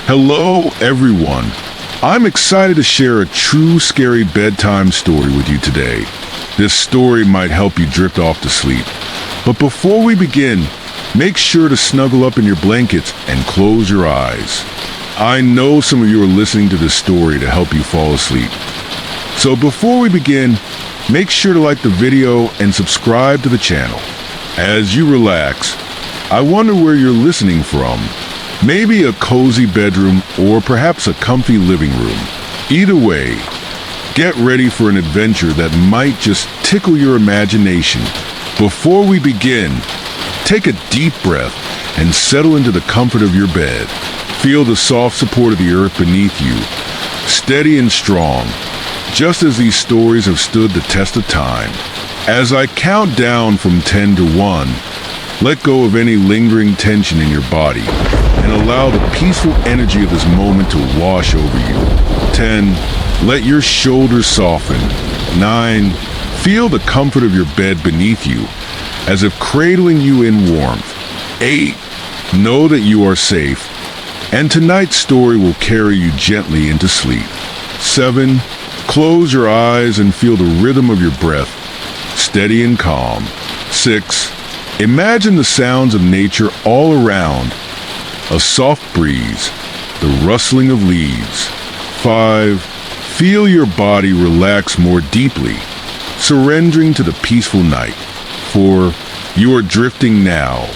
Hello, everyone. I'm excited to share a true scary bedtime story with you today. This story might help you drift off to sleep. But before we begin, make sure to snuggle up in your blankets and close your eyes. I know some of you are listening to this story to help you fall asleep. So before we begin, make sure to like the video and subscribe to the channel. As you relax, I wonder where you're listening from. Maybe a cozy bedroom or perhaps a comfy living room. Either way, get ready for an adventure that might just tickle your imagination. Before we begin, take a deep breath and settle into the comfort of your bed. Feel the soft support of the earth beneath you, steady and strong, just as these stories have stood the test of time. As I count down from 10 to 1, let go of any lingering tension in your body and allow the peaceful energy of this moment to wash over you. 10. Let your shoulders soften. 9. Feel the comfort of your bed beneath you, as if cradling you in warmth. 8. Know that you are safe, and tonight's story will carry you gently into sleep. 7. Close your eyes and feel the rhythm of your breath, steady and calm. 6. Imagine the sounds of nature all around. A soft breeze, the rustling of leaves. 5. Feel your body relax more deeply, surrendering to the peaceful night. 4. You are drifting now,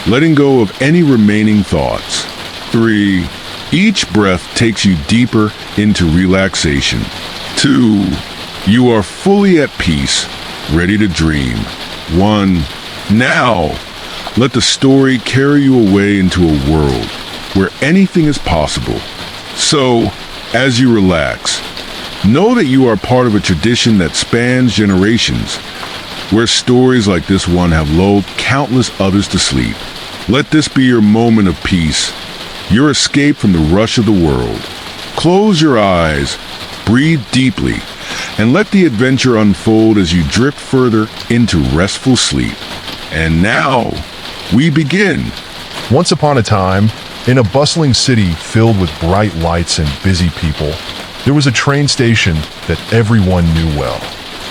letting go of any remaining thoughts. 3. Each breath takes you deeper into relaxation. 2. You are fully at peace, ready to dream. 1. Now, let the story carry you away into a world where anything is possible. So, as you relax, know that you are part of a tradition that spans generations, where stories like this one have lulled countless others to sleep. Let this be your moment of peace, your escape from the rush of the world. Close your eyes, breathe deeply, and let the adventure unfold as you drift further into restful sleep. And now, we begin. Once upon a time, in a bustling city filled with bright lights and busy people, there was a train station that everyone knew well.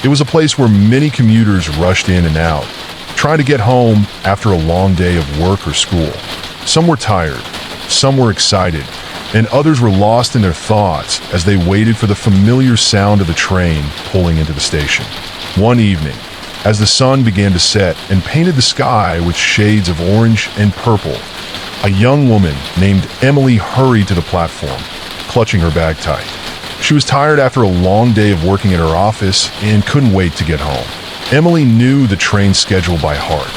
It was a place where many commuters rushed in and out, trying to get home after a long day of work or school. Some were tired, some were excited, and others were lost in their thoughts as they waited for the familiar sound of the train pulling into the station. One evening, as the sun began to set and painted the sky with shades of orange and purple, a young woman named Emily hurried to the platform, clutching her bag tight. She was tired after a long day of working at her office and couldn't wait to get home. Emily knew the train schedule by heart,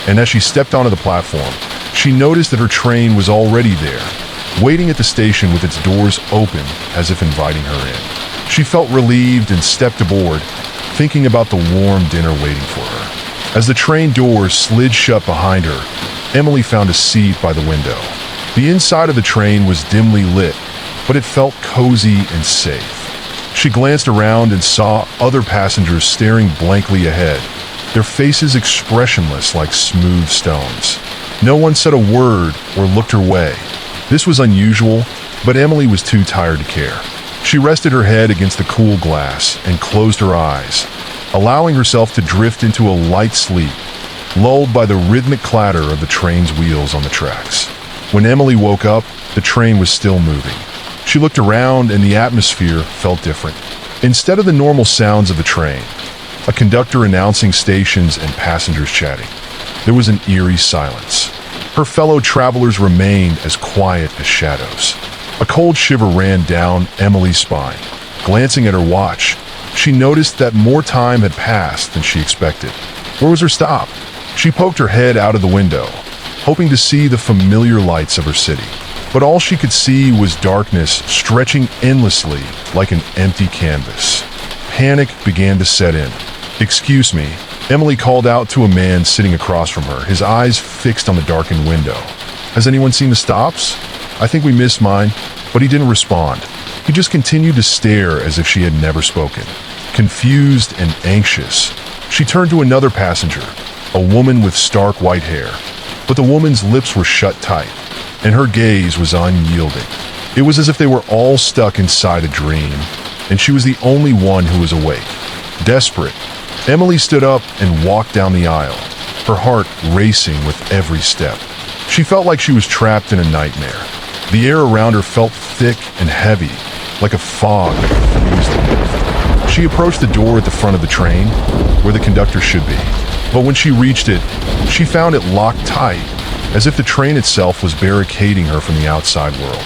and as she stepped onto the platform, she noticed that her train was already there, waiting at the station with its doors open as if inviting her in. She felt relieved and stepped aboard, thinking about the warm dinner waiting for her. As the train doors slid shut behind her, Emily found a seat by the window. The inside of the train was dimly lit, but it felt cozy and safe. She glanced around and saw other passengers staring blankly ahead, their faces expressionless like smooth stones. No one said a word or looked her way. This was unusual, but Emily was too tired to care. She rested her head against the cool glass and closed her eyes, allowing herself to drift into a light sleep, lulled by the rhythmic clatter of the train's wheels on the tracks. When Emily woke up, the train was still moving. She looked around and the atmosphere felt different. Instead of the normal sounds of the train, a conductor announcing stations and passengers chatting, there was an eerie silence. Her fellow travelers remained as quiet as shadows. A cold shiver ran down Emily's spine. Glancing at her watch, she noticed that more time had passed than she expected. Where was her stop? She poked her head out of the window, hoping to see the familiar lights of her city. But all she could see was darkness stretching endlessly like an empty canvas. Panic began to set in. "Excuse me," Emily called out to a man sitting across from her, his eyes fixed on the darkened window. "Has anyone seen the stops? I think we missed mine." But he didn't respond. He just continued to stare as if she had never spoken. Confused and anxious, she turned to another passenger, a woman with stark white hair. But the woman's lips were shut tight. and her gaze was unyielding. It was as if they were all stuck inside a dream, and she was the only one who was awake. Desperate, Emily stood up and walked down the aisle, her heart racing with every step. She felt like she was trapped in a nightmare. The air around her felt thick and heavy, like a fog that confused the earth. She approached the door at the front of the train, where the conductor should be. But when she reached it, she found it locked tight, as if the train itself was barricading her from the outside world.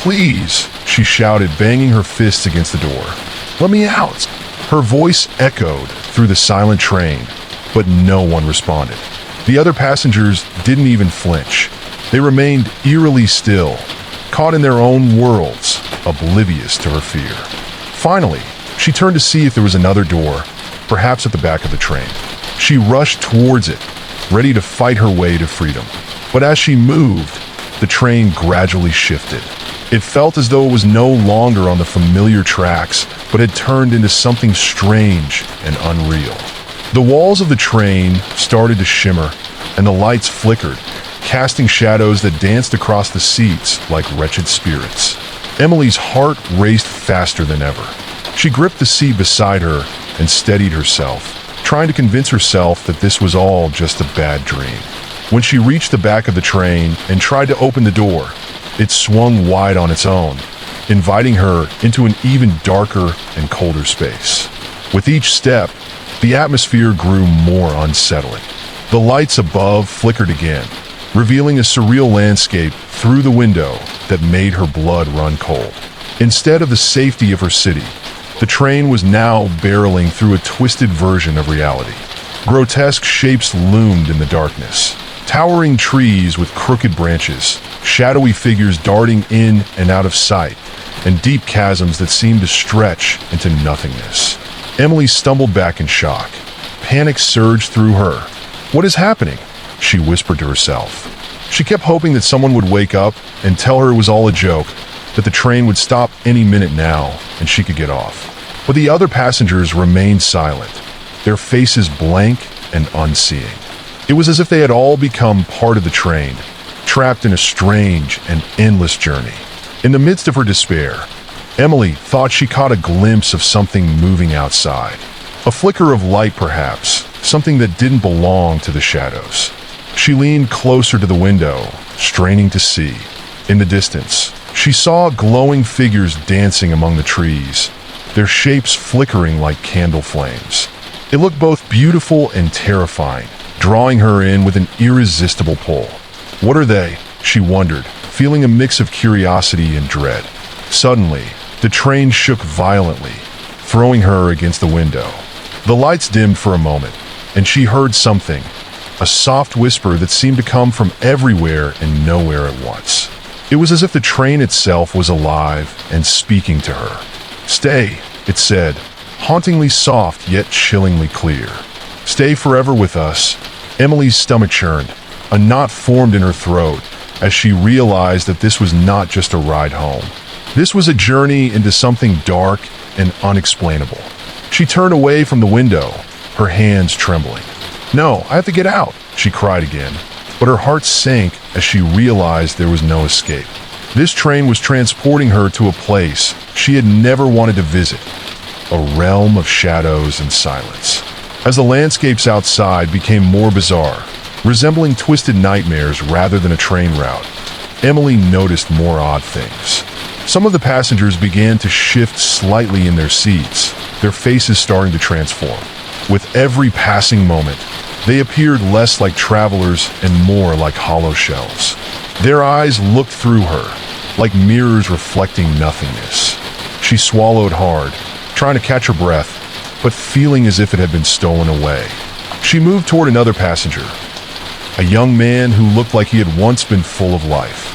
"Please," she shouted, banging her fists against the door. "Let me out." Her voice echoed through the silent train, but no one responded. The other passengers didn't even flinch. They remained eerily still, caught in their own worlds, oblivious to her fear. Finally, she turned to see if there was another door, perhaps at the back of the train. She rushed towards it, ready to fight her way to freedom. But as she moved, the train gradually shifted. It felt as though it was no longer on the familiar tracks, but had turned into something strange and unreal. The walls of the train started to shimmer, and the lights flickered, casting shadows that danced across the seats like wretched spirits. Emily's heart raced faster than ever. She gripped the seat beside her and steadied herself, trying to convince herself that this was all just a bad dream. When she reached the back of the train and tried to open the door, it swung wide on its own, inviting her into an even darker and colder space. With each step, the atmosphere grew more unsettling. The lights above flickered again, revealing a surreal landscape through the window that made her blood run cold. Instead of the safety of her city, the train was now barreling through a twisted version of reality. Grotesque shapes loomed in the darkness. Towering trees with crooked branches, shadowy figures darting in and out of sight, and deep chasms that seemed to stretch into nothingness. Emily stumbled back in shock. Panic surged through her. "What is happening?" she whispered to herself. She kept hoping that someone would wake up and tell her it was all a joke, that the train would stop any minute now and she could get off. But the other passengers remained silent, their faces blank and unseeing. It was as if they had all become part of the train, trapped in a strange and endless journey. In the midst of her despair, Emily thought she caught a glimpse of something moving outside. A flicker of light, perhaps, something that didn't belong to the shadows. She leaned closer to the window, straining to see. In the distance, she saw glowing figures dancing among the trees, their shapes flickering like candle flames. It looked both beautiful and terrifying, drawing her in with an irresistible pull. What are they? She wondered, feeling a mix of curiosity and dread. Suddenly, the train shook violently, throwing her against the window. The lights dimmed for a moment, and she heard something, a soft whisper that seemed to come from everywhere and nowhere at once. It was as if the train itself was alive and speaking to her. "Stay," it said, hauntingly soft yet chillingly clear. "Stay forever with us." Emily's stomach churned, a knot formed in her throat as she realized that this was not just a ride home. This was a journey into something dark and unexplainable. She turned away from the window, her hands trembling. "No, I have to get out," she cried again, but her heart sank as she realized there was no escape. This train was transporting her to a place she had never wanted to visit, a realm of shadows and silence. As the landscapes outside became more bizarre, resembling twisted nightmares rather than a train route, Emily noticed more odd things. Some of the passengers began to shift slightly in their seats, their faces starting to transform. With every passing moment, they appeared less like travelers and more like hollow shells. Their eyes looked through her, like mirrors reflecting nothingness. She swallowed hard, trying to catch her breath, but feeling as if it had been stolen away. She moved toward another passenger, a young man who looked like he had once been full of life.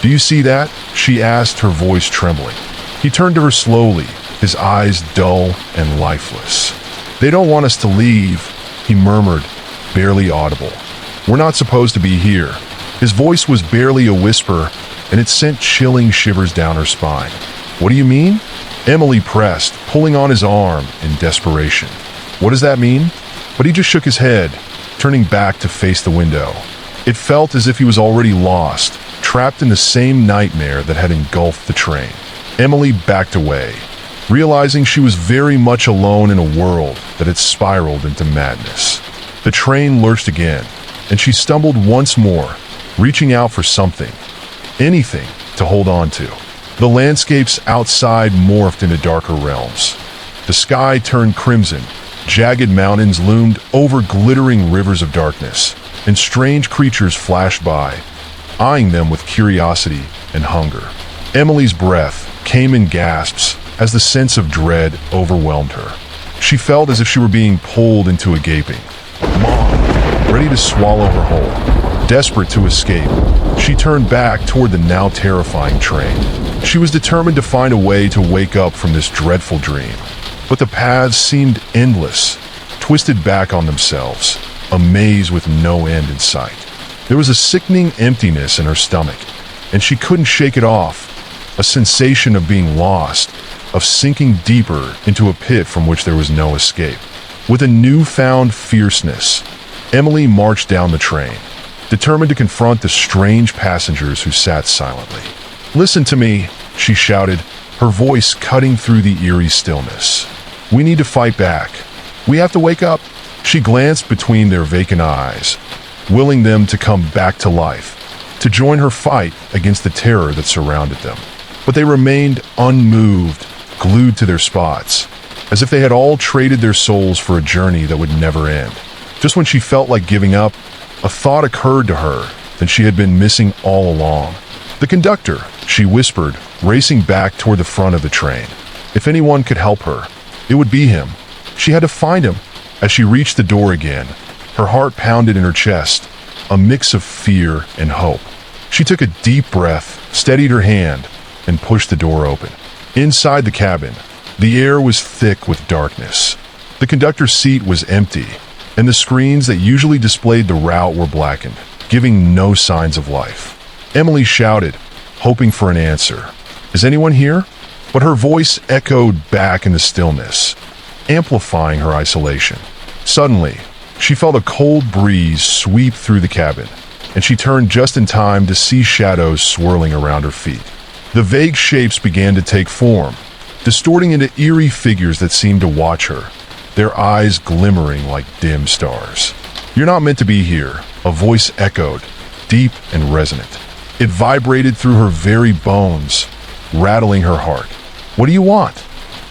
"Do you see that?" she asked, her voice trembling. He turned to her slowly, his eyes dull and lifeless. "They don't want us to leave," he murmured, barely audible. "We're not supposed to be here." His voice was barely a whisper, and it sent chilling shivers down her spine. "What do you mean?" Emily pressed, pulling on his arm in desperation. "What does that mean?" But he just shook his head, turning back to face the window. It felt as if he was already lost, trapped in the same nightmare that had engulfed the train. Emily backed away, realizing she was very much alone in a world that had spiraled into madness. The train lurched again, and she stumbled once more, reaching out for something, anything, to hold on to. The landscapes outside morphed into darker realms. The sky turned crimson, jagged mountains loomed over glittering rivers of darkness, and strange creatures flashed by, eyeing them with curiosity and hunger. Emily's breath came in gasps as the sense of dread overwhelmed her. She felt as if she were being pulled into a gaping maw, ready to swallow her whole. Desperate to escape, she turned back toward the now terrifying train. She was determined to find a way to wake up from this dreadful dream. But the paths seemed endless, twisted back on themselves, a maze with no end in sight. There was a sickening emptiness in her stomach, and she couldn't shake it off, a sensation of being lost, of sinking deeper into a pit from which there was no escape. With a newfound fierceness, Emily marched down the train, determined to confront the strange passengers who sat silently. "Listen to me," she shouted, her voice cutting through the eerie stillness. "We need to fight back. We have to wake up." She glanced between their vacant eyes, willing them to come back to life, to join her fight against the terror that surrounded them. But they remained unmoved, glued to their spots, as if they had all traded their souls for a journey that would never end. Just when she felt like giving up, a thought occurred to her that she had been missing all along. "The conductor," she whispered, racing back toward the front of the train. If anyone could help her, it would be him. She had to find him. As she reached the door again, her heart pounded in her chest, a mix of fear and hope. She took a deep breath, steadied her hand, and pushed the door open. Inside the cabin, the air was thick with darkness. The conductor's seat was empty, and the screens that usually displayed the route were blackened, giving no signs of life. Emily shouted, hoping for an answer. "Is anyone here?" But her voice echoed back in the stillness, amplifying her isolation. Suddenly, she felt a cold breeze sweep through the cabin, and she turned just in time to see shadows swirling around her feet. The vague shapes began to take form, distorting into eerie figures that seemed to watch her, their eyes glimmering like dim stars. "You're not meant to be here," a voice echoed, deep and resonant. It vibrated through her very bones, rattling her heart. "What do you want?"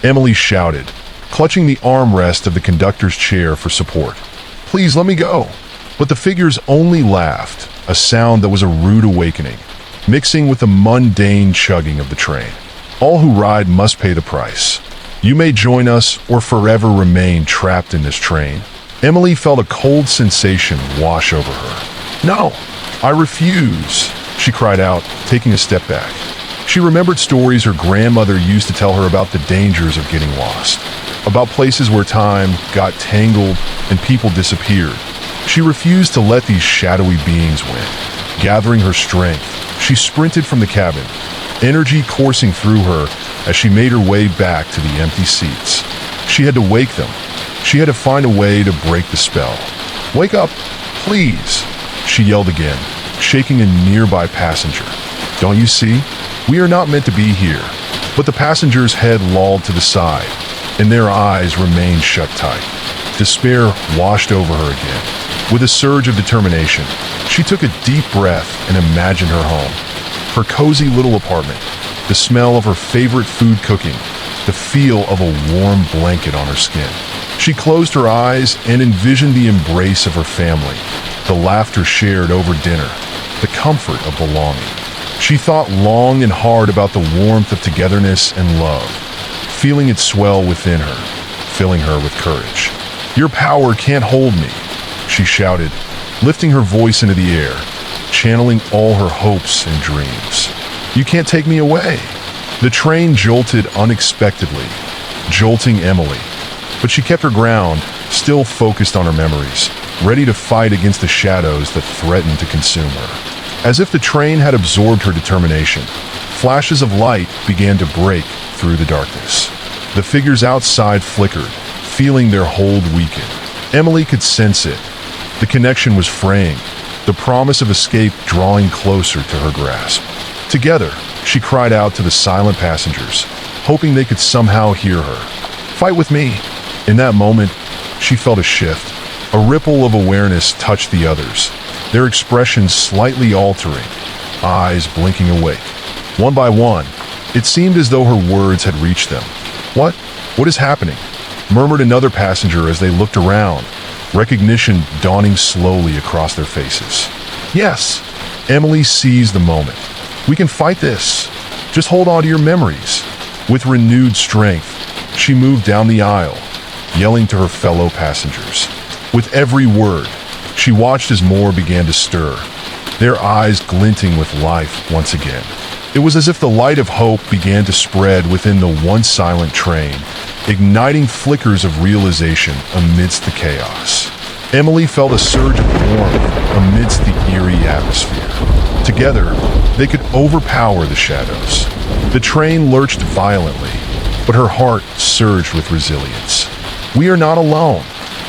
Emily shouted, clutching the armrest of the conductor's chair for support. "Please let me go." But the figures only laughed, a sound that was a rude awakening, mixing with the mundane chugging of the train. "All who ride must pay the price. You may join us or forever remain trapped in this train." Emily felt a cold sensation wash over her. "No, I refuse," she cried out, taking a step back. She remembered stories her grandmother used to tell her about the dangers of getting lost, about places where time got tangled and people disappeared. She refused to let these shadowy beings win. Gathering her strength, she sprinted from the cabin, energy coursing through her as she made her way back to the empty seats. She had to wake them. She had to find a way to break the spell. "Wake up, please," she yelled again, shaking a nearby passenger. "Don't you see? We are not meant to be here." But the passenger's head lolled to the side, and their eyes remained shut tight. Despair washed over her again. With a surge of determination, she took a deep breath and imagined her home. Her cozy little apartment, the smell of her favorite food cooking, the feel of a warm blanket on her skin. She closed her eyes and envisioned the embrace of her family, the laughter shared over dinner, the comfort of belonging. She thought long and hard about the warmth of togetherness and love, feeling it swell within her, filling her with courage. "Your power can't hold me," she shouted, lifting her voice into the air, channeling all her hopes and dreams. "You can't take me away." The train jolted unexpectedly, jolting Emily, but she kept her ground, still focused on her memories, ready to fight against the shadows that threatened to consume her. As if the train had absorbed her determination, flashes of light began to break through the darkness. The figures outside flickered, feeling their hold weaken. Emily could sense it. The connection was fraying, the promise of escape drawing closer to her grasp. Together, she cried out to the silent passengers, hoping they could somehow hear her. "Fight with me." In that moment, she felt a shift. A ripple of awareness touched the others, their expressions slightly altering, eyes blinking awake. One by one, it seemed as though her words had reached them. "What? What is happening?" murmured another passenger as they looked around, recognition dawning slowly across their faces. "Yes," Emily seized the moment. "We can fight this. Just hold on to your memories." With renewed strength, she moved down the aisle, yelling to her fellow passengers. With every word, she watched as more began to stir, their eyes glinting with life once again. It was as if the light of hope began to spread within the once silent train, igniting flickers of realization amidst the chaos. Emily felt a surge of warmth amidst the eerie atmosphere. Together, they could overpower the shadows. The train lurched violently, but her heart surged with resilience. "We are not alone.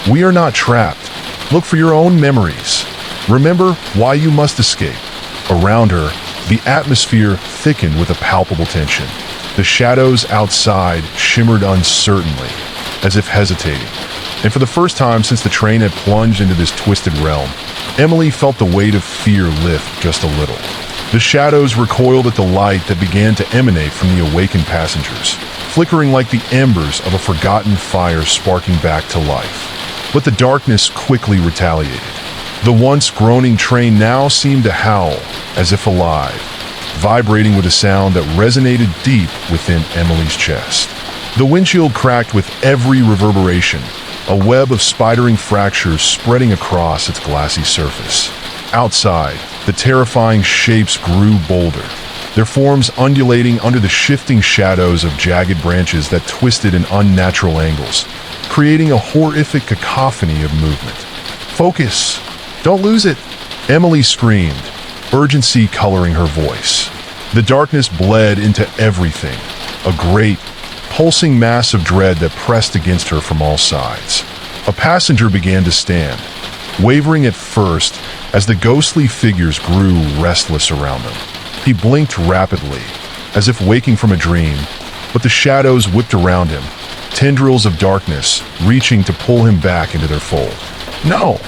We are not trapped. Look for your own memories. Remember why you must escape." Around her, the atmosphere thickened with a palpable tension. The shadows outside shimmered uncertainly, as if hesitating. And for the first time since the train had plunged into this twisted realm, Emily felt the weight of fear lift just a little. The shadows recoiled at the light that began to emanate from the awakened passengers, flickering like the embers of a forgotten fire sparking back to life. But the darkness quickly retaliated. The once groaning train now seemed to howl, as if alive, vibrating with a sound that resonated deep within Emily's chest. The windshield cracked with every reverberation, a web of spidering fractures spreading across its glassy surface. Outside, the terrifying shapes grew bolder, their forms undulating under the shifting shadows of jagged branches that twisted in unnatural angles, creating a horrific cacophony of movement. "Focus! Don't lose it!" Emily screamed, urgency coloring her voice. The darkness bled into everything, a great, pulsing mass of dread that pressed against her from all sides. A passenger began to stand, wavering at first as the ghostly figures grew restless around them. He blinked rapidly, as if waking from a dream, but the shadows whipped around him, tendrils of darkness reaching to pull him back into their fold. "No!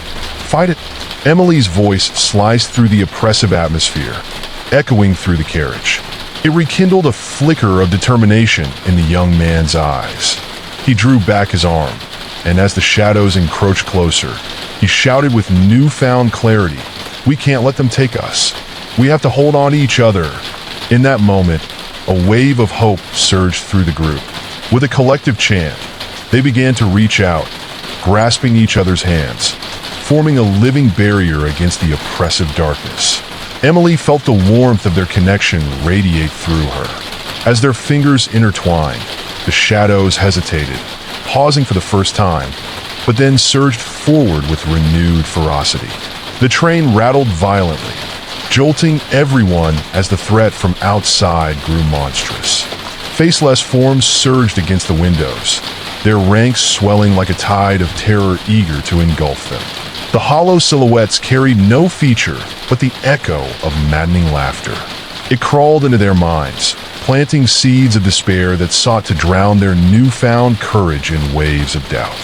Fight it!" Emily's voice sliced through the oppressive atmosphere, echoing through the carriage. It rekindled a flicker of determination in the young man's eyes. He drew back his arm, and as the shadows encroached closer, he shouted with newfound clarity, "We can't let them take us. We have to hold on to each other." In that moment, a wave of hope surged through the group. With a collective chant, they began to reach out, grasping each other's hands, forming a living barrier against the oppressive darkness. Emily felt the warmth of their connection radiate through her. As their fingers intertwined, the shadows hesitated, pausing for the first time, but then surged forward with renewed ferocity. The train rattled violently, jolting everyone as the threat from outside grew monstrous. Faceless forms surged against the windows, their ranks swelling like a tide of terror eager to engulf them. The hollow silhouettes carried no feature but the echo of maddening laughter. It crawled into their minds, planting seeds of despair that sought to drown their newfound courage in waves of doubt.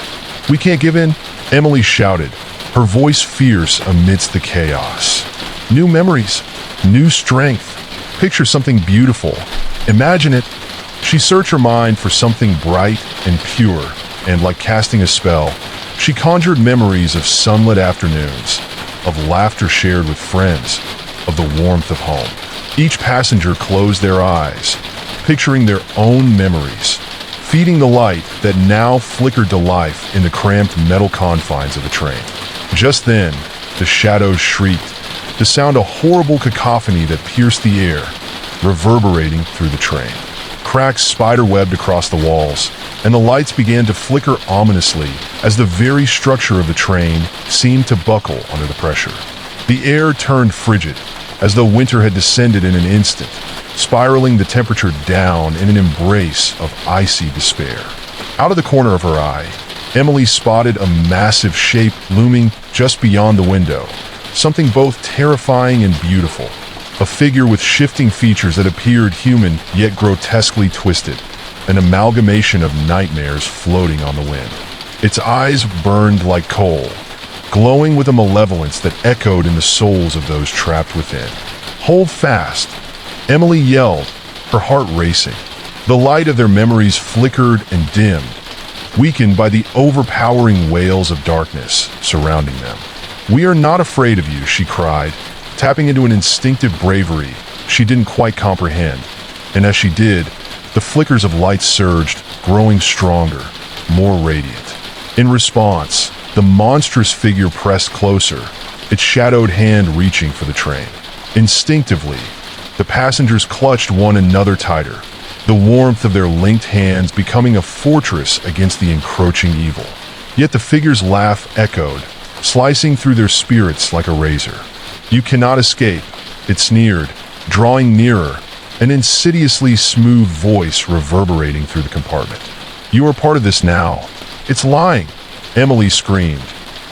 "We can't give in," Emily shouted, her voice fierce amidst the chaos. "New memories, new strength. Picture something beautiful. Imagine it." She searched her mind for something bright and pure, and like casting a spell, she conjured memories of sunlit afternoons, of laughter shared with friends, of the warmth of home. Each passenger closed their eyes, picturing their own memories, feeding the light that now flickered to life in the cramped metal confines of the train. Just then, the shadows shrieked, to sound a horrible cacophony that pierced the air, reverberating through the train. Cracks spiderwebbed across the walls, and the lights began to flicker ominously as the very structure of the train seemed to buckle under the pressure. The air turned frigid, as though winter had descended in an instant, spiraling the temperature down in an embrace of icy despair. Out of the corner of her eye, Emily spotted a massive shape looming just beyond the window, something both terrifying and beautiful. A figure with shifting features that appeared human yet grotesquely twisted, an amalgamation of nightmares floating on the wind. Its eyes burned like coal, glowing with a malevolence that echoed in the souls of those trapped within. "Hold fast," Emily yelled, her heart racing. The light of their memories flickered and dimmed, weakened by the overpowering wails of darkness surrounding them. "We are not afraid of you," she cried, tapping into an instinctive bravery she didn't quite comprehend. And as she did, the flickers of light surged, growing stronger, more radiant. In response, the monstrous figure pressed closer, its shadowed hand reaching for the train. Instinctively, the passengers clutched one another tighter, the warmth of their linked hands becoming a fortress against the encroaching evil. Yet the figure's laugh echoed, slicing through their spirits like a razor. "You cannot escape," it sneered, drawing nearer, an insidiously smooth voice reverberating through the compartment. "You are part of this now." "It's lying," Emily screamed,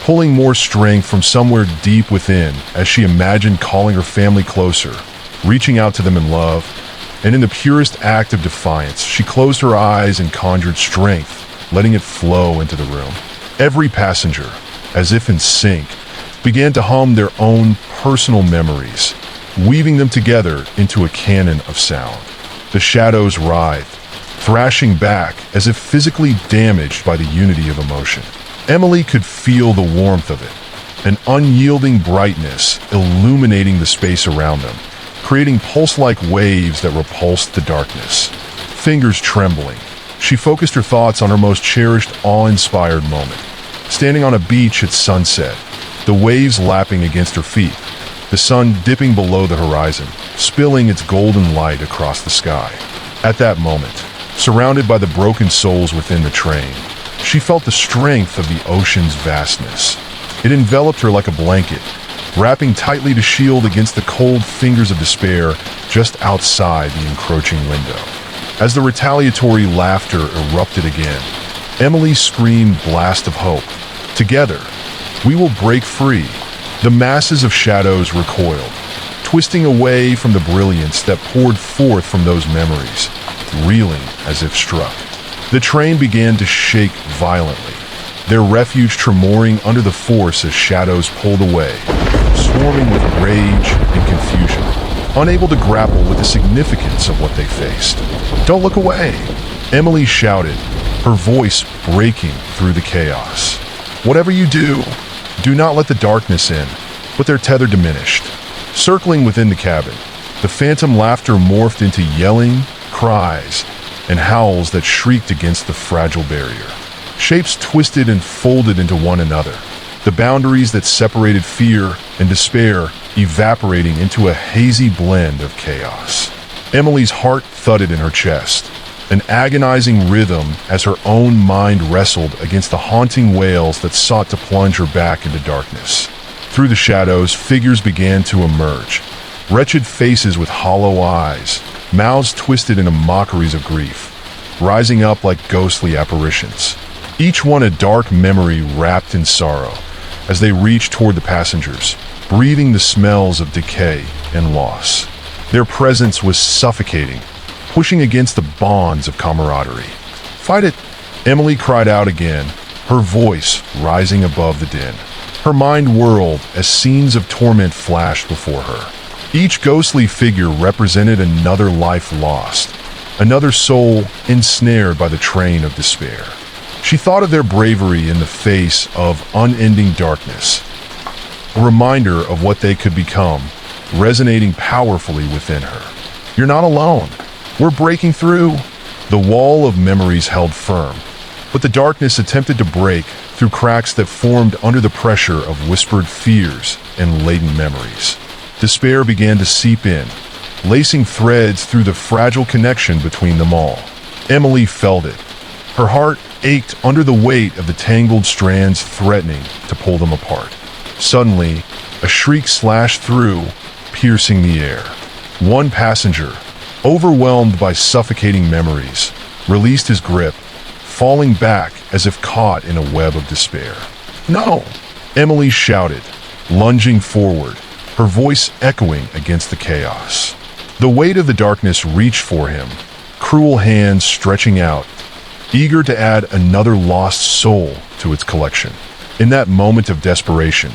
pulling more strength from somewhere deep within as she imagined calling her family closer, reaching out to them in love. And in the purest act of defiance, she closed her eyes and conjured strength, letting it flow into the room. Every passenger, as if in sync, began to hum their own personal memories, weaving them together into a canon of sound. The shadows writhed, thrashing back as if physically damaged by the unity of emotion. Emily could feel the warmth of it, an unyielding brightness illuminating the space around them, creating pulse-like waves that repulsed the darkness. Fingers trembling, she focused her thoughts on her most cherished, awe-inspired moment. Standing on a beach at sunset, the waves lapping against her feet, the sun dipping below the horizon, spilling its golden light across the sky. At that moment, surrounded by the broken souls within the train, she felt the strength of the ocean's vastness. It enveloped her like a blanket, wrapping tightly to shield against the cold fingers of despair just outside the encroaching window. As the retaliatory laughter erupted again, Emily screamed blast of hope. "Together, we will break free." The masses of shadows recoiled, twisting away from the brilliance that poured forth from those memories, reeling as if struck. The train began to shake violently, their refuge tremoring under the force as shadows pulled away, swarming with rage and confusion, unable to grapple with the significance of what they faced. "Don't look away," Emily shouted, her voice breaking through the chaos. "Whatever you do, do not let the darkness in." But their tether diminished. Circling within the cabin, the phantom laughter morphed into yelling, cries, and howls that shrieked against the fragile barrier. Shapes twisted and folded into one another, the boundaries that separated fear and despair evaporating into a hazy blend of chaos. Emily's heart thudded in her chest, an agonizing rhythm as her own mind wrestled against the haunting wails that sought to plunge her back into darkness. Through the shadows, figures began to emerge, wretched faces with hollow eyes, mouths twisted into mockeries of grief, rising up like ghostly apparitions. Each one a dark memory wrapped in sorrow, as they reached toward the passengers, breathing the smells of decay and loss. Their presence was suffocating, pushing against the bonds of camaraderie. "Fight it!" Emily cried out again, her voice rising above the din. Her mind whirled as scenes of torment flashed before her. Each ghostly figure represented another life lost, another soul ensnared by the train of despair. She thought of their bravery in the face of unending darkness, a reminder of what they could become, resonating powerfully within her. "You're not alone. We're breaking through." The wall of memories held firm, but the darkness attempted to break through cracks that formed under the pressure of whispered fears and latent memories. Despair began to seep in, lacing threads through the fragile connection between them all. Emily felt it. Her heart ached under the weight of the tangled strands threatening to pull them apart. Suddenly, a shriek slashed through, piercing the air. One passenger, overwhelmed by suffocating memories, released his grip, falling back as if caught in a web of despair. "No!" Emily shouted, lunging forward, her voice echoing against the chaos. The weight of the darkness reached for him, cruel hands stretching out, eager to add another lost soul to its collection. In that moment of desperation,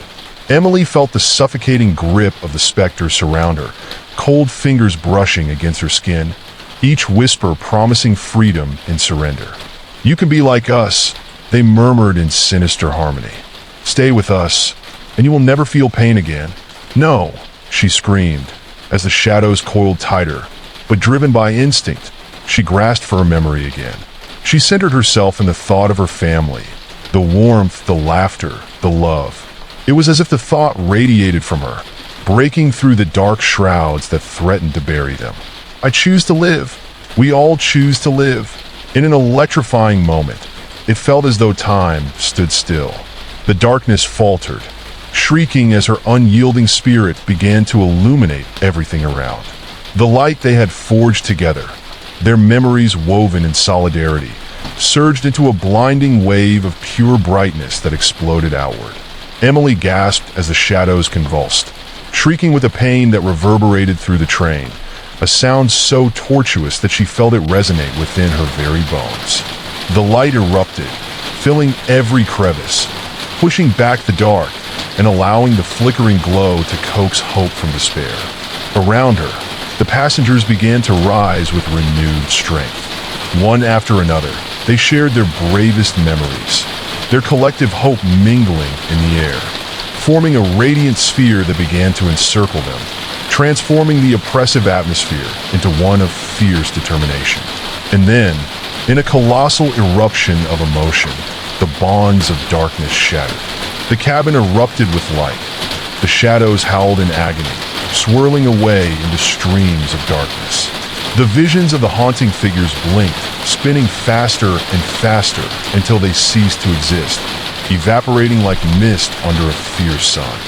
Emily felt the suffocating grip of the specter surround her, cold fingers brushing against her skin, each whisper promising freedom in surrender. "You can be like us," they murmured in sinister harmony. "Stay with us, and you will never feel pain again." "No," she screamed, as the shadows coiled tighter, but driven by instinct, she grasped for a memory again. She centered herself in the thought of her family, the warmth, the laughter, the love. It was as if the thought radiated from her, breaking through the dark shrouds that threatened to bury them. "I choose to live. We all choose to live." In an electrifying moment, it felt as though time stood still. The darkness faltered, shrieking as her unyielding spirit began to illuminate everything around. The light they had forged together, their memories woven in solidarity, surged into a blinding wave of pure brightness that exploded outward. Emily gasped as the shadows convulsed, shrieking with a pain that reverberated through the train, a sound so tortuous that she felt it resonate within her very bones. The light erupted, filling every crevice, pushing back the dark and allowing the flickering glow to coax hope from despair. Around her, the passengers began to rise with renewed strength. One after another, they shared their bravest memories, their collective hope mingling in the air, forming a radiant sphere that began to encircle them, transforming the oppressive atmosphere into one of fierce determination. And then, in a colossal eruption of emotion, the bonds of darkness shattered. The cabin erupted with light. The shadows howled in agony, swirling away into streams of darkness. The visions of the haunting figures blinked, spinning faster and faster until they ceased to exist, evaporating like mist under a fierce sun.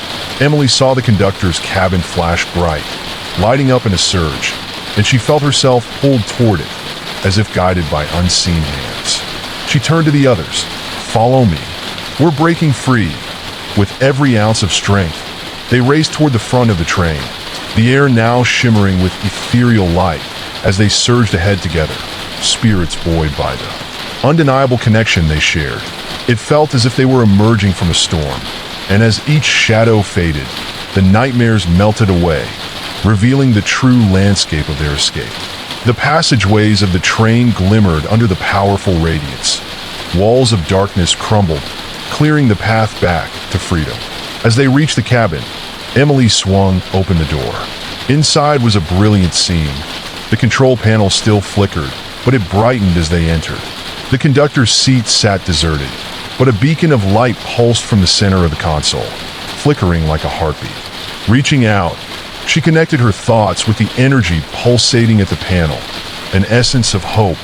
Emily saw the conductor's cabin flash bright, lighting up in a surge, and she felt herself pulled toward it, as if guided by unseen hands. She turned to the others. "Follow me. We're breaking free." With every ounce of strength, they raced toward the front of the train, the air now shimmering with ethereal light as they surged ahead together, spirits buoyed by the undeniable connection they shared. It felt as if they were emerging from a storm, and as each shadow faded, the nightmares melted away, revealing the true landscape of their escape. The passageways of the train glimmered under the powerful radiance. Walls of darkness crumbled, clearing the path back to freedom. As they reached the cabin, Emily swung open the door. Inside was a brilliant scene. The control panel still flickered, but it brightened as they entered. The conductor's seat sat deserted, but a beacon of light pulsed from the center of the console, flickering like a heartbeat. Reaching out, she connected her thoughts with the energy pulsating at the panel, an essence of hope,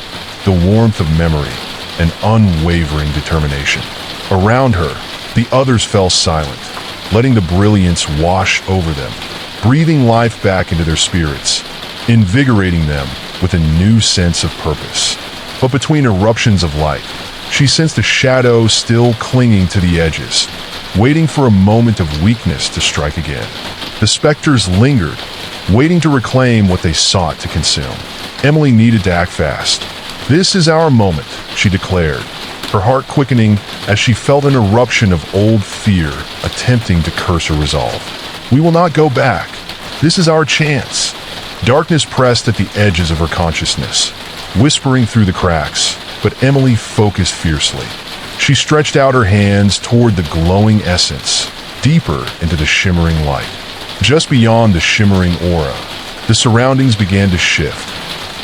the warmth of memory, and unwavering determination. Around her, the others fell silent, letting the brilliance wash over them, breathing life back into their spirits, invigorating them with a new sense of purpose. But between eruptions of light, she sensed a shadow still clinging to the edges, waiting for a moment of weakness to strike again. The specters lingered, waiting to reclaim what they sought to consume. Emily needed to act fast. "This is our moment," she declared, her heart quickening as she felt an eruption of old fear attempting to curse her resolve. "We will not go back. This is our chance." Darkness pressed at the edges of her consciousness, whispering through the cracks, but Emily focused fiercely. She stretched out her hands toward the glowing essence, deeper into the shimmering light. Just beyond the shimmering aura, the surroundings began to shift.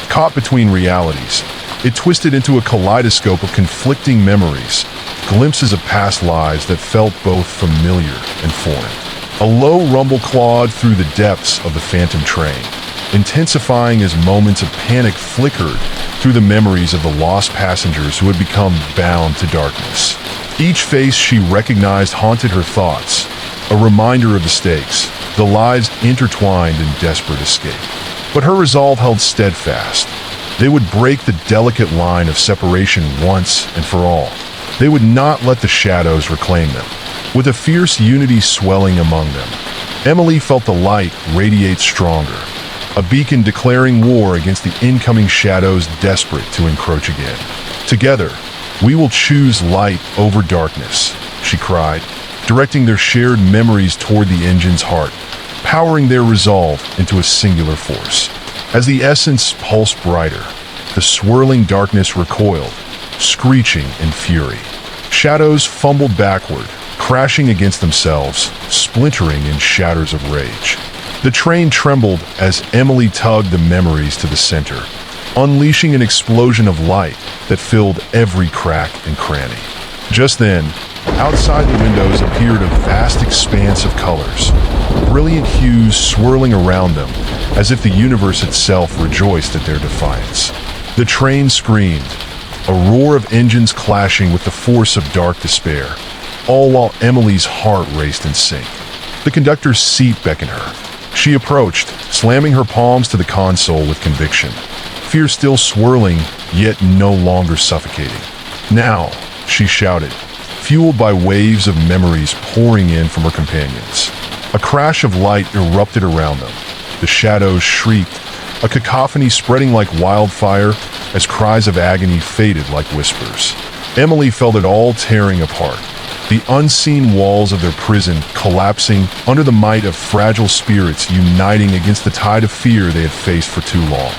Caught between realities, it twisted into a kaleidoscope of conflicting memories, glimpses of past lives that felt both familiar and foreign. A low rumble clawed through the depths of the phantom train, intensifying as moments of panic flickered through the memories of the lost passengers who had become bound to darkness. Each face she recognized haunted her thoughts, a reminder of the stakes, the lives intertwined in desperate escape. But her resolve held steadfast. They would break the delicate line of separation once and for all. They would not let the shadows reclaim them. with a fierce unity swelling among them. Emily felt the light radiate stronger, a beacon declaring war against the incoming shadows desperate to encroach again. Together, we will choose light over darkness, she cried, directing their shared memories toward the engine's heart, powering their resolve into a singular force. As the essence pulsed brighter, the swirling darkness recoiled, screeching in fury. Shadows fumbled backward, crashing against themselves, splintering in shatters of rage. The train trembled as Emily tugged the memories to the center, unleashing an explosion of light that filled every crack and cranny. Just then, outside the windows appeared a vast expanse of colors, brilliant hues swirling around them as if the universe itself rejoiced at their defiance. The train screamed, a roar of engines clashing with the force of dark despair, all while Emily's heart raced in sync. The conductor's seat beckoned her. She approached, slamming her palms to the console with conviction, fear still swirling, yet no longer suffocating. "Now," she shouted, fueled by waves of memories pouring in from her companions. A crash of light erupted around them. The shadows shrieked, a cacophony spreading like wildfire as cries of agony faded like whispers. Emily felt it all tearing apart, the unseen walls of their prison collapsing under the might of fragile spirits uniting against the tide of fear they had faced for too long.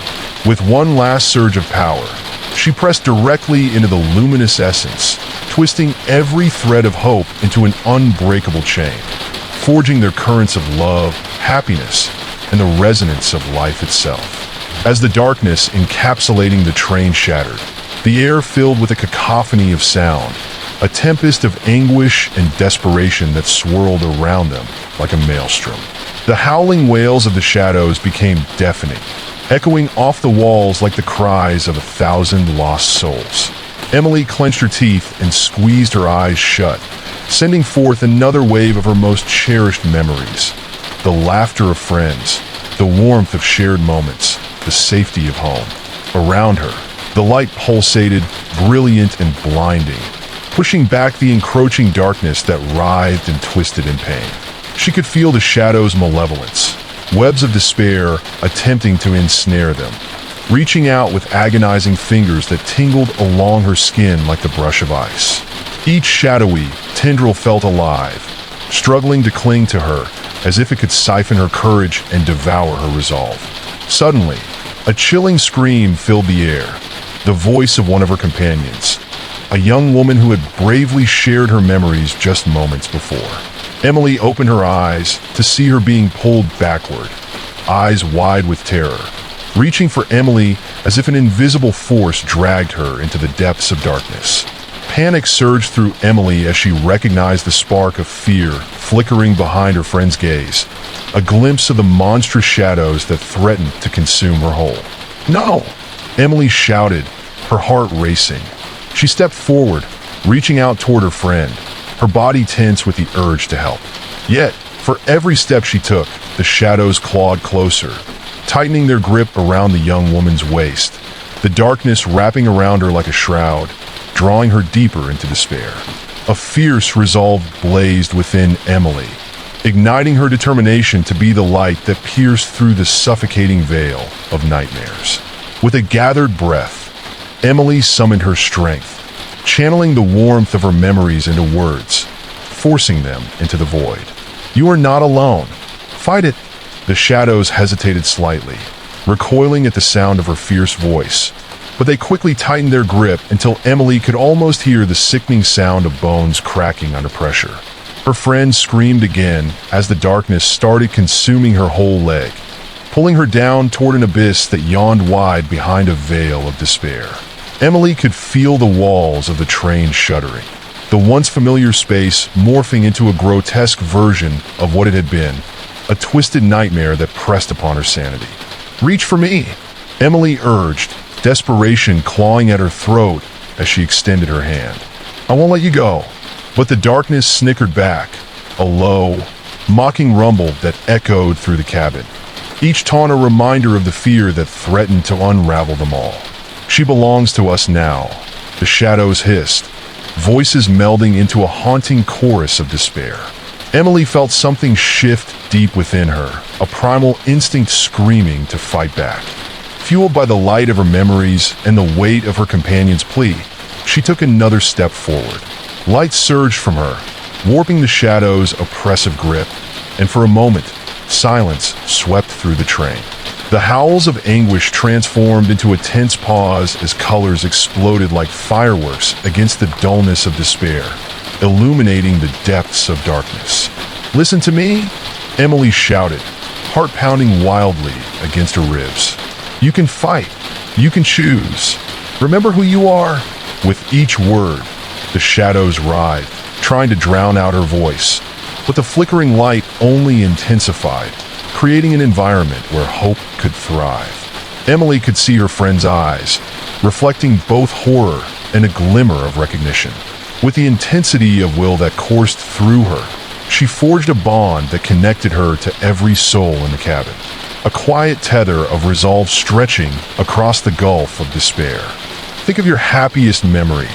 With one last surge of power, she pressed directly into the luminous essence, twisting every thread of hope into an unbreakable chain, forging their currents of love, happiness, and the resonance of life itself. As the darkness encapsulating the train shattered, the air filled with a cacophony of sound, a tempest of anguish and desperation that swirled around them like a maelstrom. The howling wails of the shadows became deafening, echoing off the walls like the cries of 1,000 lost souls. Emily clenched her teeth and squeezed her eyes shut, sending forth another wave of her most cherished memories. The laughter of friends, the warmth of shared moments, the safety of home. Around her, the light pulsated, brilliant and blinding, pushing back the encroaching darkness that writhed and twisted in pain. She could feel the shadows' malevolence, webs of despair attempting to ensnare them, reaching out with agonizing fingers that tingled along her skin like the brush of ice. Each shadowy tendril felt alive, struggling to cling to her as if it could siphon her courage and devour her resolve. Suddenly, a chilling scream filled the air, the voice of one of her companions, a young woman who had bravely shared her memories just moments before. Emily opened her eyes to see her being pulled backward, eyes wide with terror, reaching for Emily as if an invisible force dragged her into the depths of darkness. Panic surged through Emily as she recognized the spark of fear flickering behind her friend's gaze, a glimpse of the monstrous shadows that threatened to consume her whole. "No!" Emily shouted, her heart racing. She stepped forward, reaching out toward her friend, her body tense with the urge to help. Yet, for every step she took, the shadows clawed closer, tightening their grip around the young woman's waist, the darkness wrapping around her like a shroud, drawing her deeper into despair. A fierce resolve blazed within Emily, igniting her determination to be the light that pierced through the suffocating veil of nightmares. With a gathered breath, Emily summoned her strength, channeling the warmth of her memories into words, forcing them into the void. "You are not alone. Fight it." The shadows hesitated slightly, recoiling at the sound of her fierce voice, but they quickly tightened their grip until Emily could almost hear the sickening sound of bones cracking under pressure. Her friend screamed again as the darkness started consuming her whole leg, pulling her down toward an abyss that yawned wide behind a veil of despair. Emily could feel the walls of the train shuddering, the once familiar space morphing into a grotesque version of what it had been, a twisted nightmare that pressed upon her sanity. "Reach for me," Emily urged, desperation clawing at her throat as she extended her hand. "I won't let you go." But the darkness snickered back, a low, mocking rumble that echoed through the cabin, each taunt a reminder of the fear that threatened to unravel them all. "She belongs to us now," the shadows hissed, voices melding into a haunting chorus of despair. Emily felt something shift deep within her, a primal instinct screaming to fight back. Fueled by the light of her memories and the weight of her companion's plea, she took another step forward. Light surged from her, warping the shadows' oppressive grip, and for a moment, silence swept through the train. The howls of anguish transformed into a tense pause as colors exploded like fireworks against the dullness of despair, illuminating the depths of darkness. "Listen to me," Emily shouted, heart pounding wildly against her ribs. "You can fight. You can choose. Remember who you are." With each word, the shadows writhed, trying to drown out her voice, but the flickering light only intensified, creating an environment where hope could thrive. Emily could see her friend's eyes, reflecting both horror and a glimmer of recognition. With the intensity of will that coursed through her, she forged a bond that connected her to every soul in the cabin. A quiet tether of resolve stretching across the gulf of despair. "Think of your happiest memory,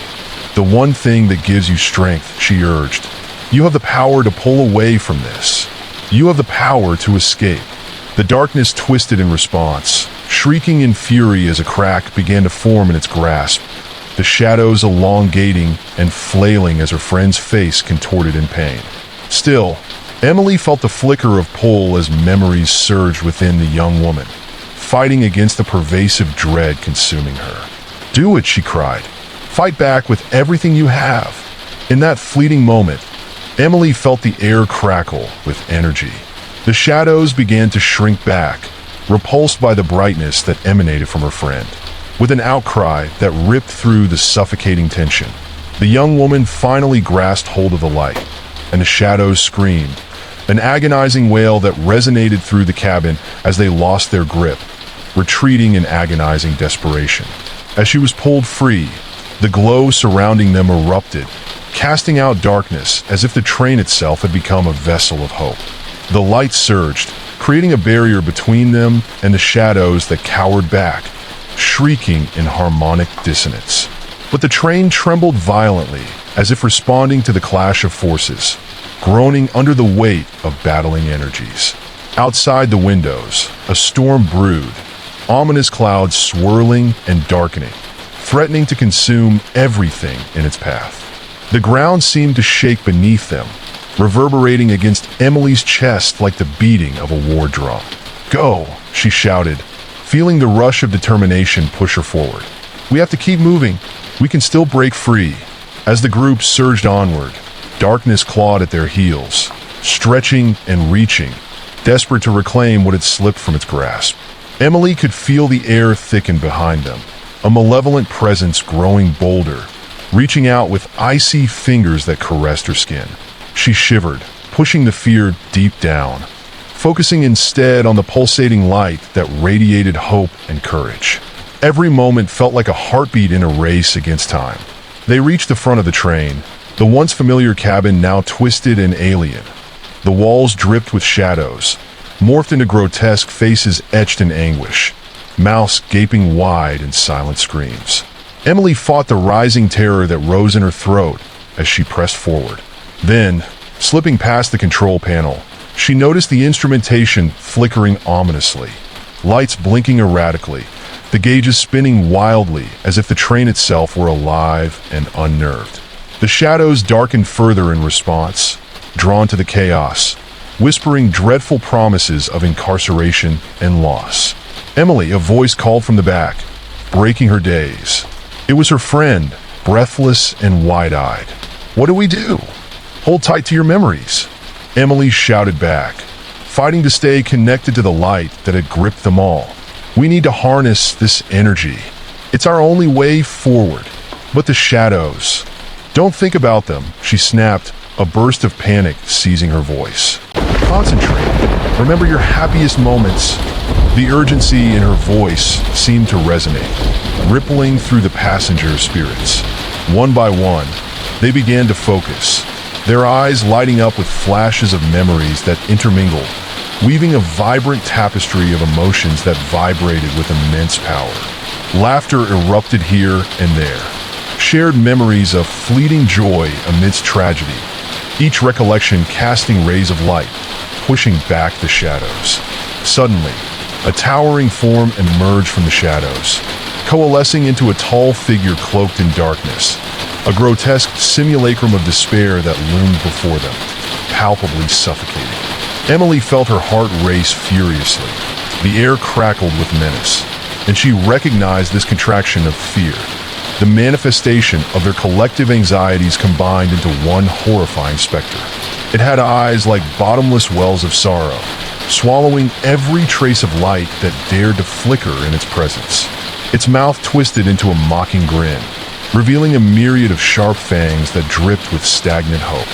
the one thing that gives you strength," she urged. "You have the power to pull away from this. You have the power to escape." The darkness twisted in response, shrieking in fury as a crack began to form in its grasp, the shadows elongating and flailing as her friend's face contorted in pain. Still, Emily felt the flicker of pull as memories surged within the young woman, fighting against the pervasive dread consuming her. "Do it," she cried. "Fight back with everything you have." In that fleeting moment, Emily felt the air crackle with energy. The shadows began to shrink back, repulsed by the brightness that emanated from her friend. With an outcry that ripped through the suffocating tension, the young woman finally grasped hold of the light, and the shadows screamed, an agonizing wail that resonated through the cabin as they lost their grip, retreating in agonizing desperation. As she was pulled free, the glow surrounding them erupted, casting out darkness as if the train itself had become a vessel of hope. The light surged, creating a barrier between them and the shadows that cowered back, shrieking in harmonic dissonance. But the train trembled violently, as if responding to the clash of forces, groaning under the weight of battling energies. Outside the windows, a storm brewed, ominous clouds swirling and darkening, threatening to consume everything in its path. The ground seemed to shake beneath them, reverberating against Emily's chest like the beating of a war drum. "Go," she shouted, feeling the rush of determination push her forward. "We have to keep moving. We can still break free." As the group surged onward, darkness clawed at their heels, stretching and reaching, desperate to reclaim what had slipped from its grasp. Emily could feel the air thicken behind them, a malevolent presence growing bolder, reaching out with icy fingers that caressed her skin. She shivered, pushing the fear deep down, focusing instead on the pulsating light that radiated hope and courage. Every moment felt like a heartbeat in a race against time. They reached the front of the train, the once familiar cabin now twisted and alien. The walls dripped with shadows, morphed into grotesque faces etched in anguish, mouths gaping wide in silent screams. Emily fought the rising terror that rose in her throat as she pressed forward. Then, slipping past the control panel, she noticed the instrumentation flickering ominously, lights blinking erratically, the gauges spinning wildly as if the train itself were alive and unnerved. The shadows darkened further in response, drawn to the chaos, whispering dreadful promises of incarceration and loss. "Emily," a voice called from the back, breaking her daze. It was her friend, breathless and wide-eyed. "What do we do?" "Hold tight to your memories," Emily shouted back, fighting to stay connected to the light that had gripped them all. "We need to harness this energy. It's our only way forward." But the shadows... "Don't think about them," she snapped, a burst of panic seizing her voice. "Concentrate. Remember your happiest moments." The urgency in her voice seemed to resonate, rippling through the passengers' spirits. One by one, they began to focus, their eyes lighting up with flashes of memories that intermingled, weaving a vibrant tapestry of emotions that vibrated with immense power. Laughter erupted here and there, shared memories of fleeting joy amidst tragedy, each recollection casting rays of light, pushing back the shadows. Suddenly, a towering form emerged from the shadows, coalescing into a tall figure cloaked in darkness, a grotesque simulacrum of despair that loomed before them, palpably suffocating. Emily felt her heart race furiously. The air crackled with menace, and she recognized this contraction of fear, the manifestation of their collective anxieties combined into one horrifying specter. It had eyes like bottomless wells of sorrow, swallowing every trace of light that dared to flicker in its presence. Its mouth twisted into a mocking grin, revealing a myriad of sharp fangs that dripped with stagnant hope.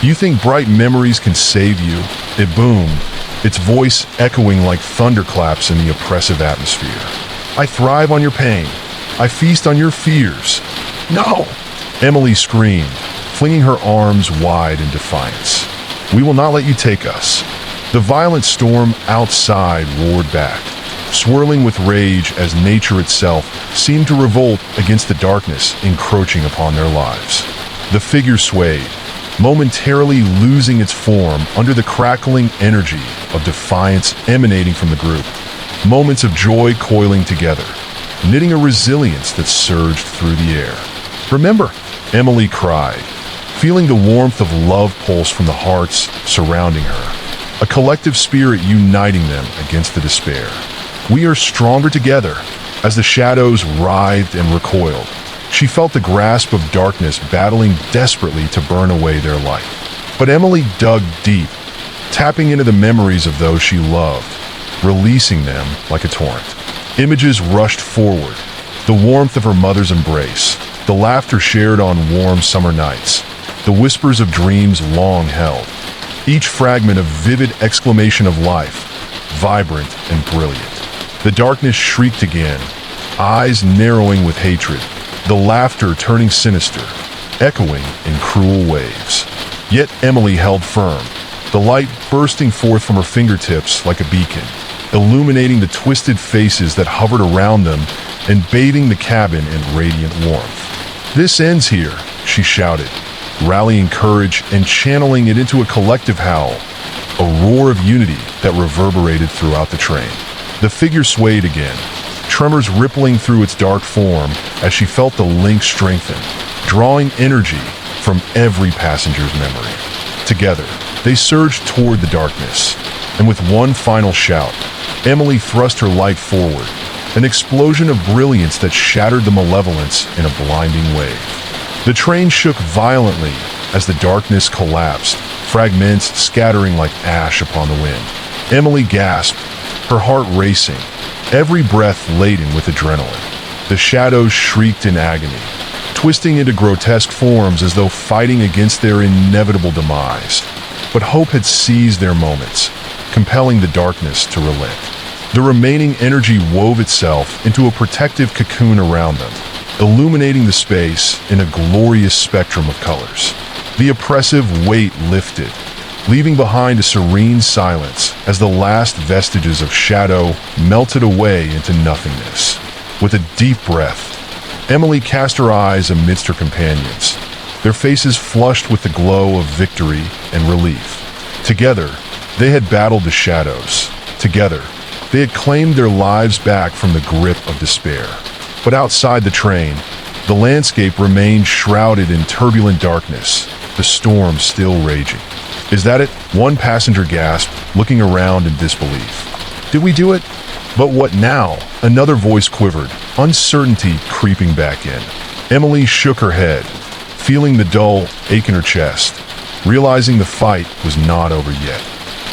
"You think bright memories can save you?" It boomed, its voice echoing like thunderclaps in the oppressive atmosphere. "I thrive on your pain. I feast on your fears." "No!" Emily screamed, flinging her arms wide in defiance. "We will not let you take us." The violent storm outside roared back, swirling with rage as nature itself seemed to revolt against the darkness encroaching upon their lives. The figure swayed, momentarily losing its form under the crackling energy of defiance emanating from the group. Moments of joy coiling together, knitting a resilience that surged through the air. "Remember," Emily cried, feeling the warmth of love pulse from the hearts surrounding her, a collective spirit uniting them against the despair. "We are stronger together." As the shadows writhed and recoiled, she felt the grasp of darkness battling desperately to burn away their light. But Emily dug deep, tapping into the memories of those she loved, releasing them like a torrent. Images rushed forward, the warmth of her mother's embrace, the laughter shared on warm summer nights, the whispers of dreams long held, each fragment a vivid exclamation of life, vibrant and brilliant. The darkness shrieked again, eyes narrowing with hatred, the laughter turning sinister, echoing in cruel waves. Yet Emily held firm, the light bursting forth from her fingertips like a beacon, illuminating the twisted faces that hovered around them and bathing the cabin in radiant warmth. "This ends here," she shouted, rallying courage and channeling it into a collective howl, a roar of unity that reverberated throughout the train. The figure swayed again, tremors rippling through its dark form as she felt the link strengthen, drawing energy from every passenger's memory. Together, they surged toward the darkness, and with one final shout, Emily thrust her light forward, an explosion of brilliance that shattered the malevolence in a blinding wave. The train shook violently as the darkness collapsed, fragments scattering like ash upon the wind. Emily gasped, her heart racing, every breath laden with adrenaline. The shadows shrieked in agony, twisting into grotesque forms as though fighting against their inevitable demise. But hope had seized their moments, compelling the darkness to relent. The remaining energy wove itself into a protective cocoon around them, illuminating the space in a glorious spectrum of colors. The oppressive weight lifted, leaving behind a serene silence as the last vestiges of shadow melted away into nothingness. With a deep breath, Emily cast her eyes amidst her companions, their faces flushed with the glow of victory and relief. Together, they had battled the shadows. Together, they had claimed their lives back from the grip of despair. But outside the train, the landscape remained shrouded in turbulent darkness, the storm still raging. "Is that it?" One passenger gasped, looking around in disbelief. "Did we do it? But what now?" Another voice quivered, uncertainty creeping back in. Emily shook her head, feeling the dull ache in her chest, realizing the fight was not over yet.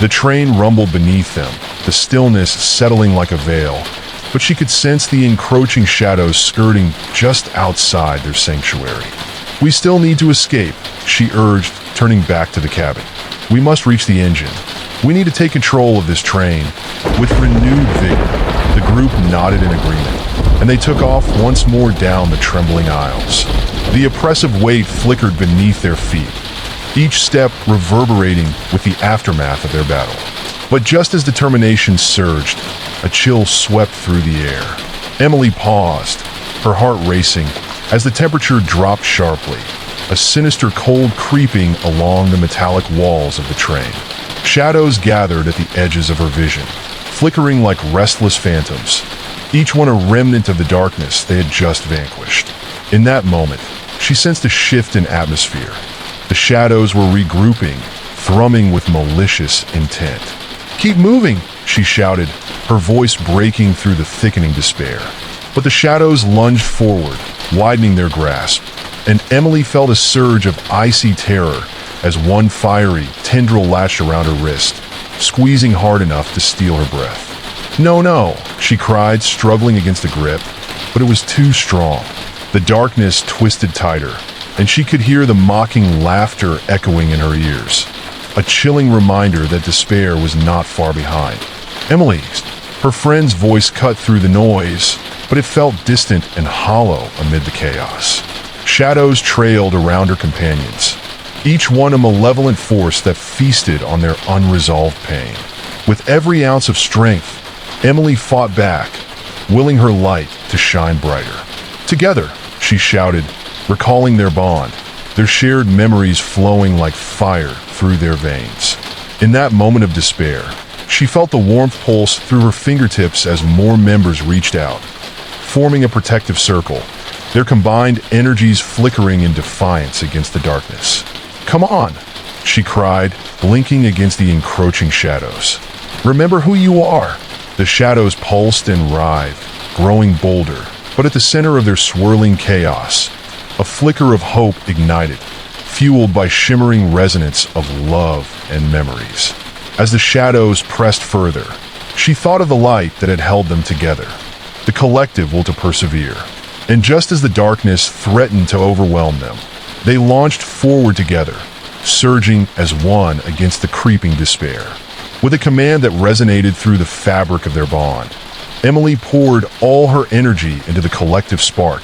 The train rumbled beneath them, the stillness settling like a veil, but she could sense the encroaching shadows skirting just outside their sanctuary. "We still need to escape," she urged, turning back to the cabin. "We must reach the engine. We need to take control of this train." With renewed vigor, the group nodded in agreement, and they took off once more down the trembling aisles. The oppressive weight flickered beneath their feet, each step reverberating with the aftermath of their battle. But just as determination surged, a chill swept through the air. Emily paused, her heart racing, As the temperature dropped sharply, a sinister cold creeping along the metallic walls of the train. Shadows gathered at the edges of her vision, flickering like restless phantoms, each one a remnant of the darkness they had just vanquished. In that moment, she sensed a shift in atmosphere. The shadows were regrouping, thrumming with malicious intent. "Keep moving," she shouted, her voice breaking through the thickening despair. But the shadows lunged forward, widening their grasp, and Emily felt a surge of icy terror as one fiery tendril latched around her wrist, squeezing hard enough to steal her breath. "No, no," she cried, struggling against the grip, but it was too strong. The darkness twisted tighter, and she could hear the mocking laughter echoing in her ears, a chilling reminder that despair was not far behind. "Emily," her friend's voice cut through the noise, but it felt distant and hollow amid the chaos. Shadows trailed around her companions, each one a malevolent force that feasted on their unresolved pain. With every ounce of strength, Emily fought back, willing her light to shine brighter. "Together," she shouted, recalling their bond, their shared memories flowing like fire through their veins. In that moment of despair, she felt the warmth pulse through her fingertips as more members reached out, forming a protective circle, their combined energies flickering in defiance against the darkness. "Come on," she cried, blinking against the encroaching shadows. "Remember who you are." The shadows pulsed and writhed, growing bolder, but at the center of their swirling chaos, a flicker of hope ignited, fueled by shimmering resonance of love and memories. As the shadows pressed further, she thought of the light that had held them together, the collective will to persevere. And just as the darkness threatened to overwhelm them, they launched forward together, surging as one against the creeping despair. With a command that resonated through the fabric of their bond, Emily poured all her energy into the collective spark,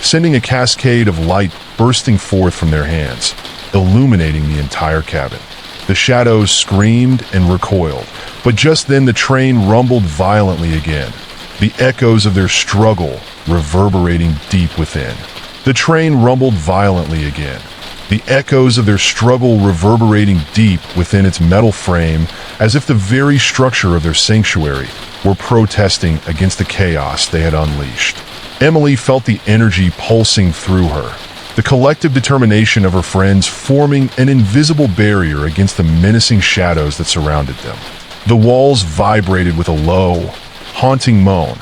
sending a cascade of light bursting forth from their hands, illuminating the entire cabin. The shadows screamed and recoiled, but just then the train rumbled violently again, the echoes of their struggle reverberating deep within. The train rumbled violently again, the echoes of their struggle reverberating deep within its metal frame, as if the very structure of their sanctuary were protesting against the chaos they had unleashed. Emily felt the energy pulsing through her, the collective determination of her friends forming an invisible barrier against the menacing shadows that surrounded them. The walls vibrated with a low, haunting moan,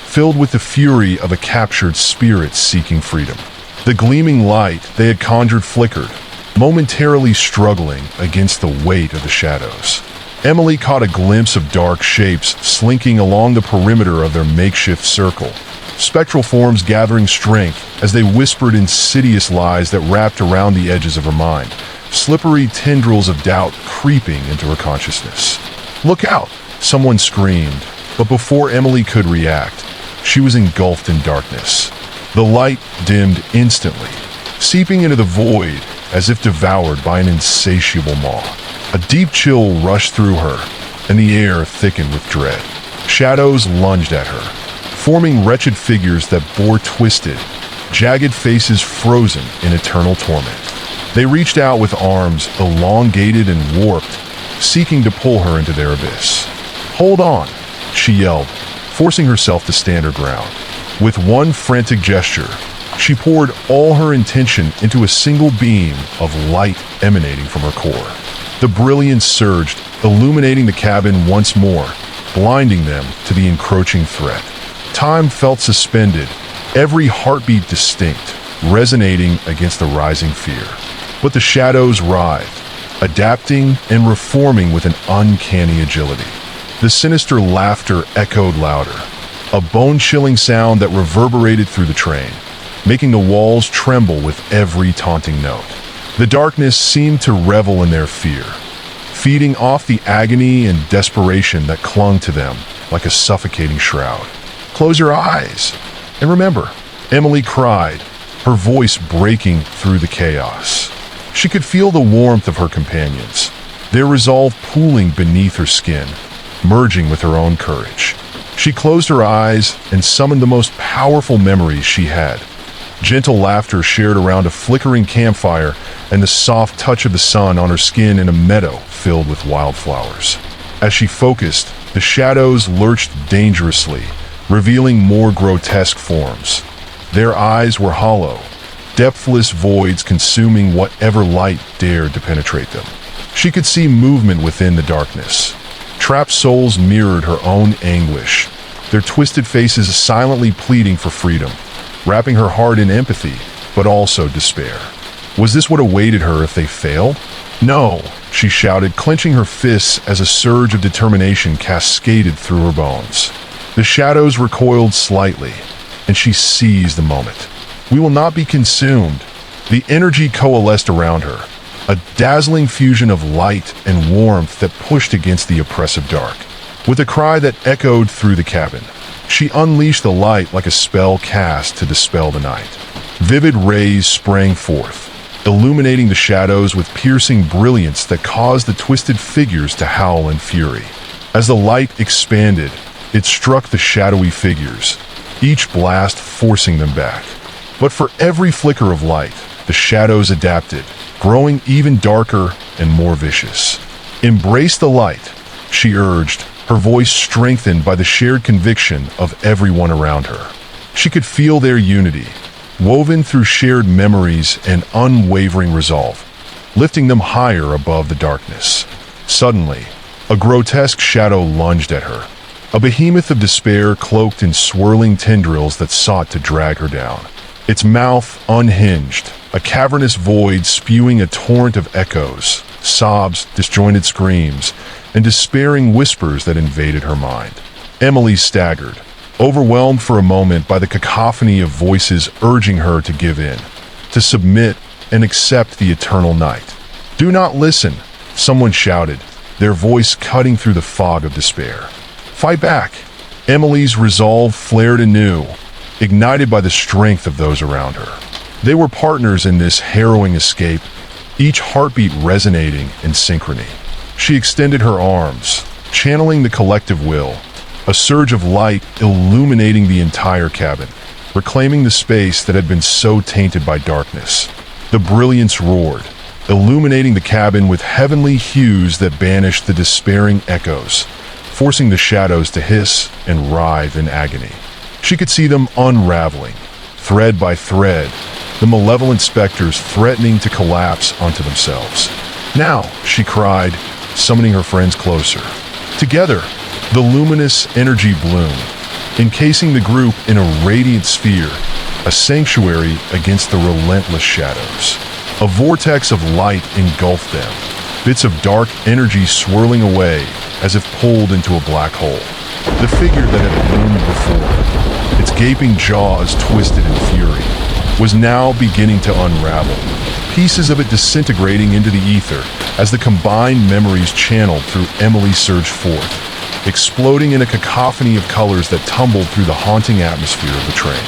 filled with the fury of a captured spirit seeking freedom. The gleaming light they had conjured flickered, momentarily struggling against the weight of the shadows. Emily caught a glimpse of dark shapes slinking along the perimeter of their makeshift circle, spectral forms gathering strength as they whispered insidious lies that wrapped around the edges of her mind, slippery tendrils of doubt creeping into her consciousness. "Look out!" someone screamed, but before Emily could react, she was engulfed in darkness. The light dimmed instantly, seeping into the void as if devoured by an insatiable maw. A deep chill rushed through her, and the air thickened with dread. Shadows lunged at her, forming wretched figures that bore twisted, jagged faces frozen in eternal torment. They reached out with arms elongated and warped, seeking to pull her into their abyss. "Hold on," she yelled, forcing herself to stand her ground. With one frantic gesture, she poured all her intention into a single beam of light emanating from her core. The brilliance surged, illuminating the cabin once more, blinding them to the encroaching threat. Time felt suspended, every heartbeat distinct, resonating against the rising fear. But the shadows writhed, adapting and reforming with an uncanny agility. The sinister laughter echoed louder, a bone-chilling sound that reverberated through the train, making the walls tremble with every taunting note. The darkness seemed to revel in their fear, feeding off the agony and desperation that clung to them like a suffocating shroud. "Close your eyes and remember," Emily cried, her voice breaking through the chaos. She could feel the warmth of her companions, their resolve pooling beneath her skin, merging with her own courage. She closed her eyes and summoned the most powerful memories she had, Gentle laughter shared around a flickering campfire and the soft touch of the sun on her skin in a meadow filled with wildflowers. As she focused, the shadows lurched dangerously, revealing more grotesque forms. Their eyes were hollow, depthless voids consuming whatever light dared to penetrate them. She could see movement within the darkness. Trapped souls mirrored her own anguish, their twisted faces silently pleading for freedom, wrapping her heart in empathy, but also despair. Was this what awaited her if they failed? No, she shouted, clenching her fists as a surge of determination cascaded through her bones. The shadows recoiled slightly, and she seized the moment. We will not be consumed. The energy coalesced around her, a dazzling fusion of light and warmth that pushed against the oppressive dark. With a cry that echoed through the cabin, she unleashed the light like a spell cast to dispel the night. Vivid rays sprang forth, illuminating the shadows with piercing brilliance that caused the twisted figures to howl in fury. As the light expanded, it struck the shadowy figures, each blast forcing them back. But for every flicker of light, the shadows adapted, growing even darker and more vicious. "Embrace the light," she urged, her voice strengthened by the shared conviction of everyone around her. She could feel their unity, woven through shared memories and unwavering resolve, lifting them higher above the darkness. Suddenly, a grotesque shadow lunged at her, a behemoth of despair cloaked in swirling tendrils that sought to drag her down. Its mouth unhinged, a cavernous void spewing a torrent of echoes, sobs, disjointed screams, and despairing whispers that invaded her mind. Emily staggered, overwhelmed for a moment by the cacophony of voices urging her to give in, to submit and accept the eternal night. "Do not listen," someone shouted, their voice cutting through the fog of despair. "Fight back." Emily's resolve flared anew, ignited by the strength of those around her. They were partners in this harrowing escape, each heartbeat resonating in synchrony. She extended her arms, channeling the collective will, a surge of light illuminating the entire cabin, reclaiming the space that had been so tainted by darkness. The brilliance roared, illuminating the cabin with heavenly hues that banished the despairing echoes, forcing the shadows to hiss and writhe in agony. She could see them unraveling, thread by thread, the malevolent specters threatening to collapse onto themselves. "Now," she cried, summoning her friends closer. Together, the luminous energy bloomed, encasing the group in a radiant sphere, a sanctuary against the relentless shadows. A vortex of light engulfed them, bits of dark energy swirling away as if pulled into a black hole. The figure that had loomed before, its gaping jaws twisted in fury, was now beginning to unravel, pieces of it disintegrating into the ether as the combined memories channeled through Emily surged forth, exploding in a cacophony of colors that tumbled through the haunting atmosphere of the train.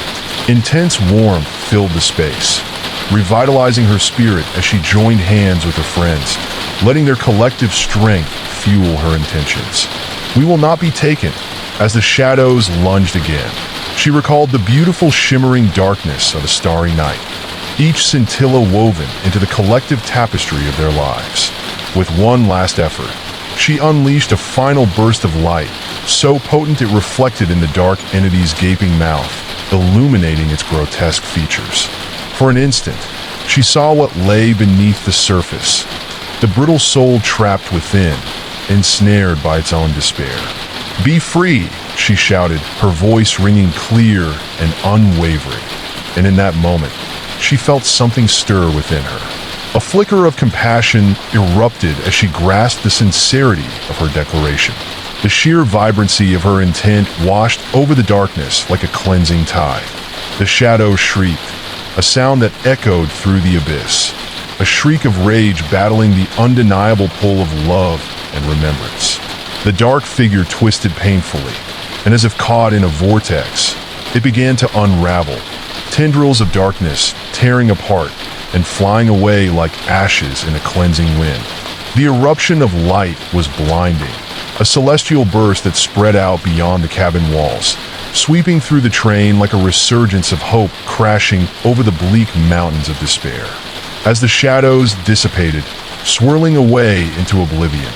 Intense warmth filled the space, revitalizing her spirit as she joined hands with her friends, letting their collective strength fuel her intentions. "We will not be taken," as the shadows lunged again. She recalled the beautiful shimmering darkness of a starry night, each scintilla woven into the collective tapestry of their lives. With one last effort, she unleashed a final burst of light, so potent it reflected in the dark entity's gaping mouth, illuminating its grotesque features. For an instant, she saw what lay beneath the surface, the brittle soul trapped within, ensnared by its own despair. "Be free," she shouted, her voice ringing clear and unwavering. And in that moment, she felt something stir within her. A flicker of compassion erupted as she grasped the sincerity of her declaration. The sheer vibrancy of her intent washed over the darkness like a cleansing tide. The shadows shrieked, a sound that echoed through the abyss, a shriek of rage battling the undeniable pull of love and remembrance. The dark figure twisted painfully, and as if caught in a vortex, it began to unravel, tendrils of darkness tearing apart and flying away like ashes in a cleansing wind. The eruption of light was blinding, a celestial burst that spread out beyond the cabin walls, sweeping through the train like a resurgence of hope crashing over the bleak mountains of despair. As the shadows dissipated, swirling away into oblivion,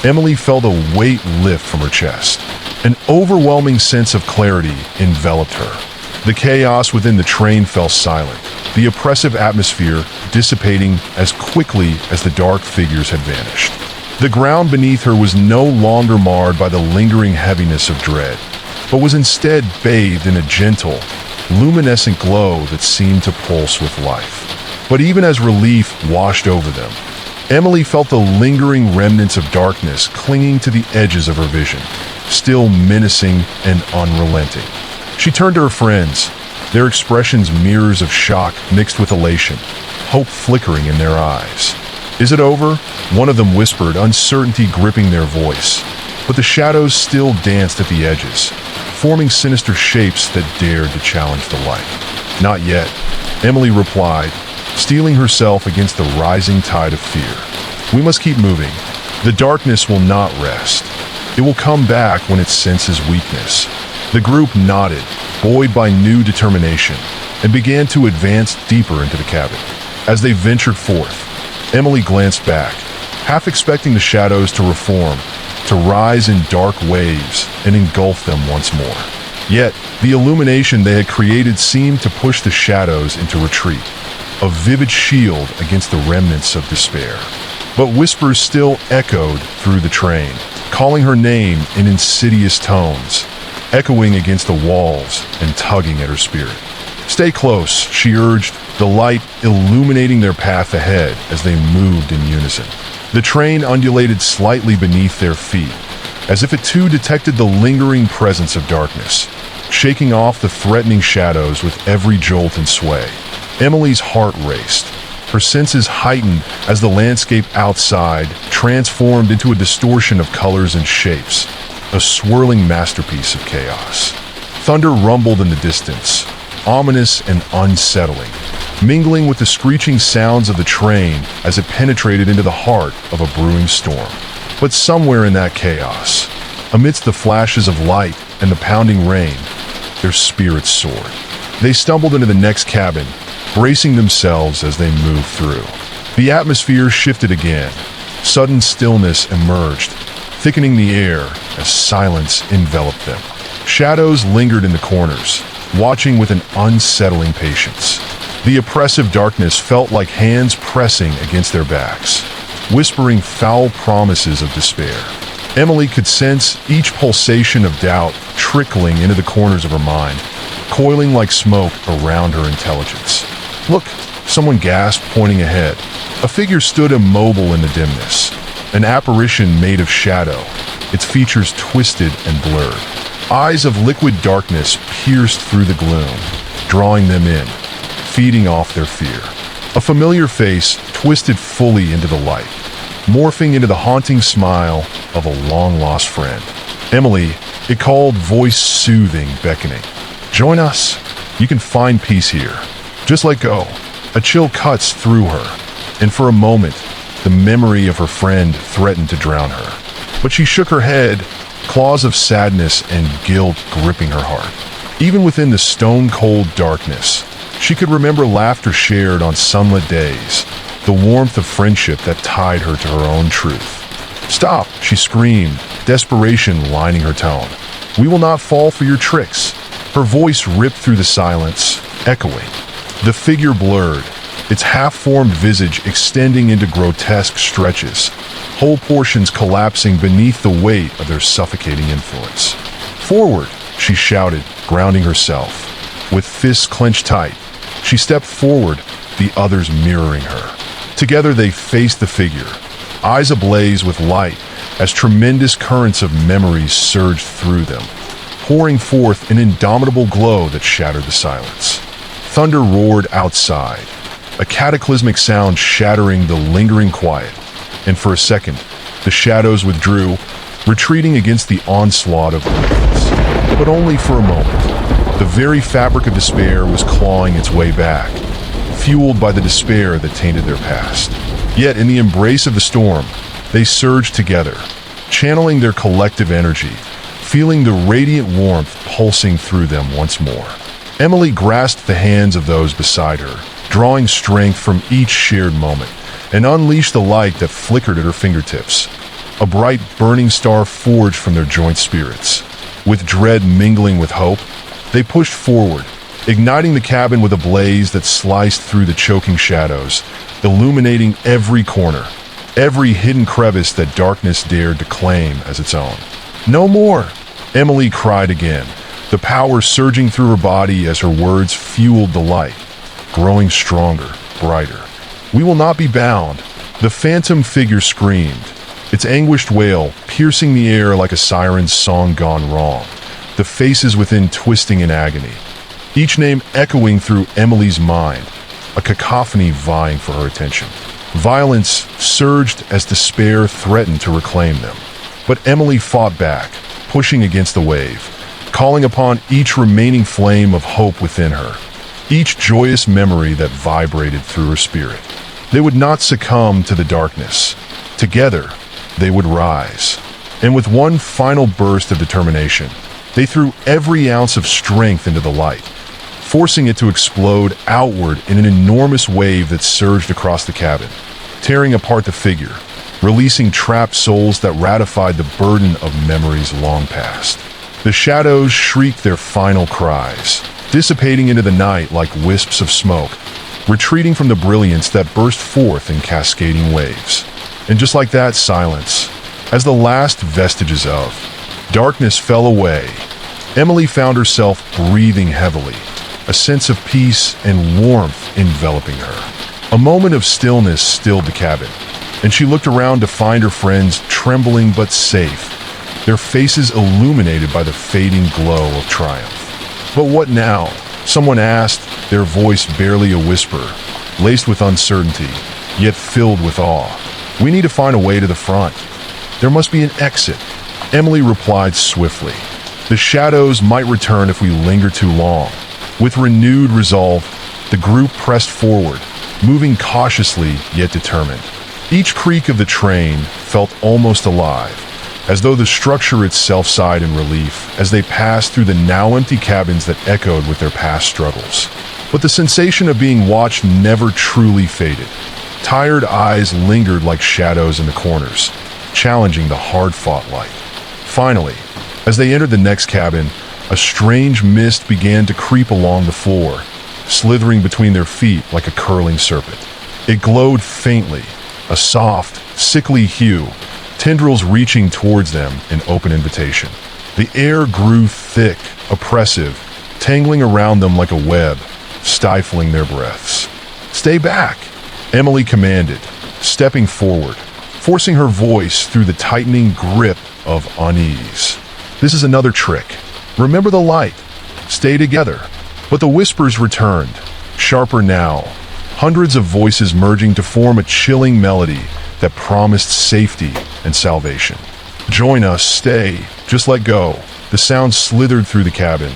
Emily felt a weight lift from her chest. An overwhelming sense of clarity enveloped her. The chaos within the train fell silent, the oppressive atmosphere dissipating as quickly as the dark figures had vanished. The ground beneath her was no longer marred by the lingering heaviness of dread, but was instead bathed in a gentle, luminescent glow that seemed to pulse with life. But even as relief washed over them, Emily felt the lingering remnants of darkness clinging to the edges of her vision, still menacing and unrelenting. She turned to her friends, their expressions mirrors of shock mixed with elation, hope flickering in their eyes. "Is it over?" one of them whispered, uncertainty gripping their voice. But the shadows still danced at the edges, forming sinister shapes that dared to challenge the light. "Not yet," Emily replied, steeling herself against the rising tide of fear. "We must keep moving. The darkness will not rest. It will come back when it senses weakness." The group nodded, buoyed by new determination, and began to advance deeper into the cabin. As they ventured forth, Emily glanced back, half expecting the shadows to reform, to rise in dark waves and engulf them once more. Yet, the illumination they had created seemed to push the shadows into retreat, a vivid shield against the remnants of despair. But whispers still echoed through the train, calling her name in insidious tones, echoing against the walls and tugging at her spirit. "Stay close," she urged, the light illuminating their path ahead as they moved in unison. The train undulated slightly beneath their feet, as if it too detected the lingering presence of darkness, shaking off the threatening shadows with every jolt and sway. Emily's heart raced, her senses heightened as the landscape outside transformed into a distortion of colors and shapes, a swirling masterpiece of chaos. Thunder rumbled in the distance, ominous and unsettling, mingling with the screeching sounds of the train as it penetrated into the heart of a brewing storm. But somewhere in that chaos, amidst the flashes of light and the pounding rain, their spirits soared. They stumbled into the next cabin, bracing themselves as they moved through. The atmosphere shifted again. Sudden stillness emerged, thickening the air as silence enveloped them. Shadows lingered in the corners, watching with an unsettling patience. The oppressive darkness felt like hands pressing against their backs, whispering foul promises of despair. Emily could sense each pulsation of doubt trickling into the corners of her mind, coiling like smoke around her intelligence. "Look," someone gasped, pointing ahead. A figure stood immobile in the dimness, an apparition made of shadow, its features twisted and blurred. Eyes of liquid darkness pierced through the gloom, drawing them in, feeding off their fear. A familiar face twisted fully into the light, morphing into the haunting smile of a long-lost friend. "Emily," it called, voice soothing, beckoning. "Join us. You can find peace here. Just let go." A chill cuts through her, and for a moment, the memory of her friend threatened to drown her. But she shook her head, claws of sadness and guilt gripping her heart. Even within the stone-cold darkness, she could remember laughter shared on sunlit days, the warmth of friendship that tied her to her own truth. "Stop," she screamed, desperation lining her tone. "We will not fall for your tricks." Her voice ripped through the silence, echoing. The figure blurred, its half-formed visage extending into grotesque stretches, whole portions collapsing beneath the weight of their suffocating influence. "Forward," she shouted, grounding herself. With fists clenched tight, she stepped forward, the others mirroring her. Together they faced the figure, eyes ablaze with light as tremendous currents of memories surged through them, pouring forth an indomitable glow that shattered the silence. Thunder roared outside, a cataclysmic sound shattering the lingering quiet, and for a second, the shadows withdrew, retreating against the onslaught of weapons. But only for a moment. The very fabric of despair was clawing its way back, fueled by the despair that tainted their past. Yet in the embrace of the storm, they surged together, channeling their collective energy, feeling the radiant warmth pulsing through them once more. Emily grasped the hands of those beside her, drawing strength from each shared moment, and unleashed the light that flickered at her fingertips. A bright, burning star forged from their joint spirits. With dread mingling with hope, they pushed forward, igniting the cabin with a blaze that sliced through the choking shadows, illuminating every corner, every hidden crevice that darkness dared to claim as its own. "No more!" Emily cried again, the power surging through her body as her words fueled the light, growing stronger, brighter. "We will not be bound," the phantom figure screamed, its anguished wail piercing the air like a siren's song gone wrong, the faces within twisting in agony, each name echoing through Emily's mind, a cacophony vying for her attention. Violence surged as despair threatened to reclaim them. But Emily fought back, pushing against the wave, calling upon each remaining flame of hope within her, each joyous memory that vibrated through her spirit. They would not succumb to the darkness. Together, they would rise. And with one final burst of determination, they threw every ounce of strength into the light, forcing it to explode outward in an enormous wave that surged across the cabin, tearing apart the figure, releasing trapped souls that ratified the burden of memories long past. The shadows shrieked their final cries, dissipating into the night like wisps of smoke, retreating from the brilliance that burst forth in cascading waves. And just like that, silence, as the last vestiges of darkness fell away, Emily found herself breathing heavily, a sense of peace and warmth enveloping her. A moment of stillness stilled the cabin, and she looked around to find her friends trembling but safe, their faces illuminated by the fading glow of triumph. "But what now?" someone asked, their voice barely a whisper, laced with uncertainty, yet filled with awe. "We need to find a way to the front. There must be an exit," Emily replied swiftly. "The shadows might return if we linger too long." With renewed resolve, the group pressed forward, moving cautiously yet determined. Each creak of the train felt almost alive, as though the structure itself sighed in relief as they passed through the now empty cabins that echoed with their past struggles. But the sensation of being watched never truly faded. Tired eyes lingered like shadows in the corners, challenging the hard-fought light. Finally, as they entered the next cabin, a strange mist began to creep along the floor, slithering between their feet like a curling serpent. It glowed faintly, a soft, sickly hue, tendrils reaching towards them in open invitation. The air grew thick, oppressive, tangling around them like a web, stifling their breaths. "Stay back," Emily commanded, stepping forward, forcing her voice through the tightening grip of unease. "This is another trick. Remember the light. Stay together." But the whispers returned, sharper now, hundreds of voices merging to form a chilling melody that promised safety and salvation. "Join us, stay, just let go." The sound slithered through the cabin,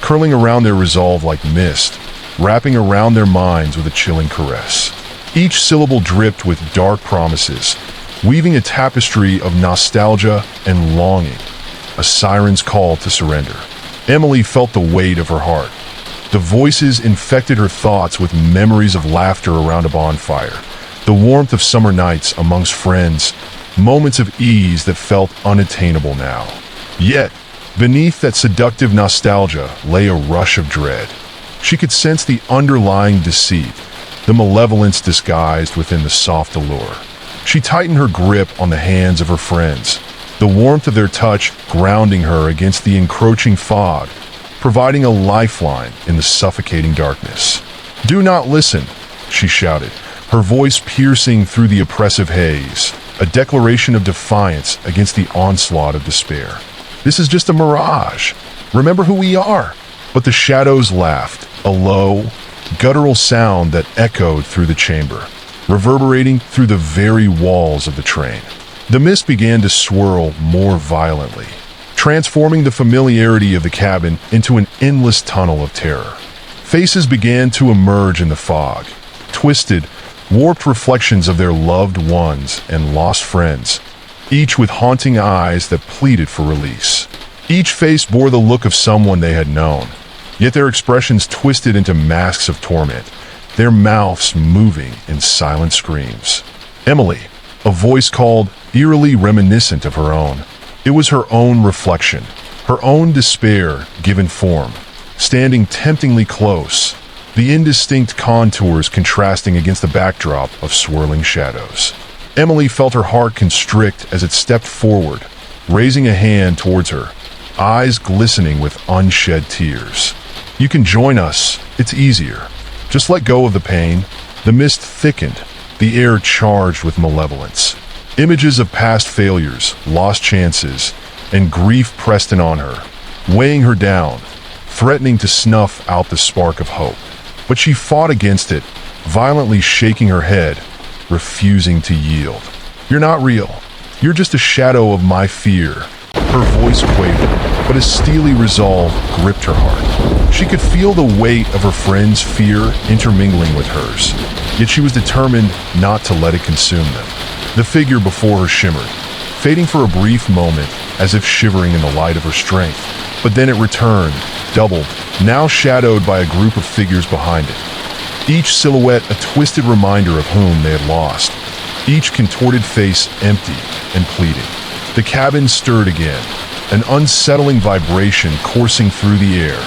curling around their resolve like mist, wrapping around their minds with a chilling caress. Each syllable dripped with dark promises, weaving a tapestry of nostalgia and longing, a siren's call to surrender. Emily felt the weight of her heart. The voices infected her thoughts with memories of laughter around a bonfire, the warmth of summer nights amongst friends, moments of ease that felt unattainable now. Yet, beneath that seductive nostalgia lay a rush of dread. She could sense the underlying deceit, the malevolence disguised within the soft allure. She tightened her grip on the hands of her friends, the warmth of their touch grounding her against the encroaching fog, providing a lifeline in the suffocating darkness. "Do not listen," she shouted, her voice piercing through the oppressive haze, a declaration of defiance against the onslaught of despair. "This is just a mirage. Remember who we are." But the shadows laughed, a low, guttural sound that echoed through the chamber, reverberating through the very walls of the train. The mist began to swirl more violently, transforming the familiarity of the cabin into an endless tunnel of terror. Faces began to emerge in the fog, twisted, warped reflections of their loved ones and lost friends, each with haunting eyes that pleaded for release. Each face bore the look of someone they had known, yet their expressions twisted into masks of torment, their mouths moving in silent screams. Emily, a voice called, eerily reminiscent of her own. It was her own reflection, her own despair given form, standing temptingly close, the indistinct contours contrasting against the backdrop of swirling shadows. Emily felt her heart constrict as it stepped forward, raising a hand towards her, eyes glistening with unshed tears. "You can join us. It's easier. Just let go of the pain." The mist thickened, the air charged with malevolence. Images of past failures, lost chances, and grief pressed in on her, weighing her down, threatening to snuff out the spark of hope. But she fought against it, violently shaking her head, refusing to yield. "You're not real. You're just a shadow of my fear." Her voice quavered, but a steely resolve gripped her heart. She could feel the weight of her friend's fear intermingling with hers, yet she was determined not to let it consume them. The figure before her shimmered, fading for a brief moment as if shivering in the light of her strength. But then it returned, doubled, now shadowed by a group of figures behind it. Each silhouette a twisted reminder of whom they had lost, each contorted face empty and pleading. The cabin stirred again, an unsettling vibration coursing through the air,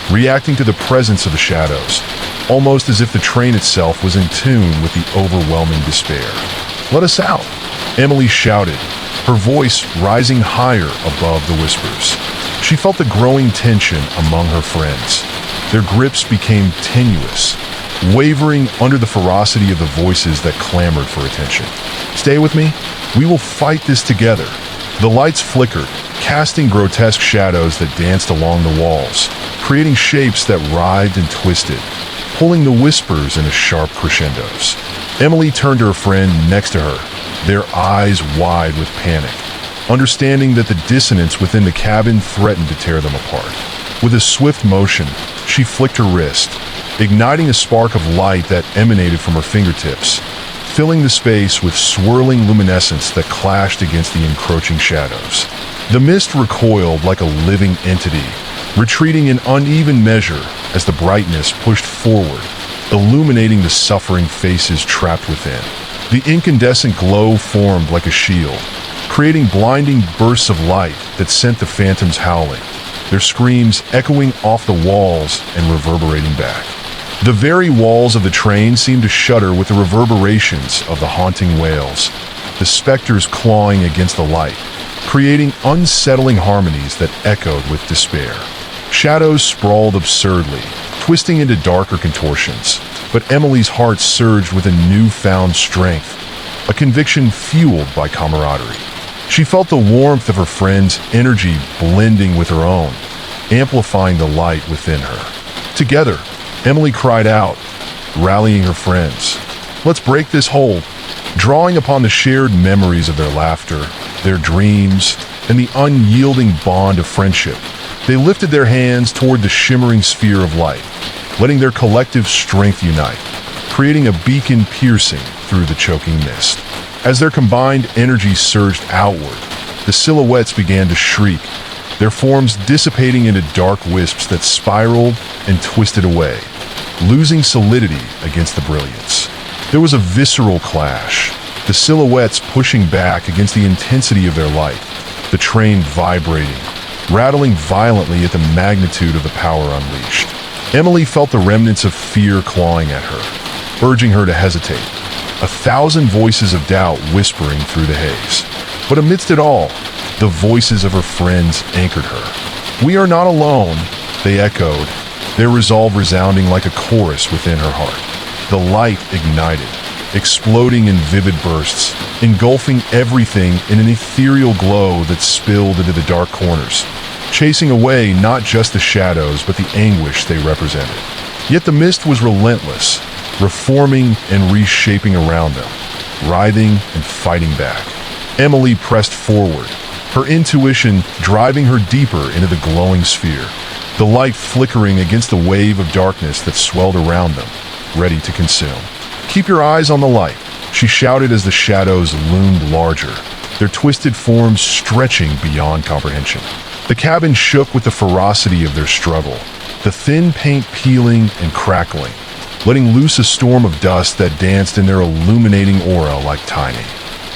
reacting to the presence of the shadows, almost as if the train itself was in tune with the overwhelming despair. "Let us out," Emily shouted, her voice rising higher above the whispers. She felt the growing tension among her friends. Their grips became tenuous, wavering under the ferocity of the voices that clamored for attention. "Stay with me. We will fight this together." The lights flickered, casting grotesque shadows that danced along the walls, creating shapes that writhed and twisted, pulling the whispers into sharp crescendos. Emily turned to her friend next to her, their eyes wide with panic, understanding that the dissonance within the cabin threatened to tear them apart. With a swift motion, she flicked her wrist, igniting a spark of light that emanated from her fingertips, filling the space with swirling luminescence that clashed against the encroaching shadows. The mist recoiled like a living entity, retreating in uneven measure as the brightness pushed forward, illuminating the suffering faces trapped within. The incandescent glow formed like a shield, creating blinding bursts of light that sent the phantoms howling, their screams echoing off the walls and reverberating back. The very walls of the train seemed to shudder with the reverberations of the haunting wails, the specters clawing against the light, creating unsettling harmonies that echoed with despair. Shadows sprawled absurdly, twisting into darker contortions, but Emily's heart surged with a newfound strength, a conviction fueled by camaraderie. She felt the warmth of her friend's energy blending with her own, amplifying the light within her. Together, Emily cried out, rallying her friends. "Let's break this hold." Drawing upon the shared memories of their laughter, their dreams, and the unyielding bond of friendship, they lifted their hands toward the shimmering sphere of light, letting their collective strength unite, creating a beacon piercing through the choking mist. As their combined energy surged outward, the silhouettes began to shriek, their forms dissipating into dark wisps that spiraled and twisted away, losing solidity against the brilliance. There was a visceral clash, the silhouettes pushing back against the intensity of their light, the train vibrating, rattling violently at the magnitude of the power unleashed. Emily felt the remnants of fear clawing at her, urging her to hesitate, 1,000 voices of doubt whispering through the haze. But amidst it all, the voices of her friends anchored her. "We are not alone," they echoed, their resolve resounding like a chorus within her heart. The light ignited, exploding in vivid bursts, engulfing everything in an ethereal glow that spilled into the dark corners, chasing away not just the shadows but the anguish they represented. Yet the mist was relentless, reforming and reshaping around them, writhing and fighting back. Emily pressed forward, her intuition driving her deeper into the glowing sphere, the light flickering against the wave of darkness that swelled around them, ready to consume. "Keep your eyes on the light," she shouted as the shadows loomed larger, their twisted forms stretching beyond comprehension. The cabin shook with the ferocity of their struggle, the thin paint peeling and crackling, letting loose a storm of dust that danced in their illuminating aura like tiny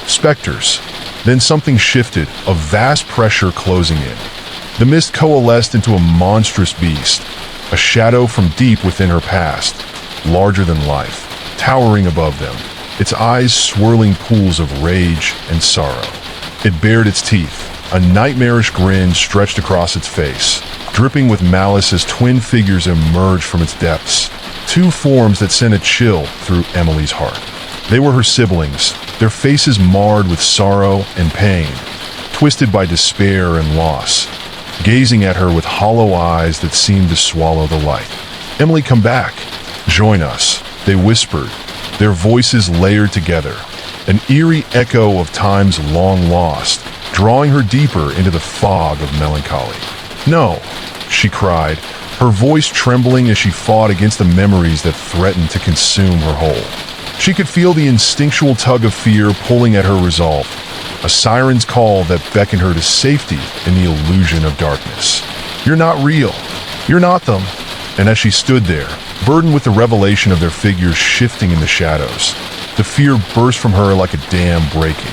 specters. Then something shifted, a vast pressure closing in. The mist coalesced into a monstrous beast, a shadow from deep within her past, larger than life, towering above them, its eyes swirling pools of rage and sorrow. It bared its teeth, a nightmarish grin stretched across its face, dripping with malice as twin figures emerged from its depths, two forms that sent a chill through Emily's heart. They were her siblings, their faces marred with sorrow and pain, twisted by despair and loss, gazing at her with hollow eyes that seemed to swallow the light. "Emily, come back. Join us," they whispered, their voices layered together, an eerie echo of times long lost, drawing her deeper into the fog of melancholy. "No," she cried, her voice trembling as she fought against the memories that threatened to consume her whole. She could feel the instinctual tug of fear pulling at her resolve, a siren's call that beckoned her to safety in the illusion of darkness. "You're not real. You're not them." And as she stood there, burdened with the revelation of their figures shifting in the shadows, the fear burst from her like a dam breaking,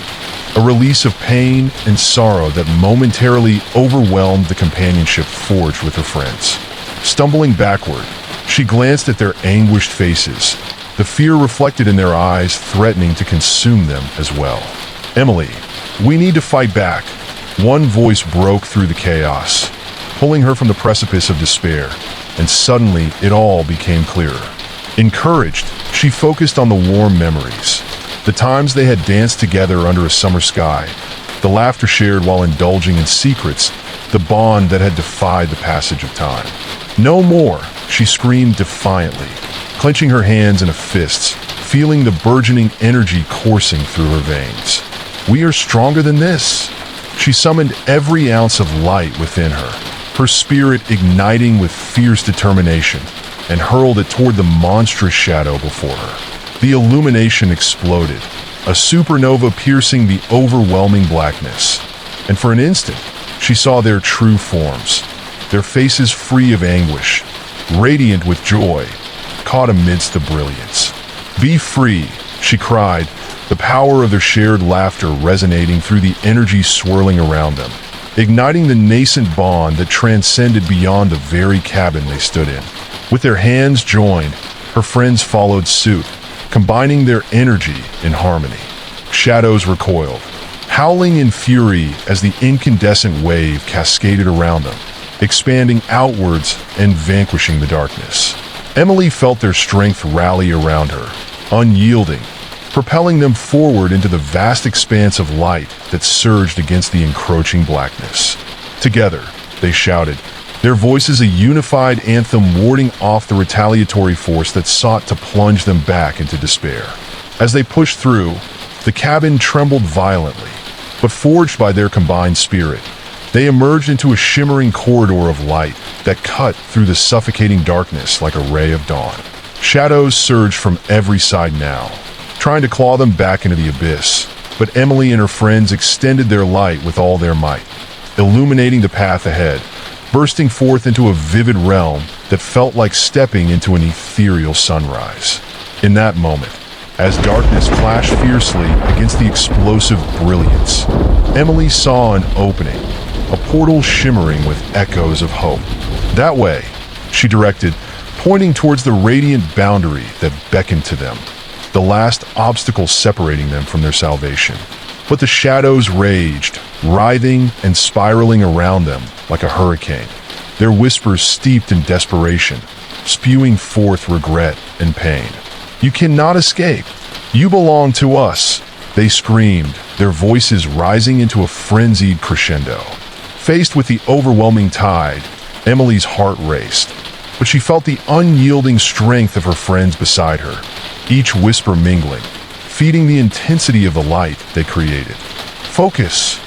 a release of pain and sorrow that momentarily overwhelmed the companionship forged with her friends. Stumbling backward, she glanced at their anguished faces, the fear reflected in their eyes threatening to consume them as well. "Emily, we need to fight back." One voice broke through the chaos, pulling her from the precipice of despair, and suddenly it all became clearer. Encouraged, she focused on the warm memories, the times they had danced together under a summer sky, the laughter shared while indulging in secrets, the bond that had defied the passage of time. "No more," she screamed defiantly, clenching her hands into fists, feeling the burgeoning energy coursing through her veins. "We are stronger than this." She summoned every ounce of light within her, her spirit igniting with fierce determination, and hurled it toward the monstrous shadow before her. The illumination exploded, a supernova piercing the overwhelming blackness. And for an instant, she saw their true forms, their faces free of anguish, radiant with joy, caught amidst the brilliance. "Be free," she cried, the power of their shared laughter resonating through the energy swirling around them, igniting the nascent bond that transcended beyond the very cabin they stood in. With their hands joined, her friends followed suit, combining their energy in harmony. Shadows recoiled, howling in fury as the incandescent wave cascaded around them, expanding outwards and vanquishing the darkness. Emily felt their strength rally around her, unyielding, propelling them forward into the vast expanse of light that surged against the encroaching blackness. Together, they shouted, their voices a unified anthem warding off the retaliatory force that sought to plunge them back into despair. As they pushed through, the cabin trembled violently, but forged by their combined spirit, they emerged into a shimmering corridor of light that cut through the suffocating darkness like a ray of dawn. Shadows surged from every side now, trying to claw them back into the abyss, but Emily and her friends extended their light with all their might, illuminating the path ahead, bursting forth into a vivid realm that felt like stepping into an ethereal sunrise. In that moment, as darkness clashed fiercely against the explosive brilliance, Emily saw an opening, a portal shimmering with echoes of hope. "That way," she directed, pointing towards the radiant boundary that beckoned to them, the last obstacle separating them from their salvation. But the shadows raged, writhing and spiraling around them like a hurricane, their whispers steeped in desperation, spewing forth regret and pain. "You cannot escape. You belong to us," they screamed, their voices rising into a frenzied crescendo. Faced with the overwhelming tide, Emily's heart raced, but she felt the unyielding strength of her friends beside her, each whisper mingling, feeding the intensity of the light they created. "Focus,"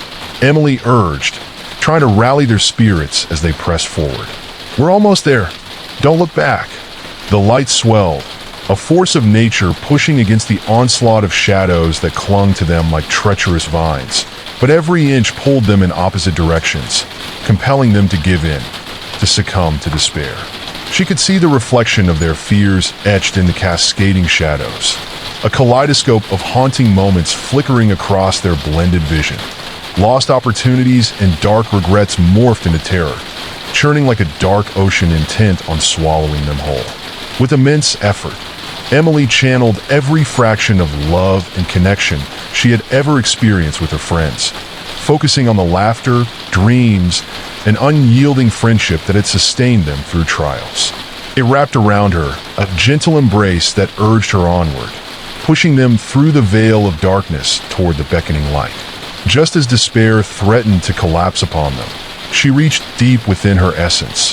Emily urged, trying to rally their spirits as they pressed forward. "We're almost there. Don't look back." The light swelled, a force of nature pushing against the onslaught of shadows that clung to them like treacherous vines, but every inch pulled them in opposite directions, compelling them to give in, to succumb to despair. She could see the reflection of their fears etched in the cascading shadows, a kaleidoscope of haunting moments flickering across their blended vision. Lost opportunities and dark regrets morphed into terror, churning like a dark ocean intent on swallowing them whole. With immense effort, Emily channeled every fraction of love and connection she had ever experienced with her friends, focusing on the laughter, dreams, and unyielding friendship that had sustained them through trials. It wrapped around her, a gentle embrace that urged her onward, pushing them through the veil of darkness toward the beckoning light. Just as despair threatened to collapse upon them, she reached deep within her essence,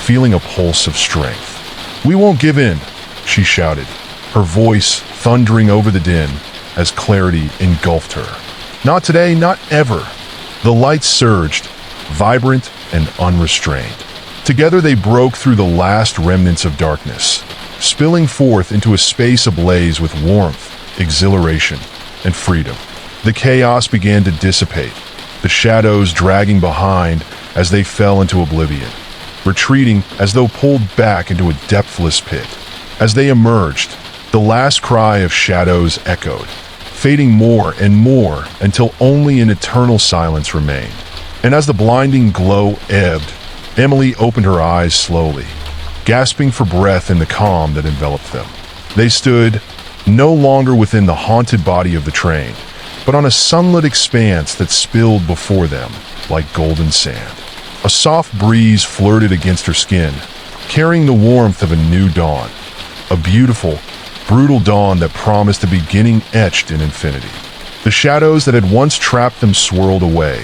feeling a pulse of strength. "We won't give in," she shouted, her voice thundering over the din as clarity engulfed her. "Not today, not ever." The light surged, vibrant and unrestrained. Together they broke through the last remnants of darkness, spilling forth into a space ablaze with warmth, exhilaration, and freedom. The chaos began to dissipate, the shadows dragging behind as they fell into oblivion, retreating as though pulled back into a depthless pit. As they emerged, the last cry of shadows echoed, fading more and more until only an eternal silence remained. And as the blinding glow ebbed, Emily opened her eyes slowly, gasping for breath in the calm that enveloped them. They stood, no longer within the haunted body of the train, but on a sunlit expanse that spilled before them like golden sand. A soft breeze flirted against her skin, carrying the warmth of a new dawn, a beautiful, brutal dawn that promised a beginning etched in infinity. The shadows that had once trapped them swirled away,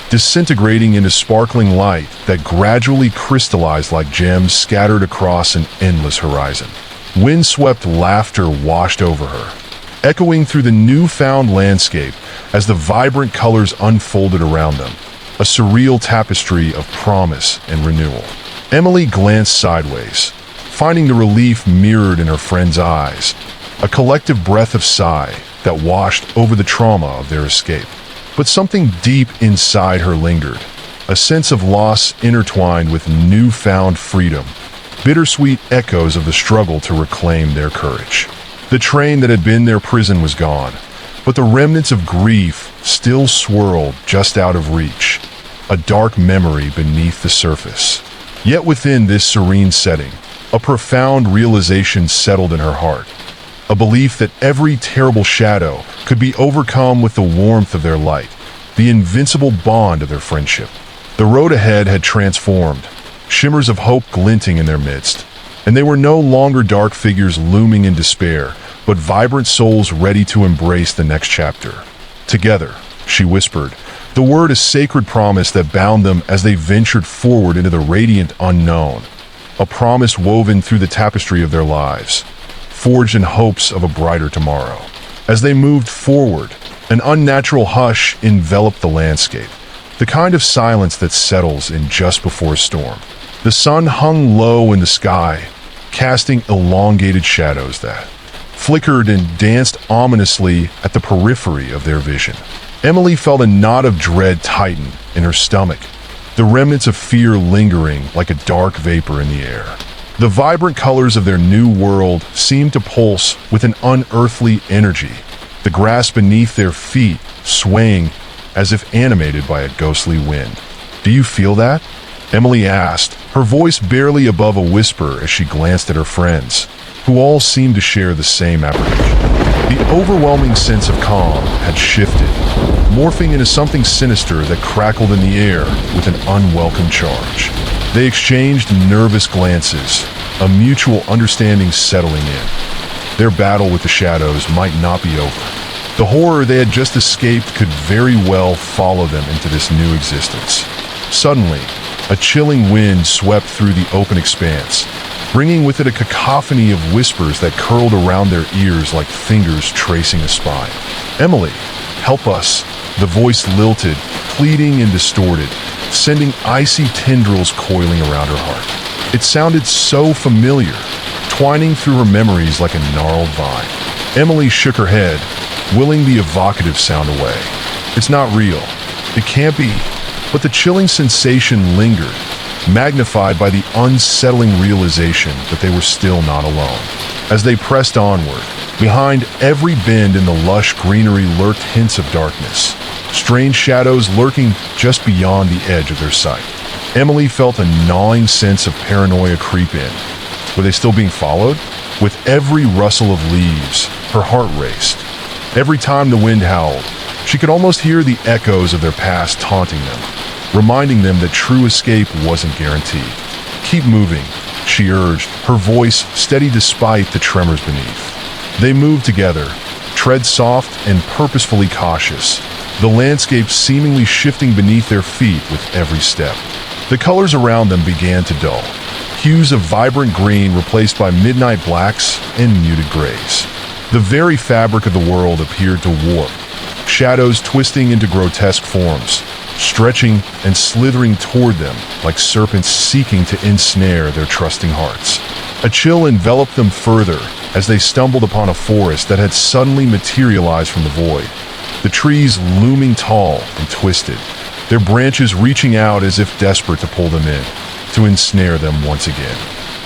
disintegrating into sparkling light that gradually crystallized like gems scattered across an endless horizon. Wind-swept laughter washed over her, echoing through the newfound landscape as the vibrant colors unfolded around them, a surreal tapestry of promise and renewal. Emily glanced sideways, finding the relief mirrored in her friend's eyes, a collective breath of sigh that washed over the trauma of their escape. But something deep inside her lingered, a sense of loss intertwined with newfound freedom, bittersweet echoes of the struggle to reclaim their courage. The train that had been their prison was gone, but the remnants of grief still swirled just out of reach, a dark memory beneath the surface. Yet within this serene setting, a profound realization settled in her heart, a belief that every terrible shadow could be overcome with the warmth of their light, the invincible bond of their friendship. The road ahead had transformed, shimmers of hope glinting in their midst, and they were no longer dark figures looming in despair, but vibrant souls ready to embrace the next chapter. Together, she whispered, the word a sacred promise that bound them as they ventured forward into the radiant unknown, a promise woven through the tapestry of their lives, forged in hopes of a brighter tomorrow. As they moved forward, an unnatural hush enveloped the landscape, the kind of silence that settles in just before a storm. The sun hung low in the sky, casting elongated shadows that flickered and danced ominously at the periphery of their vision. Emily felt a knot of dread tighten in her stomach, the remnants of fear lingering like a dark vapor in the air. The vibrant colors of their new world seemed to pulse with an unearthly energy, the grass beneath their feet swaying as if animated by a ghostly wind. "Do you feel that?" Emily asked, her voice barely above a whisper as she glanced at her friends, who all seemed to share the same apprehension. The overwhelming sense of calm had shifted, morphing into something sinister that crackled in the air with an unwelcome charge. They exchanged nervous glances, a mutual understanding settling in. Their battle with the shadows might not be over. The horror they had just escaped could very well follow them into this new existence. Suddenly, a chilling wind swept through the open expanse, bringing with it a cacophony of whispers that curled around their ears like fingers tracing a spine. "Emily, help us," the voice lilted, pleading and distorted, sending icy tendrils coiling around her heart. It sounded so familiar, twining through her memories like a gnarled vine. Emily shook her head, willing the evocative sound away. It's not real. It can't be. But the chilling sensation lingered, magnified by the unsettling realization that they were still not alone. As they pressed onward, behind every bend in the lush greenery lurked hints of darkness, strange shadows lurking just beyond the edge of their sight. Emily felt a gnawing sense of paranoia creep in. Were they still being followed? With every rustle of leaves, her heart raced. Every time the wind howled, she could almost hear the echoes of their past taunting them, reminding them that true escape wasn't guaranteed. "Keep moving," she urged, her voice steady despite the tremors beneath. They moved together, tread soft and purposefully cautious, the landscape seemingly shifting beneath their feet with every step. The colors around them began to dull, hues of vibrant green replaced by midnight blacks and muted grays. The very fabric of the world appeared to warp, shadows twisting into grotesque forms, stretching and slithering toward them like serpents seeking to ensnare their trusting hearts. A chill enveloped them further as they stumbled upon a forest that had suddenly materialized from the void, the trees looming tall and twisted, their branches reaching out as if desperate to pull them in, to ensnare them once again.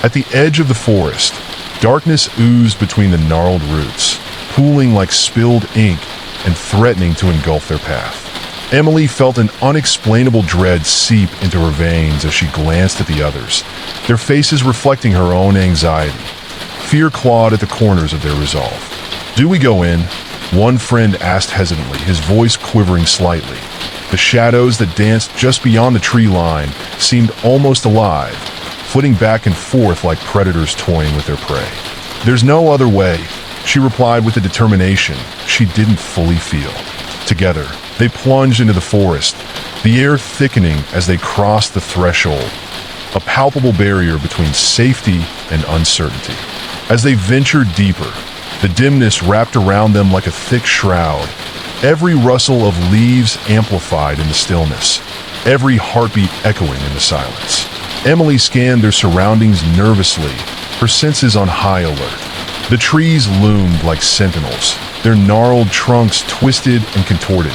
At the edge of the forest, darkness oozed between the gnarled roots, pooling like spilled ink and threatening to engulf their path. Emily felt an unexplainable dread seep into her veins as she glanced at the others, their faces reflecting her own anxiety. Fear clawed at the corners of their resolve. "Do we go in?" one friend asked hesitantly, his voice quivering slightly. The shadows that danced just beyond the tree line seemed almost alive, flitting back and forth like predators toying with their prey. "There's no other way," she replied with a determination she didn't fully feel. Together, they plunged into the forest, the air thickening as they crossed the threshold, a palpable barrier between safety and uncertainty. As they ventured deeper, the dimness wrapped around them like a thick shroud, every rustle of leaves amplified in the stillness, every heartbeat echoing in the silence. Emily scanned their surroundings nervously, her senses on high alert. The trees loomed like sentinels, their gnarled trunks twisted and contorted,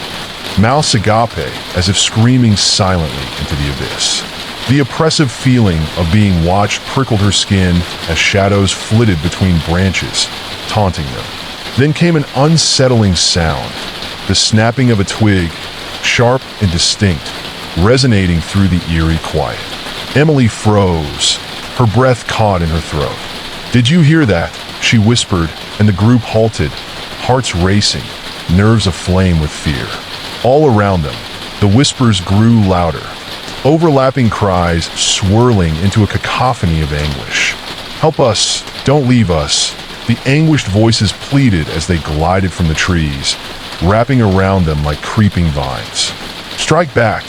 mouths agape as if screaming silently into the abyss. The oppressive feeling of being watched prickled her skin as shadows flitted between branches, taunting them. Then came an unsettling sound, the snapping of a twig, sharp and distinct, resonating through the eerie quiet. Emily froze, her breath caught in her throat. "Did you hear that?" she whispered, and the group halted, hearts racing, nerves aflame with fear. All around them, the whispers grew louder, overlapping cries swirling into a cacophony of anguish. "Help us! Don't leave us!" The anguished voices pleaded as they glided from the trees, wrapping around them like creeping vines. "Strike back!"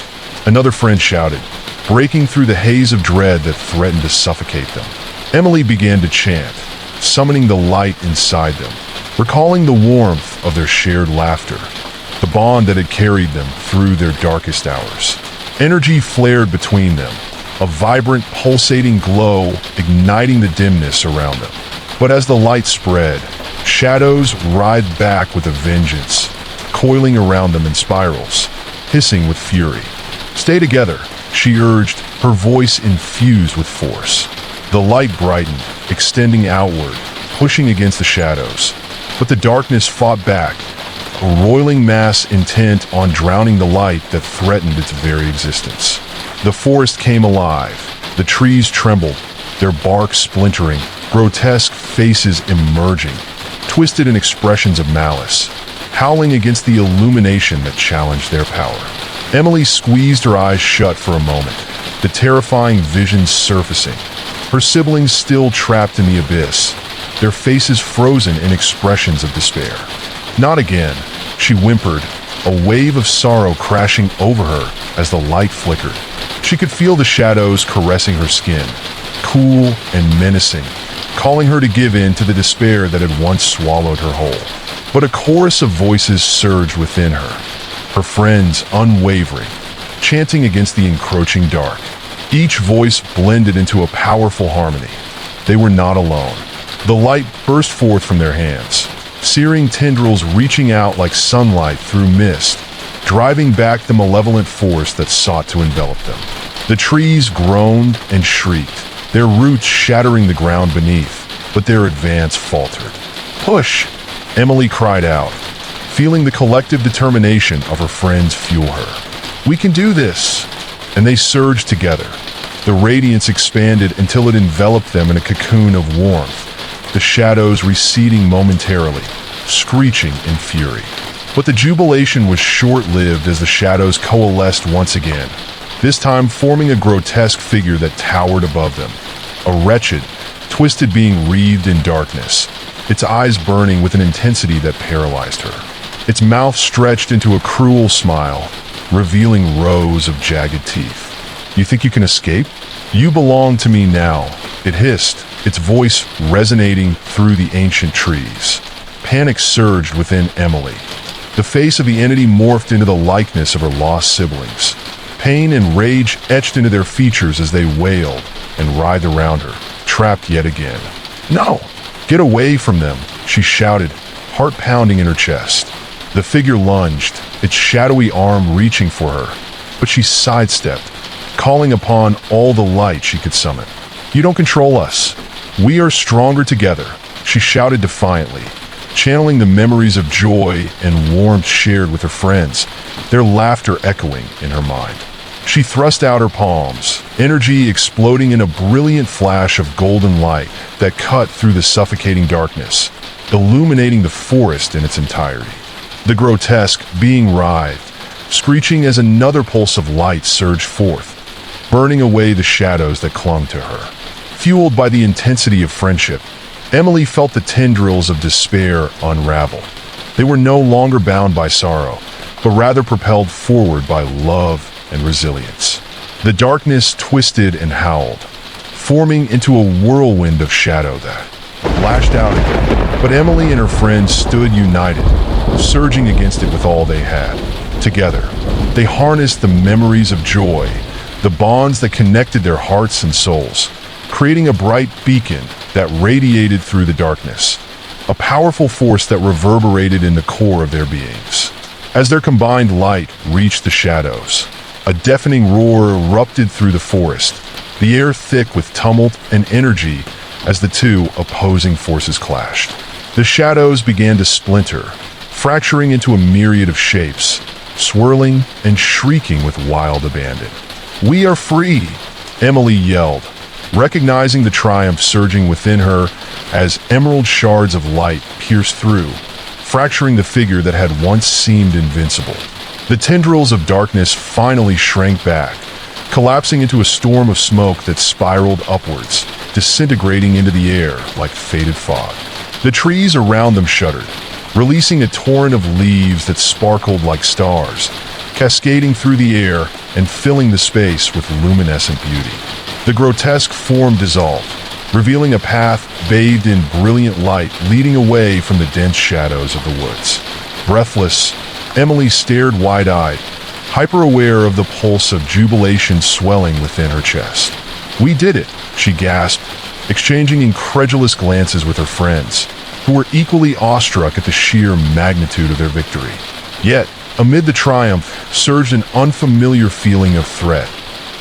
another friend shouted, breaking through the haze of dread that threatened to suffocate them. Emily began to chant, summoning the light inside them, recalling the warmth of their shared laughter, the bond that had carried them through their darkest hours. Energy flared between them, a vibrant, pulsating glow igniting the dimness around them. But as the light spread, shadows writhed back with a vengeance, coiling around them in spirals, hissing with fury. "Stay together," she urged, her voice infused with force. The light brightened, extending outward, pushing against the shadows. But the darkness fought back, a roiling mass intent on drowning the light that threatened its very existence. The forest came alive, the trees trembled, their bark splintering, grotesque faces emerging, twisted in expressions of malice, howling against the illumination that challenged their power. Emily squeezed her eyes shut for a moment, the terrifying visions surfacing, her siblings still trapped in the abyss, their faces frozen in expressions of despair. "Not again," she whimpered, a wave of sorrow crashing over her as the light flickered. She could feel the shadows caressing her skin, cool and menacing, calling her to give in to the despair that had once swallowed her whole. But a chorus of voices surged within her, her friends unwavering, chanting against the encroaching dark. Each voice blended into a powerful harmony. They were not alone. The light burst forth from their hands, searing tendrils reaching out like sunlight through mist, driving back the malevolent force that sought to envelop them. The trees groaned and shrieked, their roots shattering the ground beneath, but their advance faltered. "Push!" Emily cried out, feeling the collective determination of her friends fuel her. "We can do this!" And they surged together. The radiance expanded until it enveloped them in a cocoon of warmth, the shadows receding momentarily, screeching in fury. But the jubilation was short-lived as the shadows coalesced once again, this time forming a grotesque figure that towered above them. A wretched, twisted being wreathed in darkness, its eyes burning with an intensity that paralyzed her. Its mouth stretched into a cruel smile, revealing rows of jagged teeth. "You think you can escape? You belong to me now," it hissed, its voice resonating through the ancient trees. Panic surged within Emily. The face of the entity morphed into the likeness of her lost siblings. Pain and rage etched into their features as they wailed and writhed around her, trapped yet again. "No! Get away from them!" she shouted, heart pounding in her chest. The figure lunged, its shadowy arm reaching for her, but she sidestepped, calling upon all the light she could summon. "You don't control us. We are stronger together," she shouted defiantly, channeling the memories of joy and warmth shared with her friends, their laughter echoing in her mind. She thrust out her palms, energy exploding in a brilliant flash of golden light that cut through the suffocating darkness, illuminating the forest in its entirety. The grotesque being writhed, screeching as another pulse of light surged forth, burning away the shadows that clung to her. Fueled by the intensity of friendship, Emily felt the tendrils of despair unravel. They were no longer bound by sorrow, but rather propelled forward by love and resilience. The darkness twisted and howled, forming into a whirlwind of shadow that lashed out again. But Emily and her friends stood united, surging against it with all they had. Together, they harnessed the memories of joy, the bonds that connected their hearts and souls, creating a bright beacon that radiated through the darkness, a powerful force that reverberated in the core of their beings. As their combined light reached the shadows, a deafening roar erupted through the forest, the air thick with tumult and energy as the two opposing forces clashed. The shadows began to splinter, fracturing into a myriad of shapes, swirling and shrieking with wild abandon. "We are free!" Emily yelled, recognizing the triumph surging within her as emerald shards of light pierced through, fracturing the figure that had once seemed invincible. The tendrils of darkness finally shrank back, collapsing into a storm of smoke that spiraled upwards, disintegrating into the air like faded fog. The trees around them shuddered, releasing a torrent of leaves that sparkled like stars, cascading through the air and filling the space with luminescent beauty. The grotesque form dissolved, revealing a path bathed in brilliant light leading away from the dense shadows of the woods. Breathless, Emily stared wide-eyed, hyper-aware of the pulse of jubilation swelling within her chest. "We did it," she gasped, exchanging incredulous glances with her friends, who were equally awestruck at the sheer magnitude of their victory. Yet, amid the triumph surged an unfamiliar feeling of threat,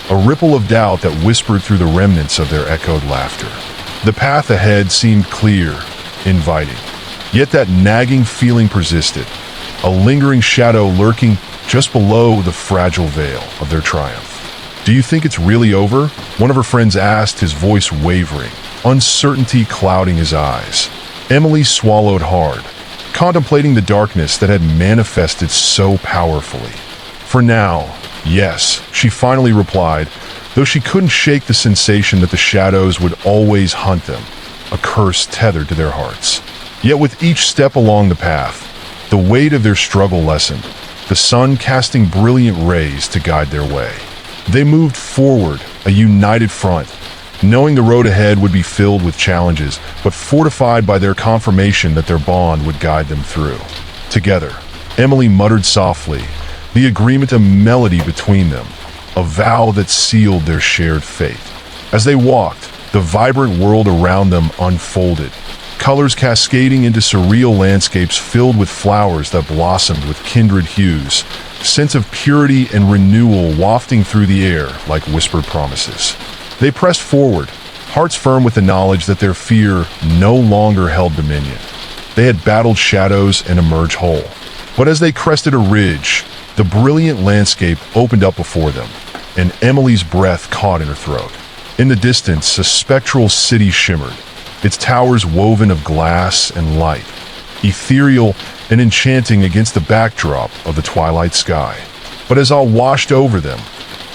a ripple of doubt that whispered through the remnants of their echoed laughter. The path ahead seemed clear, inviting, yet that nagging feeling persisted, a lingering shadow lurking just below the fragile veil of their triumph. "Do you think it's really over?" one of her friends asked, his voice wavering, uncertainty clouding his eyes. Emily swallowed hard, contemplating the darkness that had manifested so powerfully. "For now, yes," she finally replied, though she couldn't shake the sensation that the shadows would always hunt them, a curse tethered to their hearts. Yet with each step along the path, the weight of their struggle lessened, the sun casting brilliant rays to guide their way. They moved forward, a united front, knowing the road ahead would be filled with challenges, but fortified by their confirmation that their bond would guide them through. Together, Emily muttered softly, the agreement a melody between them, a vow that sealed their shared fate. As they walked, the vibrant world around them unfolded, colors cascading into surreal landscapes filled with flowers that blossomed with kindred hues, scents of purity and renewal wafting through the air like whispered promises. They pressed forward, hearts firm with the knowledge that their fear no longer held dominion. They had battled shadows and emerged whole. But as they crested a ridge, the brilliant landscape opened up before them, and Emily's breath caught in her throat. In the distance, a spectral city shimmered, its towers woven of glass and light, ethereal and enchanting against the backdrop of the twilight sky. But as all washed over them,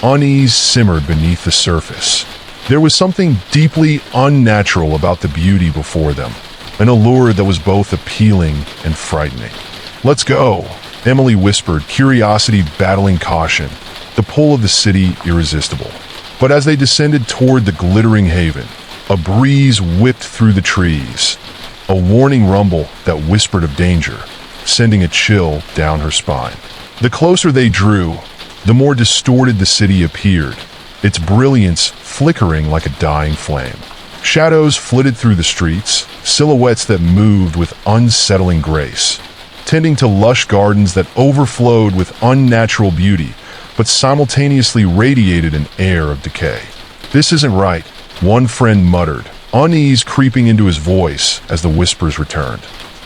unease simmered beneath the surface. There was something deeply unnatural about the beauty before them, an allure that was both appealing and frightening. "Let's go," Emily whispered, curiosity battling caution, the pull of the city irresistible. But as they descended toward the glittering haven, a breeze whipped through the trees, a warning rumble that whispered of danger, sending a chill down her spine. The closer they drew, the more distorted the city appeared, its brilliance flickering like a dying flame. Shadows flitted through the streets, silhouettes that moved with unsettling grace, tending to lush gardens that overflowed with unnatural beauty, but simultaneously radiated an air of decay. "This isn't right," one friend muttered, unease creeping into his voice as the whispers returned.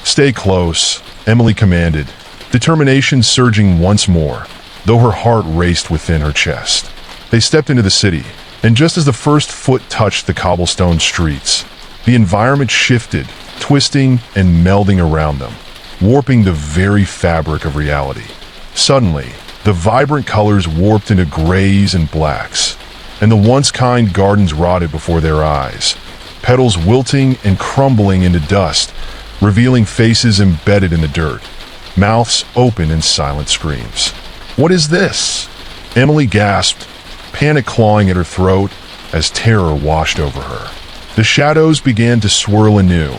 "Stay close," Emily commanded, determination surging once more, though her heart raced within her chest. They stepped into the city, and just as the first foot touched the cobblestone streets, the environment shifted, twisting and melding around them, warping the very fabric of reality. Suddenly, the vibrant colors warped into grays and blacks, and the once kind gardens rotted before their eyes, petals wilting and crumbling into dust, revealing faces embedded in the dirt, mouths open in silent screams. "What is this?" Emily gasped, panic clawing at her throat as terror washed over her. The shadows began to swirl anew,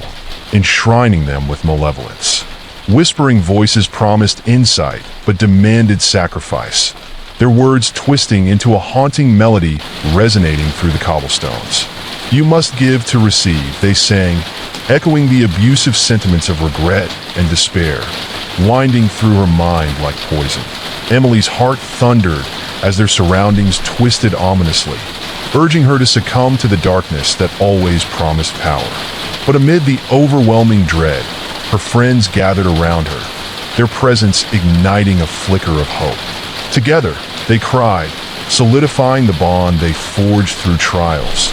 enshrining them with malevolence. Whispering voices promised insight, but demanded sacrifice, their words twisting into a haunting melody resonating through the cobblestones. "You must give to receive," they sang, echoing the abusive sentiments of regret and despair, winding through her mind like poison. Emily's heart thundered as their surroundings twisted ominously, urging her to succumb to the darkness that always promised power. But amid the overwhelming dread, her friends gathered around her, their presence igniting a flicker of hope. Together, they cried, solidifying the bond they forged through trials,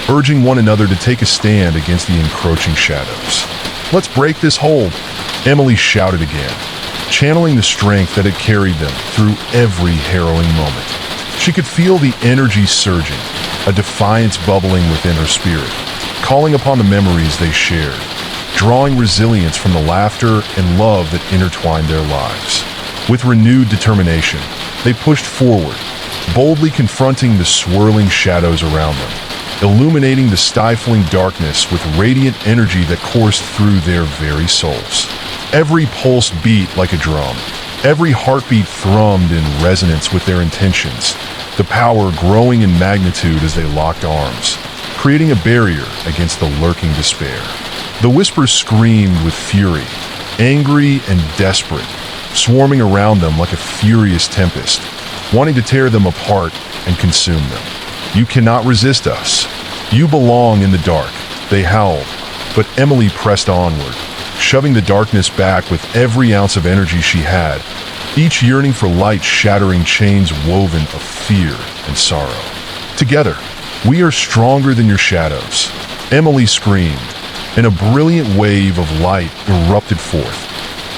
urging one another to take a stand against the encroaching shadows. "Let's break this hold," Emily shouted again, channeling the strength that had carried them through every harrowing moment. She could feel the energy surging, a defiance bubbling within her spirit, calling upon the memories they shared, drawing resilience from the laughter and love that intertwined their lives. With renewed determination, they pushed forward, boldly confronting the swirling shadows around them, illuminating the stifling darkness with radiant energy that coursed through their very souls. Every pulse beat like a drum, every heartbeat thrummed in resonance with their intentions, the power growing in magnitude as they locked arms, creating a barrier against the lurking despair. The whispers screamed with fury, angry and desperate, swarming around them like a furious tempest, wanting to tear them apart and consume them. "You cannot resist us. You belong in the dark," they howled, but Emily pressed onward, shoving the darkness back with every ounce of energy she had, each yearning for light shattering chains woven of fear and sorrow. "Together, we are stronger than your shadows," Emily screamed, and a brilliant wave of light erupted forth,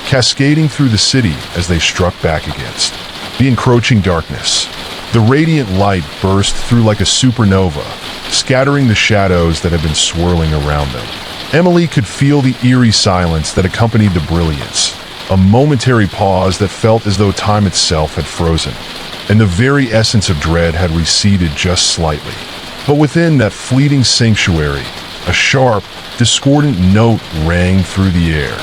cascading through the city as they struck back against the encroaching darkness. The radiant light burst through like a supernova, scattering the shadows that had been swirling around them. Emily could feel the eerie silence that accompanied the brilliance, a momentary pause that felt as though time itself had frozen, and the very essence of dread had receded just slightly. But within that fleeting sanctuary, a sharp, discordant note rang through the air,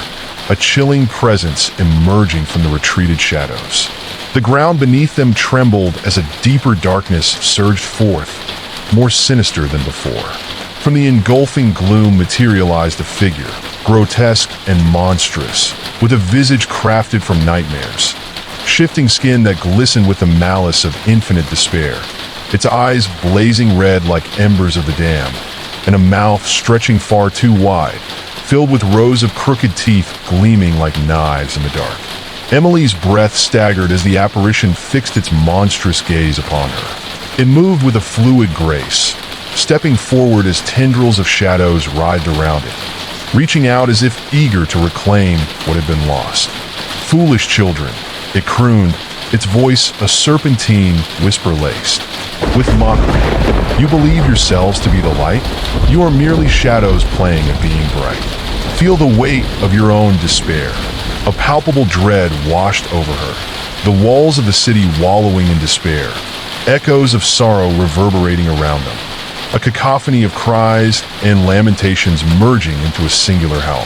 a chilling presence emerging from the retreated shadows. The ground beneath them trembled as a deeper darkness surged forth, more sinister than before. From the engulfing gloom materialized a figure, grotesque and monstrous, with a visage crafted from nightmares, shifting skin that glistened with the malice of infinite despair, its eyes blazing red like embers of the damned, and a mouth stretching far too wide, filled with rows of crooked teeth gleaming like knives in the dark. Emily's breath staggered as the apparition fixed its monstrous gaze upon her. It moved with a fluid grace, stepping forward as tendrils of shadows writhed around it, reaching out as if eager to reclaim what had been lost. "Foolish children," it crooned, its voice a serpentine whisper-laced. With mockery, "you believe yourselves to be the light? You are merely shadows playing at being bright. Feel the weight of your own despair." A palpable dread washed over her, the walls of the city wallowing in despair, echoes of sorrow reverberating around them, a cacophony of cries and lamentations merging into a singular howl.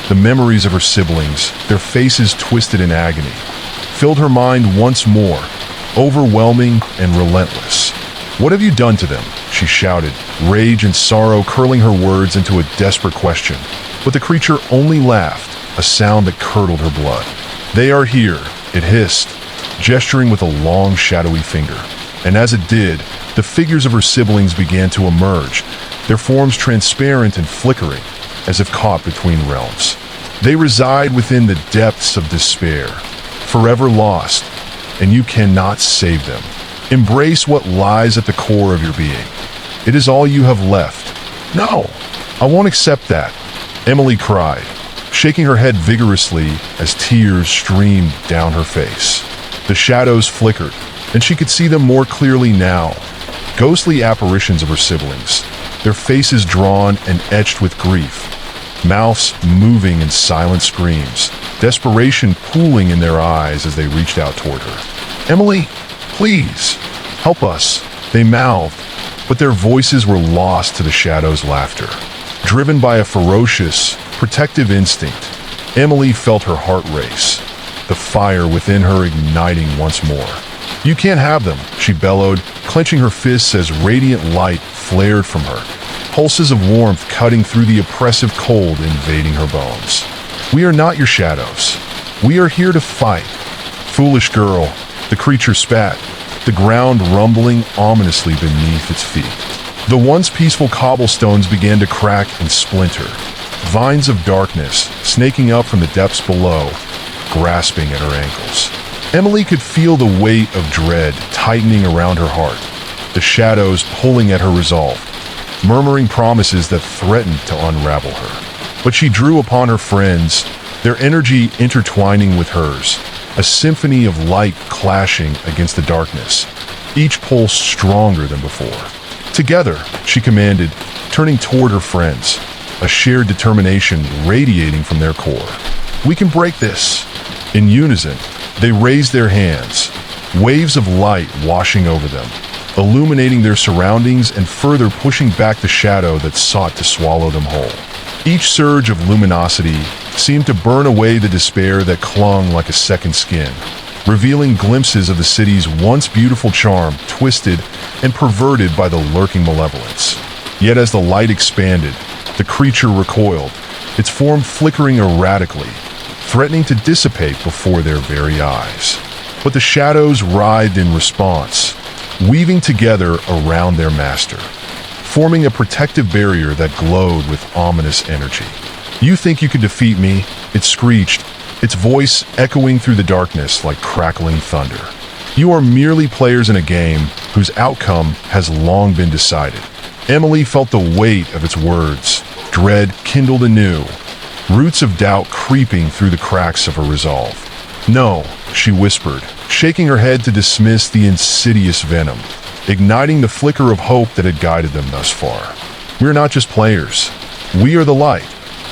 The memories of her siblings, their faces twisted in agony, filled her mind once more, overwhelming and relentless. "What have you done to them?" she shouted, rage and sorrow curling her words into a desperate question. But the creature only laughed, a sound that curdled her blood. "They are here," it hissed, gesturing with a long, shadowy finger. And as it did, the figures of her siblings began to emerge, their forms transparent and flickering, as if caught between realms. They reside within the depths of despair, forever lost, and you cannot save them. Embrace what lies at the core of your being. It is all you have left. "No, I won't accept that," Emily cried, shaking her head vigorously as tears streamed down her face. The shadows flickered, and she could see them more clearly now. Ghostly apparitions of her siblings, their faces drawn and etched with grief, mouths moving in silent screams, desperation pooling in their eyes as they reached out toward her. "Emily, please, help us," they mouthed, but their voices were lost to the shadows' laughter. Driven by a ferocious, protective instinct, Emily felt her heart race, the fire within her igniting once more. "You can't have them," she bellowed, clenching her fists as radiant light flared from her, pulses of warmth cutting through the oppressive cold invading her bones. "We are not your shadows. We are here to fight." "Foolish girl," the creature spat, the ground rumbling ominously beneath its feet. The once peaceful cobblestones began to crack and splinter, vines of darkness snaking up from the depths below, grasping at her ankles. Emily could feel the weight of dread tightening around her heart, the shadows pulling at her resolve, murmuring promises that threatened to unravel her. But she drew upon her friends, their energy intertwining with hers, a symphony of light clashing against the darkness, each pulse stronger than before. "Together," she commanded, turning toward her friends, a shared determination radiating from their core. "We can break this." In unison, they raised their hands, waves of light washing over them, illuminating their surroundings and further pushing back the shadow that sought to swallow them whole. Each surge of luminosity seemed to burn away the despair that clung like a second skin, revealing glimpses of the city's once beautiful charm twisted and perverted by the lurking malevolence. Yet as the light expanded, the creature recoiled, its form flickering erratically, threatening to dissipate before their very eyes. But the shadows writhed in response, weaving together around their master, forming a protective barrier that glowed with ominous energy. "You think you could defeat me?" it screeched, its voice echoing through the darkness like crackling thunder. "You are merely players in a game whose outcome has long been decided." Emily felt the weight of its words, dread kindled anew, roots of doubt creeping through the cracks of her resolve. "No," she whispered, shaking her head to dismiss the insidious venom, igniting the flicker of hope that had guided them thus far. "We're not just players. We are the light,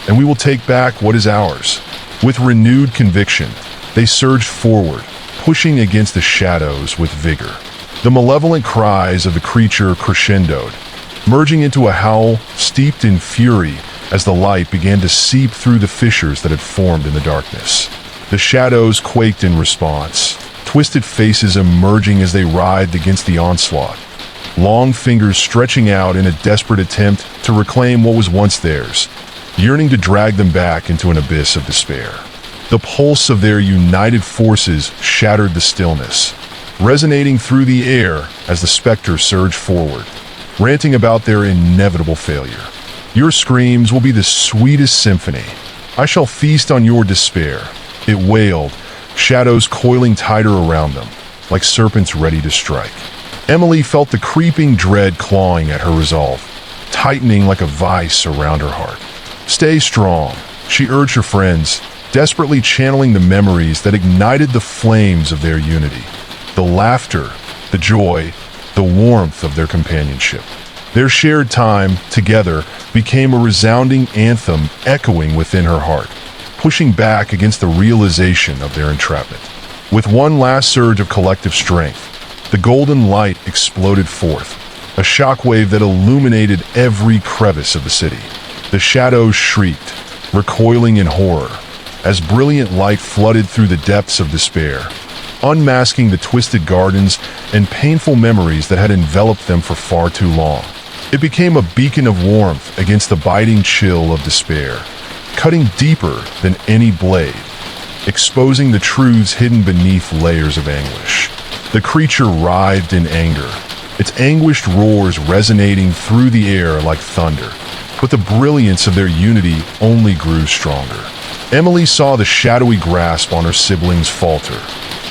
and we will take back what is ours." With renewed conviction, they surged forward, pushing against the shadows with vigor. The malevolent cries of the creature crescendoed, merging into a howl steeped in fury as the light began to seep through the fissures that had formed in the darkness. The shadows quaked in response, twisted faces emerging as they writhed against the onslaught, long fingers stretching out in a desperate attempt to reclaim what was once theirs. yearning to drag them back into an abyss of despair. The pulse of their united forces shattered the stillness, resonating through the air as the specters surged forward, ranting about their inevitable failure. Your screams will be the sweetest symphony. I shall feast on your despair, it wailed, shadows coiling tighter around them, like serpents ready to strike. Emily felt the creeping dread clawing at her resolve, tightening like a vice around her heart. Stay strong, she urged her friends, desperately channeling the memories that ignited the flames of their unity. The laughter, the joy, the warmth of their companionship. Their shared time together became a resounding anthem echoing within her heart, pushing back against the realization of their entrapment. With one last surge of collective strength, the golden light exploded forth, a shockwave that illuminated every crevice of the city. The shadows shrieked, recoiling in horror, as brilliant light flooded through the depths of despair, unmasking the twisted gardens and painful memories that had enveloped them for far too long. It became a beacon of warmth against the biting chill of despair, cutting deeper than any blade, exposing the truths hidden beneath layers of anguish. The creature writhed in anger, its anguished roars resonating through the air like thunder, but the brilliance of their unity only grew stronger. Emily saw the shadowy grasp on her siblings falter,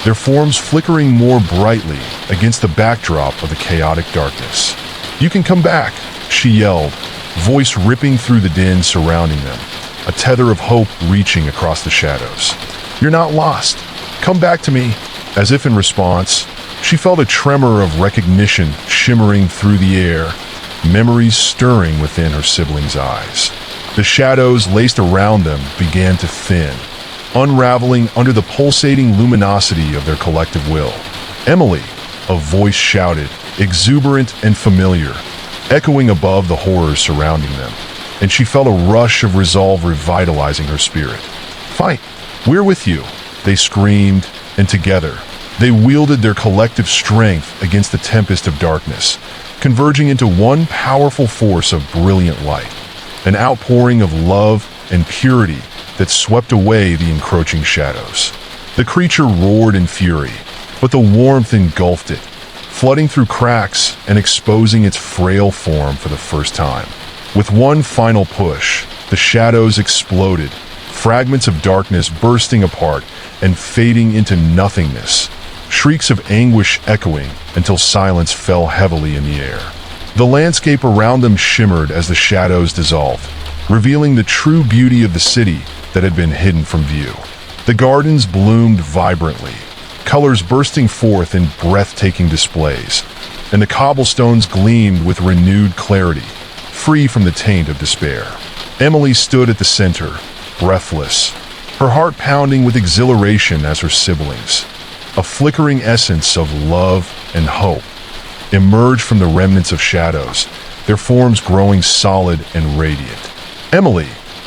their forms flickering more brightly against the backdrop of the chaotic darkness. "You can come back," she yelled, voice ripping through the din surrounding them, a tether of hope reaching across the shadows. "You're not lost. Come back to me." As if in response, she felt a tremor of recognition shimmering through the air, memories stirring within her siblings' eyes. The shadows laced around them began to thin, unraveling under the pulsating luminosity of their collective will. "Emily," a voice shouted, exuberant and familiar, echoing above the horrors surrounding them, and she felt a rush of resolve revitalizing her spirit. "Fight! We're with you!" they screamed, and together, they wielded their collective strength against the tempest of darkness, converging into one powerful force of brilliant light, an outpouring of love and purity that swept away the encroaching shadows. The creature roared in fury, but the warmth engulfed it, flooding through cracks and exposing its frail form for the first time. With one final push, the shadows exploded, fragments of darkness bursting apart and fading into nothingness, shrieks of anguish echoing until silence fell heavily in the air. The landscape around them shimmered as the shadows dissolved, revealing the true beauty of the city that had been hidden from view. The gardens bloomed vibrantly, colors bursting forth in breathtaking displays, and the cobblestones gleamed with renewed clarity, free from the taint of despair. Emily stood at the center, breathless, her heart pounding with exhilaration as her siblings, a flickering essence of love and hope, emerged from the remnants of shadows, their forms growing solid and radiant. "Emily!"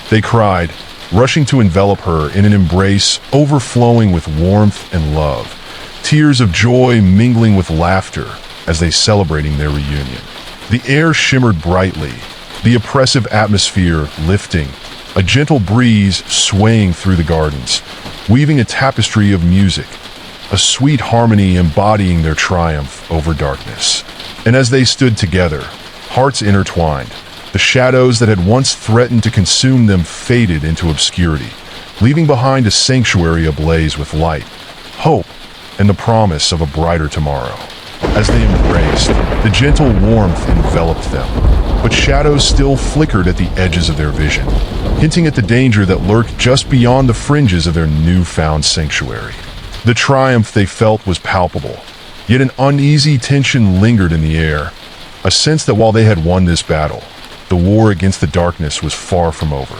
they cried, rushing to envelop her in an embrace overflowing with warmth and love, tears of joy mingling with laughter as they celebrating their reunion. The air shimmered brightly, the oppressive atmosphere lifting, a gentle breeze swaying through the gardens, weaving a tapestry of music, a sweet harmony embodying their triumph over darkness. And as they stood together, hearts intertwined, the shadows that had once threatened to consume them faded into obscurity, leaving behind a sanctuary ablaze with light, hope, and the promise of a brighter tomorrow. As they embraced, the gentle warmth enveloped them, but shadows still flickered at the edges of their vision, hinting at the danger that lurked just beyond the fringes of their newfound sanctuary. The triumph they felt was palpable, yet an uneasy tension lingered in the air, a sense that while they had won this battle, the war against the darkness was far from over.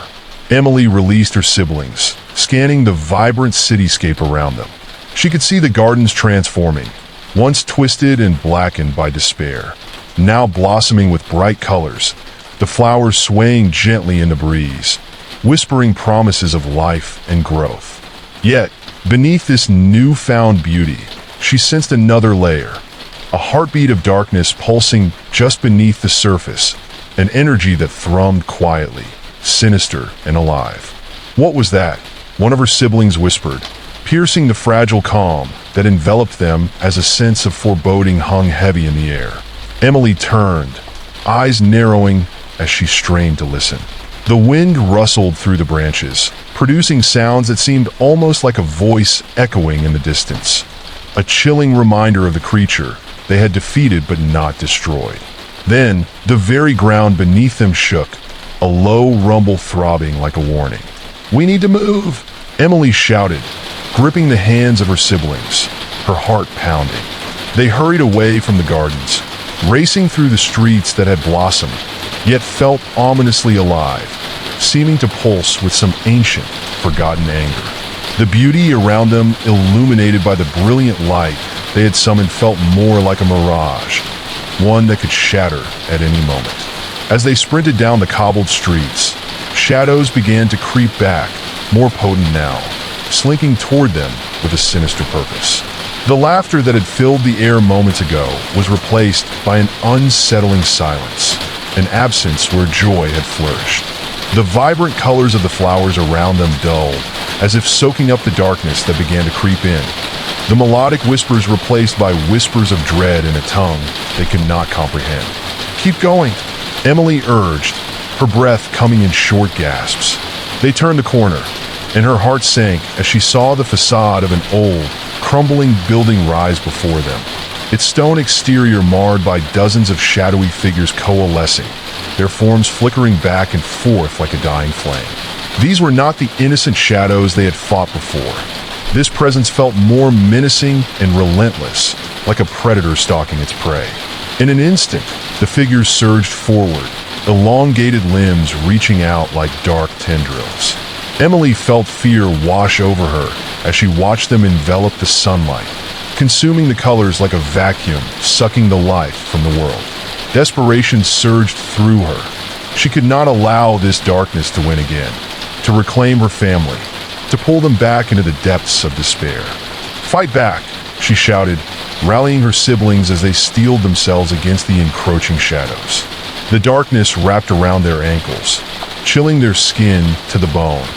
Emily released her siblings, scanning the vibrant cityscape around them. She could see the gardens transforming, once twisted and blackened by despair, now blossoming with bright colors, the flowers swaying gently in the breeze, whispering promises of life and growth. Yet, beneath this newfound beauty, she sensed another layer, a heartbeat of darkness pulsing just beneath the surface, an energy that thrummed quietly, sinister and alive. "What was that?" one of her siblings whispered, piercing the fragile calm that enveloped them as a sense of foreboding hung heavy in the air. Emily turned, eyes narrowing as she strained to listen. The wind rustled through the branches, producing sounds that seemed almost like a voice echoing in the distance. A chilling reminder of the creature they had defeated but not destroyed. Then, the very ground beneath them shook, a low rumble throbbing like a warning. "We need to move!" Emily shouted, gripping the hands of her siblings, her heart pounding. They hurried away from the gardens, racing through the streets that had blossomed, yet felt ominously alive, seeming to pulse with some ancient, forgotten anger. The beauty around them, illuminated by the brilliant light they had summoned, felt more like a mirage, one that could shatter at any moment. As they sprinted down the cobbled streets, shadows began to creep back, more potent now, slinking toward them with a sinister purpose. The laughter that had filled the air moments ago was replaced by an unsettling silence, an absence where joy had flourished. The vibrant colors of the flowers around them dulled, as if soaking up the darkness that began to creep in. The melodic whispers replaced by whispers of dread in a tongue they could not comprehend. "Keep going," Emily urged, her breath coming in short gasps. They turned the corner, and her heart sank as she saw the facade of an old, crumbling building rise before them, its stone exterior marred by dozens of shadowy figures coalescing, their forms flickering back and forth like a dying flame. These were not the innocent shadows they had fought before. This presence felt more menacing and relentless, like a predator stalking its prey. In an instant, the figures surged forward, elongated limbs reaching out like dark tendrils. Emily felt fear wash over her as she watched them envelop the sunlight, consuming the colors like a vacuum, sucking the life from the world. Desperation surged through her. She could not allow this darkness to win again, to reclaim her family, to pull them back into the depths of despair. "Fight back!" she shouted, rallying her siblings as they steeled themselves against the encroaching shadows. The darkness wrapped around their ankles, chilling their skin to the bone,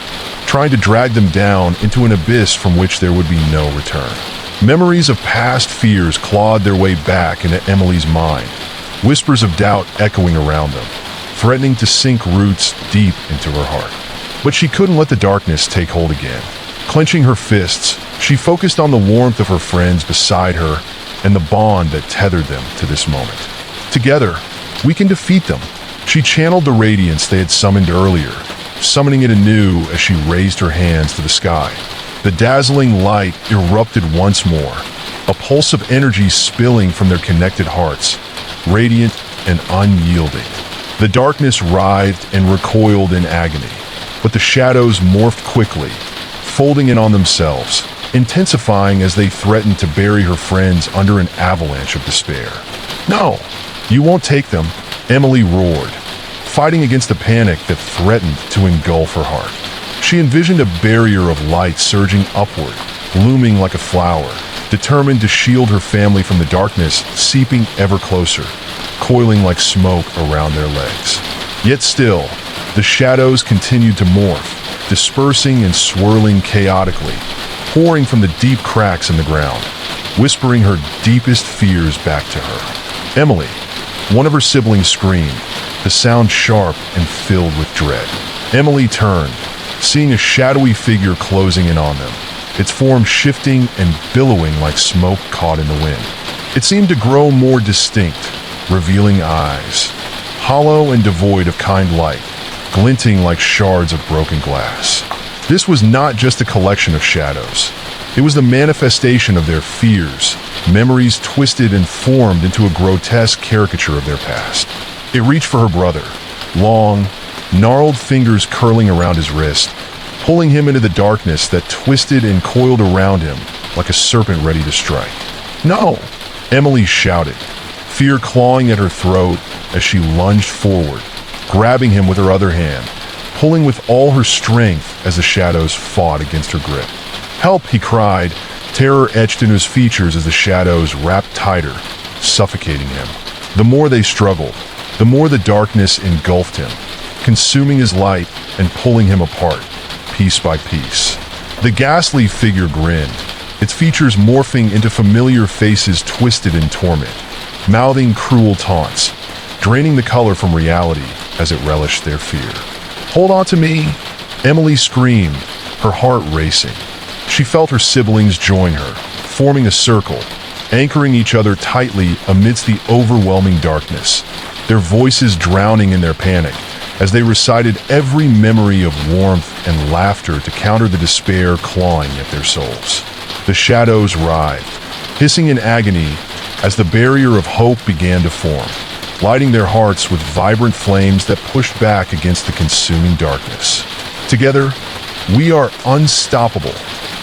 trying to drag them down into an abyss from which there would be no return. Memories of past fears clawed their way back into Emily's mind, whispers of doubt echoing around them, threatening to sink roots deep into her heart. But she couldn't let the darkness take hold again. Clenching her fists, she focused on the warmth of her friends beside her and the bond that tethered them to this moment. "Together, we can defeat them." She channeled the radiance they had summoned earlier, summoning it anew as she raised her hands to the sky. The dazzling light erupted once more, a pulse of energy spilling from their connected hearts, radiant and unyielding. The darkness writhed and recoiled in agony, but the shadows morphed quickly, folding in on themselves, intensifying as they threatened to bury her friends under an avalanche of despair. "No, you won't take them," Emily roared, fighting against the panic that threatened to engulf her heart. She envisioned a barrier of light surging upward, looming like a flower, determined to shield her family from the darkness seeping ever closer, coiling like smoke around their legs. Yet still, the shadows continued to morph, dispersing and swirling chaotically, pouring from the deep cracks in the ground, whispering her deepest fears back to her. "Emily," one of her siblings screamed, the sound sharp and filled with dread. Emily turned, seeing a shadowy figure closing in on them, its form shifting and billowing like smoke caught in the wind. It seemed to grow more distinct, revealing eyes, hollow and devoid of kind light, glinting like shards of broken glass. This was not just a collection of shadows. It was the manifestation of their fears, memories twisted and formed into a grotesque caricature of their past. It reached for her brother, long, gnarled fingers curling around his wrist, pulling him into the darkness that twisted and coiled around him like a serpent ready to strike. "No!" Emily shouted, fear clawing at her throat as she lunged forward, grabbing him with her other hand, pulling with all her strength as the shadows fought against her grip. "Help!" he cried, terror etched into his features as the shadows wrapped tighter, suffocating him. The more they struggled, the more the darkness engulfed him, consuming his light and pulling him apart, piece by piece. The ghastly figure grinned, its features morphing into familiar faces twisted in torment, mouthing cruel taunts, draining the color from reality as it relished their fear. "Hold on to me!" Emily screamed, her heart racing. She felt her siblings join her, forming a circle, anchoring each other tightly amidst the overwhelming darkness, their voices drowning in their panic as they recited every memory of warmth and laughter to counter the despair clawing at their souls. The shadows writhed, hissing in agony as the barrier of hope began to form, lighting their hearts with vibrant flames that pushed back against the consuming darkness. "Together, we are unstoppable,"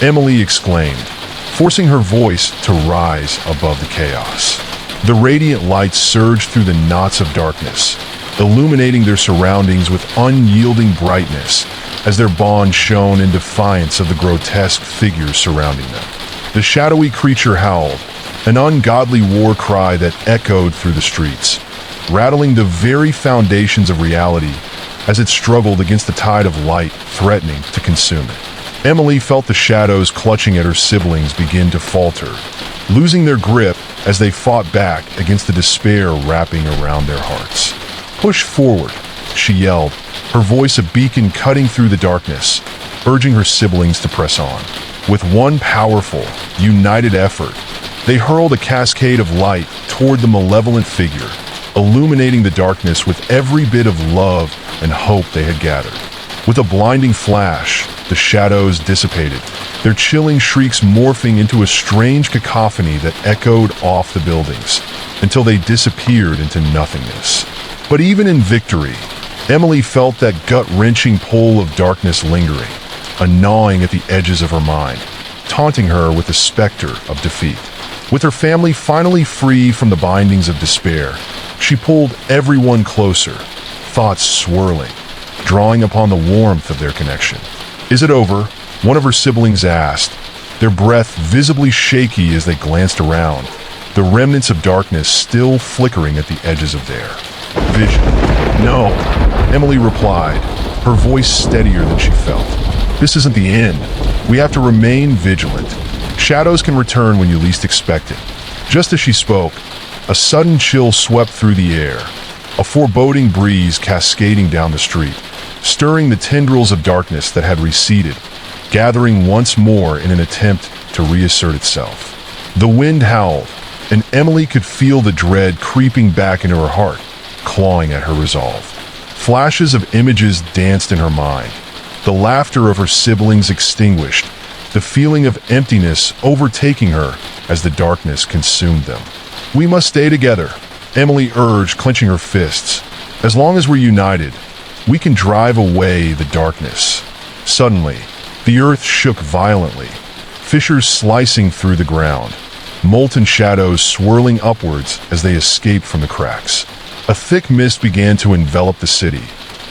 Emily exclaimed, forcing her voice to rise above the chaos. The radiant light surged through the knots of darkness, illuminating their surroundings with unyielding brightness as their bond shone in defiance of the grotesque figures surrounding them. The shadowy creature howled, an ungodly war cry that echoed through the streets, rattling the very foundations of reality as it struggled against the tide of light threatening to consume it. Emily felt the shadows clutching at her siblings begin to falter, losing their grip as they fought back against the despair wrapping around their hearts. "Push forward," she yelled, her voice a beacon cutting through the darkness, urging her siblings to press on. With one powerful, united effort, they hurled a cascade of light toward the malevolent figure, illuminating the darkness with every bit of love and hope they had gathered. With a blinding flash, the shadows dissipated, their chilling shrieks morphing into a strange cacophony that echoed off the buildings, until they disappeared into nothingness. But even in victory, Emily felt that gut-wrenching pull of darkness lingering, a gnawing at the edges of her mind, taunting her with the specter of defeat. With her family finally free from the bindings of despair, she pulled everyone closer, thoughts swirling, drawing upon the warmth of their connection. "Is it over?" one of her siblings asked, their breath visibly shaky as they glanced around, the remnants of darkness still flickering at the edges of their vision. "No," Emily replied, her voice steadier than she felt. "This isn't the end. We have to remain vigilant. Shadows can return when you least expect it." Just as she spoke, a sudden chill swept through the air, a foreboding breeze cascading down the street, stirring the tendrils of darkness that had receded, gathering once more in an attempt to reassert itself. The wind howled, and Emily could feel the dread creeping back into her heart, clawing at her resolve. Flashes of images danced in her mind, the laughter of her siblings extinguished, the feeling of emptiness overtaking her as the darkness consumed them. "We must stay together," Emily urged, clenching her fists. "As long as we're united, we can drive away the darkness." Suddenly, the earth shook violently, fissures slicing through the ground, molten shadows swirling upwards as they escaped from the cracks. A thick mist began to envelop the city,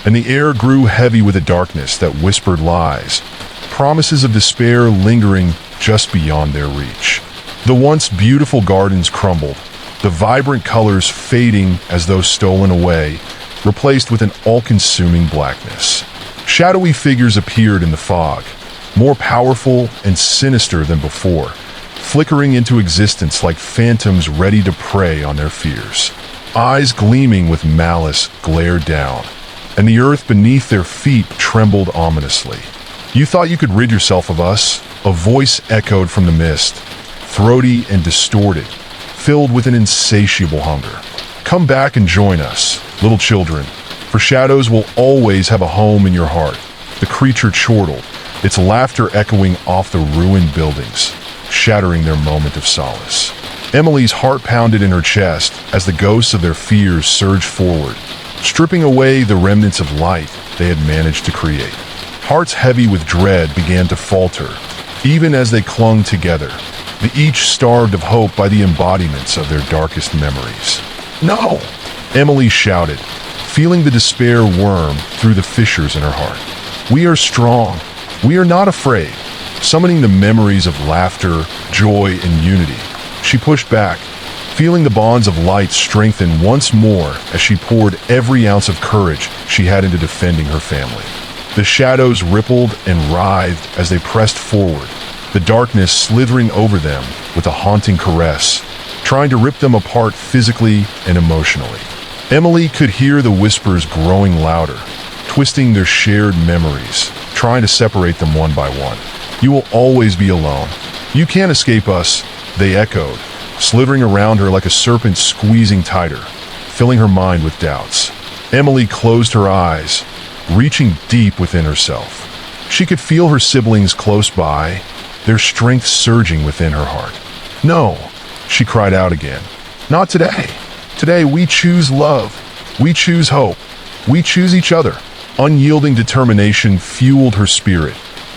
and the air grew heavy with a darkness that whispered lies, promises of despair lingering just beyond their reach. The once beautiful gardens crumbled, the vibrant colors fading as though stolen away, replaced with an all-consuming blackness. Shadowy figures appeared in the fog, more powerful and sinister than before, flickering into existence like phantoms ready to prey on their fears. Eyes gleaming with malice glared down, and the earth beneath their feet trembled ominously. "You thought you could rid yourself of us?" A voice echoed from the mist, throaty and distorted, filled with an insatiable hunger. "Come back and join us, little children, for shadows will always have a home in your heart." The creature chortled, its laughter echoing off the ruined buildings, shattering their moment of solace. Emily's heart pounded in her chest as the ghosts of their fears surged forward, stripping away the remnants of light they had managed to create. Hearts heavy with dread began to falter, even as they clung together, each starved of hope by the embodiments of their darkest memories. "No!" Emily shouted, feeling the despair worm through the fissures in her heart. "We are strong. We are not afraid." Summoning the memories of laughter, joy, and unity, she pushed back, feeling the bonds of light strengthen once more as she poured every ounce of courage she had into defending her family. The shadows rippled and writhed as they pressed forward, the darkness slithering over them with a haunting caress, trying to rip them apart physically and emotionally. Emily could hear the whispers growing louder, twisting their shared memories, trying to separate them one by one. "You will always be alone. You can't escape us," they echoed, slithering around her like a serpent squeezing tighter, filling her mind with doubts. Emily closed her eyes, reaching deep within herself. She could feel her siblings close by, their strength surging within her heart. "No," she cried out again. "Not today. Today we choose love. We choose hope. We choose each other." Unyielding determination fueled her spirit,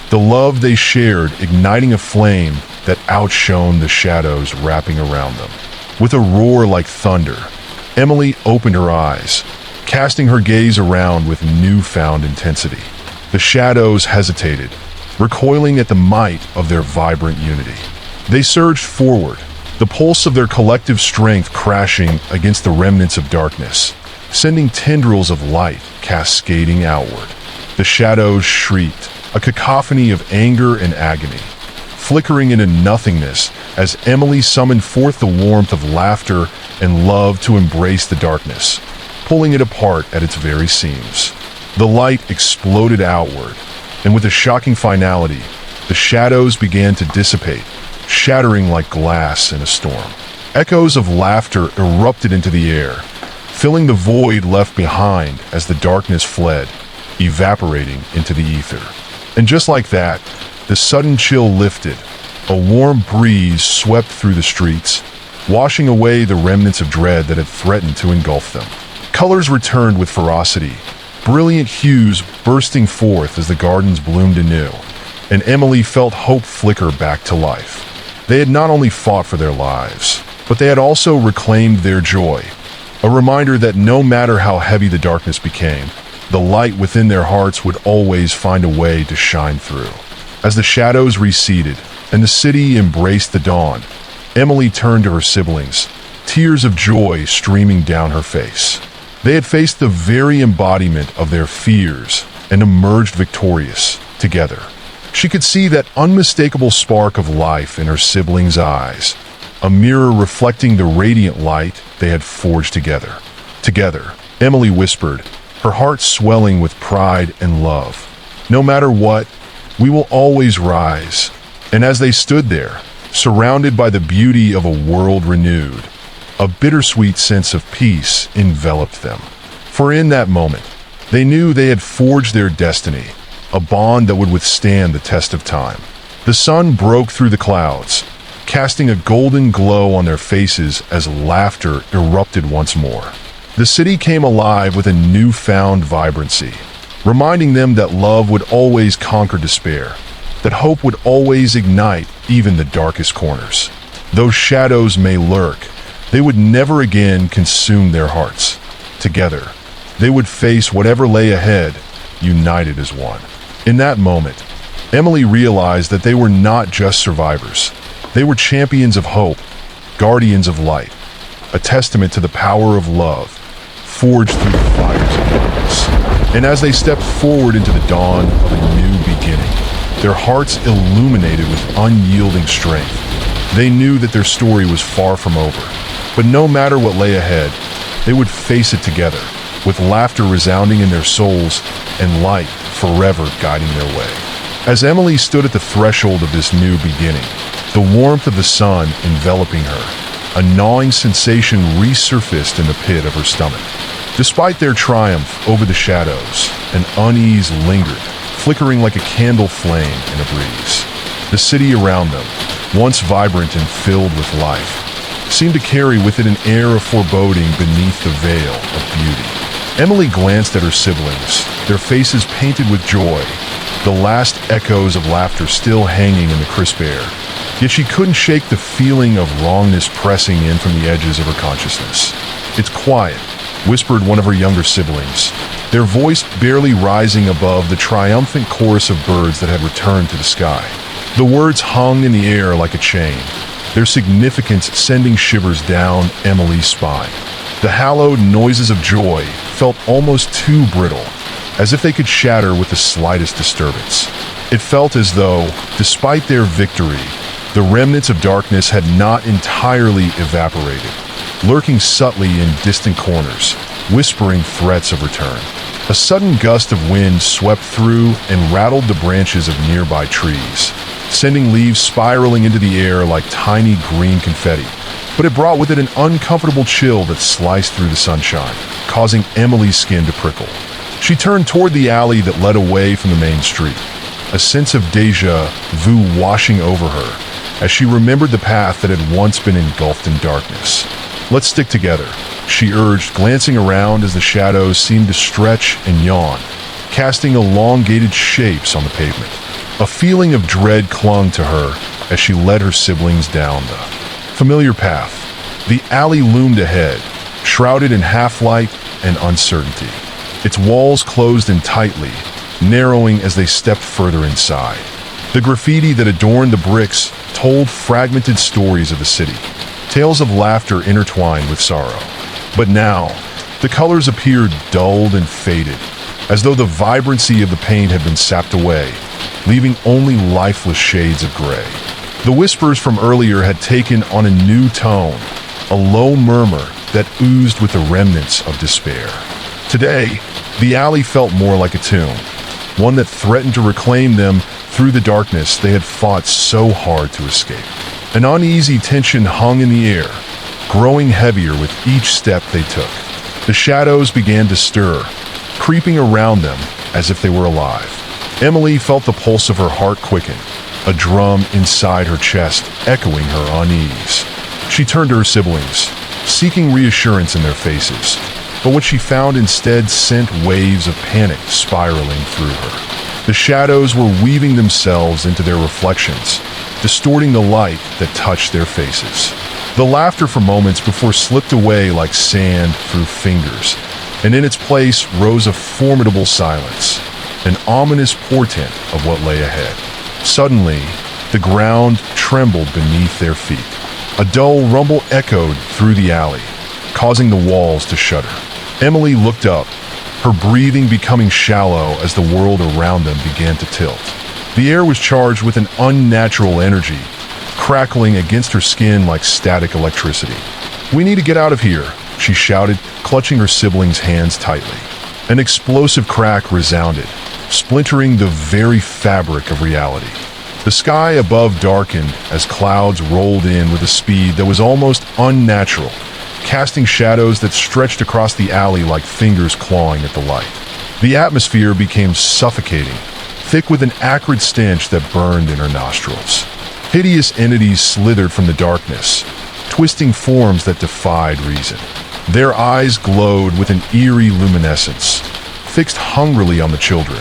the love they shared igniting a flame that outshone the shadows wrapping around them. With a roar like thunder, Emily opened her eyes, casting her gaze around with newfound intensity. The shadows hesitated, recoiling at the might of their vibrant unity. They surged forward, the pulse of their collective strength crashing against the remnants of darkness, sending tendrils of light cascading outward. The shadows shrieked, a cacophony of anger and agony, flickering into nothingness as Emily summoned forth the warmth of laughter and love to embrace the darkness, pulling it apart at its very seams. The light exploded outward, and with a shocking finality, the shadows began to dissipate, shattering like glass in a storm. Echoes of laughter erupted into the air, filling the void left behind as the darkness fled, evaporating into the ether. And just like that, the sudden chill lifted. A warm breeze swept through the streets, washing away the remnants of dread that had threatened to engulf them. Colors returned with ferocity, brilliant hues bursting forth as the gardens bloomed anew, and Emily felt hope flicker back to life. They had not only fought for their lives, but they had also reclaimed their joy, a reminder that no matter how heavy the darkness became, the light within their hearts would always find a way to shine through. As the shadows receded and the city embraced the dawn, Emily turned to her siblings, tears of joy streaming down her face. They had faced the very embodiment of their fears and emerged victorious together. She could see that unmistakable spark of life in her siblings' eyes, a mirror reflecting the radiant light they had forged together. Together, Emily whispered, her heart swelling with pride and love. "No matter what, we will always rise." And as they stood there, surrounded by the beauty of a world renewed, a bittersweet sense of peace enveloped them. For in that moment, they knew they had forged their destiny, a bond that would withstand the test of time. The sun broke through the clouds, casting a golden glow on their faces as laughter erupted once more. The city came alive with a newfound vibrancy, reminding them that love would always conquer despair, that hope would always ignite even the darkest corners. Though shadows may lurk, they would never again consume their hearts. Together, they would face whatever lay ahead, united as one. In that moment, Emily realized that they were not just survivors. They were champions of hope, guardians of light, a testament to the power of love, forged through the fires of darkness. And as they stepped forward into the dawn of a new beginning, their hearts illuminated with unyielding strength. They knew that their story was far from over, but no matter what lay ahead, they would face it together, with laughter resounding in their souls and light forever guiding their way. As Emily stood at the threshold of this new beginning, the warmth of the sun enveloping her, a gnawing sensation resurfaced in the pit of her stomach. Despite their triumph over the shadows, an unease lingered, flickering like a candle flame in a breeze. The city around them, once vibrant and filled with life, seemed to carry with it an air of foreboding beneath the veil of beauty. Emily glanced at her siblings, their faces painted with joy, the last echoes of laughter still hanging in the crisp air. Yet she couldn't shake the feeling of wrongness pressing in from the edges of her consciousness. "It's quiet," whispered one of her younger siblings, their voice barely rising above the triumphant chorus of birds that had returned to the sky. The words hung in the air like a chain, their significance sending shivers down Emily's spine. The hallowed noises of joy felt almost too brittle, as if they could shatter with the slightest disturbance. It felt as though, despite their victory, the remnants of darkness had not entirely evaporated, lurking subtly in distant corners, whispering threats of return. A sudden gust of wind swept through and rattled the branches of nearby trees, sending leaves spiraling into the air like tiny green confetti. But it brought with it an uncomfortable chill that sliced through the sunshine, causing Emily's skin to prickle. She turned toward the alley that led away from the main street, a sense of déjà vu washing over her as she remembered the path that had once been engulfed in darkness. "Let's stick together," she urged, glancing around as the shadows seemed to stretch and yawn, casting elongated shapes on the pavement. A feeling of dread clung to her as she led her siblings down the familiar path. The alley loomed ahead, shrouded in half-light and uncertainty. Its walls closed in tightly, narrowing as they stepped further inside. The graffiti that adorned the bricks told fragmented stories of the city, tales of laughter intertwined with sorrow. But now, the colors appeared dulled and faded, as though the vibrancy of the paint had been sapped away, leaving only lifeless shades of gray. The whispers from earlier had taken on a new tone, a low murmur that oozed with the remnants of despair. Today, the alley felt more like a tomb, one that threatened to reclaim them through the darkness they had fought so hard to escape. An uneasy tension hung in the air, growing heavier with each step they took. The shadows began to stir, creeping around them as if they were alive. Emily felt the pulse of her heart quicken, a drum inside her chest echoing her unease. She turned to her siblings, seeking reassurance in their faces, but what she found instead sent waves of panic spiraling through her. The shadows were weaving themselves into their reflections, distorting the light that touched their faces. The laughter for moments before slipped away like sand through fingers, and in its place rose a formidable silence, an ominous portent of what lay ahead. Suddenly, the ground trembled beneath their feet. A dull rumble echoed through the alley, causing the walls to shudder. Emily looked up, her breathing becoming shallow as the world around them began to tilt. The air was charged with an unnatural energy, crackling against her skin like static electricity. "We need to get out of here," she shouted, clutching her siblings' hands tightly. An explosive crack resounded, splintering the very fabric of reality. The sky above darkened as clouds rolled in with a speed that was almost unnatural, casting shadows that stretched across the alley like fingers clawing at the light. The atmosphere became suffocating, thick with an acrid stench that burned in her nostrils. Hideous entities slithered from the darkness, twisting forms that defied reason. Their eyes glowed with an eerie luminescence, fixed hungrily on the children,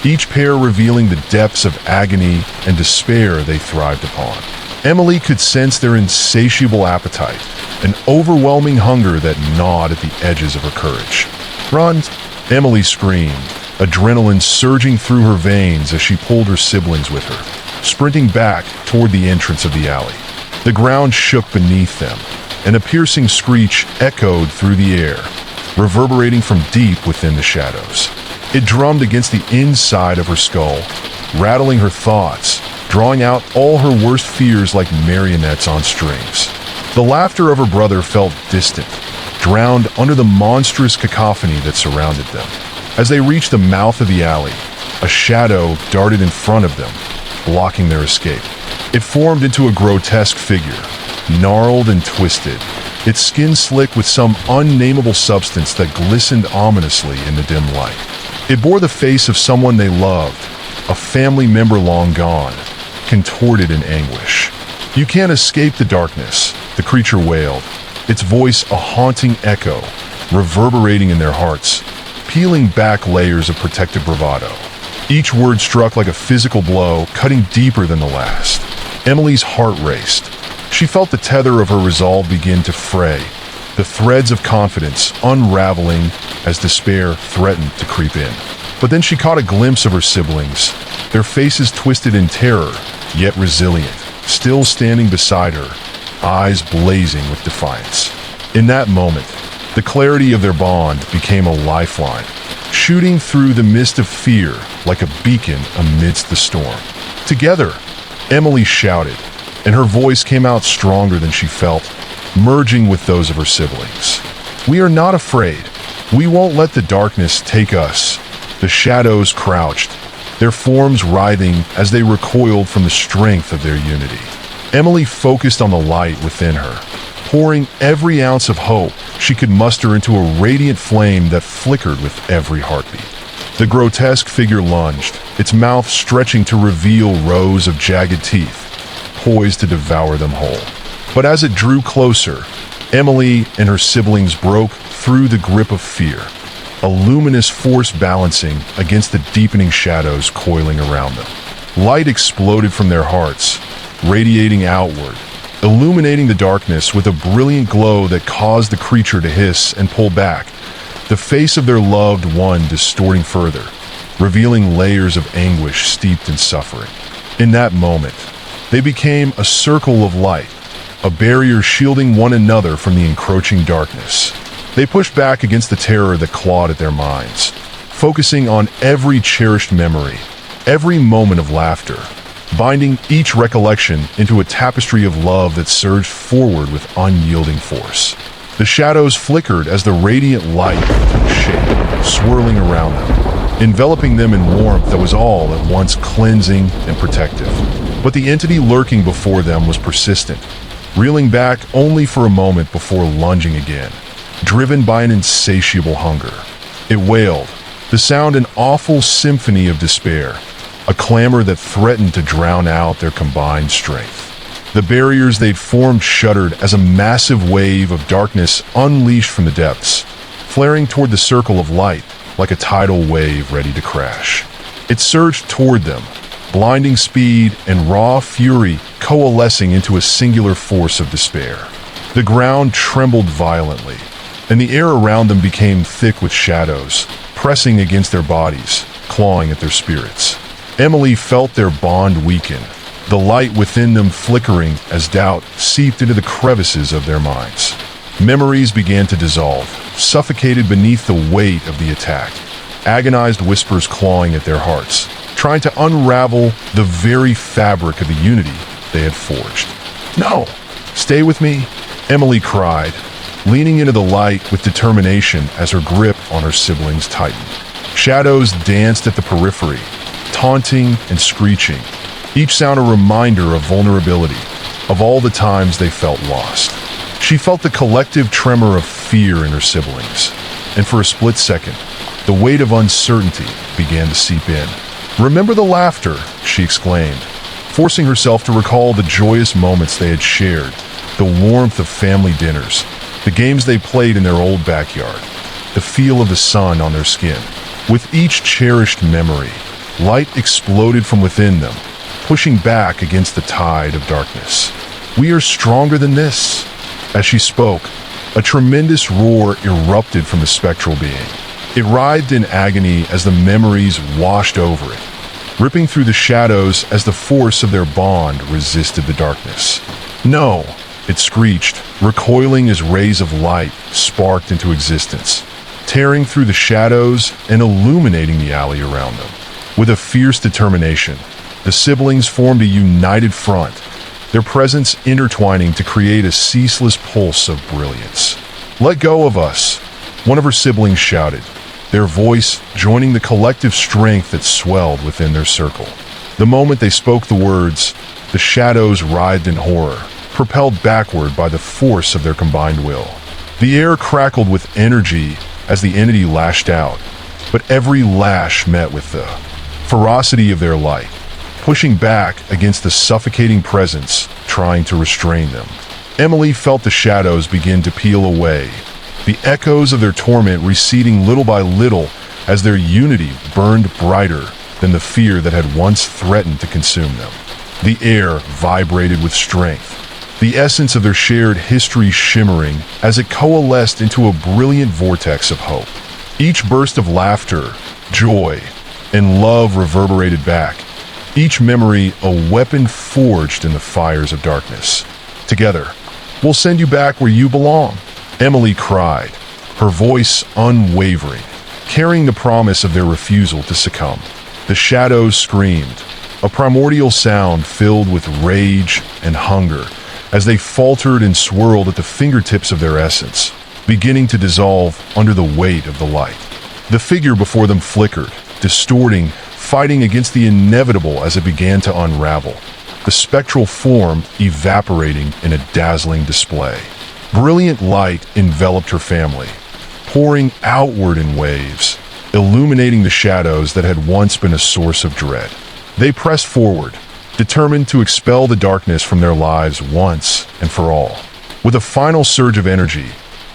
each pair revealing the depths of agony and despair they thrived upon. Emily could sense their insatiable appetite, an overwhelming hunger that gnawed at the edges of her courage. "Run!" Emily screamed, adrenaline surging through her veins as she pulled her siblings with her, sprinting back toward the entrance of the alley. The ground shook beneath them, and a piercing screech echoed through the air, reverberating from deep within the shadows. It drummed against the inside of her skull, rattling her thoughts, drawing out all her worst fears like marionettes on strings. The laughter of her brother felt distant, drowned under the monstrous cacophony that surrounded them. As they reached the mouth of the alley, a shadow darted in front of them, blocking their escape. It formed into a grotesque figure, gnarled and twisted, its skin slick with some unnameable substance that glistened ominously in the dim light. It bore the face of someone they loved, a family member long gone, contorted in anguish. "You can't escape the darkness," the creature wailed, its voice a haunting echo, reverberating in their hearts, peeling back layers of protective bravado. Each word struck like a physical blow, cutting deeper than the last. Emily's heart raced. She felt the tether of her resolve begin to fray, the threads of confidence unraveling as despair threatened to creep in. But then she caught a glimpse of her siblings, their faces twisted in terror, yet resilient, still standing beside her, eyes blazing with defiance. In that moment, the clarity of their bond became a lifeline, shooting through the mist of fear like a beacon amidst the storm. Together, Emily shouted, and her voice came out stronger than she felt, merging with those of her siblings. "We are not afraid. We won't let the darkness take us." The shadows crouched, their forms writhing as they recoiled from the strength of their unity. Emily focused on the light within her, pouring every ounce of hope she could muster into a radiant flame that flickered with every heartbeat. The grotesque figure lunged, its mouth stretching to reveal rows of jagged teeth, poised to devour them whole. But as it drew closer, Emily and her siblings broke through the grip of fear, a luminous force balancing against the deepening shadows coiling around them. Light exploded from their hearts, radiating outward, illuminating the darkness with a brilliant glow that caused the creature to hiss and pull back, the face of their loved one distorting further, revealing layers of anguish steeped in suffering. In that moment, they became a circle of light, a barrier shielding one another from the encroaching darkness. They pushed back against the terror that clawed at their minds, focusing on every cherished memory, every moment of laughter, binding each recollection into a tapestry of love that surged forward with unyielding force. The shadows flickered as the radiant light took shape, swirling around them, enveloping them in warmth that was all at once cleansing and protective. But the entity lurking before them was persistent, reeling back only for a moment before lunging again, driven by an insatiable hunger. It wailed, the sound an awful symphony of despair, a clamor that threatened to drown out their combined strength. The barriers they'd formed shuddered as a massive wave of darkness unleashed from the depths, flaring toward the circle of light like a tidal wave ready to crash. It surged toward them, blinding speed and raw fury coalescing into a singular force of despair. The ground trembled violently, and the air around them became thick with shadows, pressing against their bodies, clawing at their spirits. Emily felt their bond weaken, the light within them flickering as doubt seeped into the crevices of their minds. Memories began to dissolve, suffocated beneath the weight of the attack, agonized whispers clawing at their hearts, trying to unravel the very fabric of the unity they had forged. "No! Stay with me," Emily cried, leaning into the light with determination as her grip on her siblings tightened. Shadows danced at the periphery, taunting and screeching, each sound a reminder of vulnerability, of all the times they felt lost. She felt the collective tremor of fear in her siblings, and for a split second, the weight of uncertainty began to seep in. "Remember the laughter," she exclaimed, forcing herself to recall the joyous moments they had shared, the warmth of family dinners, the games they played in their old backyard, the feel of the sun on their skin. With each cherished memory, light exploded from within them, pushing back against the tide of darkness. "We are stronger than this." As she spoke, a tremendous roar erupted from the spectral being. It writhed in agony as the memories washed over it, ripping through the shadows as the force of their bond resisted the darkness. "No!" it screeched, recoiling as rays of light sparked into existence, tearing through the shadows and illuminating the alley around them. With a fierce determination, the siblings formed a united front, their presence intertwining to create a ceaseless pulse of brilliance. "Let go of us," one of her siblings shouted, their voice joining the collective strength that swelled within their circle. The moment they spoke the words, the shadows writhed in horror, propelled backward by the force of their combined will. The air crackled with energy as the entity lashed out, but every lash met with the ferocity of their light, pushing back against the suffocating presence trying to restrain them. Emily felt the shadows begin to peel away, the echoes of their torment receding little by little as their unity burned brighter than the fear that had once threatened to consume them. The air vibrated with strength, the essence of their shared history shimmering as it coalesced into a brilliant vortex of hope. Each burst of laughter, joy, and love reverberated back, each memory a weapon forged in the fires of darkness. Together, We'll send you back where you belong," Emily cried, her voice unwavering, carrying the promise of their refusal to succumb. The shadows screamed, a primordial sound filled with rage and hunger, as they faltered and swirled at the fingertips of their essence, beginning to dissolve under the weight of the light. The figure before them flickered, distorting, fighting against the inevitable as it began to unravel, the spectral form evaporating in a dazzling display. Brilliant light enveloped her family, pouring outward in waves, illuminating the shadows that had once been a source of dread. They pressed forward, determined to expel the darkness from their lives once and for all. With a final surge of energy,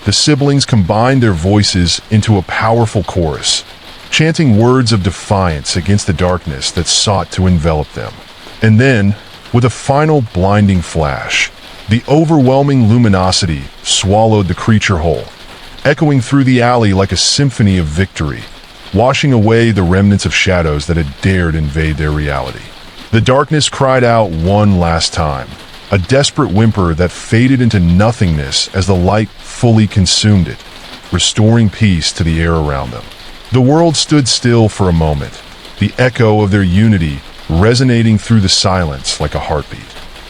the siblings combined their voices into a powerful chorus, chanting words of defiance against the darkness that sought to envelop them. And then, with a final blinding flash, the overwhelming luminosity swallowed the creature whole, echoing through the alley like a symphony of victory, washing away the remnants of shadows that had dared invade their reality. The darkness cried out one last time, a desperate whimper that faded into nothingness as the light fully consumed it, restoring peace to the air around them. The world stood still for a moment, the echo of their unity resonating through the silence like a heartbeat.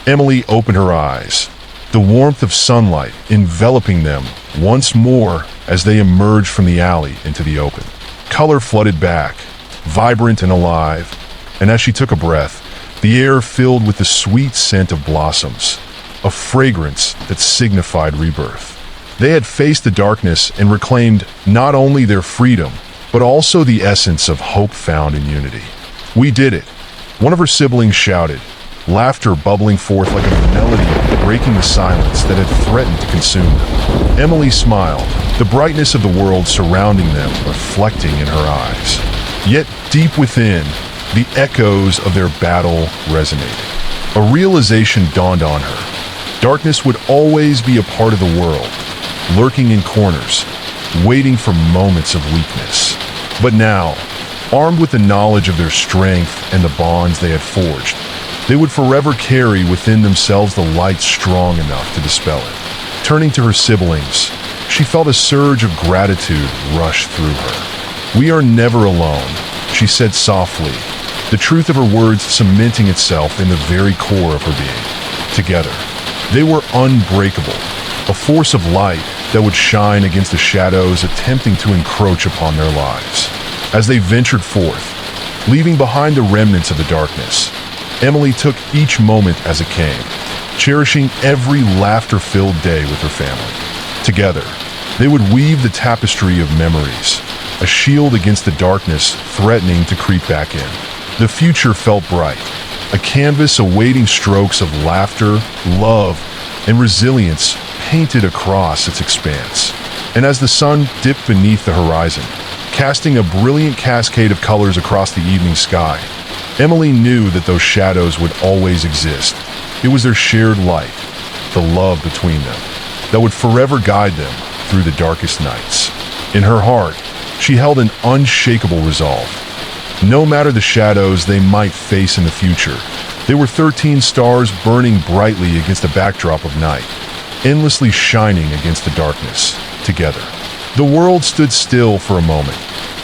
Emily opened her eyes, the warmth of sunlight enveloping them once more as they emerged from the alley into the open. Color flooded back, vibrant and alive, and as she took a breath, the air filled with the sweet scent of blossoms, a fragrance that signified rebirth. They had faced the darkness and reclaimed not only their freedom, but also the essence of hope found in unity. "We did it," one of her siblings shouted, laughter bubbling forth like a melody breaking the silence that had threatened to consume them. Emily smiled, the brightness of the world surrounding them reflecting in her eyes. Yet deep within, the echoes of their battle resonated. A realization dawned on her. Darkness would always be a part of the world, lurking in corners, waiting for moments of weakness. But now, armed with the knowledge of their strength and the bonds they had forged, they would forever carry within themselves the light strong enough to dispel it. Turning to her siblings, she felt a surge of gratitude rush through her. "We are never alone," she said softly, the truth of her words cementing itself in the very core of her being. Together, they were unbreakable, a force of light that would shine against the shadows attempting to encroach upon their lives. As they ventured forth, leaving behind the remnants of the darkness, Emily took each moment as it came, cherishing every laughter-filled day with her family. Together, they would weave the tapestry of memories, a shield against the darkness threatening to creep back in. The future felt bright, a canvas awaiting strokes of laughter, love, and resilience painted across its expanse. And as the sun dipped beneath the horizon, casting a brilliant cascade of colors across the evening sky, Emily knew that those shadows would always exist. It was their shared light, the love between them, that would forever guide them through the darkest nights. In her heart, she held an unshakable resolve. No matter the shadows they might face in the future, they were 13 stars burning brightly against the backdrop of night, endlessly shining against the darkness, together. The world stood still for a moment,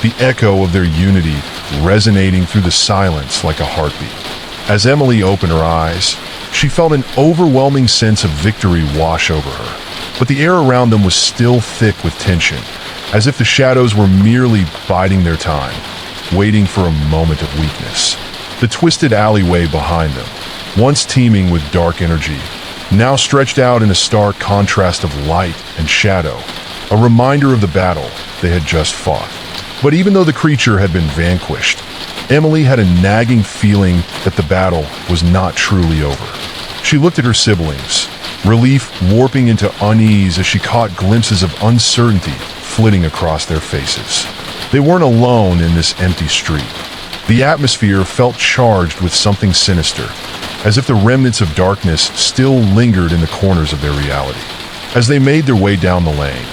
the echo of their unity resonating through the silence like a heartbeat. As Emily opened her eyes, she felt an overwhelming sense of victory wash over her. But the air around them was still thick with tension, as if the shadows were merely biding their time, waiting for a moment of weakness. The twisted alleyway behind them, once teeming with dark energy, now stretched out in a stark contrast of light and shadow, a reminder of the battle they had just fought. But even though the creature had been vanquished, Emily had a nagging feeling that the battle was not truly over. She looked at her siblings, relief warping into unease as she caught glimpses of uncertainty flitting across their faces. They weren't alone in this empty street. The atmosphere felt charged with something sinister, as if the remnants of darkness still lingered in the corners of their reality. As they made their way down the lane,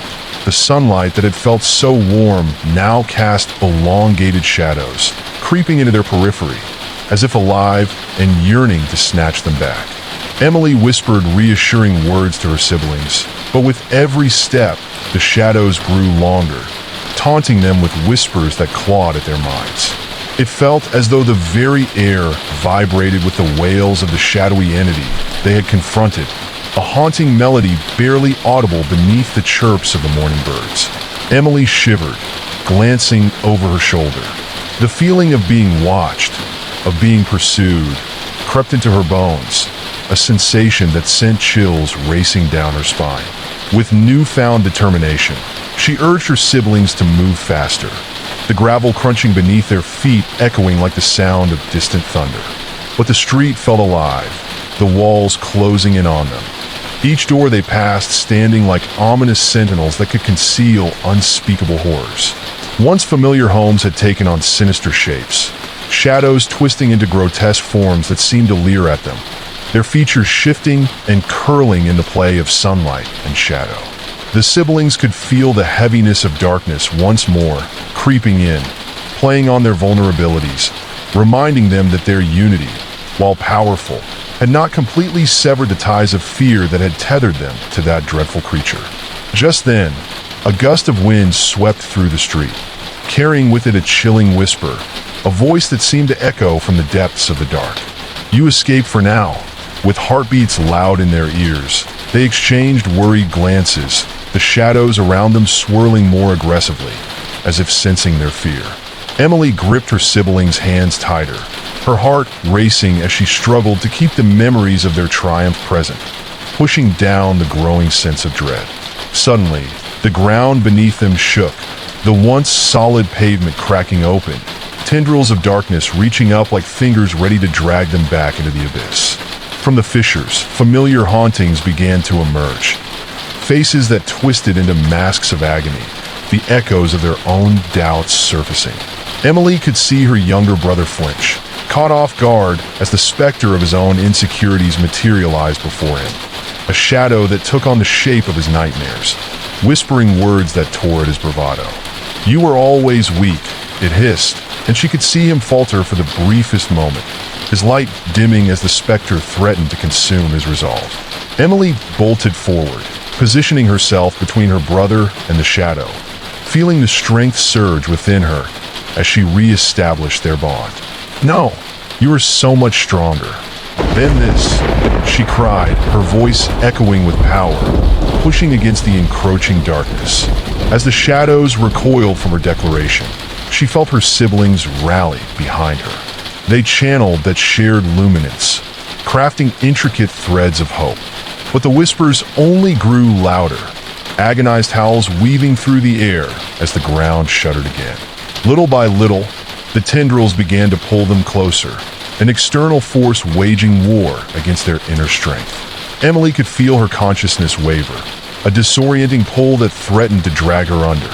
the sunlight that had felt so warm now cast elongated shadows, creeping into their periphery, as if alive and yearning to snatch them back. Emily whispered reassuring words to her siblings, but with every step, the shadows grew longer, taunting them with whispers that clawed at their minds. It felt as though the very air vibrated with the wails of the shadowy entity they had confronted, a haunting melody barely audible beneath the chirps of the morning birds. Emily shivered, glancing over her shoulder. The feeling of being watched, of being pursued, crept into her bones, a sensation that sent chills racing down her spine. With newfound determination, she urged her siblings to move faster, the gravel crunching beneath their feet echoing like the sound of distant thunder. But the street felt alive, the walls closing in on them, each door they passed standing like ominous sentinels that could conceal unspeakable horrors. Once familiar homes had taken on sinister shapes, shadows twisting into grotesque forms that seemed to leer at them, their features shifting and curling in the play of sunlight and shadow. The siblings could feel the heaviness of darkness once more, creeping in, playing on their vulnerabilities, reminding them that their unity, while powerful, had not completely severed the ties of fear that had tethered them to that dreadful creature. Just then, a gust of wind swept through the street, carrying with it a chilling whisper, a voice that seemed to echo from the depths of the dark. "You escape for now." With heartbeats loud in their ears, they exchanged worried glances, the shadows around them swirling more aggressively, as if sensing their fear. Emily gripped her siblings' hands tighter, her heart racing as she struggled to keep the memories of their triumph present, pushing down the growing sense of dread. Suddenly, the ground beneath them shook, the once solid pavement cracking open, tendrils of darkness reaching up like fingers ready to drag them back into the abyss. From the fissures, familiar hauntings began to emerge, faces that twisted into masks of agony, the echoes of their own doubts surfacing. Emily could see her younger brother flinch, caught off guard as the specter of his own insecurities materialized before him, a shadow that took on the shape of his nightmares, whispering words that tore at his bravado. "You were always weak," it hissed, and she could see him falter for the briefest moment, his light dimming as the specter threatened to consume his resolve. Emily bolted forward, positioning herself between her brother and the shadow, feeling the strength surge within her as she re-established their bond. "No, you are so much stronger." "Then this," she cried, her voice echoing with power, pushing against the encroaching darkness. As the shadows recoiled from her declaration, she felt her siblings rally behind her. They channeled that shared luminance, crafting intricate threads of hope. But the whispers only grew louder, agonized howls weaving through the air as the ground shuddered again. Little by little, the tendrils began to pull them closer, an external force waging war against their inner strength. Emily could feel her consciousness waver, a disorienting pull that threatened to drag her under,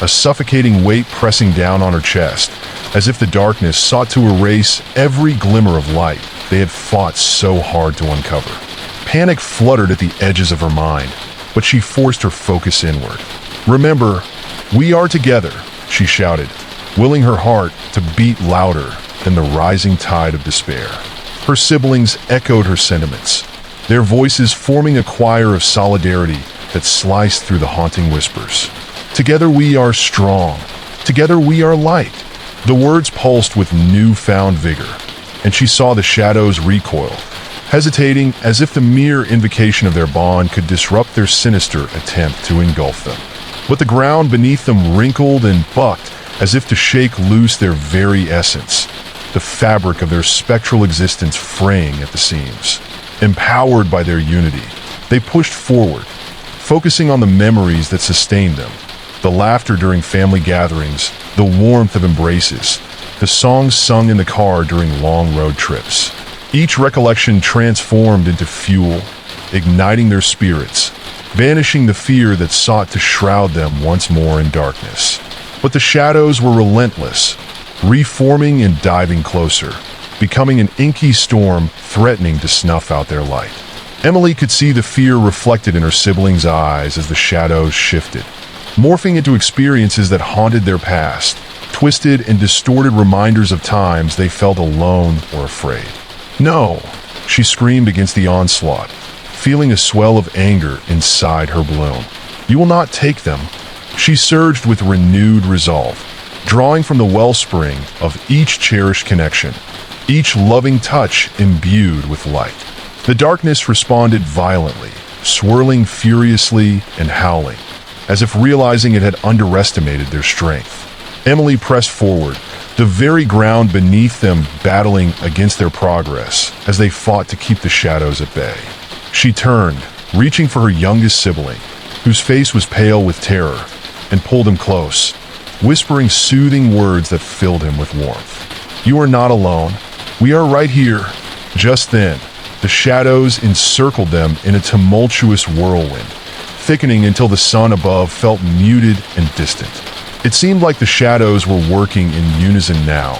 a suffocating weight pressing down on her chest, as if the darkness sought to erase every glimmer of light they had fought so hard to uncover. Panic fluttered at the edges of her mind, but she forced her focus inward. "Remember, we are together," she shouted, willing her heart to beat louder than the rising tide of despair. Her siblings echoed her sentiments, their voices forming a choir of solidarity that sliced through the haunting whispers. "Together we are strong. Together we are light." The words pulsed with newfound vigor, and she saw the shadows recoil, hesitating as if the mere invocation of their bond could disrupt their sinister attempt to engulf them. But the ground beneath them wrinkled and bucked as if to shake loose their very essence, the fabric of their spectral existence fraying at the seams. Empowered by their unity, they pushed forward, focusing on the memories that sustained them, the laughter during family gatherings, the warmth of embraces, the songs sung in the car during long road trips. Each recollection transformed into fuel, igniting their spirits, banishing the fear that sought to shroud them once more in darkness. But the shadows were relentless, reforming and diving closer, becoming an inky storm threatening to snuff out their light. Emily could see the fear reflected in her siblings' eyes as the shadows shifted, morphing into experiences that haunted their past, twisted and distorted reminders of times they felt alone or afraid. "No, She screamed against the onslaught, feeling a swell of anger inside her balloon. "You will not take them," she surged with renewed resolve, drawing from the wellspring of each cherished connection, each loving touch imbued with light. The darkness responded violently, swirling furiously and howling, as if realizing it had underestimated their strength. Emily pressed forward, the very ground beneath them battling against their progress as they fought to keep the shadows at bay. She turned, reaching for her youngest sibling, whose face was pale with terror, and pulled him close, whispering soothing words that filled him with warmth. "You are not alone. We are right here." Just then, the shadows encircled them in a tumultuous whirlwind, thickening until the sun above felt muted and distant. It seemed like the shadows were working in unison now,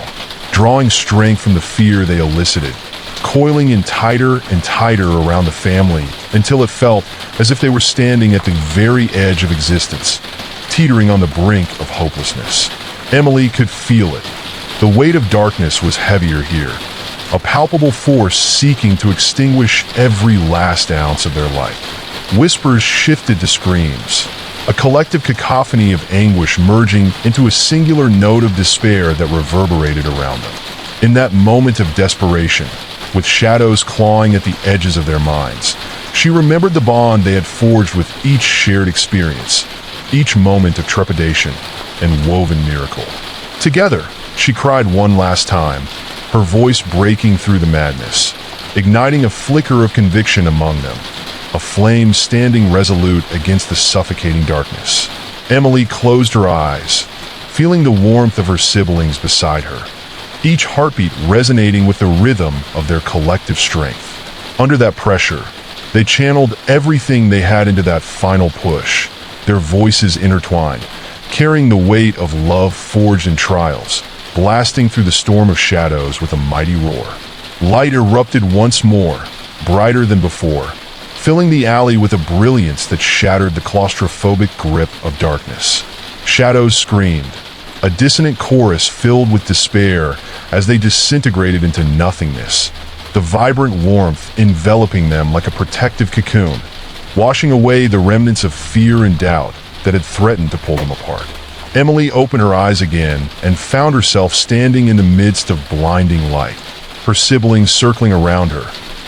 drawing strength from the fear they elicited, coiling in tighter and tighter around the family until it felt as if they were standing at the very edge of existence, teetering on the brink of hopelessness. Emily could feel it. The weight of darkness was heavier here, a palpable force seeking to extinguish every last ounce of their light. Whispers shifted to screams, a collective cacophony of anguish merging into a singular note of despair that reverberated around them. In that moment of desperation, with shadows clawing at the edges of their minds, she remembered the bond they had forged with each shared experience, each moment of trepidation and woven miracle. Together, she cried one last time, her voice breaking through the madness, igniting a flicker of conviction among them, a flame standing resolute against the suffocating darkness. Emily closed her eyes, feeling the warmth of her siblings beside her, each heartbeat resonating with the rhythm of their collective strength. Under that pressure, they channeled everything they had into that final push, their voices intertwined, carrying the weight of love forged in trials, blasting through the storm of shadows with a mighty roar. Light erupted once more, brighter than before, filling the alley with a brilliance that shattered the claustrophobic grip of darkness. Shadows screamed, a dissonant chorus filled with despair as they disintegrated into nothingness, the vibrant warmth enveloping them like a protective cocoon, washing away the remnants of fear and doubt that had threatened to pull them apart. Emily opened her eyes again and found herself standing in the midst of blinding light, her siblings circling around her,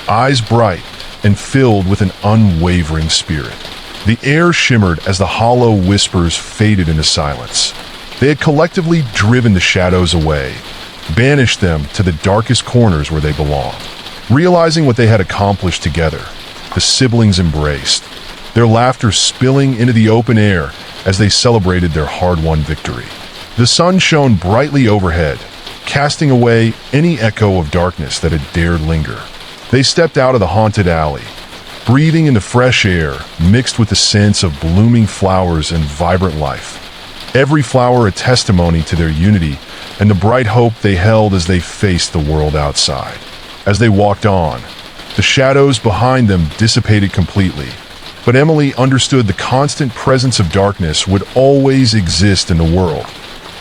eyes bright and filled with an unwavering spirit. The air shimmered as the hollow whispers faded into silence. They had collectively driven the shadows away, banished them to the darkest corners where they belonged. Realizing what they had accomplished together, the siblings embraced, their laughter spilling into the open air as they celebrated their hard-won victory. The sun shone brightly overhead, casting away any echo of darkness that had dared linger. They stepped out of the haunted alley, breathing in the fresh air mixed with the scents of blooming flowers and vibrant life. Every flower a testimony to their unity and the bright hope they held as they faced the world outside. As they walked on, the shadows behind them dissipated completely, but Emily understood the constant presence of darkness would always exist in the world,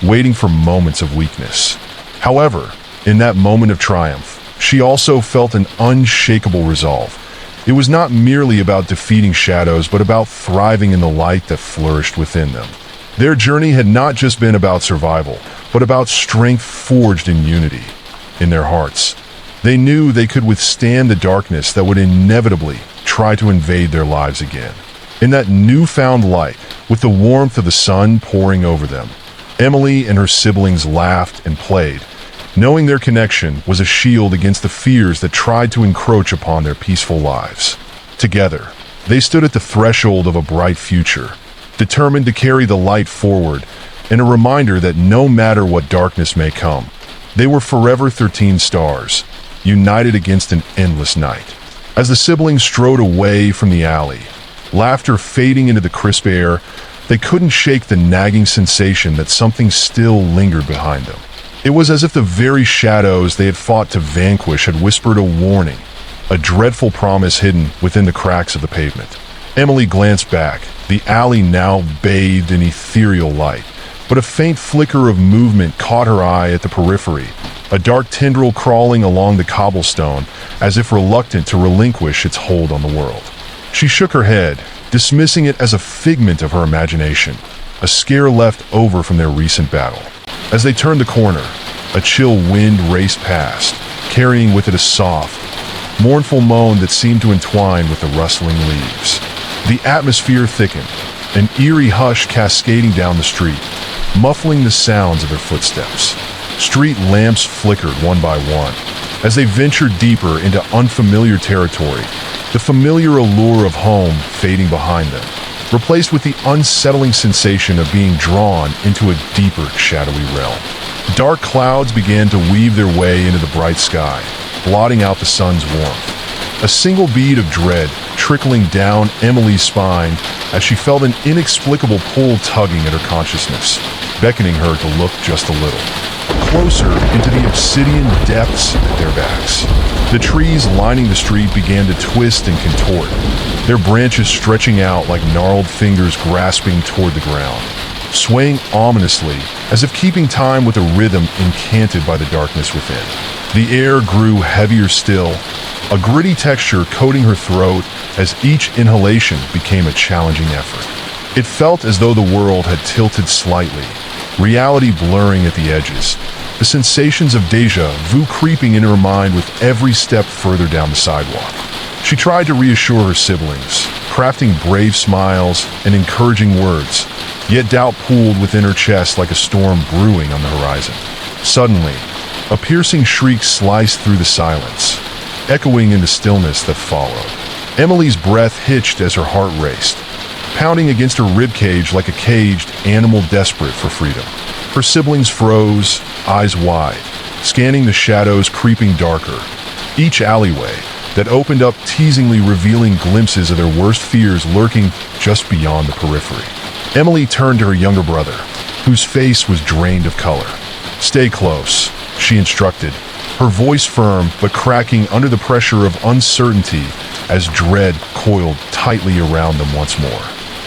waiting for moments of weakness. However, in that moment of triumph, she also felt an unshakable resolve. It was not merely about defeating shadows, but about thriving in the light that flourished within them. Their journey had not just been about survival, but about strength forged in unity. In their hearts, they knew they could withstand the darkness that would inevitably try to invade their lives again. In that newfound light, with the warmth of the sun pouring over them, Emily and her siblings laughed and played, knowing their connection was a shield against the fears that tried to encroach upon their peaceful lives. Together, they stood at the threshold of a bright future, determined to carry the light forward, and a reminder that no matter what darkness may come, they were forever 13 stars, united against an endless night. As the siblings strode away from the alley, laughter fading into the crisp air, they couldn't shake the nagging sensation that something still lingered behind them. It was as if the very shadows they had fought to vanquish had whispered a warning, a dreadful promise hidden within the cracks of the pavement. Emily glanced back, the alley now bathed in ethereal light, but a faint flicker of movement caught her eye at the periphery, a dark tendril crawling along the cobblestone as if reluctant to relinquish its hold on the world. She shook her head, dismissing it as a figment of her imagination, a scare left over from their recent battle. As they turned the corner, a chill wind raced past, carrying with it a soft, mournful moan that seemed to entwine with the rustling leaves. The atmosphere thickened, an eerie hush cascading down the street, muffling the sounds of their footsteps. Street lamps flickered one by one. As they ventured deeper into unfamiliar territory, the familiar allure of home fading behind them, replaced with the unsettling sensation of being drawn into a deeper, shadowy realm. Dark clouds began to weave their way into the bright sky, blotting out the sun's warmth. A single bead of dread trickling down Emily's spine as she felt an inexplicable pull tugging at her consciousness, beckoning her to look just a little closer into the obsidian depths at their backs. The trees lining the street began to twist and contort, their branches stretching out like gnarled fingers grasping toward the ground, swaying ominously as if keeping time with a rhythm incanted by the darkness within. The air grew heavier still, a gritty texture coating her throat as each inhalation became a challenging effort. It felt as though the world had tilted slightly, reality blurring at the edges, the sensations of déjà vu creeping into her mind with every step further down the sidewalk. She tried to reassure her siblings, crafting brave smiles and encouraging words, yet doubt pooled within her chest like a storm brewing on the horizon. Suddenly, a piercing shriek sliced through the silence, echoing in the stillness that followed. Emily's breath hitched as her heart raced, pounding against her ribcage like a caged animal desperate for freedom. Her siblings froze, eyes wide, scanning the shadows creeping darker, each alleyway that opened up teasingly revealing glimpses of their worst fears lurking just beyond the periphery. Emily turned to her younger brother, whose face was drained of color. "Stay close," she instructed, her voice firm but cracking under the pressure of uncertainty as dread coiled tightly around them once more.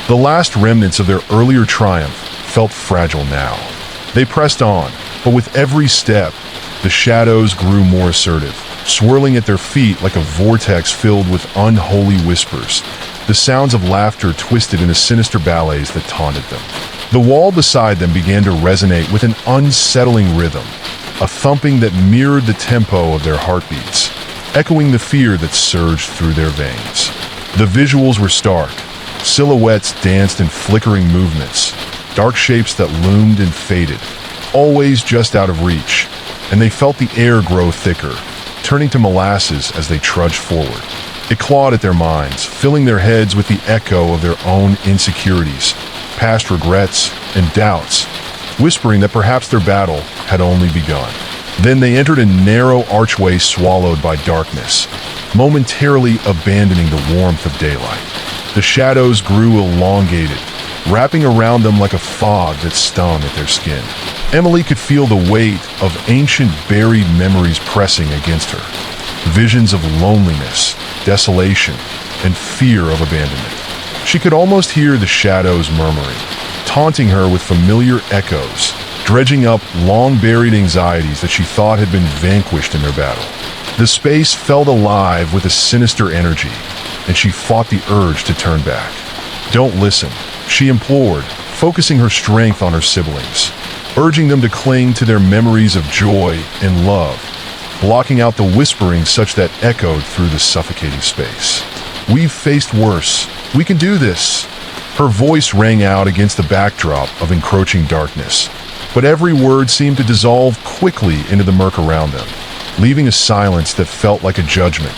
The last remnants of their earlier triumph felt fragile now. They pressed on, but with every step, the shadows grew more assertive, swirling at their feet like a vortex filled with unholy whispers. The sounds of laughter twisted into sinister ballets that taunted them. The wall beside them began to resonate with an unsettling rhythm, a thumping that mirrored the tempo of their heartbeats, echoing the fear that surged through their veins. The visuals were stark. Silhouettes danced in flickering movements, dark shapes that loomed and faded, always just out of reach, and they felt the air grow thicker, turning to molasses as they trudged forward. It clawed at their minds, filling their heads with the echo of their own insecurities, past regrets and doubts, whispering that perhaps their battle had only begun. Then they entered a narrow archway swallowed by darkness, momentarily abandoning the warmth of daylight. The shadows grew elongated, wrapping around them like a fog that stung at their skin. Emily could feel the weight of ancient buried memories pressing against her. Visions of loneliness, desolation, and fear of abandonment. She could almost hear the shadows murmuring, taunting her with familiar echoes, dredging up long-buried anxieties that she thought had been vanquished in their battle. The space felt alive with a sinister energy, and she fought the urge to turn back. "Don't listen," she implored, focusing her strength on her siblings, urging them to cling to their memories of joy and love, blocking out the whispering such that echoed through the suffocating space. "We've faced worse. We can do this." Her voice rang out against the backdrop of encroaching darkness, but every word seemed to dissolve quickly into the murk around them, leaving a silence that felt like a judgment,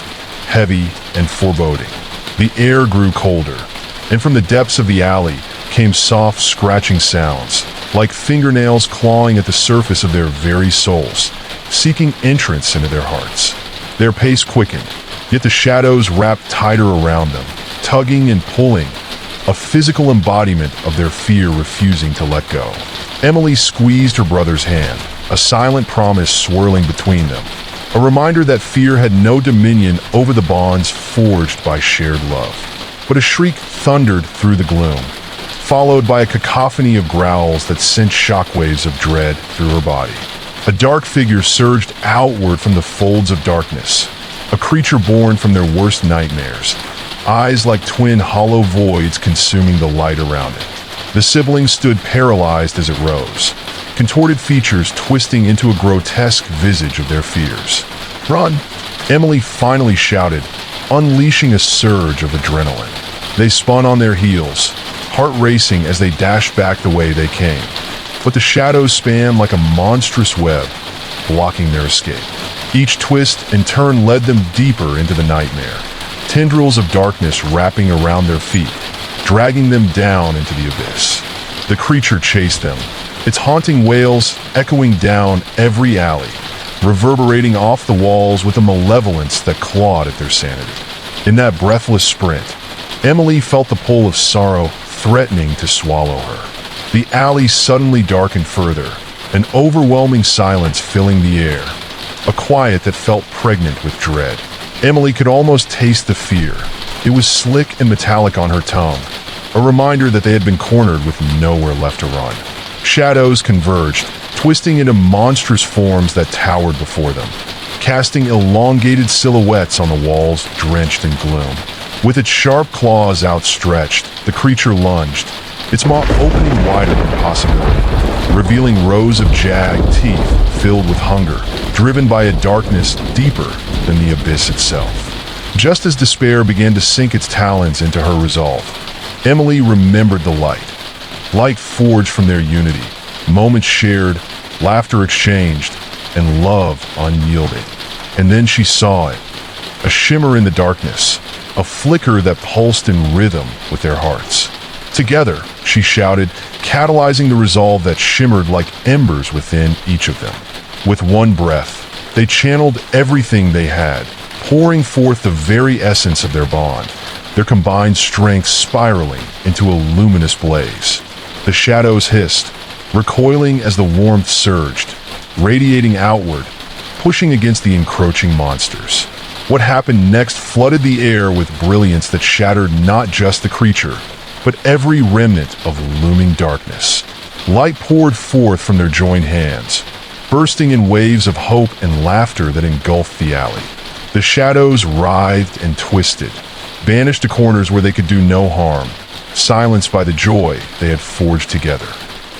heavy and foreboding. The air grew colder, and from the depths of the alley came soft scratching sounds, like fingernails clawing at the surface of their very souls, seeking entrance into their hearts. Their pace quickened, yet the shadows wrapped tighter around them, tugging and pulling, a physical embodiment of their fear refusing to let go. Emily squeezed her brother's hand, a silent promise swirling between them, a reminder that fear had no dominion over the bonds forged by shared love. But a shriek thundered through the gloom, followed by a cacophony of growls that sent shockwaves of dread through her body. A dark figure surged outward from the folds of darkness, a creature born from their worst nightmares, eyes like twin hollow voids consuming the light around it. The siblings stood paralyzed as it rose, contorted features twisting into a grotesque visage of their fears. "Run!" Emily finally shouted, unleashing a surge of adrenaline. They spun on their heels, heart racing as they dashed back the way they came. But the shadows span like a monstrous web, blocking their escape. Each twist and turn led them deeper into the nightmare, tendrils of darkness wrapping around their feet, dragging them down into the abyss. The creature chased them, its haunting wails echoing down every alley, reverberating off the walls with a malevolence that clawed at their sanity. In that breathless sprint, Emily felt the pull of sorrow threatening to swallow her. The alley suddenly darkened further, an overwhelming silence filling the air, a quiet that felt pregnant with dread. Emily could almost taste the fear. It was slick and metallic on her tongue, a reminder that they had been cornered with nowhere left to run. Shadows converged, twisting into monstrous forms that towered before them, casting elongated silhouettes on the walls drenched in gloom. With its sharp claws outstretched, the creature lunged, its maw opening wider than possibility, revealing rows of jagged teeth filled with hunger, driven by a darkness deeper than the abyss itself. Just as despair began to sink its talons into her resolve, Emily remembered the light forged from their unity, moments shared, laughter exchanged, and love unyielding. And then she saw it, a shimmer in the darkness, a flicker that pulsed in rhythm with their hearts. Together, she shouted, catalyzing the resolve that shimmered like embers within each of them. With one breath, they channeled everything they had, pouring forth the very essence of their bond, their combined strength spiraling into a luminous blaze. The shadows hissed, recoiling as the warmth surged, radiating outward, pushing against the encroaching monsters. What happened next flooded the air with brilliance that shattered not just the creature, but every remnant of looming darkness. Light poured forth from their joined hands, bursting in waves of hope and laughter that engulfed the alley. The shadows writhed and twisted, banished to corners where they could do no harm, silenced by the joy they had forged together.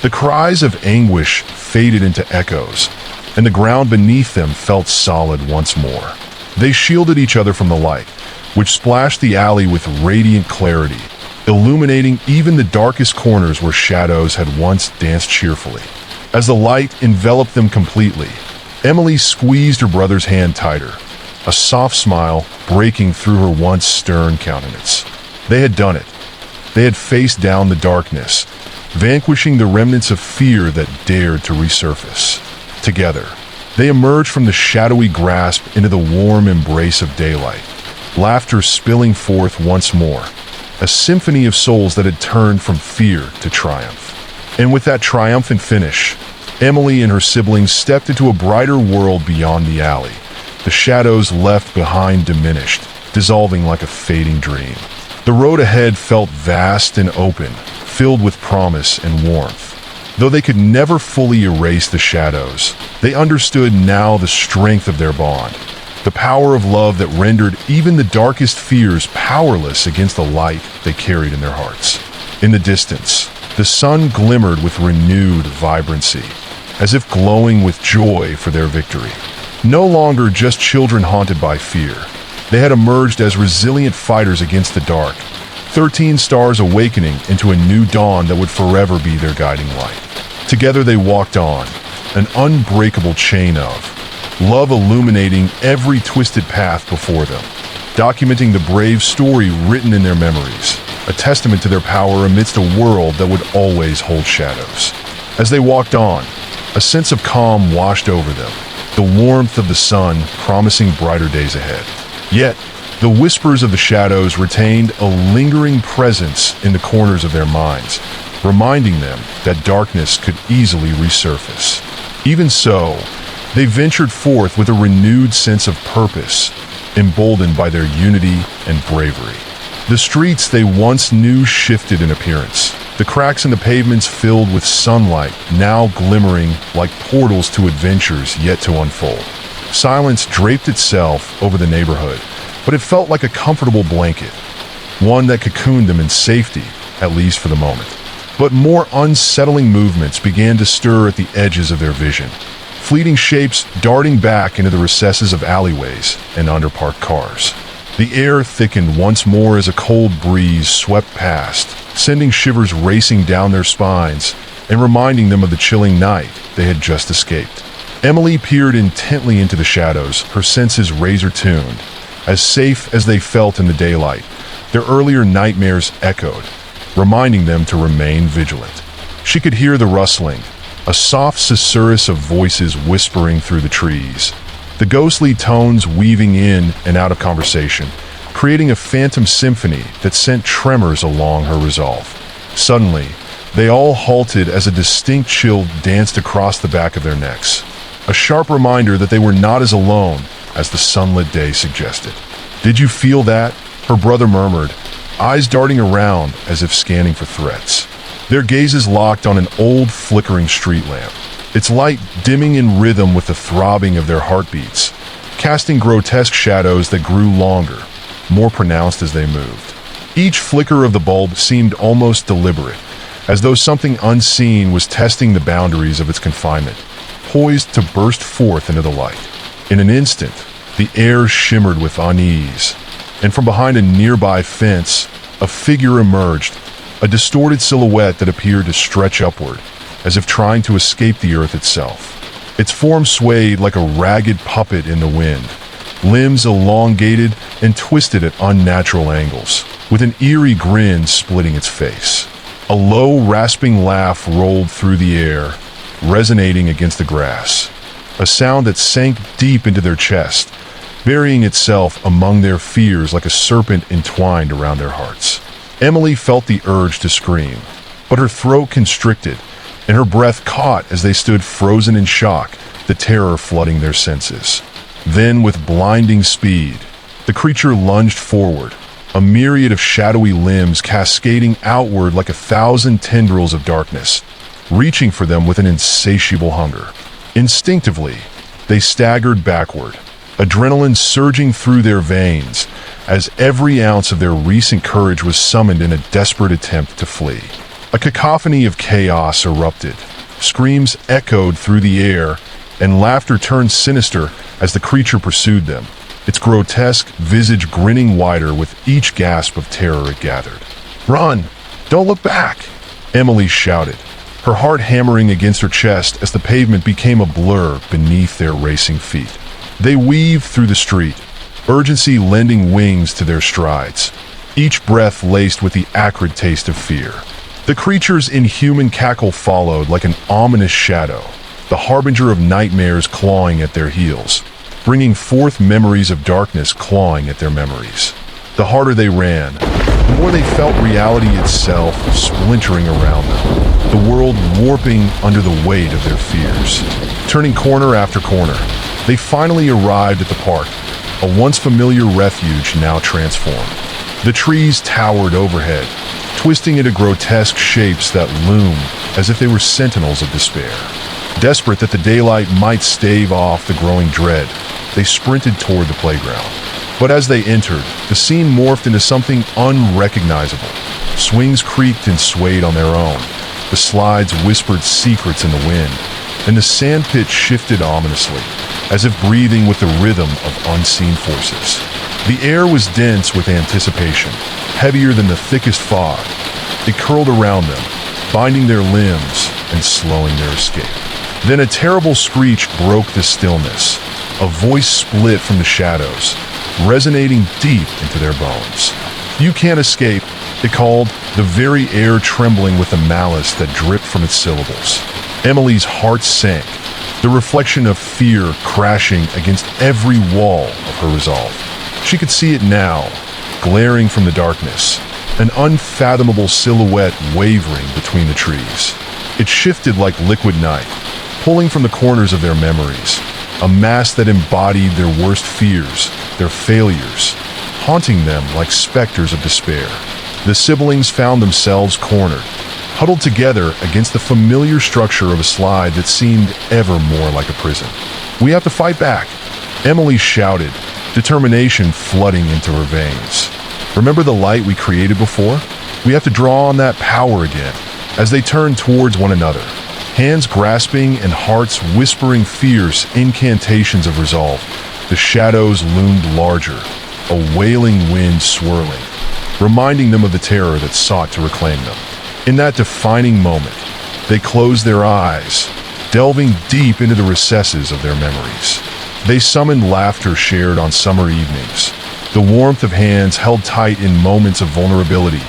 The cries of anguish faded into echoes, and the ground beneath them felt solid once more. They shielded each other from the light, which splashed the alley with radiant clarity, illuminating even the darkest corners where shadows had once danced cheerfully. As the light enveloped them completely, Emily squeezed her brother's hand tighter, a soft smile breaking through her once stern countenance. They had done it. They had faced down the darkness, vanquishing the remnants of fear that dared to resurface. Together, they emerged from the shadowy grasp into the warm embrace of daylight, laughter spilling forth once more, a symphony of souls that had turned from fear to triumph. And with that triumphant finish, Emily and her siblings stepped into a brighter world beyond the alley, the shadows left behind diminished, dissolving like a fading dream. The road ahead felt vast and open, filled with promise and warmth. Though they could never fully erase the shadows, they understood now the strength of their bond, the power of love that rendered even the darkest fears powerless against the light they carried in their hearts. In the distance, the sun glimmered with renewed vibrancy, as if glowing with joy for their victory. No longer just children haunted by fear, they had emerged as resilient fighters against the dark, 13 stars awakening into a new dawn that would forever be their guiding light. Together they walked on, an unbreakable chain of love illuminating every twisted path before them, documenting the brave story written in their memories, a testament to their power amidst a world that would always hold shadows. As they walked on, a sense of calm washed over them, the warmth of the sun promising brighter days ahead. Yet, the whispers of the shadows retained a lingering presence in the corners of their minds, reminding them that darkness could easily resurface. Even so, they ventured forth with a renewed sense of purpose, emboldened by their unity and bravery. The streets they once knew shifted in appearance, the cracks in the pavements filled with sunlight, now glimmering like portals to adventures yet to unfold. Silence draped itself over the neighborhood, but it felt like a comfortable blanket, one that cocooned them in safety, at least for the moment. But more unsettling movements began to stir at the edges of their vision. Fleeting shapes darting back into the recesses of alleyways and underparked cars. The air thickened once more as a cold breeze swept past, sending shivers racing down their spines and reminding them of the chilling night they had just escaped. Emily peered intently into the shadows, her senses razor-tuned. As safe as they felt in the daylight, their earlier nightmares echoed, reminding them to remain vigilant. She could hear the rustling, a soft susurrus of voices whispering through the trees, the ghostly tones weaving in and out of conversation, creating a phantom symphony that sent tremors along her resolve. Suddenly, they all halted as a distinct chill danced across the back of their necks, a sharp reminder that they were not as alone as the sunlit day suggested. "Did you feel that?" her brother murmured, eyes darting around as if scanning for threats. Their gazes locked on an old flickering street lamp, its light dimming in rhythm with the throbbing of their heartbeats, casting grotesque shadows that grew longer, more pronounced as they moved. Each flicker of the bulb seemed almost deliberate, as though something unseen was testing the boundaries of its confinement, poised to burst forth into the light. In an instant, the air shimmered with unease, and from behind a nearby fence, a figure emerged, a distorted silhouette that appeared to stretch upward, as if trying to escape the earth itself. Its form swayed like a ragged puppet in the wind, limbs elongated and twisted at unnatural angles, with an eerie grin splitting its face. A low, rasping laugh rolled through the air, resonating against the grass, a sound that sank deep into their chest, burying itself among their fears like a serpent entwined around their hearts. Emily felt the urge to scream, but her throat constricted, and her breath caught as they stood frozen in shock, the terror flooding their senses. Then, with blinding speed, the creature lunged forward, a myriad of shadowy limbs cascading outward like 1,000 tendrils of darkness, reaching for them with an insatiable hunger. Instinctively, they staggered backward, adrenaline surging through their veins as every ounce of their recent courage was summoned in a desperate attempt to flee. A cacophony of chaos erupted. Screams echoed through the air, and laughter turned sinister as the creature pursued them, its grotesque visage grinning wider with each gasp of terror it gathered. "Run! Don't look back!" Emily shouted, her heart hammering against her chest as the pavement became a blur beneath their racing feet. They weaved through the street, urgency lending wings to their strides, each breath laced with the acrid taste of fear. The creature's inhuman cackle followed like an ominous shadow, the harbinger of nightmares clawing at their heels, bringing forth memories of darkness clawing at their memories. The harder they ran, the more they felt reality itself splintering around them, the world warping under the weight of their fears. Turning corner after corner, they finally arrived at the park, a once familiar refuge now transformed. The trees towered overhead, twisting into grotesque shapes that loomed as if they were sentinels of despair. Desperate that the daylight might stave off the growing dread, they sprinted toward the playground. But as they entered, the scene morphed into something unrecognizable. Swings creaked and swayed on their own. The slides whispered secrets in the wind, and the sandpit shifted ominously, as if breathing with the rhythm of unseen forces. The air was dense with anticipation, heavier than the thickest fog. It curled around them, binding their limbs and slowing their escape. Then a terrible screech broke the stillness. A voice split from the shadows, resonating deep into their bones. "You can't escape," it called, the very air trembling with the malice that dripped from its syllables. Emily's heart sank, the reflection of fear crashing against every wall of her resolve. She could see it now, glaring from the darkness, an unfathomable silhouette wavering between the trees. It shifted like liquid night, pulling from the corners of their memories, a mass that embodied their worst fears, their failures, haunting them like specters of despair. The siblings found themselves cornered, huddled together against the familiar structure of a slide that seemed ever more like a prison. "We have to fight back," Emily shouted, determination flooding into her veins. "Remember the light we created before? We have to draw on that power again." As they turned towards one another, hands grasping and hearts whispering fierce incantations of resolve, the shadows loomed larger, a wailing wind swirling, reminding them of the terror that sought to reclaim them. In that defining moment, they closed their eyes, delving deep into the recesses of their memories. They summoned laughter shared on summer evenings, the warmth of hands held tight in moments of vulnerability,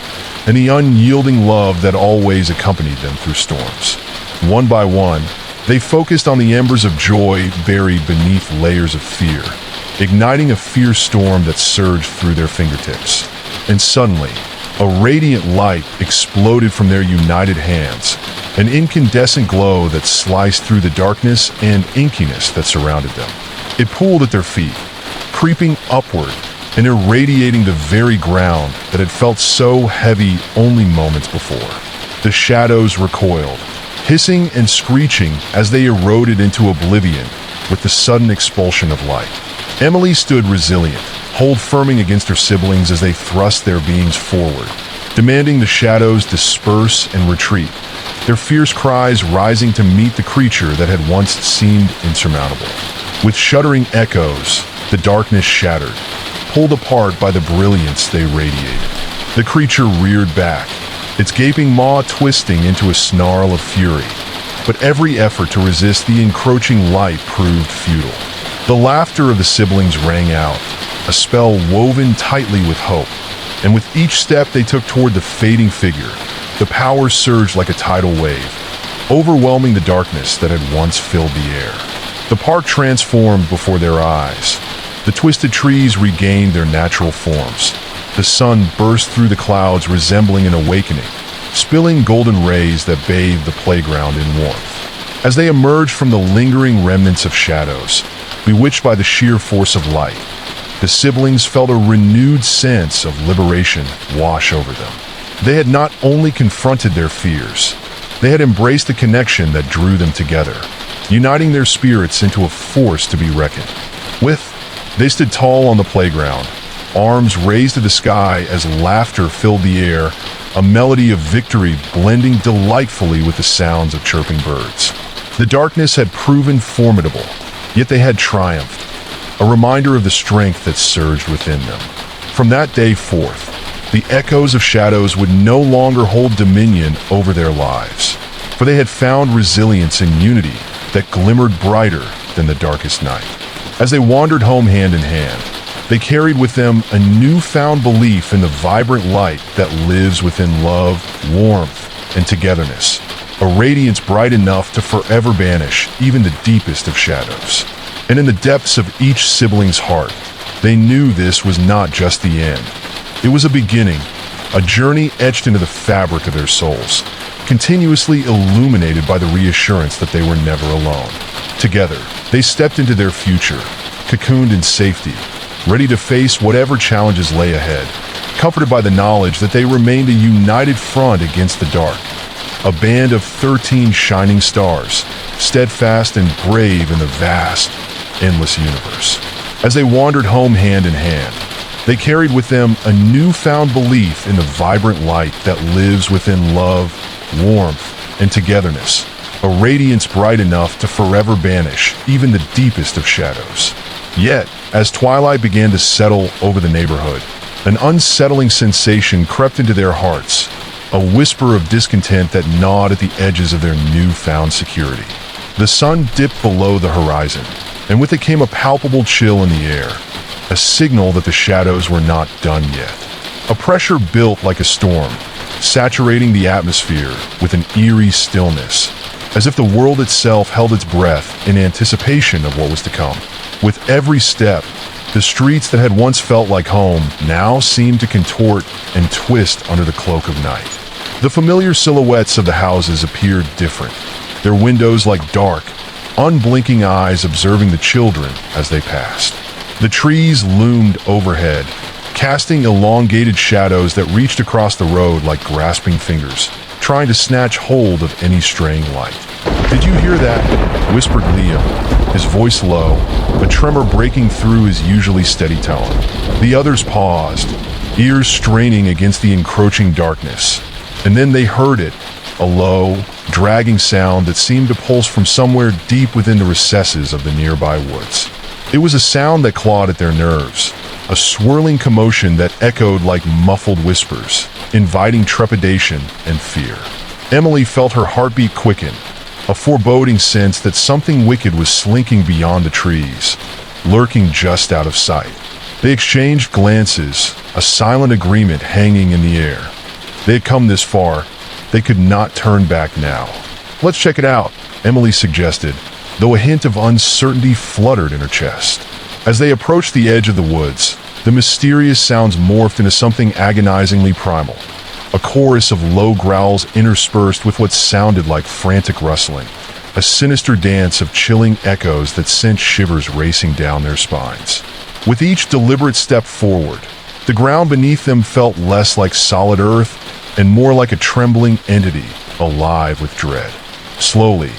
and the unyielding love that always accompanied them through storms. One by one, they focused on the embers of joy buried beneath layers of fear, igniting a fierce storm that surged through their fingertips. And suddenly, a radiant light exploded from their united hands, an incandescent glow that sliced through the darkness and inkiness that surrounded them. It pooled at their feet, creeping upward and irradiating the very ground that had felt so heavy only moments before. The shadows recoiled, hissing and screeching as they eroded into oblivion with the sudden expulsion of light. Emily stood resilient, hold firming against her siblings as they thrust their beings forward, demanding the shadows disperse and retreat, their fierce cries rising to meet the creature that had once seemed insurmountable. With shuddering echoes, the darkness shattered, pulled apart by the brilliance they radiated. The creature reared back, its gaping maw twisting into a snarl of fury, but every effort to resist the encroaching light proved futile. The laughter of the siblings rang out, a spell woven tightly with hope, and with each step they took toward the fading figure, the power surged like a tidal wave, overwhelming the darkness that had once filled the air. The park transformed before their eyes. The twisted trees regained their natural forms. The sun burst through the clouds resembling an awakening, spilling golden rays that bathed the playground in warmth. As they emerged from the lingering remnants of shadows, bewitched by the sheer force of light, the siblings felt a renewed sense of liberation wash over them. They had not only confronted their fears, they had embraced the connection that drew them together, uniting their spirits into a force to be reckoned with. They stood tall on the playground, arms raised to the sky as laughter filled the air, a melody of victory blending delightfully with the sounds of chirping birds. The darkness had proven formidable, yet they had triumphed, a reminder of the strength that surged within them. From that day forth, the echoes of shadows would no longer hold dominion over their lives, for they had found resilience and unity that glimmered brighter than the darkest night. As they wandered home hand in hand, they carried with them a newfound belief in the vibrant light that lives within love, warmth, and togetherness, a radiance bright enough to forever banish even the deepest of shadows. And in the depths of each sibling's heart, they knew this was not just the end. It was a beginning, a journey etched into the fabric of their souls, continuously illuminated by the reassurance that they were never alone. Together, they stepped into their future, cocooned in safety, ready to face whatever challenges lay ahead, comforted by the knowledge that they remained a united front against the dark, a band of 13 shining stars, steadfast and brave in the vast, endless universe. As they wandered home hand in hand, they carried with them a newfound belief in the vibrant light that lives within love, warmth, and togetherness, a radiance bright enough to forever banish even the deepest of shadows. Yet, as twilight began to settle over the neighborhood, an unsettling sensation crept into their hearts, a whisper of discontent that gnawed at the edges of their newfound security. The sun dipped below the horizon, and with it came a palpable chill in the air, a signal that the shadows were not done yet. A pressure built like a storm, saturating the atmosphere with an eerie stillness, as if the world itself held its breath in anticipation of what was to come. With every step, the streets that had once felt like home now seemed to contort and twist under the cloak of night. The familiar silhouettes of the houses appeared different, their windows like dark, unblinking eyes observing the children as they passed. The trees loomed overhead, casting elongated shadows that reached across the road like grasping fingers, trying to snatch hold of any straying light. "Did you hear that?" whispered Liam, his voice low, a tremor breaking through his usually steady tone. The others paused, ears straining against the encroaching darkness. And then they heard it, a low, dragging sound that seemed to pulse from somewhere deep within the recesses of the nearby woods. It was a sound that clawed at their nerves, a swirling commotion that echoed like muffled whispers, inviting trepidation and fear. Emily felt her heartbeat quicken, a foreboding sense that something wicked was slinking beyond the trees, lurking just out of sight. They exchanged glances, a silent agreement hanging in the air. They had come this far. They could not turn back now. "Let's check it out," Emily suggested, though a hint of uncertainty fluttered in her chest. As they approached the edge of the woods, the mysterious sounds morphed into something agonizingly primal. A chorus of low growls interspersed with what sounded like frantic rustling, a sinister dance of chilling echoes that sent shivers racing down their spines. With each deliberate step forward, the ground beneath them felt less like solid earth and more like a trembling entity, alive with dread. Slowly,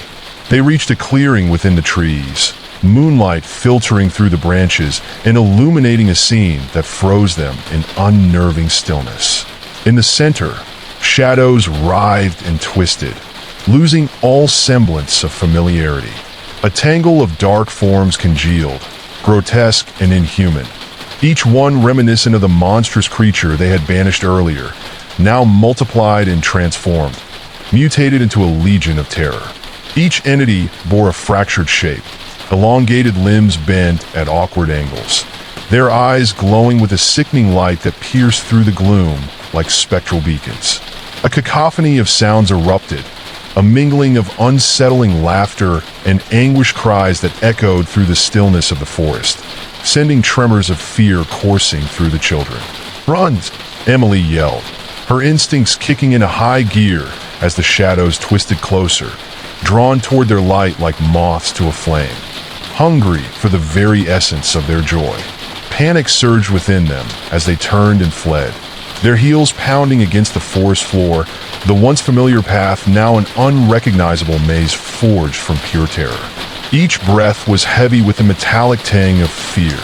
they reached a clearing within the trees, moonlight filtering through the branches and illuminating a scene that froze them in unnerving stillness. In the center, shadows writhed and twisted, losing all semblance of familiarity. A tangle of dark forms congealed, grotesque and inhuman, each one reminiscent of the monstrous creature they had banished earlier, now multiplied and transformed, mutated into a legion of terror. Each entity bore a fractured shape, elongated limbs bent at awkward angles, their eyes glowing with a sickening light that pierced through the gloom like spectral beacons. A cacophony of sounds erupted, a mingling of unsettling laughter and anguished cries that echoed through the stillness of the forest, sending tremors of fear coursing through the children. "Run!" Emily yelled, her instincts kicking into high gear as the shadows twisted closer, drawn toward their light like moths to a flame, hungry for the very essence of their joy. Panic surged within them as they turned and fled, their heels pounding against the forest floor, the once familiar path now an unrecognizable maze forged from pure terror. Each breath was heavy with a metallic tang of fear,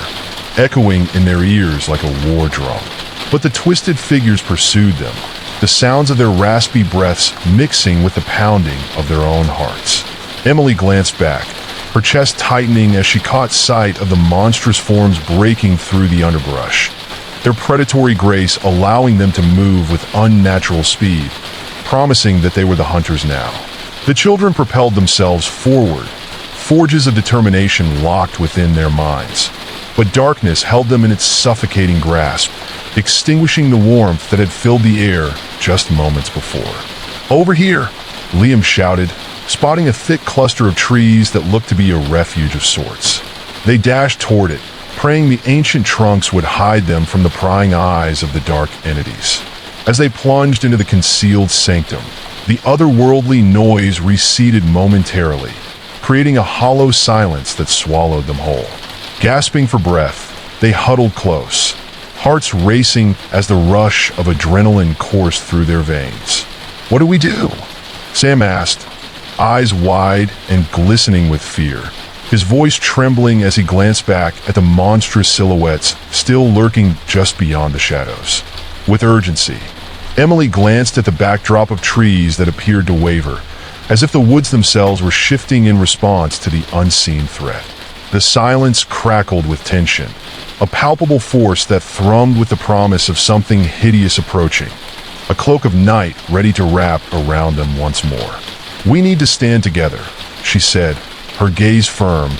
echoing in their ears like a war drum. But the twisted figures pursued them, the sounds of their raspy breaths mixing with the pounding of their own hearts. Emily glanced back, her chest tightening as she caught sight of the monstrous forms breaking through the underbrush, their predatory grace allowing them to move with unnatural speed, promising that they were the hunters now. The children propelled themselves forward, forges of determination locked within their minds. But darkness held them in its suffocating grasp, extinguishing the warmth that had filled the air just moments before. "Over here!" Liam shouted, spotting a thick cluster of trees that looked to be a refuge of sorts. They dashed toward it, praying the ancient trunks would hide them from the prying eyes of the dark entities. As they plunged into the concealed sanctum, the otherworldly noise receded momentarily, creating a hollow silence that swallowed them whole. Gasping for breath, they huddled close, hearts racing as the rush of adrenaline coursed through their veins. "What do we do?" Sam asked, eyes wide and glistening with fear, his voice trembling as he glanced back at the monstrous silhouettes still lurking just beyond the shadows. With urgency, Emily glanced at the backdrop of trees that appeared to waver, as if the woods themselves were shifting in response to the unseen threat. The silence crackled with tension, a palpable force that thrummed with the promise of something hideous approaching, a cloak of night ready to wrap around them once more. "We need to stand together," she said, her gaze firm,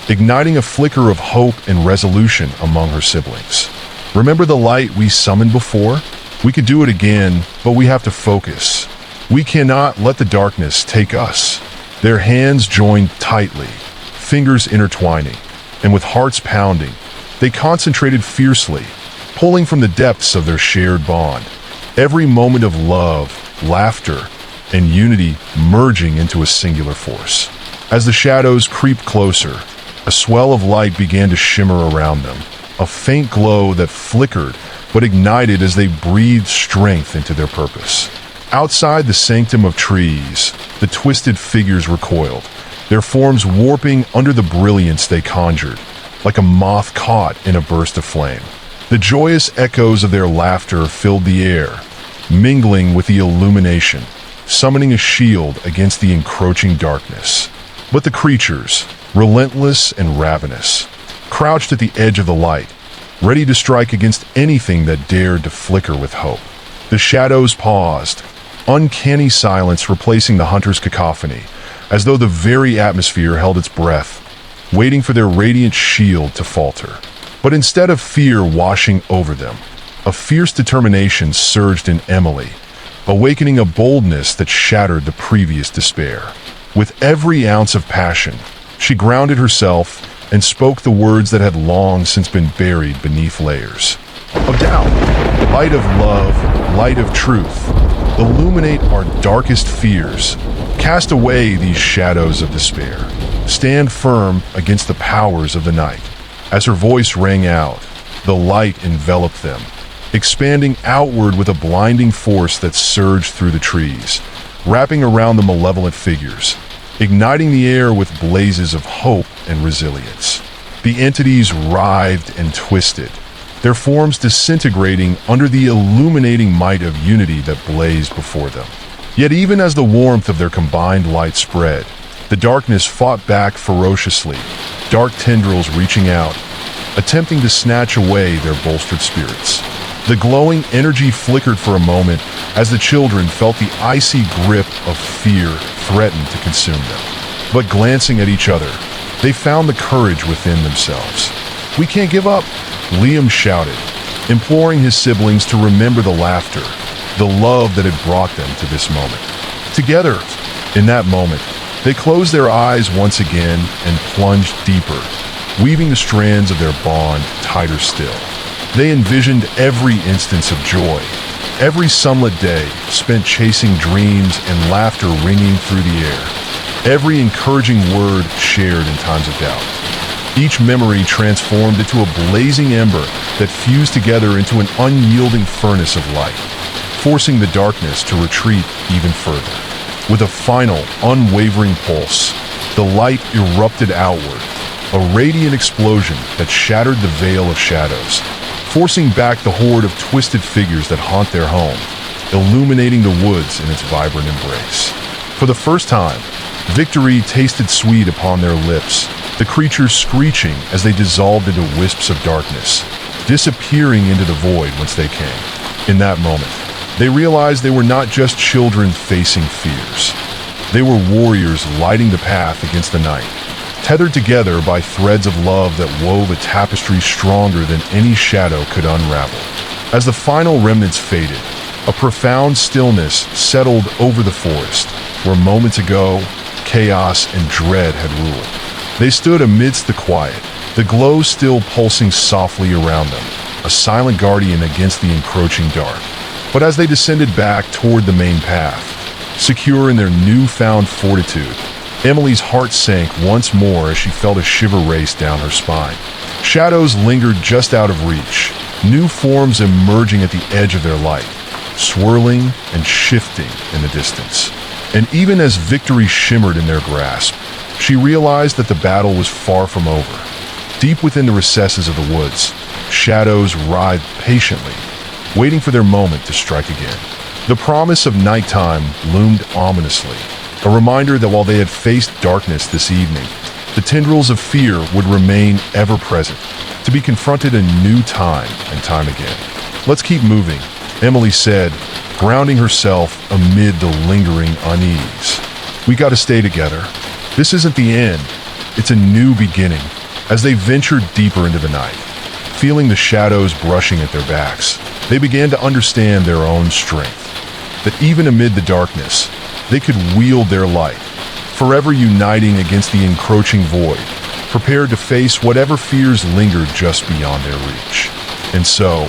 igniting a flicker of hope and resolution among her siblings. "Remember the light we summoned before? We could do it again, but we have to focus. We cannot let the darkness take us." Their hands joined tightly, fingers intertwining, and with hearts pounding, they concentrated fiercely, pulling from the depths of their shared bond, every moment of love, laughter, and unity merging into a singular force. As the shadows creeped closer, a swell of light began to shimmer around them, a faint glow that flickered but ignited as they breathed strength into their purpose. Outside the sanctum of trees, the twisted figures recoiled, their forms warping under the brilliance they conjured, like a moth caught in a burst of flame. The joyous echoes of their laughter filled the air, mingling with the illumination, summoning a shield against the encroaching darkness. But the creatures, relentless and ravenous, crouched at the edge of the light, ready to strike against anything that dared to flicker with hope. The shadows paused, uncanny silence replacing the hunter's cacophony, as though the very atmosphere held its breath, waiting for their radiant shield to falter. But instead of fear washing over them, a fierce determination surged in Emily, awakening a boldness that shattered the previous despair. With every ounce of passion, she grounded herself and spoke the words that had long since been buried beneath layers of doubt. Light of love, light of truth, illuminate our darkest fears. Cast away these shadows of despair. Stand firm against the powers of the night. As her voice rang out, the light enveloped them, expanding outward with a blinding force that surged through the trees, wrapping around the malevolent figures, igniting the air with blazes of hope and resilience. The entities writhed and twisted, their forms disintegrating under the illuminating might of unity that blazed before them. Yet even as the warmth of their combined light spread, the darkness fought back ferociously, dark tendrils reaching out, attempting to snatch away their bolstered spirits. The glowing energy flickered for a moment as the children felt the icy grip of fear threaten to consume them. But glancing at each other, they found the courage within themselves. "We can't give up," Liam shouted, imploring his siblings to remember the laughter, the love that had brought them to this moment. Together, in that moment, they closed their eyes once again and plunged deeper, weaving the strands of their bond tighter still. They envisioned every instance of joy, every sunlit day spent chasing dreams and laughter ringing through the air, every encouraging word shared in times of doubt. Each memory transformed into a blazing ember that fused together into an unyielding furnace of light, forcing the darkness to retreat even further. With a final, unwavering pulse, the light erupted outward, a radiant explosion that shattered the veil of shadows, forcing back the horde of twisted figures that haunt their home, illuminating the woods in its vibrant embrace. For the first time, victory tasted sweet upon their lips, the creatures screeching as they dissolved into wisps of darkness, disappearing into the void whence they came. In that moment, they realized they were not just children facing fears. They were warriors lighting the path against the night, tethered together by threads of love that wove a tapestry stronger than any shadow could unravel. As the final remnants faded, a profound stillness settled over the forest, where moments ago, chaos and dread had ruled. They stood amidst the quiet, the glow still pulsing softly around them, a silent guardian against the encroaching dark. But as they descended back toward the main path, secure in their newfound fortitude, Emily's heart sank once more as she felt a shiver race down her spine. Shadows lingered just out of reach, new forms emerging at the edge of their light, swirling and shifting in the distance. And even as victory shimmered in their grasp, she realized that the battle was far from over. Deep within the recesses of the woods, shadows writhed patiently, waiting for their moment to strike again. The promise of nighttime loomed ominously, a reminder that while they had faced darkness this evening, the tendrils of fear would remain ever present, to be confronted a new time and time again. "Let's keep moving," Emily said, grounding herself amid the lingering unease. "We gotta stay together. This isn't the end, it's a new beginning." As they ventured deeper into the night, feeling the shadows brushing at their backs, they began to understand their own strength, that even amid the darkness, they could wield their light, forever uniting against the encroaching void, prepared to face whatever fears lingered just beyond their reach. And so,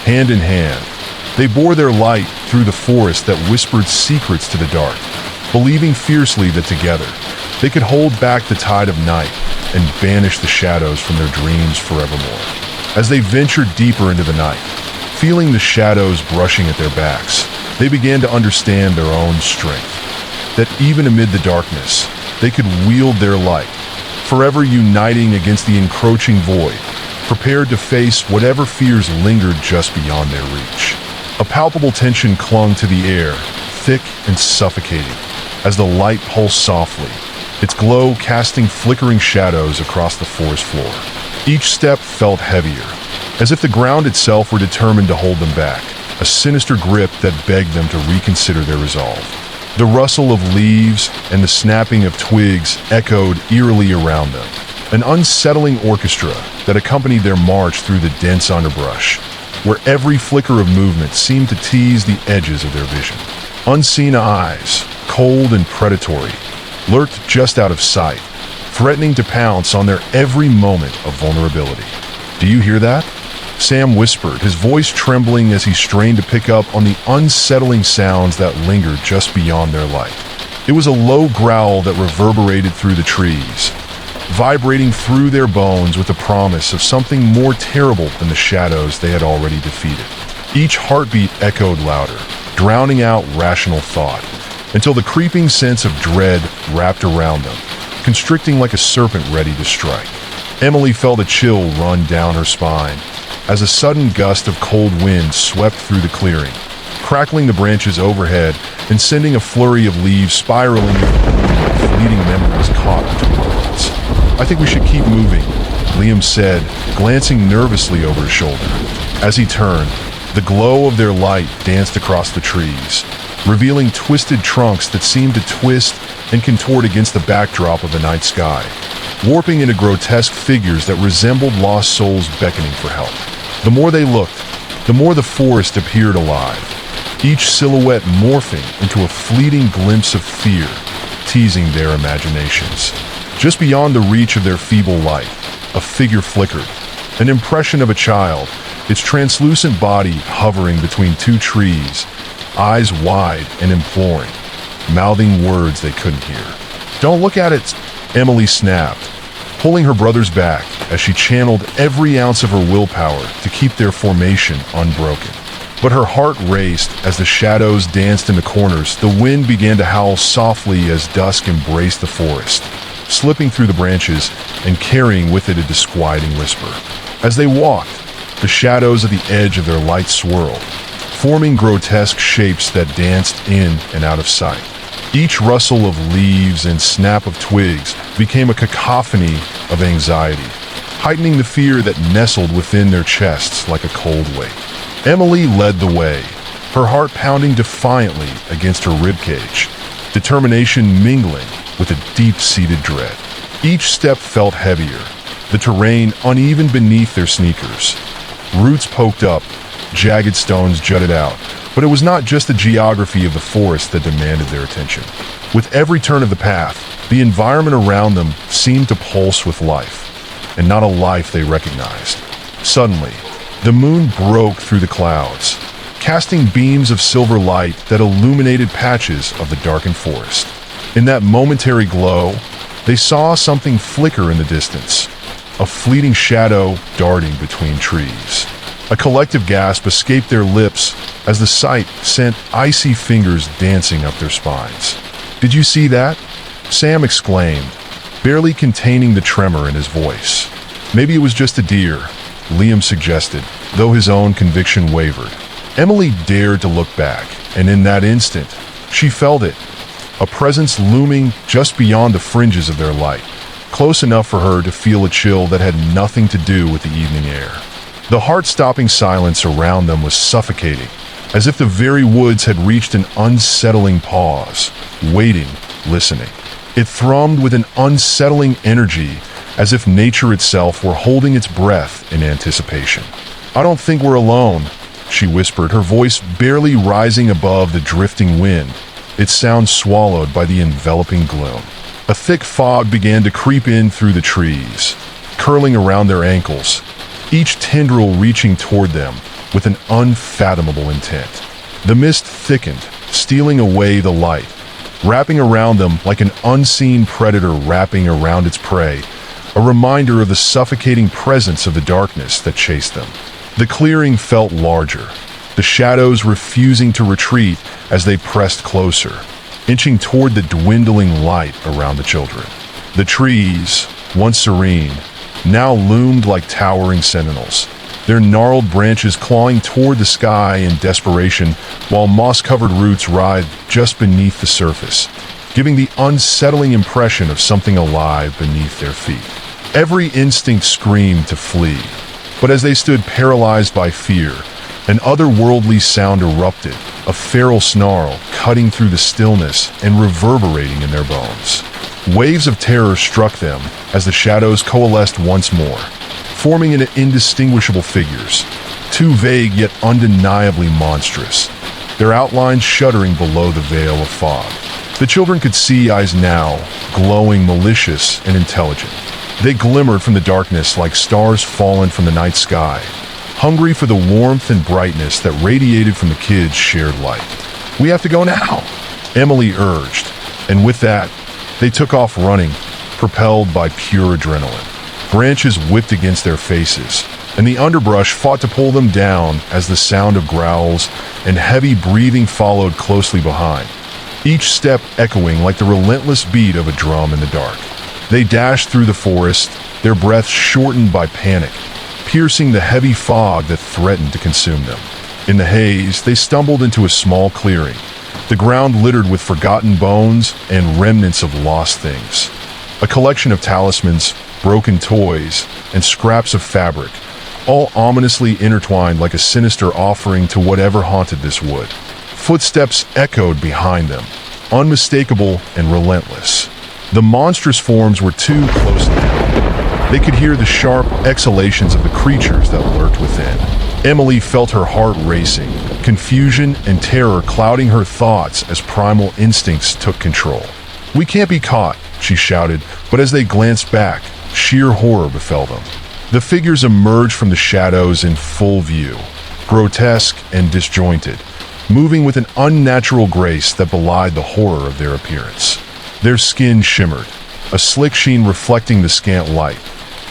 hand in hand, they bore their light through the forest that whispered secrets to the dark, believing fiercely that together, they could hold back the tide of night and banish the shadows from their dreams forevermore. As they ventured deeper into the night, feeling the shadows brushing at their backs, They began to understand their own strength, that even amid the darkness, they could wield their light, forever uniting against the encroaching void, prepared to face whatever fears lingered just beyond their reach. A palpable tension clung to the air, thick and suffocating, as the light pulsed softly, its glow casting flickering shadows across the forest floor. Each step felt heavier, as if the ground itself were determined to hold them back, a sinister grip that begged them to reconsider their resolve. The rustle of leaves and the snapping of twigs echoed eerily around them, an unsettling orchestra that accompanied their march through the dense underbrush, where every flicker of movement seemed to tease the edges of their vision. Unseen eyes, cold and predatory, lurked just out of sight, threatening to pounce on their every moment of vulnerability. "Do you hear that?" Sam whispered, his voice trembling as he strained to pick up on the unsettling sounds that lingered just beyond their light. It was a low growl that reverberated through the trees, vibrating through their bones with the promise of something more terrible than the shadows they had already defeated. Each heartbeat echoed louder, drowning out rational thought, until the creeping sense of dread wrapped around them, constricting like a serpent ready to strike. Emily felt a chill run down her spine as a sudden gust of cold wind swept through the clearing, crackling the branches overhead and sending a flurry of leaves spiraling into the gloom like fleeting memories caught between worlds. "I think we should keep moving," Liam said, glancing nervously over his shoulder. As he turned, the glow of their light danced across the trees, revealing twisted trunks that seemed to twist and contort against the backdrop of the night sky, warping into grotesque figures that resembled lost souls beckoning for help. The more they looked, the more the forest appeared alive, each silhouette morphing into a fleeting glimpse of fear, teasing their imaginations. Just beyond the reach of their feeble light, a figure flickered, an impression of a child, its translucent body hovering between two trees, eyes wide and imploring, mouthing words they couldn't hear. "Don't look at it," Emily snapped, pulling her brothers back as she channeled every ounce of her willpower to keep their formation unbroken. But her heart raced as the shadows danced in the corners. The wind began to howl softly as dusk embraced the forest, slipping through the branches and carrying with it a disquieting whisper. As they walked, the shadows at the edge of their light swirled, forming grotesque shapes that danced in and out of sight. Each rustle of leaves and snap of twigs became a cacophony of anxiety, heightening the fear that nestled within their chests like a cold weight. Emily led the way, her heart pounding defiantly against her ribcage, determination mingling with a deep-seated dread. Each step felt heavier, the terrain uneven beneath their sneakers. Roots poked up, jagged stones jutted out, but it was not just the geography of the forest that demanded their attention. With every turn of the path, the environment around them seemed to pulse with life, and not a life they recognized. Suddenly, the moon broke through the clouds, casting beams of silver light that illuminated patches of the darkened forest. In that momentary glow, they saw something flicker in the distance, a fleeting shadow darting between trees. A collective gasp escaped their lips as the sight sent icy fingers dancing up their spines. "Did you see that?" Sam exclaimed, barely containing the tremor in his voice. "Maybe it was just a deer," Liam suggested, though his own conviction wavered. Emily dared to look back, and in that instant, she felt it, a presence looming just beyond the fringes of their light, close enough for her to feel a chill that had nothing to do with the evening air. The heart-stopping silence around them was suffocating, as if the very woods had reached an unsettling pause, waiting, listening. It thrummed with an unsettling energy, as if nature itself were holding its breath in anticipation. "I don't think we're alone," she whispered, her voice barely rising above the drifting wind, its sound swallowed by the enveloping gloom. A thick fog began to creep in through the trees, curling around their ankles, each tendril reaching toward them with an unfathomable intent. The mist thickened, stealing away the light, wrapping around them like an unseen predator wrapping around its prey, a reminder of the suffocating presence of the darkness that chased them. The clearing felt larger, the shadows refusing to retreat as they pressed closer, inching toward the dwindling light around the children. The trees, once serene, now loomed like towering sentinels, their gnarled branches clawing toward the sky in desperation while moss-covered roots writhed just beneath the surface, giving the unsettling impression of something alive beneath their feet. Every instinct screamed to flee, but as they stood paralyzed by fear, an otherworldly sound erupted, a feral snarl cutting through the stillness and reverberating in their bones. Waves of terror struck them as the shadows coalesced once more, forming into indistinguishable figures, too vague yet undeniably monstrous, their outlines shuddering below the veil of fog. The children could see eyes now, glowing malicious and intelligent. They glimmered from the darkness like stars fallen from the night sky, hungry for the warmth and brightness that radiated from the kids' shared light. "We have to go now," Emily urged, and with that, they took off running, propelled by pure adrenaline. Branches whipped against their faces, and the underbrush fought to pull them down as the sound of growls and heavy breathing followed closely behind, each step echoing like the relentless beat of a drum in the dark. They dashed through the forest, their breaths shortened by panic, piercing the heavy fog that threatened to consume them. In the haze, they stumbled into a small clearing, the ground littered with forgotten bones and remnants of lost things. A collection of talismans, broken toys, and scraps of fabric, all ominously intertwined like a sinister offering to whatever haunted this wood. Footsteps echoed behind them, unmistakable and relentless. The monstrous forms were too close now. They could hear the sharp exhalations of the creatures that lurked within. Emily felt her heart racing, confusion and terror clouding her thoughts as primal instincts took control. "We can't be caught," she shouted, but as they glanced back, sheer horror befell them. The figures emerged from the shadows in full view, grotesque and disjointed, moving with an unnatural grace that belied the horror of their appearance. Their skin shimmered, a slick sheen reflecting the scant light,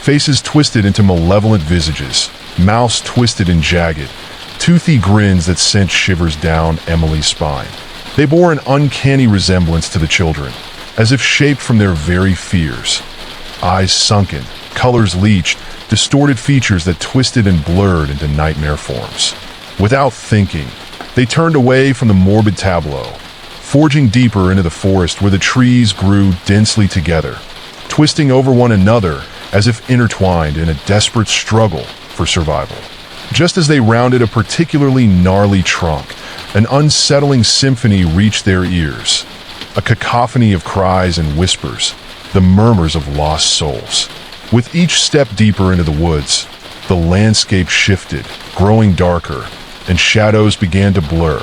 faces twisted into malevolent visages, mouths twisted and jagged, toothy grins that sent shivers down Emily's spine. They bore an uncanny resemblance to the children, as if shaped from their very fears. Eyes sunken, colors leached, distorted features that twisted and blurred into nightmare forms. Without thinking, they turned away from the morbid tableau, forging deeper into the forest where the trees grew densely together, twisting over one another as if intertwined in a desperate struggle for survival. Just as they rounded a particularly gnarly trunk, an unsettling symphony reached their ears, a cacophony of cries and whispers, the murmurs of lost souls. With each step deeper into the woods, the landscape shifted, growing darker, and shadows began to blur,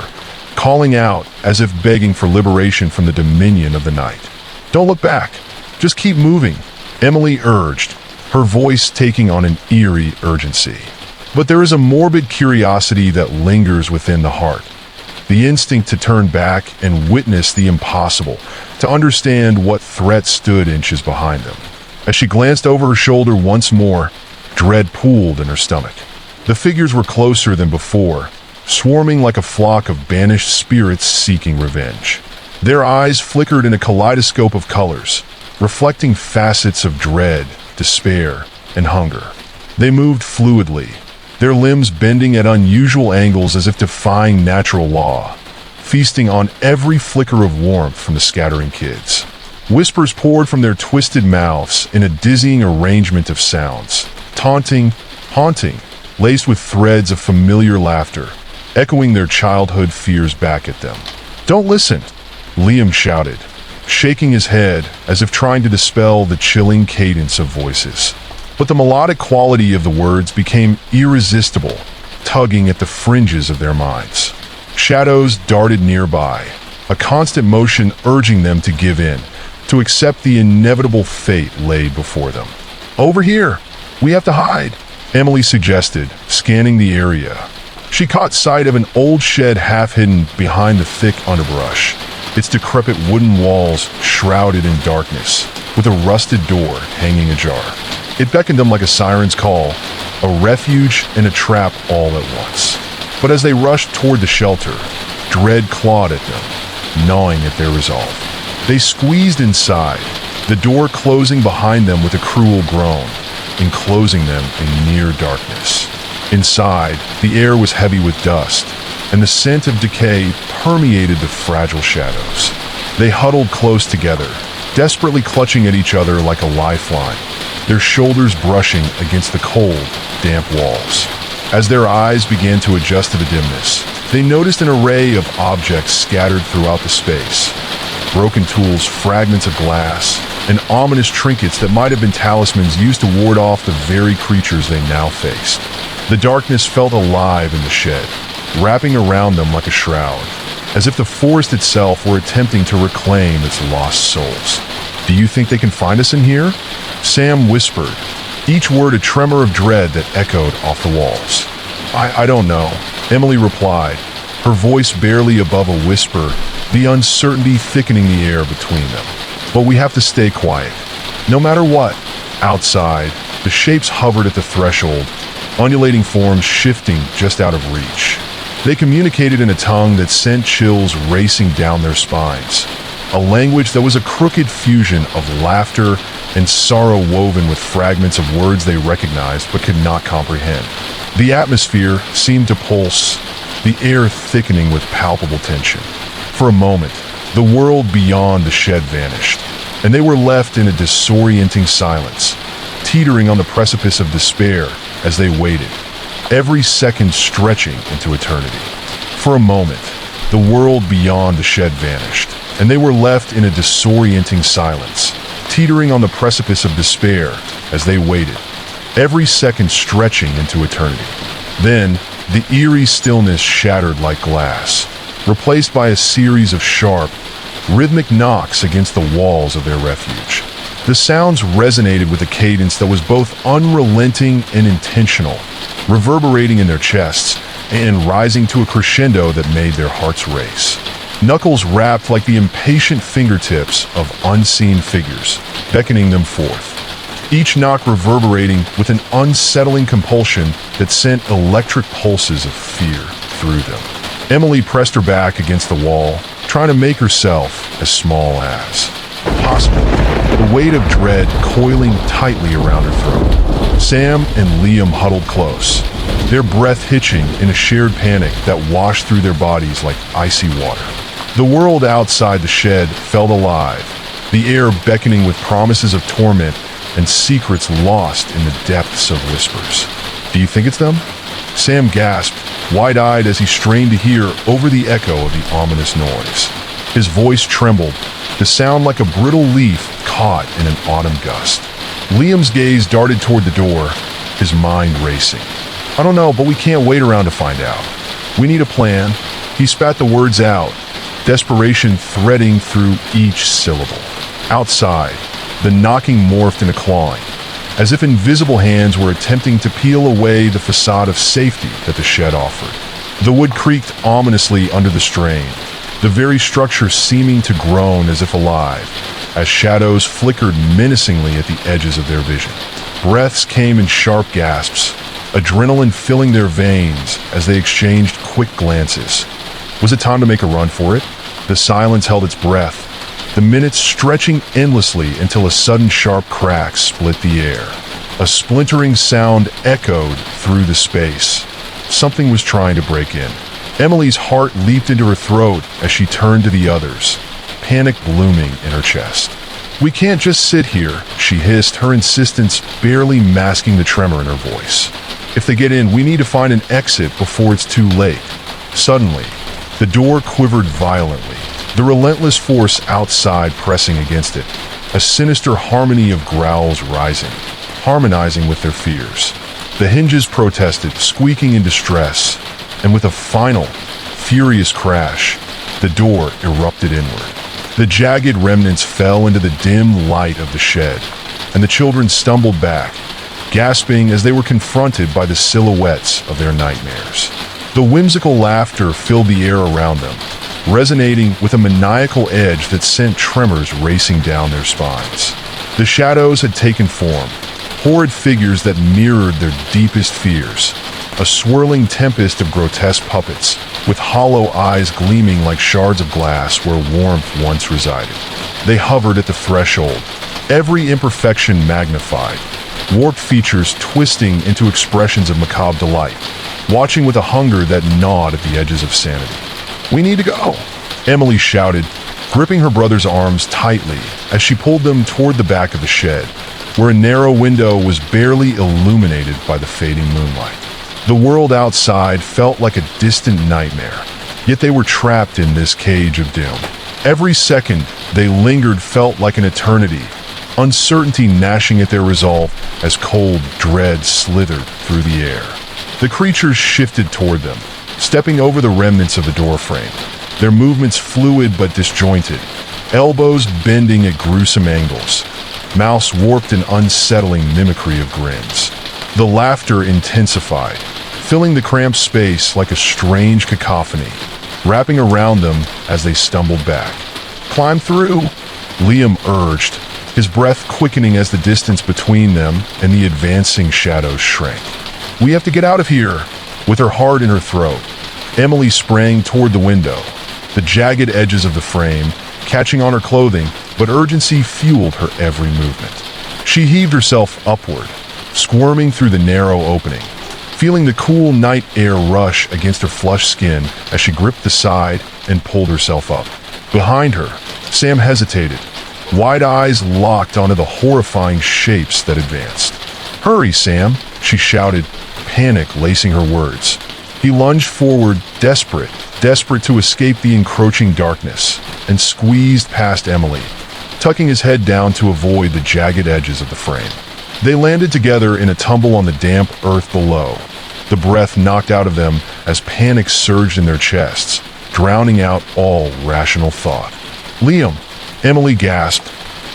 calling out as if begging for liberation from the dominion of the night. "Don't look back. Just keep moving," Emily urged, her voice taking on an eerie urgency. But there is a morbid curiosity that lingers within the heart, the instinct to turn back and witness the impossible, to understand what threat stood inches behind them. As she glanced over her shoulder once more, dread pooled in her stomach. The figures were closer than before, swarming like a flock of banished spirits seeking revenge. Their eyes flickered in a kaleidoscope of colors, reflecting facets of dread, despair, and hunger. They moved fluidly, their limbs bending at unusual angles as if defying natural law, feasting on every flicker of warmth from the scattering kids. Whispers poured from their twisted mouths in a dizzying arrangement of sounds, taunting, haunting, laced with threads of familiar laughter, echoing their childhood fears back at them. "Don't listen," Liam shouted, shaking his head as if trying to dispel the chilling cadence of voices. But the melodic quality of the words became irresistible, tugging at the fringes of their minds. Shadows darted nearby, a constant motion urging them to give in, to accept the inevitable fate laid before them. "Over here! We have to hide," Emily suggested, scanning the area. She caught sight of an old shed half hidden behind the thick underbrush, its decrepit wooden walls shrouded in darkness, with a rusted door hanging ajar. It beckoned them like a siren's call, a refuge and a trap all at once. But as they rushed toward the shelter, dread clawed at them, gnawing at their resolve. They squeezed inside, the door closing behind them with a cruel groan, enclosing them in near darkness. Inside, the air was heavy with dust, and the scent of decay permeated the fragile shadows. They huddled close together, desperately clutching at each other like a lifeline, their shoulders brushing against the cold, damp walls. As their eyes began to adjust to the dimness, they noticed an array of objects scattered throughout the space. Broken tools, fragments of glass, and ominous trinkets that might have been talismans used to ward off the very creatures they now faced. The darkness felt alive in the shed, wrapping around them like a shroud, as if the forest itself were attempting to reclaim its lost souls. "Do you think they can find us in here?" Sam whispered, each word a tremor of dread that echoed off the walls. I don't know," Emily replied, her voice barely above a whisper, the uncertainty thickening the air between them. "But we have to stay quiet. No matter what." Outside, the shapes hovered at the threshold, undulating forms shifting just out of reach. They communicated in a tongue that sent chills racing down their spines, a language that was a crooked fusion of laughter and sorrow woven with fragments of words they recognized but could not comprehend. The atmosphere seemed to pulse, the air thickening with palpable tension. For a moment, the world beyond the shed vanished, and they were left in a disorienting silence, teetering on the precipice of despair as they waited, every second stretching into eternity. For a moment, the world beyond the shed vanished, and they were left in a disorienting silence, teetering on the precipice of despair as they waited, every second stretching into eternity. Then, the eerie stillness shattered like glass, replaced by a series of sharp, rhythmic knocks against the walls of their refuge. The sounds resonated with a cadence that was both unrelenting and intentional, reverberating in their chests and rising to a crescendo that made their hearts race. Knuckles rapped like the impatient fingertips of unseen figures, beckoning them forth, each knock reverberating with an unsettling compulsion that sent electric pulses of fear through them. Emily pressed her back against the wall, trying to make herself as small as possible, the weight of dread coiling tightly around her throat. Sam and Liam huddled close, their breath hitching in a shared panic that washed through their bodies like icy water. The world outside the shed felt alive, the air beckoning with promises of torment and secrets lost in the depths of whispers. "Do you think it's them?" Sam gasped, wide-eyed as he strained to hear over the echo of the ominous noise. His voice trembled, the sound like a brittle leaf caught in an autumn gust. Liam's gaze darted toward the door, his mind racing. "I don't know, but we can't wait around to find out. We need a plan." He spat the words out, desperation threading through each syllable. Outside, the knocking morphed into clawing, as if invisible hands were attempting to peel away the facade of safety that the shed offered. The wood creaked ominously under the strain, the very structure seeming to groan as if alive, as shadows flickered menacingly at the edges of their vision. Breaths came in sharp gasps, adrenaline filling their veins as they exchanged quick glances. Was it time to make a run for it? The silence held its breath, the minutes stretching endlessly until a sudden sharp crack split the air. A splintering sound echoed through the space. Something was trying to break in. Emily's heart leaped into her throat as she turned to the others, panic blooming in her chest. "We can't just sit here," she hissed, her insistence barely masking the tremor in her voice. "If they get in, we need to find an exit before it's too late." Suddenly, the door quivered violently, the relentless force outside pressing against it, a sinister harmony of growls rising, harmonizing with their fears. The hinges protested, squeaking in distress, and with a final, furious crash, the door erupted inward. The jagged remnants fell into the dim light of the shed, and the children stumbled back, gasping as they were confronted by the silhouettes of their nightmares. The whimsical laughter filled the air around them, resonating with a maniacal edge that sent tremors racing down their spines. The shadows had taken form, horrid figures that mirrored their deepest fears, a swirling tempest of grotesque puppets, with hollow eyes gleaming like shards of glass where warmth once resided. They hovered at the threshold, every imperfection magnified, warped features twisting into expressions of macabre delight, watching with a hunger that gnawed at the edges of sanity. "We need to go," Emily shouted, gripping her brother's arms tightly as she pulled them toward the back of the shed, where a narrow window was barely illuminated by the fading moonlight. The world outside felt like a distant nightmare, yet they were trapped in this cage of doom. Every second they lingered felt like an eternity, uncertainty gnashing at their resolve as cold dread slithered through the air. The creatures shifted toward them, stepping over the remnants of the doorframe, their movements fluid but disjointed, elbows bending at gruesome angles, mouths warped in unsettling mimicry of grins. The laughter intensified, filling the cramped space like a strange cacophony, wrapping around them as they stumbled back. "Climb through," Liam urged, his breath quickening as the distance between them and the advancing shadows shrank. "We have to get out of here." With her heart in her throat, Emily sprang toward the window, the jagged edges of the frame catching on her clothing, but urgency fueled her every movement. She heaved herself upward, squirming through the narrow opening, feeling the cool night air rush against her flushed skin as she gripped the side and pulled herself up. Behind her, Sam hesitated, wide eyes locked onto the horrifying shapes that advanced. "Hurry, Sam," she shouted, panic lacing her words. He lunged forward, desperate to escape the encroaching darkness, and squeezed past Emily, tucking his head down to avoid the jagged edges of the frame. They landed together in a tumble on the damp earth below, the breath knocked out of them as panic surged in their chests, drowning out all rational thought. "Liam," Emily gasped,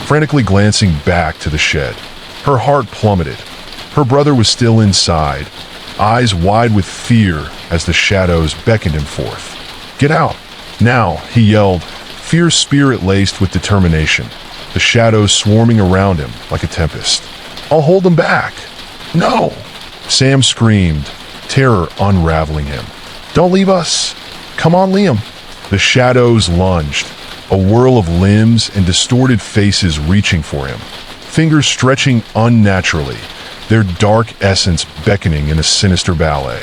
frantically glancing back to the shed. Her heart plummeted. Her brother was still inside, eyes wide with fear as the shadows beckoned him forth. "Get out, now," he yelled, fear spirit laced with determination, the shadows swarming around him like a tempest. "I'll hold them back." "No!" Sam screamed, terror unraveling him. "Don't leave us. Come on, Liam." The shadows lunged, a whirl of limbs and distorted faces reaching for him, fingers stretching unnaturally, their dark essence beckoning in a sinister ballet.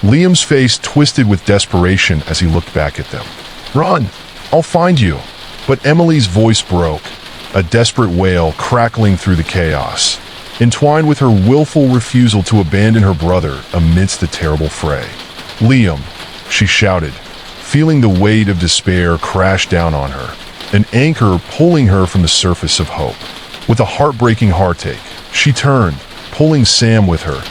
Liam's face twisted with desperation as he looked back at them. "Run! I'll find you!" But Emily's voice broke, a desperate wail crackling through the chaos, entwined with her willful refusal to abandon her brother amidst the terrible fray. "Liam," she shouted, feeling the weight of despair crash down on her, an anchor pulling her from the surface of hope. With a heartbreaking heartache, she turned, pulling Sam with her,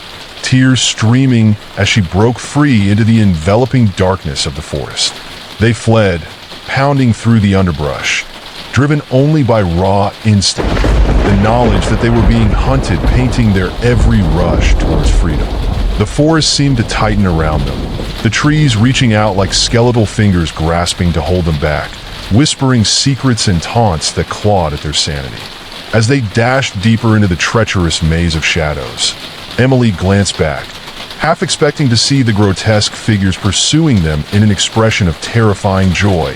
tears streaming as she broke free into the enveloping darkness of the forest. They fled, pounding through the underbrush, driven only by raw instinct, the knowledge that they were being hunted painting their every rush towards freedom. The forest seemed to tighten around them, the trees reaching out like skeletal fingers grasping to hold them back, whispering secrets and taunts that clawed at their sanity. As they dashed deeper into the treacherous maze of shadows, Emily glanced back, half expecting to see the grotesque figures pursuing them in an expression of terrifying joy,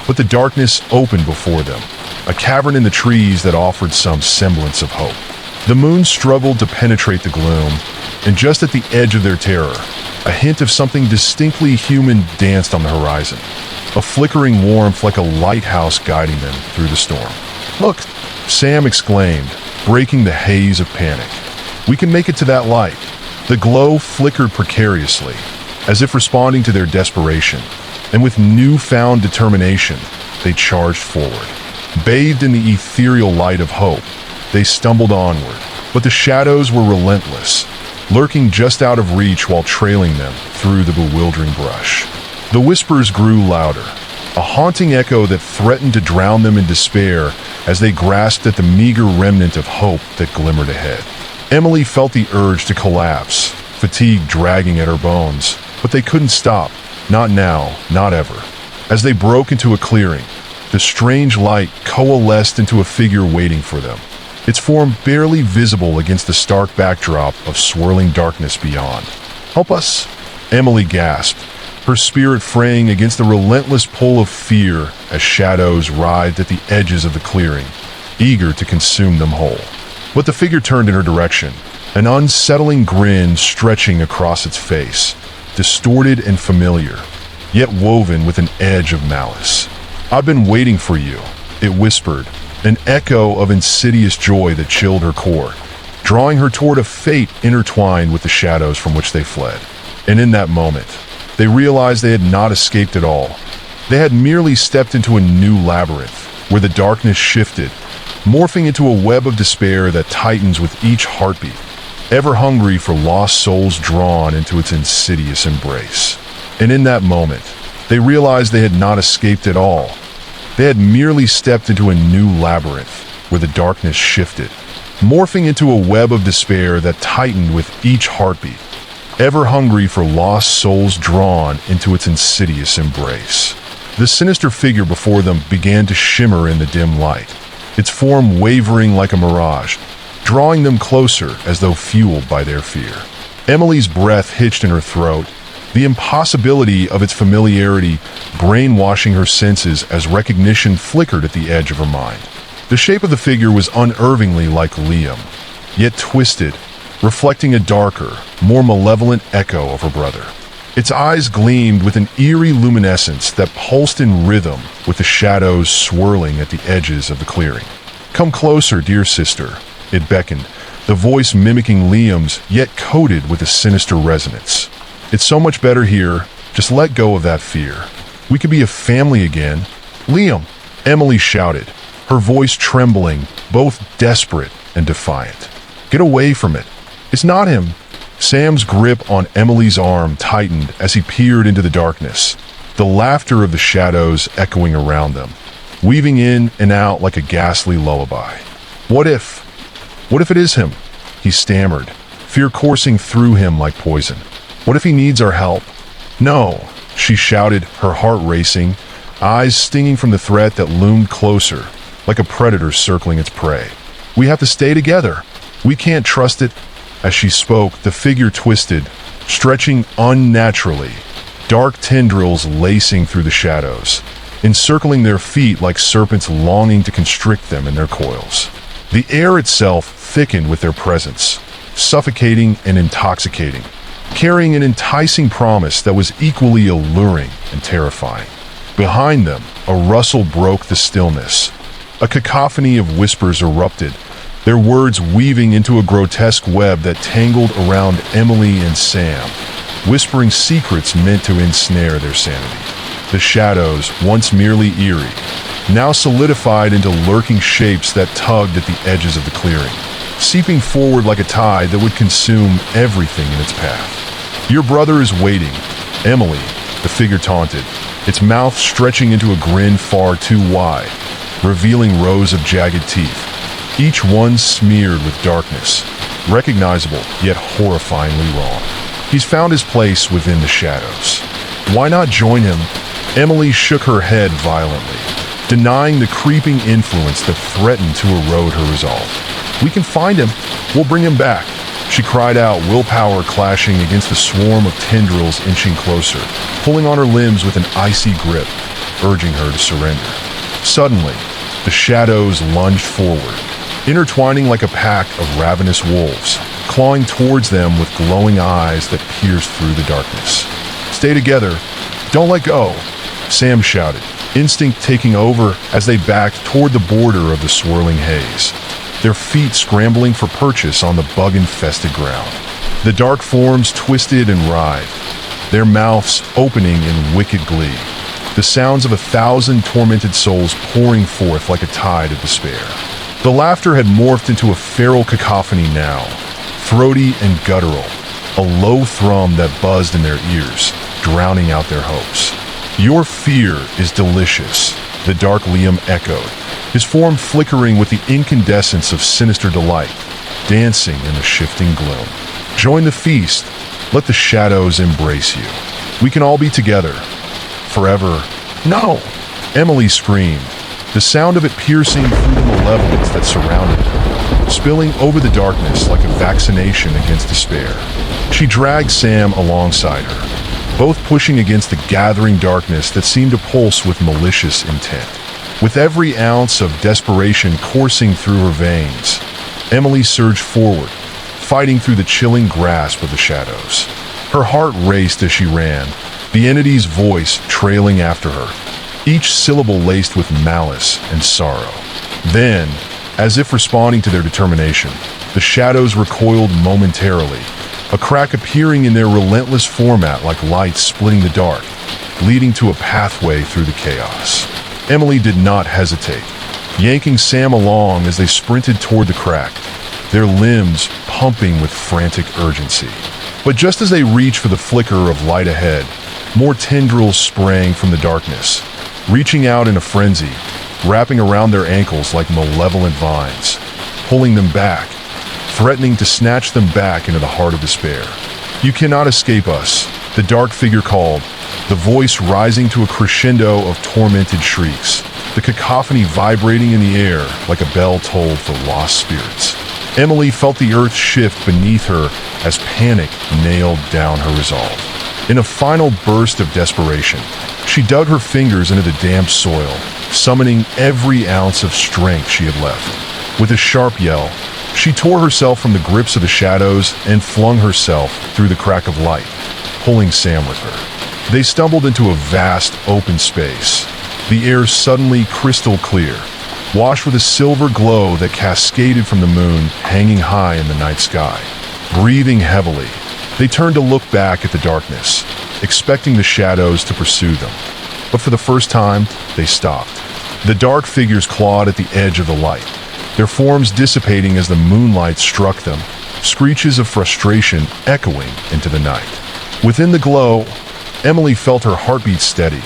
but the darkness opened before them, a cavern in the trees that offered some semblance of hope. The moon struggled to penetrate the gloom, and just at the edge of their terror, a hint of something distinctly human danced on the horizon, a flickering warmth like a lighthouse guiding them through the storm. "Look!" Sam exclaimed, breaking the haze of panic. "We can make it to that light." The glow flickered precariously, as if responding to their desperation, and with newfound determination, they charged forward. Bathed in the ethereal light of hope, they stumbled onward, but the shadows were relentless, lurking just out of reach while trailing them through the bewildering brush. The whispers grew louder, a haunting echo that threatened to drown them in despair as they grasped at the meager remnant of hope that glimmered ahead. Emily felt the urge to collapse, fatigue dragging at her bones, but they couldn't stop, not now, not ever. As they broke into a clearing, the strange light coalesced into a figure waiting for them, its form barely visible against the stark backdrop of swirling darkness beyond. Help us!" Emily gasped, her spirit fraying against the relentless pull of fear as shadows writhed at the edges of the clearing, eager to consume them whole. But the figure turned in her direction, an unsettling grin stretching across its face, distorted and familiar, yet woven with an edge of malice. "I've been waiting for you," it whispered, an echo of insidious joy that chilled her core, drawing her toward a fate intertwined with the shadows from which they fled. And in that moment, they realized they had not escaped at all. They had merely stepped into a new labyrinth, where the darkness shifted, morphing into a web of despair that tightens with each heartbeat, ever hungry for lost souls drawn into its insidious embrace. And in that moment, they realized they had not escaped at all. They had merely stepped into a new labyrinth, where the darkness shifted, morphing into a web of despair that tightened with each heartbeat, ever hungry for lost souls drawn into its insidious embrace. The sinister figure before them began to shimmer in the dim light, its form wavering like a mirage, drawing them closer as though fueled by their fear. Emily's breath hitched in her throat, the impossibility of its familiarity brainwashing her senses as recognition flickered at the edge of her mind. The shape of the figure was unnervingly like Liam, yet twisted, reflecting a darker, more malevolent echo of her brother. Its eyes gleamed with an eerie luminescence that pulsed in rhythm with the shadows swirling at the edges of the clearing. "Come closer, dear sister," it beckoned, the voice mimicking Liam's, yet coated with a sinister resonance. "It's so much better here. Just let go of that fear. We could be a family again." "Liam!" Emily shouted, her voice trembling, both desperate and defiant. "Get away from it. It's not him." Sam's grip on Emily's arm tightened as he peered into the darkness, the laughter of the shadows echoing around them, weaving in and out like a ghastly lullaby. What if it is him?" he stammered, fear coursing through him like poison. "What if he needs our help?" "No," she shouted, her heart racing, eyes stinging from the threat that loomed closer, like a predator circling its prey. "We have to stay together. We can't trust it." As she spoke, the figure twisted, stretching unnaturally, dark tendrils lacing through the shadows, encircling their feet like serpents longing to constrict them in their coils. The air itself thickened with their presence, suffocating and intoxicating, carrying an enticing promise that was equally alluring and terrifying. Behind them, a rustle broke the stillness. A cacophony of whispers erupted, their words weaving into a grotesque web that tangled around Emily and Sam, whispering secrets meant to ensnare their sanity. The shadows, once merely eerie, now solidified into lurking shapes that tugged at the edges of the clearing, seeping forward like a tide that would consume everything in its path. "Your brother is waiting, Emily," the figure taunted, its mouth stretching into a grin far too wide, revealing rows of jagged teeth, each one smeared with darkness, recognizable yet horrifyingly wrong. "He's found his place within the shadows. Why not join him?" Emily shook her head violently, denying the creeping influence that threatened to erode her resolve. "We can find him. We'll bring him back," she cried out, willpower clashing against the swarm of tendrils inching closer, pulling on her limbs with an icy grip, urging her to surrender. Suddenly, the shadows lunged forward, intertwining like a pack of ravenous wolves, clawing towards them with glowing eyes that pierced through the darkness. "Stay together. Don't let go," Sam shouted, instinct taking over as they backed toward the border of the swirling haze, their feet scrambling for purchase on the bug-infested ground. The dark forms twisted and writhed, their mouths opening in wicked glee, the sounds of 1,000 tormented souls pouring forth like a tide of despair. The laughter had morphed into a feral cacophony now, throaty and guttural, a low thrum that buzzed in their ears, drowning out their hopes. "Your fear is delicious," the dark Liam echoed, his form flickering with the incandescence of sinister delight, dancing in the shifting gloom. "Join the feast. Let the shadows embrace you. We can all be together. Forever." "No!" Emily screamed, the sound of it piercing through the malevolence that surrounded them, spilling over the darkness like a vaccination against despair. She dragged Sam alongside her, both pushing against the gathering darkness that seemed to pulse with malicious intent. With every ounce of desperation coursing through her veins, Emily surged forward, fighting through the chilling grasp of the shadows. Her heart raced as she ran, the entity's voice trailing after her, each syllable laced with malice and sorrow. Then, as if responding to their determination, the shadows recoiled momentarily, a crack appearing in their relentless format like lights splitting the dark, leading to a pathway through the chaos. Emily did not hesitate, yanking Sam along as they sprinted toward the crack, their limbs pumping with frantic urgency. But just as they reached for the flicker of light ahead, more tendrils sprang from the darkness, reaching out in a frenzy, wrapping around their ankles like malevolent vines, pulling them back, threatening to snatch them back into the heart of despair. "You cannot escape us," the dark figure called, the voice rising to a crescendo of tormented shrieks, the cacophony vibrating in the air like a bell tolled for lost spirits. Emily felt the earth shift beneath her as panic nailed down her resolve. In a final burst of desperation, she dug her fingers into the damp soil, summoning every ounce of strength she had left. With a sharp yell, she tore herself from the grips of the shadows and flung herself through the crack of light, pulling Sam with her. They stumbled into a vast open space, the air suddenly crystal clear, washed with a silver glow that cascaded from the moon hanging high in the night sky. Breathing heavily, they turned to look back at the darkness, expecting the shadows to pursue them. But for the first time, they stopped. The dark figures clawed at the edge of the light, their forms dissipating as the moonlight struck them, screeches of frustration echoing into the night. Within the glow, Emily felt her heartbeat steady,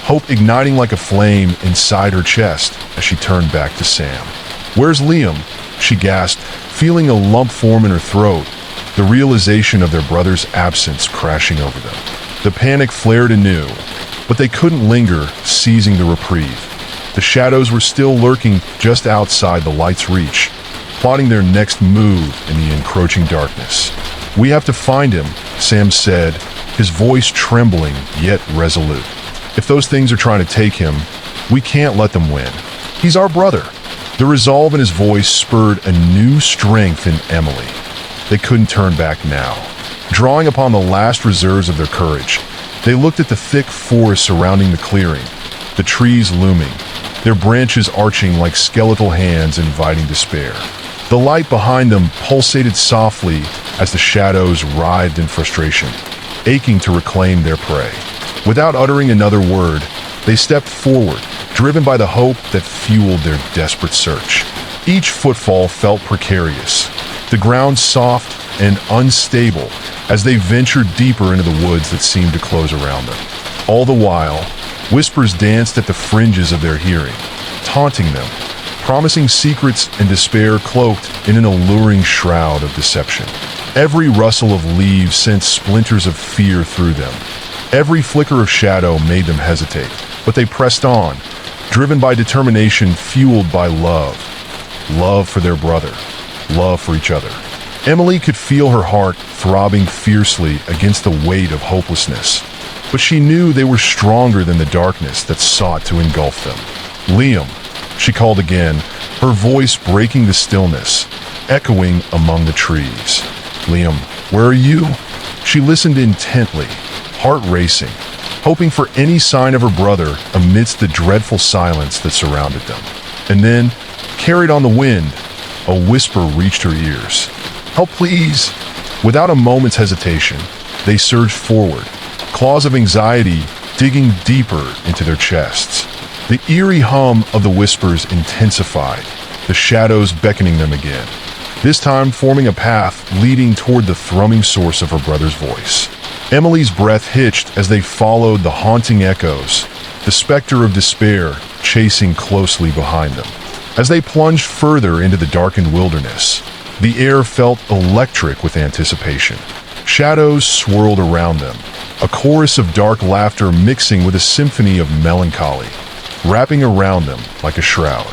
hope igniting like a flame inside her chest as she turned back to Sam. "Where's Liam?" she gasped, feeling a lump form in her throat, the realization of their brother's absence crashing over them. The panic flared anew, but they couldn't linger, seizing the reprieve. The shadows were still lurking just outside the light's reach, plotting their next move in the encroaching darkness. "We have to find him," Sam said, his voice trembling yet resolute. "If those things are trying to take him, we can't let them win. He's our brother." The resolve in his voice spurred a new strength in Emily. They couldn't turn back now. Drawing upon the last reserves of their courage, they looked at the thick forest surrounding the clearing, the trees looming, their branches arching like skeletal hands inviting despair. The light behind them pulsated softly as the shadows writhed in frustration, aching to reclaim their prey. Without uttering another word, they stepped forward, driven by the hope that fueled their desperate search. Each footfall felt precarious, the ground soft and unstable as they ventured deeper into the woods that seemed to close around them. All the while, whispers danced at the fringes of their hearing, taunting them, promising secrets and despair cloaked in an alluring shroud of deception. Every rustle of leaves sent splinters of fear through them. Every flicker of shadow made them hesitate, but they pressed on, driven by determination fueled by love. Love for their brother, love for each other. Emily could feel her heart throbbing fiercely against the weight of hopelessness, but she knew they were stronger than the darkness that sought to engulf them. "Liam," she called again, her voice breaking the stillness, echoing among the trees. "Liam, where are you?" She listened intently, heart racing, hoping for any sign of her brother amidst the dreadful silence that surrounded them. And then, carried on the wind, a whisper reached her ears. "Help, please!" Without a moment's hesitation, they surged forward, claws of anxiety digging deeper into their chests. The eerie hum of the whispers intensified, the shadows beckoning them again, this time forming a path leading toward the thrumming source of her brother's voice. Emily's breath hitched as they followed the haunting echoes, the specter of despair chasing closely behind them. As they plunged further into the darkened wilderness, the air felt electric with anticipation. Shadows swirled around them, a chorus of dark laughter mixing with a symphony of melancholy, wrapping around them like a shroud.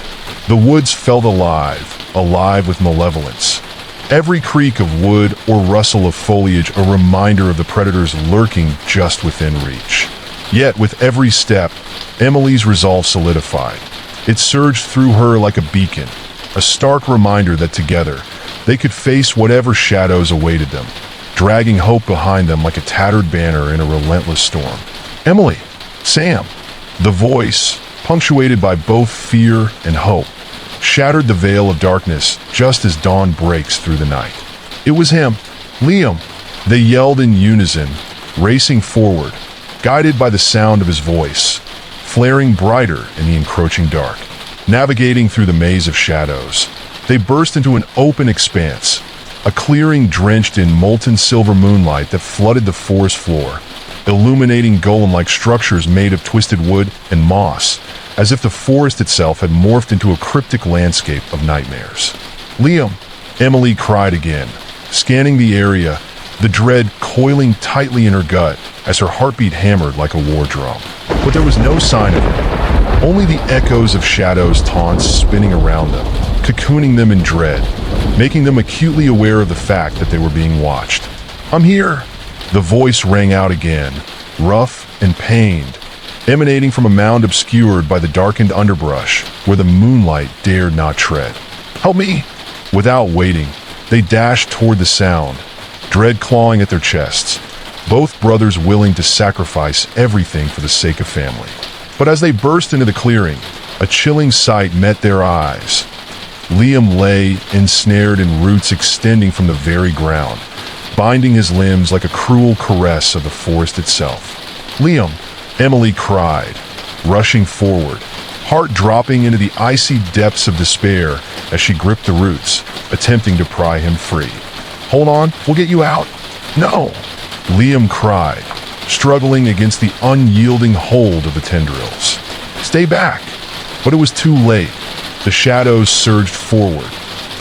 The woods felt alive with malevolence, every creak of wood or rustle of foliage a reminder of the predators lurking just within reach. Yet, with every step, Emily's resolve solidified. It surged through her like a beacon, a stark reminder that together, they could face whatever shadows awaited them, dragging hope behind them like a tattered banner in a relentless storm. "Emily! Sam!" The voice, punctuated by both fear and hope, shattered the veil of darkness just as dawn breaks through the night. It was him, Liam. They yelled in unison, racing forward, guided by the sound of his voice, flaring brighter in the encroaching dark. Navigating through the maze of shadows, they burst into an open expanse, a clearing drenched in molten silver moonlight that flooded the forest floor, illuminating golem-like structures made of twisted wood and moss, as if the forest itself had morphed into a cryptic landscape of nightmares. "Liam!" Emily cried again, scanning the area, the dread coiling tightly in her gut as her heartbeat hammered like a war drum. But there was no sign of him, only the echoes of shadows' taunts spinning around them, cocooning them in dread, making them acutely aware of the fact that they were being watched. "I'm here!" The voice rang out again, rough and pained, emanating from a mound obscured by the darkened underbrush where the moonlight dared not tread. "Help me!" Without waiting, they dashed toward the sound, dread clawing at their chests, both brothers willing to sacrifice everything for the sake of family. But as they burst into the clearing, a chilling sight met their eyes. Liam lay ensnared in roots extending from the very ground, binding his limbs like a cruel caress of the forest itself. "Liam!" Emily cried, rushing forward, heart dropping into the icy depths of despair as she gripped the roots, attempting to pry him free. "Hold on, we'll get you out." "No!" Liam cried, struggling against the unyielding hold of the tendrils. "Stay back!" But it was too late. The shadows surged forward,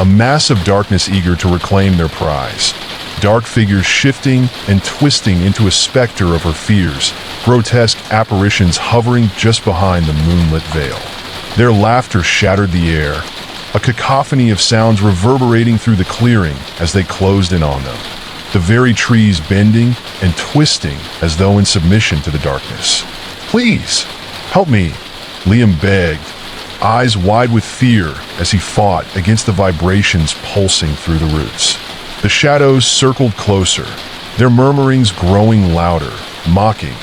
a mass of darkness eager to reclaim their prize. Dark figures shifting and twisting into a specter of her fears, grotesque apparitions hovering just behind the moonlit veil. Their laughter shattered the air, a cacophony of sounds reverberating through the clearing as they closed in on them, the very trees bending and twisting as though in submission to the darkness. "Please, help me," Liam begged, eyes wide with fear as he fought against the vibrations pulsing through the roots. The shadows circled closer, their murmurings growing louder, mocking,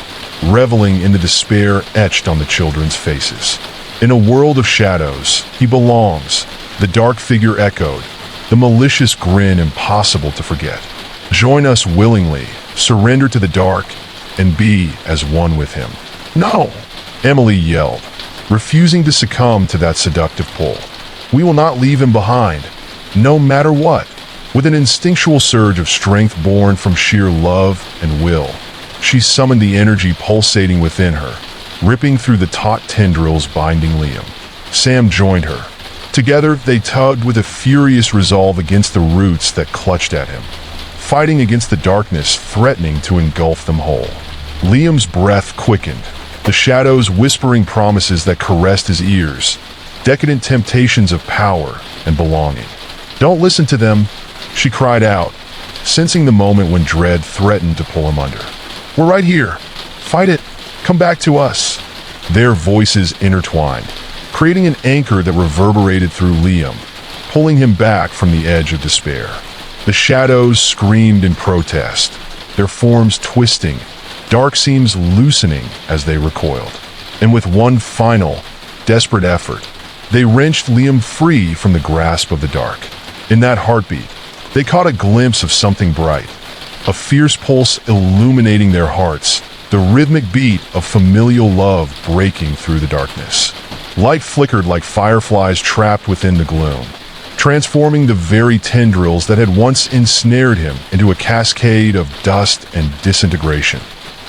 reveling in the despair etched on the children's faces. "In a world of shadows, he belongs," the dark figure echoed, the malicious grin impossible to forget. "Join us willingly, surrender to the dark, and be as one with him." "No!" Emily yelled, refusing to succumb to that seductive pull. "We will not leave him behind, no matter what." With an instinctual surge of strength born from sheer love and will, she summoned the energy pulsating within her, ripping through the taut tendrils binding Liam. Sam joined her. Together, they tugged with a furious resolve against the roots that clutched at him, fighting against the darkness threatening to engulf them whole. Liam's breath quickened, the shadows whispering promises that caressed his ears, decadent temptations of power and belonging. "Don't listen to them," she cried out, sensing the moment when dread threatened to pull him under. "We're right here. Fight it. Come back to us." Their voices intertwined, creating an anchor that reverberated through Liam, pulling him back from the edge of despair. The shadows screamed in protest, their forms twisting, dark seams loosening as they recoiled. And with one final, desperate effort, they wrenched Liam free from the grasp of the dark. In that heartbeat, they caught a glimpse of something bright, a fierce pulse illuminating their hearts, the rhythmic beat of familial love breaking through the darkness. Light flickered like fireflies trapped within the gloom, transforming the very tendrils that had once ensnared him into a cascade of dust and disintegration,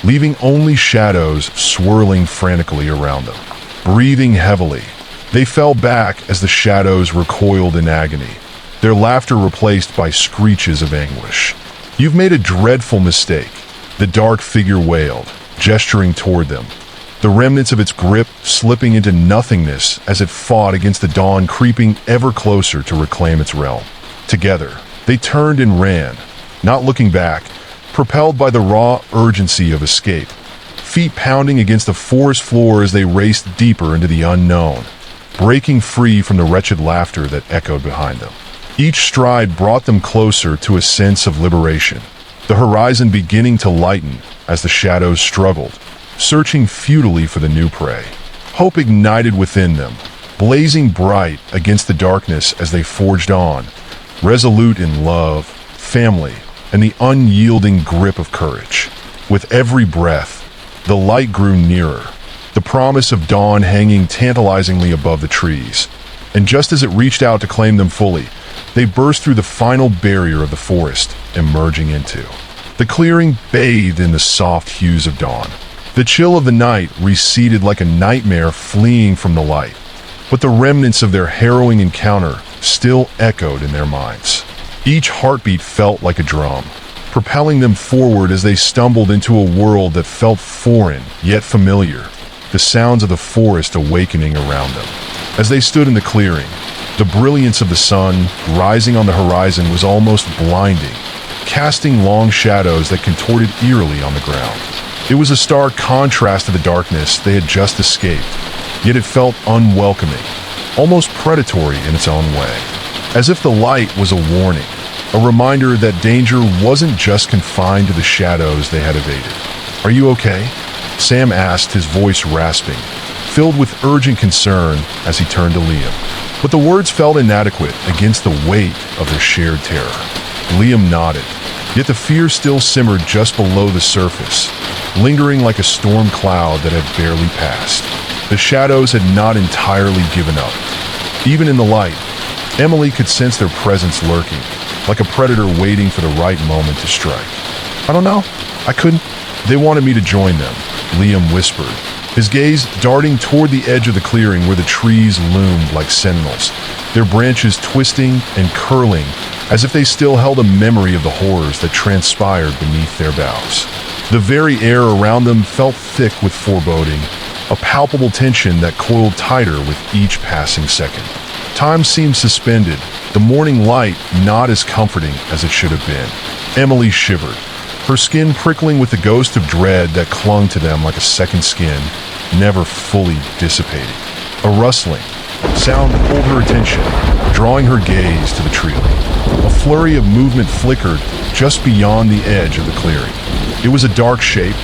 leaving only shadows swirling frantically around them. Breathing heavily, they fell back as the shadows recoiled in agony, their laughter replaced by screeches of anguish. "You've made a dreadful mistake," the dark figure wailed, gesturing toward them, the remnants of its grip slipping into nothingness as it fought against the dawn creeping ever closer to reclaim its realm. Together, They turned and ran, not looking back, propelled by the raw urgency of escape, feet pounding against the forest floor as they raced deeper into the unknown, breaking free from the wretched laughter that echoed behind them. Each stride brought them closer to a sense of liberation, the horizon beginning to lighten as the shadows struggled, searching futilely for the new prey. Hope ignited within them, blazing bright against the darkness as they forged on, resolute in love, family, and the unyielding grip of courage. With every breath, the light grew nearer, the promise of dawn hanging tantalizingly above the trees. And just as it reached out to claim them fully, they burst through the final barrier of the forest, emerging into the clearing bathed in the soft hues of dawn. The chill of the night receded like a nightmare fleeing from the light, but the remnants of their harrowing encounter still echoed in their minds. Each heartbeat felt like a drum, propelling them forward as they stumbled into a world that felt foreign yet familiar, the sounds of the forest awakening around them. As they stood in the clearing, the brilliance of the sun rising on the horizon was almost blinding, casting long shadows that contorted eerily on the ground. It was a stark contrast to the darkness they had just escaped, yet it felt unwelcoming, almost predatory in its own way, as if the light was a warning, a reminder that danger wasn't just confined to the shadows they had evaded. "Are you okay?" Sam asked, his voice rasping, filled with urgent concern as he turned to Liam. But the words felt inadequate against the weight of their shared terror. Liam nodded, yet the fear still simmered just below the surface, lingering like a storm cloud that had barely passed. The shadows had not entirely given up. Even in the light, Emily could sense their presence lurking, like a predator waiting for the right moment to strike. "I don't know. I couldn't." "They wanted me to join them," Liam whispered, his gaze darting toward the edge of the clearing where the trees loomed like sentinels, their branches twisting and curling as if they still held a memory of the horrors that transpired beneath their boughs. The very air around them felt thick with foreboding, a palpable tension that coiled tighter with each passing second. Time seemed suspended, the morning light not as comforting as it should have been. Emily shivered, her skin prickling with the ghost of dread that clung to them like a second skin, never fully dissipating. A rustling sound pulled her attention, drawing her gaze to the tree. A flurry of movement flickered just beyond the edge of the clearing. It was a dark shape,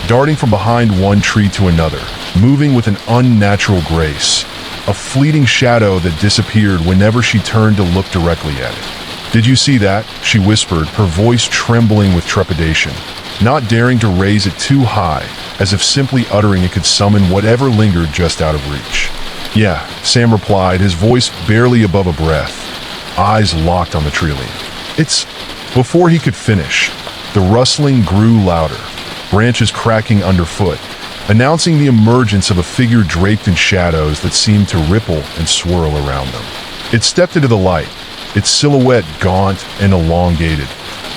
darting from behind one tree to another, moving with an unnatural grace, a fleeting shadow that disappeared whenever she turned to look directly at it. "Did you see that?" she whispered, her voice trembling with trepidation, not daring to raise it too high, as if simply uttering it could summon whatever lingered just out of reach. "Yeah," Sam replied, his voice barely above a breath, eyes locked on the tree limb. "It's..." Before he could finish, the rustling grew louder, branches cracking underfoot, announcing the emergence of a figure draped in shadows that seemed to ripple and swirl around them. It stepped into the light, its silhouette gaunt and elongated,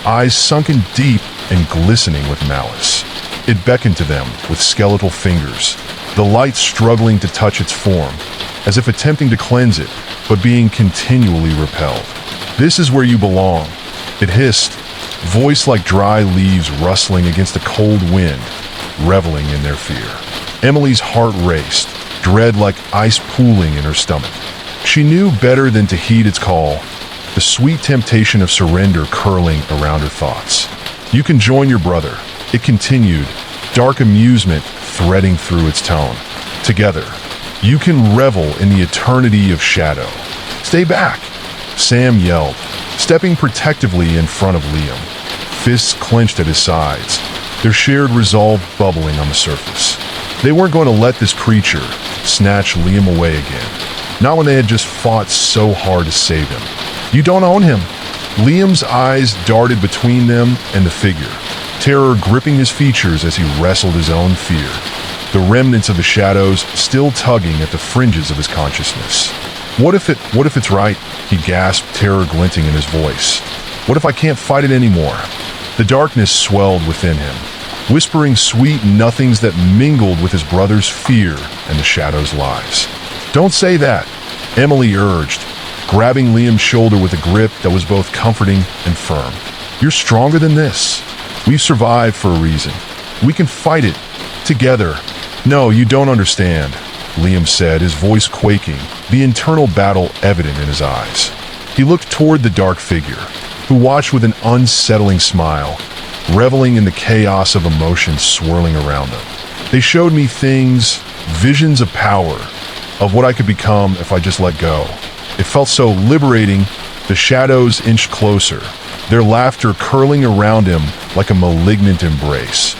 eyes sunken deep and glistening with malice. It beckoned to them with skeletal fingers, the light struggling to touch its form, as if attempting to cleanse it, but being continually repelled. "This is where you belong," it hissed, voice like dry leaves rustling against a cold wind, reveling in their fear. Emily's heart raced, dread like ice pooling in her stomach. She knew better than to heed its call, the sweet temptation of surrender curling around her thoughts. "You can join your brother," it continued, dark amusement threading through its tone. "Together, you can revel in the eternity of shadow." "Stay back," Sam yelled, stepping protectively in front of Liam, fists clenched at his sides, their shared resolve bubbling on the surface. They weren't going to let this creature snatch Liam away again, not when they had just fought so hard to save him. "You don't own him." Liam's eyes darted between them and the figure, terror gripping his features as he wrestled his own fear, the remnants of the shadows still tugging at the fringes of his consciousness. What if it's right?" he gasped, terror glinting in his voice. "What if I can't fight it anymore?" The darkness swelled within him, whispering sweet nothings that mingled with his brother's fear and the shadow's lies. "Don't say that," Emily urged, grabbing Liam's shoulder with a grip that was both comforting and firm. "You're stronger than this. We've survived for a reason. We can fight it together." "No, you don't understand," Liam said, his voice quaking, the internal battle evident in his eyes. He looked toward the dark figure, who watched with an unsettling smile, reveling in the chaos of emotions swirling around them. "They showed me things, visions of power, of what I could become if I just let go. It felt so liberating." The shadows inched closer, their laughter curling around him like a malignant embrace,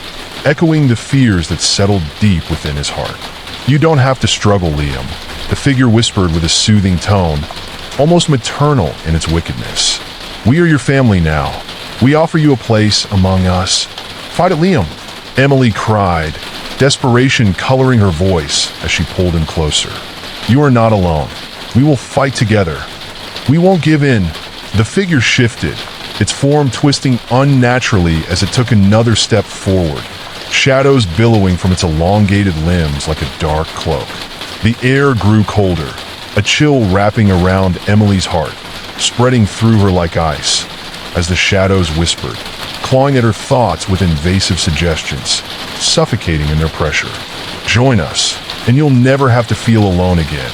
echoing the fears that settled deep within his heart. "You don't have to struggle, Liam," the figure whispered with a soothing tone, almost maternal in its wickedness. "We are your family now. We offer you a place among us. Fight it, Liam," Emily cried, desperation coloring her voice as she pulled him closer. "You are not alone. We will fight together. We won't give in." The figure shifted, its form twisting unnaturally as it took another step forward, shadows billowing from its elongated limbs like a dark cloak. The air grew colder, a chill wrapping around Emily's heart, spreading through her like ice, as the shadows whispered, clawing at her thoughts with invasive suggestions, suffocating in their pressure. "Join us, and you'll never have to feel alone again.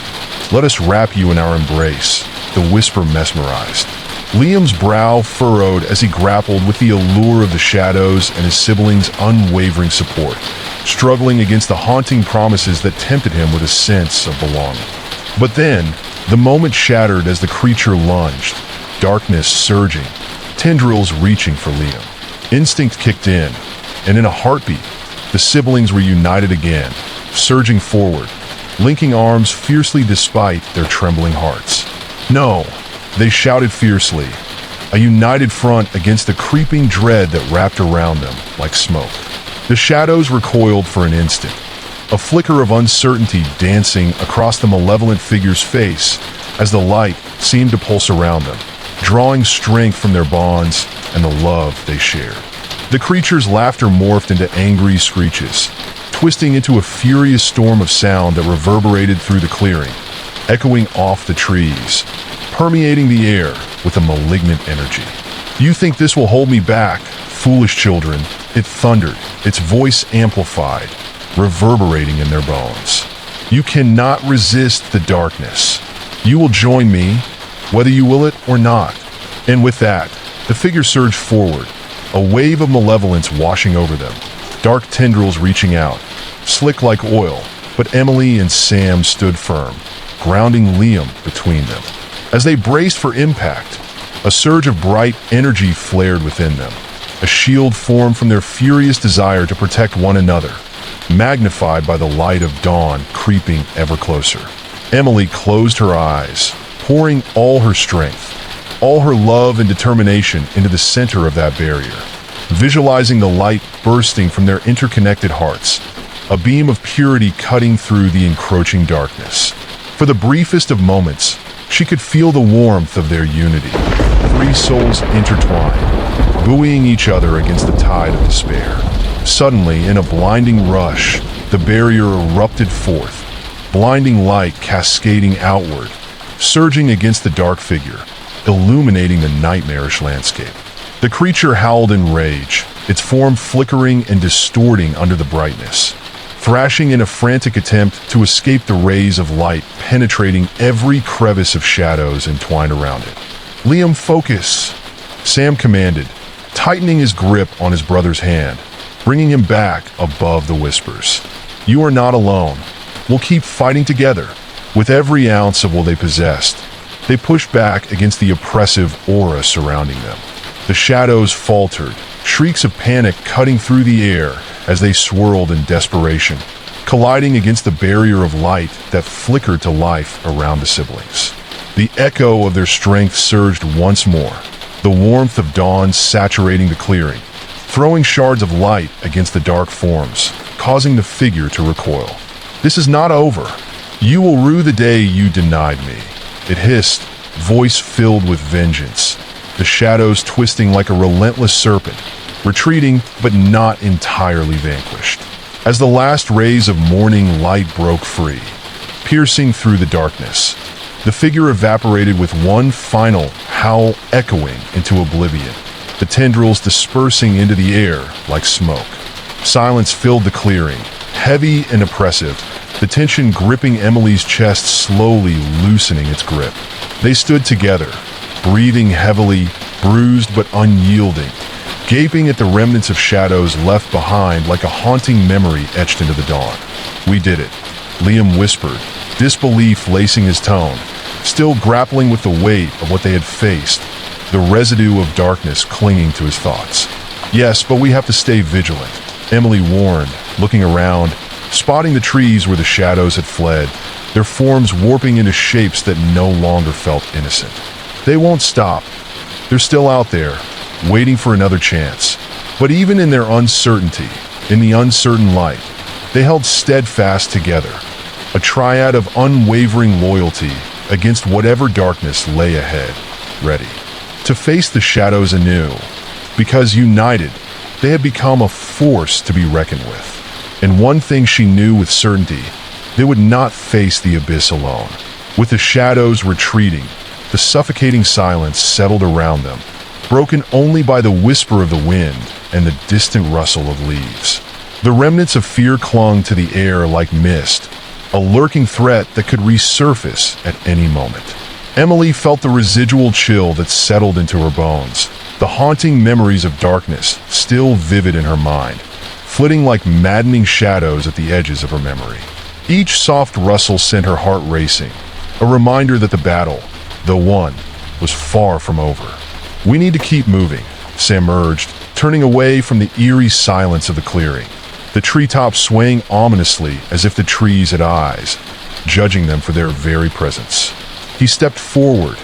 Let us wrap you in our embrace," the whisper mesmerized. Liam's brow furrowed as he grappled with the allure of the shadows and his siblings' unwavering support, struggling against the haunting promises that tempted him with a sense of belonging. But then, the moment shattered as the creature lunged, darkness surging, tendrils reaching for Liam. Instinct kicked in, and in a heartbeat, the siblings were united again, surging forward, linking arms fiercely despite their trembling hearts. "No!" they shouted fiercely, a united front against the creeping dread that wrapped around them like smoke. The shadows recoiled for an instant, a flicker of uncertainty dancing across the malevolent figure's face as the light seemed to pulse around them, drawing strength from their bonds and the love they shared. The creature's laughter morphed into angry screeches, twisting into a furious storm of sound that reverberated through the clearing, echoing off the trees, permeating the air with a malignant energy. "You think this will hold me back, foolish children," it thundered, its voice amplified, reverberating in their bones. "You cannot resist the darkness. You will join me, whether you will it or not." And with that, the figure surged forward, a wave of malevolence washing over them, dark tendrils reaching out, slick like oil, but Emily and Sam stood firm, grounding Liam between them. As they braced for impact, a surge of bright energy flared within them, a shield formed from their furious desire to protect one another, magnified by the light of dawn creeping ever closer. Emily closed her eyes, pouring all her strength, all her love and determination into the center of that barrier, visualizing the light bursting from their interconnected hearts, a beam of purity cutting through the encroaching darkness. For the briefest of moments, she could feel the warmth of their unity, three souls intertwined, buoying each other against the tide of despair. Suddenly, in a blinding rush, the barrier erupted forth, blinding light cascading outward, surging against the dark figure, illuminating the nightmarish landscape. The creature howled in rage, its form flickering and distorting under the brightness, thrashing in a frantic attempt to escape the rays of light penetrating every crevice of shadows entwined around it. "Liam, focus," Sam commanded, tightening his grip on his brother's hand, bringing him back above the whispers. "You are not alone. We'll keep fighting together." With every ounce of what they possessed, they pushed back against the oppressive aura surrounding them. The shadows faltered, shrieks of panic cutting through the air as they swirled in desperation, colliding against the barrier of light that flickered to life around the siblings. The echo of their strength surged once more, the warmth of dawn saturating the clearing, throwing shards of light against the dark forms, causing the figure to recoil. "This is not over. You will rue the day you denied me," it hissed, voice filled with vengeance, the shadows twisting like a relentless serpent, retreating but not entirely vanquished. As the last rays of morning light broke free, piercing through the darkness, The figure evaporated with one final howl echoing into oblivion, the tendrils dispersing into the air like smoke. Silence filled the clearing, heavy and oppressive, the tension gripping Emily's chest slowly loosening its grip. They stood together, breathing heavily, bruised but unyielding, gaping at the remnants of shadows left behind like a haunting memory etched into the dawn. "We did it," Liam whispered, disbelief lacing his tone, still grappling with the weight of what they had faced, the residue of darkness clinging to his thoughts. "Yes, but we have to stay vigilant," Emily warned, looking around, spotting the trees where the shadows had fled, their forms warping into shapes that no longer felt innocent. "They won't stop. They're still out there, waiting for another chance." But even in their uncertainty, in the uncertain light, they held steadfast together, a triad of unwavering loyalty against whatever darkness lay ahead, ready to face the shadows anew, because united, they had become a force to be reckoned with. And one thing she knew with certainty, they would not face the abyss alone. With the shadows retreating, the suffocating silence settled around them, broken only by the whisper of the wind and the distant rustle of leaves. The remnants of fear clung to the air like mist, a lurking threat that could resurface at any moment. Emily felt the residual chill that settled into her bones, the haunting memories of darkness still vivid in her mind, flitting like maddening shadows at the edges of her memory. Each soft rustle sent her heart racing, a reminder that the battle, though won, was far from over. "We need to keep moving," Sam urged, turning away from the eerie silence of the clearing, the treetops swaying ominously as if the trees had eyes, judging them for their very presence. He stepped forward,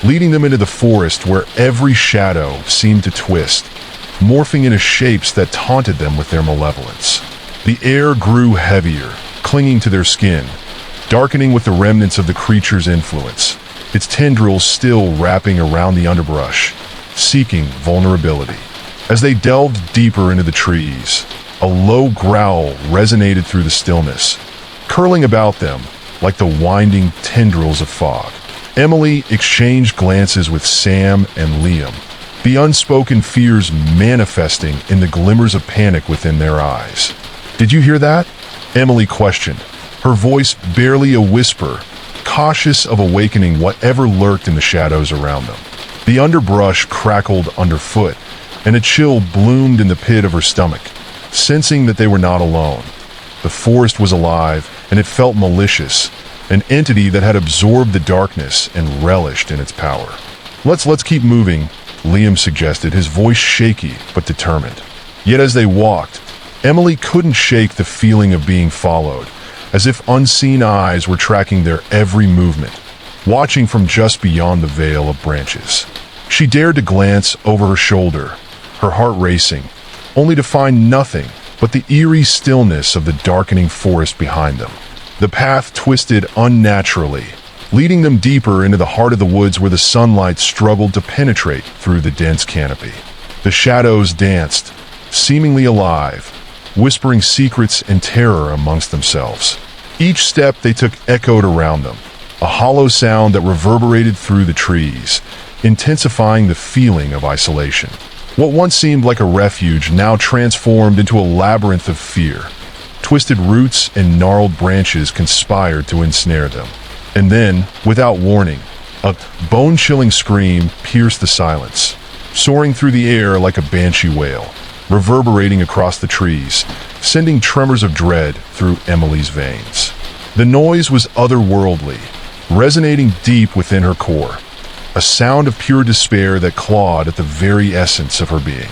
leading them into the forest where every shadow seemed to twist, morphing into shapes that taunted them with their malevolence. The air grew heavier, clinging to their skin, darkening with the remnants of the creature's influence, its tendrils still wrapping around the underbrush, seeking vulnerability. As they delved deeper into the trees, a low growl resonated through the stillness, curling about them like the winding tendrils of fog. Emily exchanged glances with Sam and Liam, the unspoken fears manifesting in the glimmers of panic within their eyes. "Did you hear that?" Emily questioned, her voice barely a whisper, cautious of awakening whatever lurked in the shadows around them. The underbrush crackled underfoot, and a chill bloomed in the pit of her stomach, sensing that they were not alone. The forest was alive, and it felt malicious, an entity that had absorbed the darkness and relished in its power. Let's keep moving," Liam suggested, his voice shaky but determined. Yet as they walked, Emily couldn't shake the feeling of being followed, as if unseen eyes were tracking their every movement, watching from just beyond the veil of branches. She dared to glance over her shoulder, her heart racing, only to find nothing but the eerie stillness of the darkening forest behind them. The path twisted unnaturally, leading them deeper into the heart of the woods where the sunlight struggled to penetrate through the dense canopy. The shadows danced, seemingly alive, whispering secrets and terror amongst themselves. Each step they took echoed around them, a hollow sound that reverberated through the trees, intensifying the feeling of isolation. What once seemed like a refuge now transformed into a labyrinth of fear. Twisted roots and gnarled branches conspired to ensnare them. And then, without warning, a bone-chilling scream pierced the silence, soaring through the air like a banshee wail, reverberating across the trees, sending tremors of dread through Emily's veins. The noise was otherworldly, resonating deep within her core, a sound of pure despair that clawed at the very essence of her being.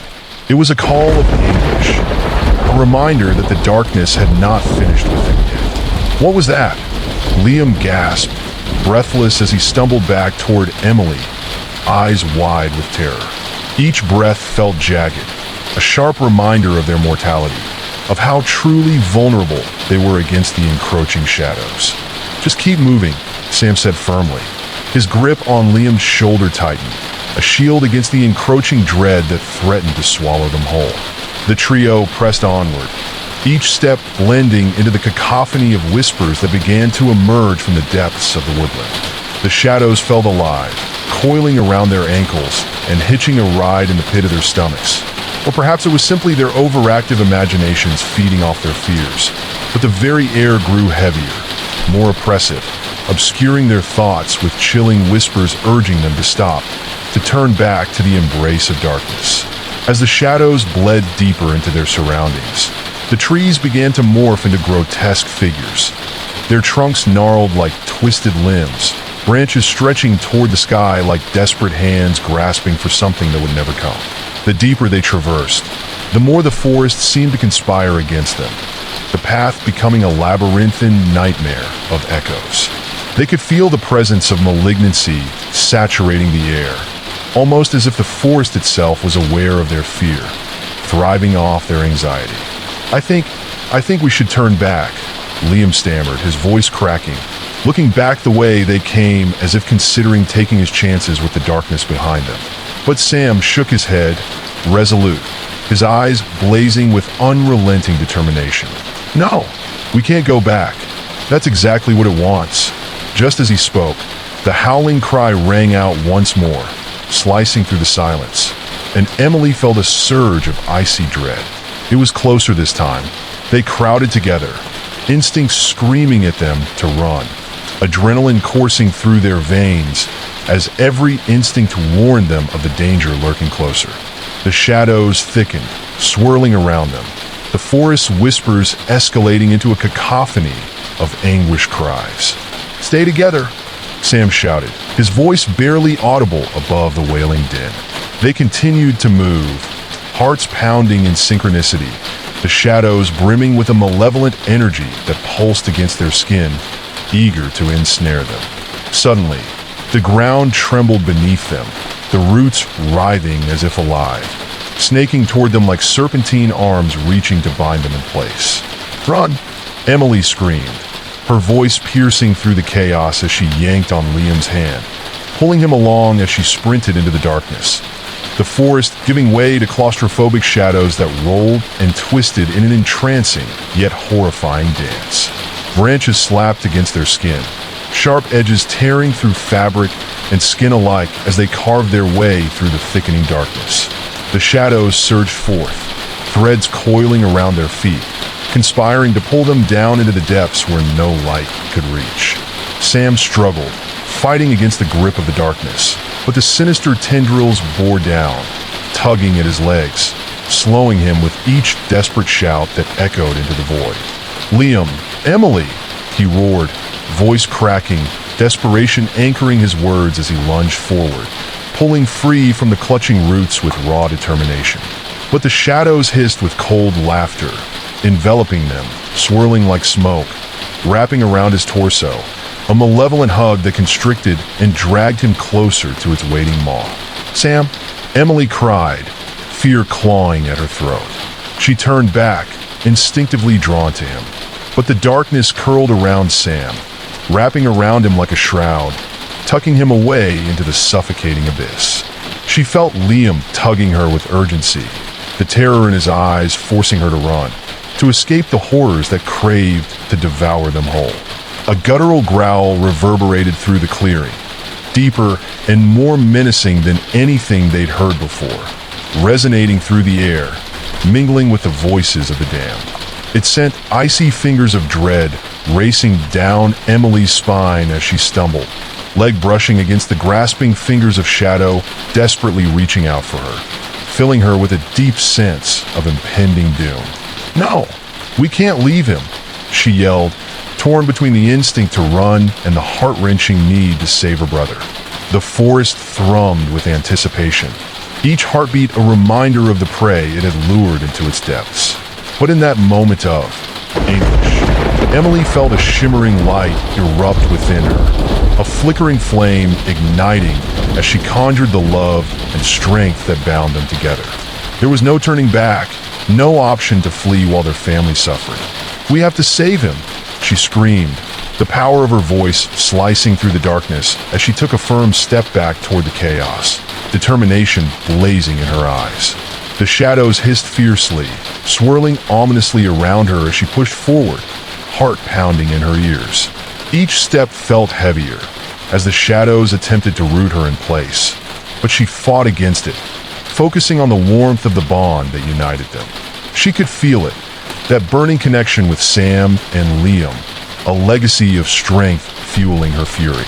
It was a call of anguish, a reminder that the darkness had not finished with him yet. What was that? Liam gasped, breathless as he stumbled back toward Emily, eyes wide with terror. Each breath felt jagged, a sharp reminder of their mortality, of how truly vulnerable they were against the encroaching shadows. "Just keep moving," Sam said firmly. His grip on Liam's shoulder tightened, a shield against the encroaching dread that threatened to swallow them whole. The trio pressed onward, each step blending into the cacophony of whispers that began to emerge from the depths of the woodland. The shadows felt alive, coiling around their ankles and hitching a ride in the pit of their stomachs. Or perhaps it was simply their overactive imaginations feeding off their fears. But the very air grew heavier, more oppressive, obscuring their thoughts with chilling whispers urging them to stop, to turn back to the embrace of darkness. As the shadows bled deeper into their surroundings, the trees began to morph into grotesque figures. Their trunks gnarled like twisted limbs, branches stretching toward the sky like desperate hands grasping for something that would never come. The deeper they traversed, the more the forest seemed to conspire against them, the path becoming a labyrinthine nightmare of echoes. They could feel the presence of malignancy saturating the air, almost as if the forest itself was aware of their fear, thriving off their anxiety. I think we should turn back," Liam stammered, his voice cracking, looking back the way they came as if considering taking his chances with the darkness behind them. But Sam shook his head, resolute, his eyes blazing with unrelenting determination. "No, we can't go back. That's exactly what it wants." Just as he spoke, the howling cry rang out once more, slicing through the silence, and Emily felt a surge of icy dread. It was closer this time. They crowded together, instincts screaming at them to run, adrenaline coursing through their veins as every instinct warned them of the danger lurking closer. The shadows thickened, swirling around them, the forest's whispers escalating into a cacophony of anguished cries. "Stay together," Sam shouted, his voice barely audible above the wailing din. They continued to move, hearts pounding in synchronicity, the shadows brimming with a malevolent energy that pulsed against their skin, eager to ensnare them. Suddenly, the ground trembled beneath them, the roots writhing as if alive, snaking toward them like serpentine arms reaching to bind them in place. "Run!" Emily screamed, her voice piercing through the chaos as she yanked on Liam's hand, pulling him along as she sprinted into the darkness. The forest giving way to claustrophobic shadows that rolled and twisted in an entrancing yet horrifying dance. Branches slapped against their skin, sharp edges tearing through fabric and skin alike as they carved their way through the thickening darkness. The shadows surged forth, threads coiling around their feet, conspiring to pull them down into the depths where no light could reach. Sam struggled, fighting against the grip of the darkness, but the sinister tendrils bore down, tugging at his legs, slowing him with each desperate shout that echoed into the void. "Liam, Emily!" he roared, voice cracking, desperation anchoring his words as he lunged forward, pulling free from the clutching roots with raw determination. But the shadows hissed with cold laughter, enveloping them, swirling like smoke, wrapping around his torso, a malevolent hug that constricted and dragged him closer to its waiting maw. "Sam!" Emily cried, fear clawing at her throat. She turned back, instinctively drawn to him. But the darkness curled around Sam, wrapping around him like a shroud, tucking him away into the suffocating abyss. She felt Liam tugging her with urgency, the terror in his eyes forcing her to run, to escape the horrors that craved to devour them whole. A guttural growl reverberated through the clearing, deeper and more menacing than anything they'd heard before, resonating through the air, mingling with the voices of the damned. It sent icy fingers of dread racing down Emily's spine as she stumbled, leg brushing against the grasping fingers of shadow, desperately reaching out for her, filling her with a deep sense of impending doom. "No, we can't leave him," she yelled, torn between the instinct to run and the heart-wrenching need to save her brother. The forest thrummed with anticipation, each heartbeat a reminder of the prey it had lured into its depths. But in that moment of anguish, Emily felt a shimmering light erupt within her, a flickering flame igniting as she conjured the love and strength that bound them together. There was no turning back, no option to flee while their family suffered. "We have to save him," she screamed, the power of her voice slicing through the darkness as she took a firm step back toward the chaos, determination blazing in her eyes. The shadows hissed fiercely, swirling ominously around her as she pushed forward, heart pounding in her ears. Each step felt heavier, as the shadows attempted to root her in place. But she fought against it, focusing on the warmth of the bond that united them. She could feel it, that burning connection with Sam and Liam, a legacy of strength fueling her fury.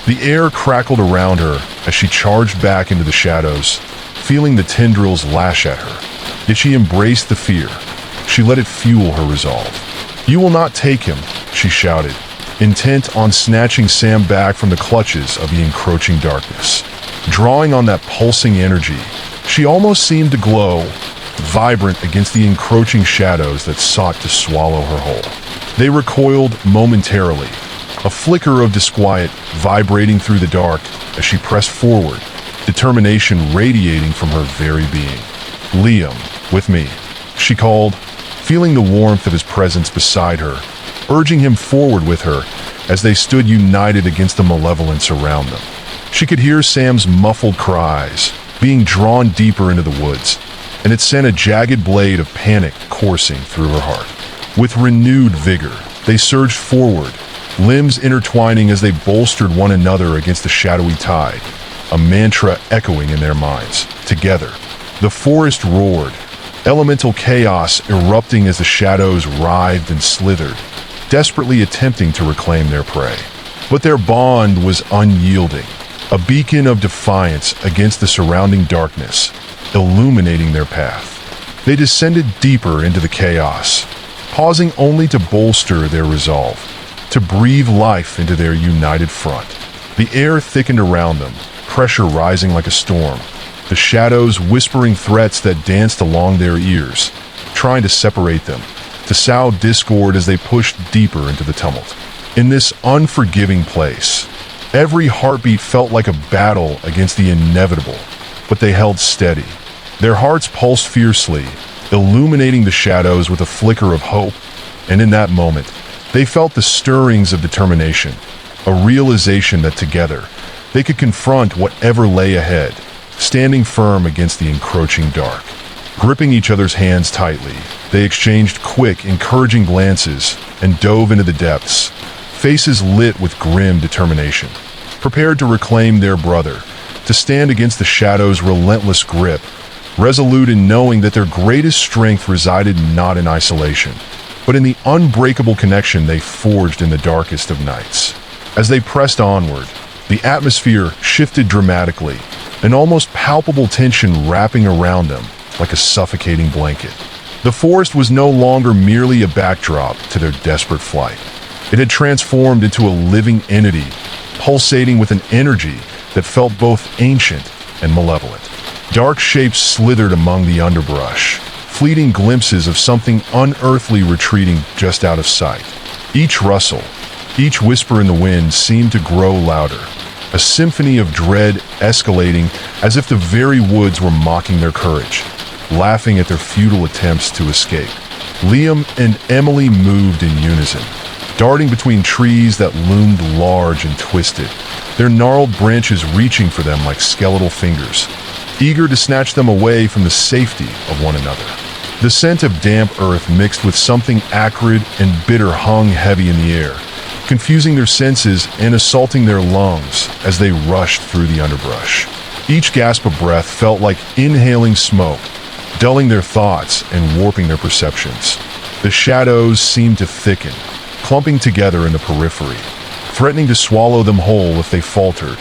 The air crackled around her as she charged back into the shadows, feeling the tendrils lash at her. Yet she embraced the fear. She let it fuel her resolve. "You will not take him," she shouted, intent on snatching Sam back from the clutches of the encroaching darkness. Drawing on that pulsing energy, she almost seemed to glow, vibrant against the encroaching shadows that sought to swallow her whole. They recoiled momentarily, a flicker of disquiet vibrating through the dark as she pressed forward, determination radiating from her very being. "Liam, with me," she called, feeling the warmth of his presence beside her, urging him forward with her as they stood united against the malevolence around them. She could hear Sam's muffled cries, being drawn deeper into the woods, and it sent a jagged blade of panic coursing through her heart. With renewed vigor, they surged forward, limbs intertwining as they bolstered one another against the shadowy tide, a mantra echoing in their minds. Together, the forest roared, elemental chaos erupting as the shadows writhed and slithered, desperately attempting to reclaim their prey. But their bond was unyielding, a beacon of defiance against the surrounding darkness, illuminating their path. They descended deeper into the chaos, pausing only to bolster their resolve, to breathe life into their united front. The air thickened around them, pressure rising like a storm, the shadows whispering threats that danced along their ears, trying to separate them, to sow discord as they pushed deeper into the tumult. In this unforgiving place, every heartbeat felt like a battle against the inevitable, but they held steady. Their hearts pulsed fiercely, illuminating the shadows with a flicker of hope, and in that moment, they felt the stirrings of determination, a realization that together, they could confront whatever lay ahead, standing firm against the encroaching dark. Gripping each other's hands tightly, they exchanged quick, encouraging glances and dove into the depths, faces lit with grim determination, prepared to reclaim their brother, to stand against the shadow's relentless grip, resolute in knowing that their greatest strength resided not in isolation, but in the unbreakable connection they forged in the darkest of nights. As they pressed onward, the atmosphere shifted dramatically, an almost palpable tension wrapping around them like a suffocating blanket. The forest was no longer merely a backdrop to their desperate flight. It had transformed into a living entity, pulsating with an energy that felt both ancient and malevolent. Dark shapes slithered among the underbrush, fleeting glimpses of something unearthly retreating just out of sight. Each rustle, each whisper in the wind seemed to grow louder, a symphony of dread escalating as if the very woods were mocking their courage, laughing at their futile attempts to escape. Liam and Emily moved in unison, darting between trees that loomed large and twisted, their gnarled branches reaching for them like skeletal fingers, eager to snatch them away from the safety of one another. The scent of damp earth mixed with something acrid and bitter hung heavy in the air, confusing their senses and assaulting their lungs as they rushed through the underbrush. Each gasp of breath felt like inhaling smoke, dulling their thoughts and warping their perceptions. The shadows seemed to thicken, clumping together in the periphery, threatening to swallow them whole if they faltered,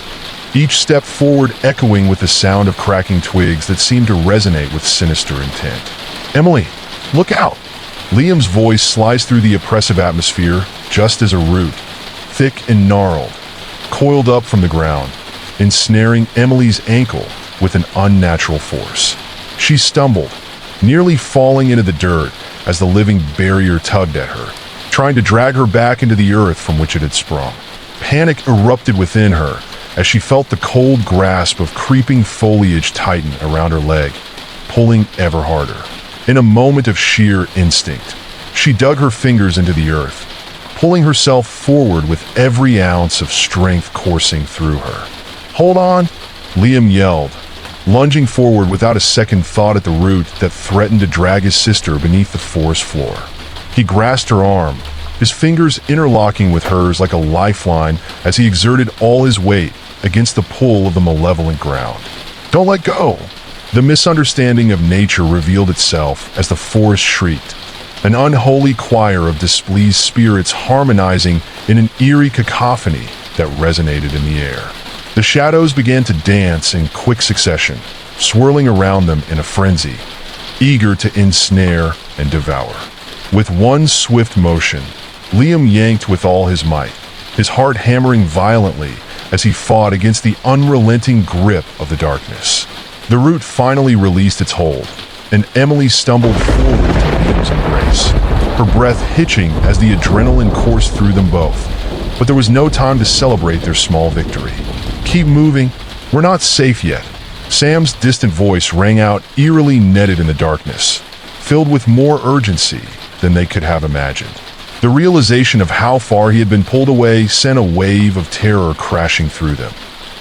each step forward echoing with the sound of cracking twigs that seemed to resonate with sinister intent. "Emily, look out!" Liam's voice sliced through the oppressive atmosphere just as a root, thick and gnarled, coiled up from the ground, ensnaring Emily's ankle with an unnatural force. She stumbled, nearly falling into the dirt as the living barrier tugged at her, trying to drag her back into the earth from which it had sprung. Panic erupted within her as she felt the cold grasp of creeping foliage tighten around her leg, pulling ever harder. In a moment of sheer instinct, she dug her fingers into the earth, pulling herself forward with every ounce of strength coursing through her. "Hold on!" Liam yelled, lunging forward without a second thought at the root that threatened to drag his sister beneath the forest floor. He grasped her arm, his fingers interlocking with hers like a lifeline as he exerted all his weight against the pull of the malevolent ground. "Don't let go!" The misunderstanding of nature revealed itself as the forest shrieked, an unholy choir of displeased spirits harmonizing in an eerie cacophony that resonated in the air. The shadows began to dance in quick succession, swirling around them in a frenzy, eager to ensnare and devour. With one swift motion, Liam yanked with all his might, his heart hammering violently as he fought against the unrelenting grip of the darkness. The root finally released its hold, and Emily stumbled forward to Liam's embrace, her breath hitching as the adrenaline coursed through them both. But there was no time to celebrate their small victory. "Keep moving. We're not safe yet." Sam's distant voice rang out, eerily netted in the darkness, filled with more urgency than they could have imagined. The realization of how far he had been pulled away sent a wave of terror crashing through them,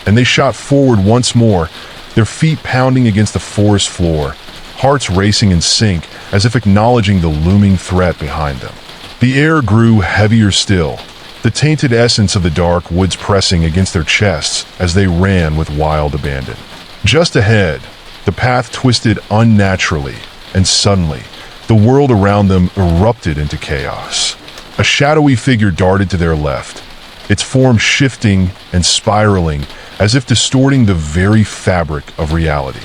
and they shot forward once more, their feet pounding against the forest floor, hearts racing in sync as if acknowledging the looming threat behind them. The air grew heavier still, the tainted essence of the dark woods pressing against their chests as they ran with wild abandon. Just ahead, the path twisted unnaturally, and suddenly, the world around them erupted into chaos. A shadowy figure darted to their left, its form shifting and spiraling as if distorting the very fabric of reality.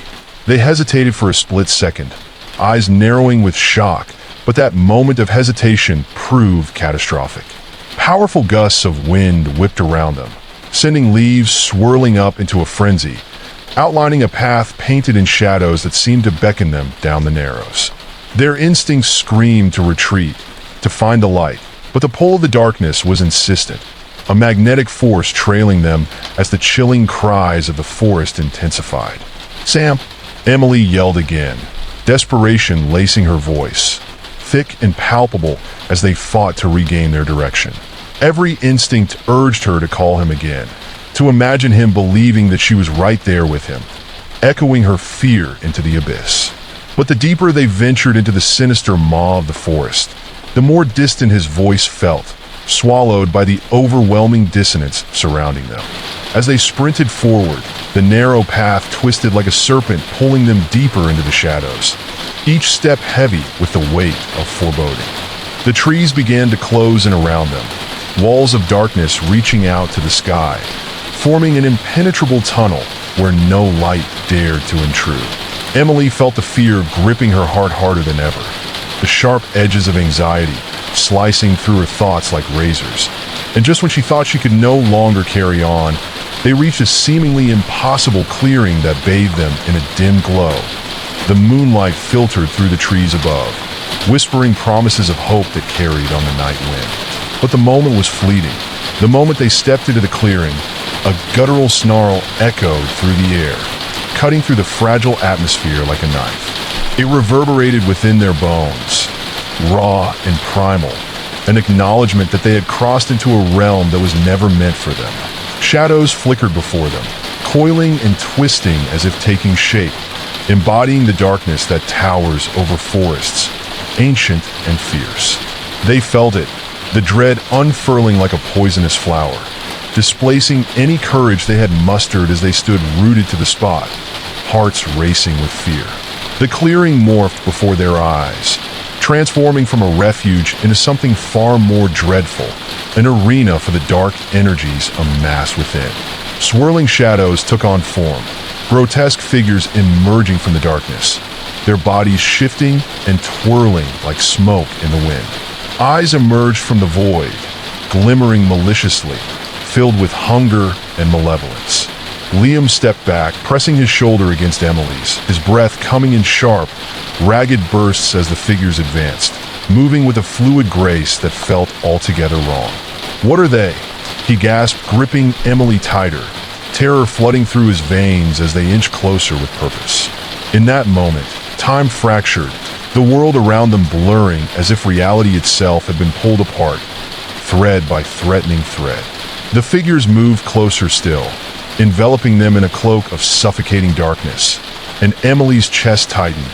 They hesitated for a split second, eyes narrowing with shock, but that moment of hesitation proved catastrophic. Powerful gusts of wind whipped around them, sending leaves swirling up into a frenzy, outlining a path painted in shadows that seemed to beckon them down the narrows. Their instincts screamed to retreat, to find the light, but the pull of the darkness was insistent, a magnetic force trailing them as the chilling cries of the forest intensified. "Sam!" Emily yelled again, desperation lacing her voice, thick and palpable as they fought to regain their direction. Every instinct urged her to call him again, to imagine him believing that she was right there with him, echoing her fear into the abyss. But the deeper they ventured into the sinister maw of the forest, the more distant his voice felt, swallowed by the overwhelming dissonance surrounding them. As they sprinted forward, the narrow path twisted like a serpent, pulling them deeper into the shadows, each step heavy with the weight of foreboding. The trees began to close in around them, walls of darkness reaching out to the sky, forming an impenetrable tunnel where no light dared to intrude. Emily felt the fear gripping her heart harder than ever, the sharp edges of anxiety slicing through her thoughts like razors. And just when she thought she could no longer carry on, they reached a seemingly impossible clearing that bathed them in a dim glow. The moonlight filtered through the trees above, whispering promises of hope that carried on the night wind. But the moment was fleeting. The moment they stepped into the clearing, a guttural snarl echoed through the air, cutting through the fragile atmosphere like a knife. It reverberated within their bones, raw and primal, an acknowledgement that they had crossed into a realm that was never meant for them. Shadows flickered before them, coiling and twisting as if taking shape, embodying the darkness that towers over forests, ancient and fierce. They felt it, the dread unfurling like a poisonous flower, displacing any courage they had mustered as they stood rooted to the spot, hearts racing with fear. The clearing morphed before their eyes, transforming from a refuge into something far more dreadful, an arena for the dark energies amassed within. Swirling shadows took on form, grotesque figures emerging from the darkness, their bodies shifting and twirling like smoke in the wind. Eyes emerged from the void, glimmering maliciously, filled with hunger and malevolence. Liam stepped back, pressing his shoulder against Emily's, his breath coming in sharp, ragged bursts as the figures advanced, moving with a fluid grace that felt altogether wrong. "What are they?" he gasped, gripping Emily tighter, terror flooding through his veins as they inched closer with purpose. In that moment, time fractured, the world around them blurring as if reality itself had been pulled apart, thread by threatening thread. The figures moved closer still, enveloping them in a cloak of suffocating darkness, and Emily's chest tightened,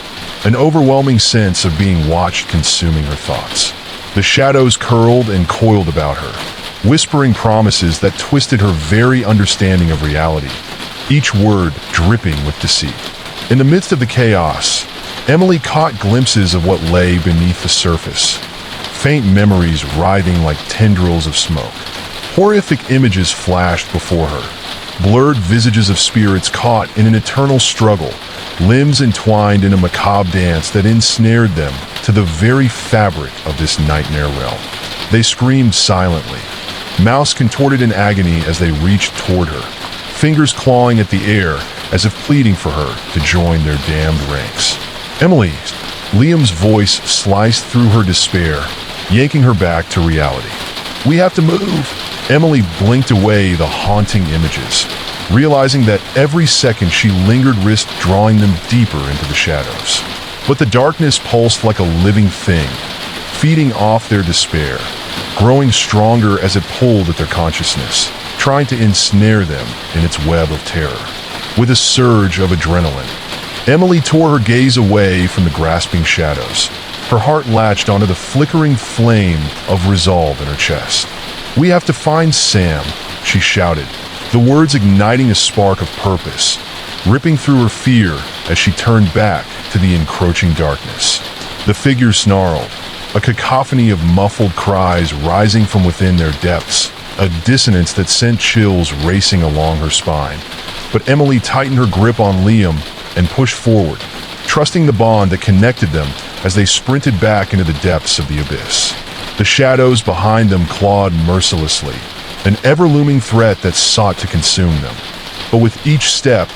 an overwhelming sense of being watched consuming her thoughts. The shadows curled and coiled about her, whispering promises that twisted her very understanding of reality, each word dripping with deceit. In the midst of the chaos, Emily caught glimpses of what lay beneath the surface, faint memories writhing like tendrils of smoke. Horrific images flashed before her, blurred visages of spirits caught in an eternal struggle, limbs entwined in a macabre dance that ensnared them to the very fabric of this nightmare realm. They screamed silently, mouths contorted in agony as they reached toward her, fingers clawing at the air as if pleading for her to join their damned ranks. Emily, Liam's voice sliced through her despair, yanking her back to reality. We have to move. Emily blinked away the haunting images, realizing that every second she lingered risked drawing them deeper into the shadows. But the darkness pulsed like a living thing, feeding off their despair, growing stronger as it pulled at their consciousness, trying to ensnare them in its web of terror. With a surge of adrenaline, Emily tore her gaze away from the grasping shadows. Her heart latched onto the flickering flame of resolve in her chest. We have to find Sam, she shouted, the words igniting a spark of purpose, ripping through her fear as she turned back to the encroaching darkness. The figures snarled, a cacophony of muffled cries rising from within their depths, a dissonance that sent chills racing along her spine. But Emily tightened her grip on Liam and pushed forward, trusting the bond that connected them as they sprinted back into the depths of the abyss. The shadows behind them clawed mercilessly, an ever-looming threat that sought to consume them. But with each step,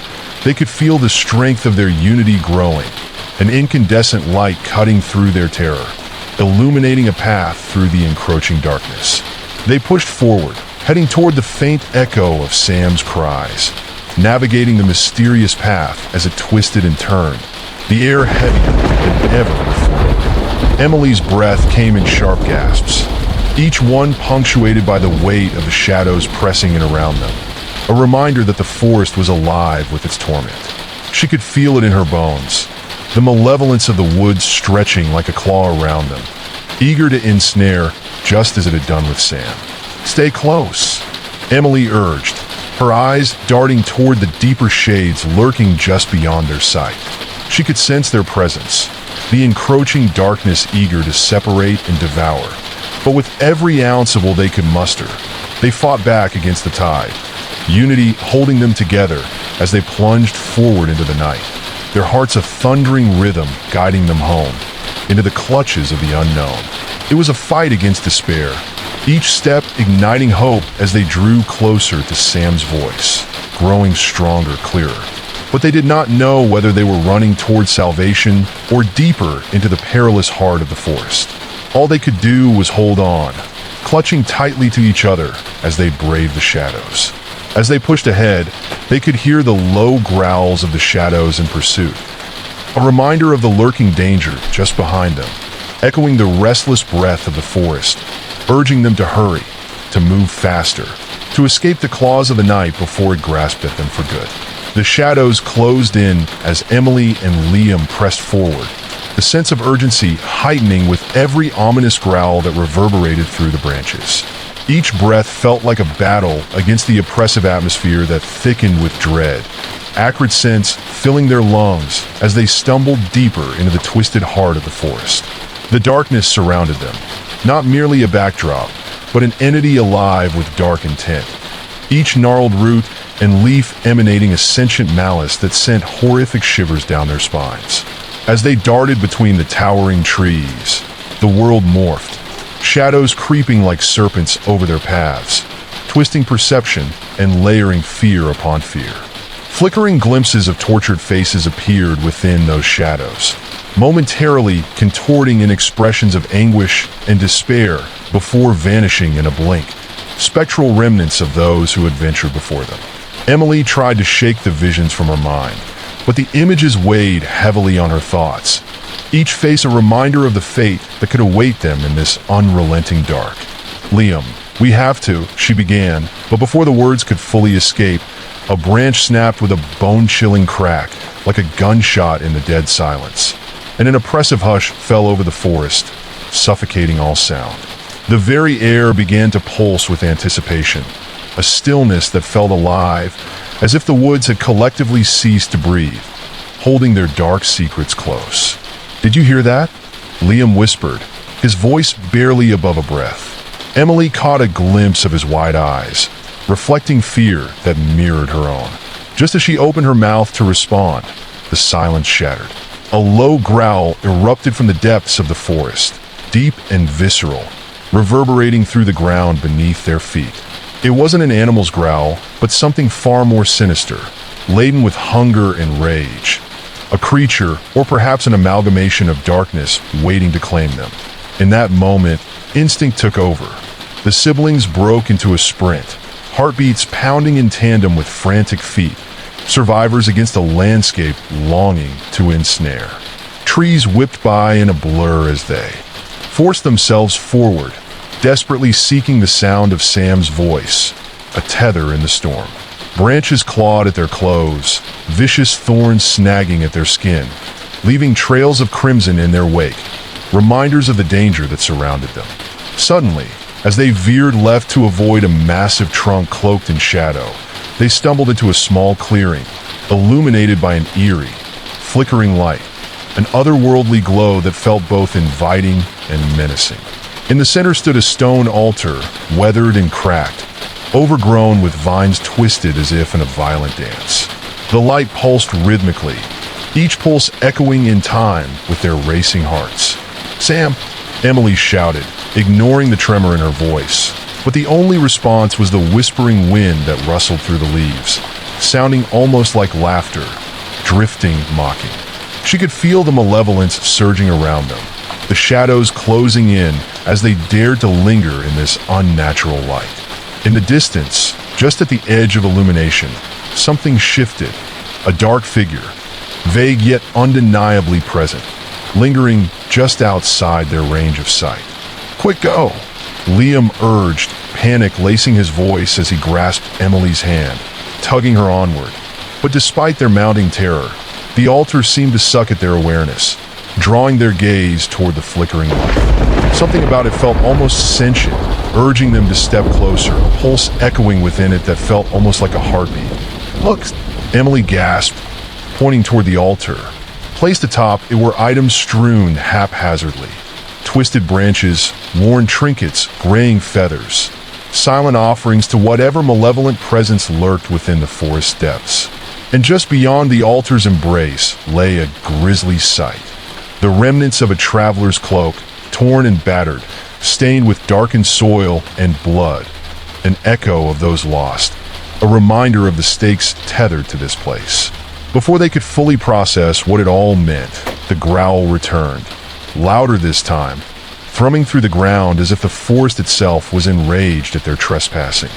they could feel the strength of their unity growing, an incandescent light cutting through their terror, illuminating a path through the encroaching darkness. They pushed forward, heading toward the faint echo of Sam's cries, navigating the mysterious path as it twisted and turned, the air heavier than ever before. Emily's breath came in sharp gasps, each one punctuated by the weight of the shadows pressing in around them, a reminder that the forest was alive with its torment. She could feel it in her bones, the malevolence of the woods stretching like a claw around them, eager to ensnare just as it had done with Sam. Stay close, Emily urged, her eyes darting toward the deeper shades lurking just beyond their sight. She could sense their presence, the encroaching darkness eager to separate and devour. But with every ounce of will they could muster, they fought back against the tide, unity holding them together as they plunged forward into the night, their hearts a thundering rhythm guiding them home, into the clutches of the unknown. It was a fight against despair, each step igniting hope as they drew closer to Sam's voice, growing stronger, clearer. But they did not know whether they were running toward salvation or deeper into the perilous heart of the forest. All they could do was hold on, clutching tightly to each other as they braved the shadows. As they pushed ahead, they could hear the low growls of the shadows in pursuit, a reminder of the lurking danger just behind them, echoing the restless breath of the forest, urging them to hurry, to move faster, to escape the claws of the night before it grasped at them for good. The shadows closed in as Emily and Liam pressed forward, the sense of urgency heightening with every ominous growl that reverberated through the branches. Each breath felt like a battle against the oppressive atmosphere that thickened with dread, acrid scents filling their lungs as they stumbled deeper into the twisted heart of the forest. The darkness surrounded them, not merely a backdrop, but an entity alive with dark intent, each gnarled root and leaf emanating a sentient malice that sent horrific shivers down their spines. As they darted between the towering trees, the world morphed, shadows creeping like serpents over their paths, twisting perception and layering fear upon fear. Flickering glimpses of tortured faces appeared within those shadows, momentarily contorting in expressions of anguish and despair before vanishing in a blink, spectral remnants of those who had ventured before them. Emily tried to shake the visions from her mind, but the images weighed heavily on her thoughts, each face a reminder of the fate that could await them in this unrelenting dark. Liam, we have to, she began, but before the words could fully escape, a branch snapped with a bone-chilling crack, like a gunshot in the dead silence, and an oppressive hush fell over the forest, suffocating all sound. The very air began to pulse with anticipation, a stillness that felt alive, as if the woods had collectively ceased to breathe, holding their dark secrets close. "Did you hear that?" Liam whispered, his voice barely above a breath. Emily caught a glimpse of his wide eyes, reflecting fear that mirrored her own. Just as she opened her mouth to respond, the silence shattered. A low growl erupted from the depths of the forest, deep and visceral, reverberating through the ground beneath their feet. It wasn't an animal's growl, but something far more sinister, laden with hunger and rage. A creature, or perhaps an amalgamation of darkness, waiting to claim them. In that moment, instinct took over. The siblings broke into a sprint, heartbeats pounding in tandem with frantic feet, survivors against a landscape longing to ensnare. Trees whipped by in a blur as they forced themselves forward, desperately seeking the sound of Sam's voice, a tether in the storm. Branches clawed at their clothes, vicious thorns snagging at their skin, leaving trails of crimson in their wake, reminders of the danger that surrounded them. Suddenly, as they veered left to avoid a massive trunk cloaked in shadow, they stumbled into a small clearing, illuminated by an eerie, flickering light, an otherworldly glow that felt both inviting and menacing. In the center stood a stone altar, weathered and cracked, overgrown with vines twisted as if in a violent dance. The light pulsed rhythmically, each pulse echoing in time with their racing hearts. "Sam!" Emily shouted, ignoring the tremor in her voice. But the only response was the whispering wind that rustled through the leaves, sounding almost like laughter, drifting, mocking. She could feel the malevolence surging around them, the shadows closing in as they dared to linger in this unnatural light. In the distance, just at the edge of illumination, something shifted, a dark figure, vague yet undeniably present, lingering just outside their range of sight. "Quick, go!" Liam urged, panic lacing his voice as he grasped Emily's hand, tugging her onward. But despite their mounting terror, the altar seemed to suck at their awareness, drawing their gaze toward the flickering light. Something about it felt almost sentient, urging them to step closer, a pulse echoing within it that felt almost like a heartbeat. "Look!" Emily gasped, pointing toward the altar. Placed atop it were items strewn haphazardly. Twisted branches, worn trinkets, graying feathers. Silent offerings to whatever malevolent presence lurked within the forest depths. And just beyond the altar's embrace lay a grisly sight. The remnants of a traveler's cloak, torn and battered, stained with darkened soil and blood. An echo of those lost, a reminder of the stakes tethered to this place. Before they could fully process what it all meant, the growl returned, louder this time, thrumming through the ground as if the forest itself was enraged at their trespassing.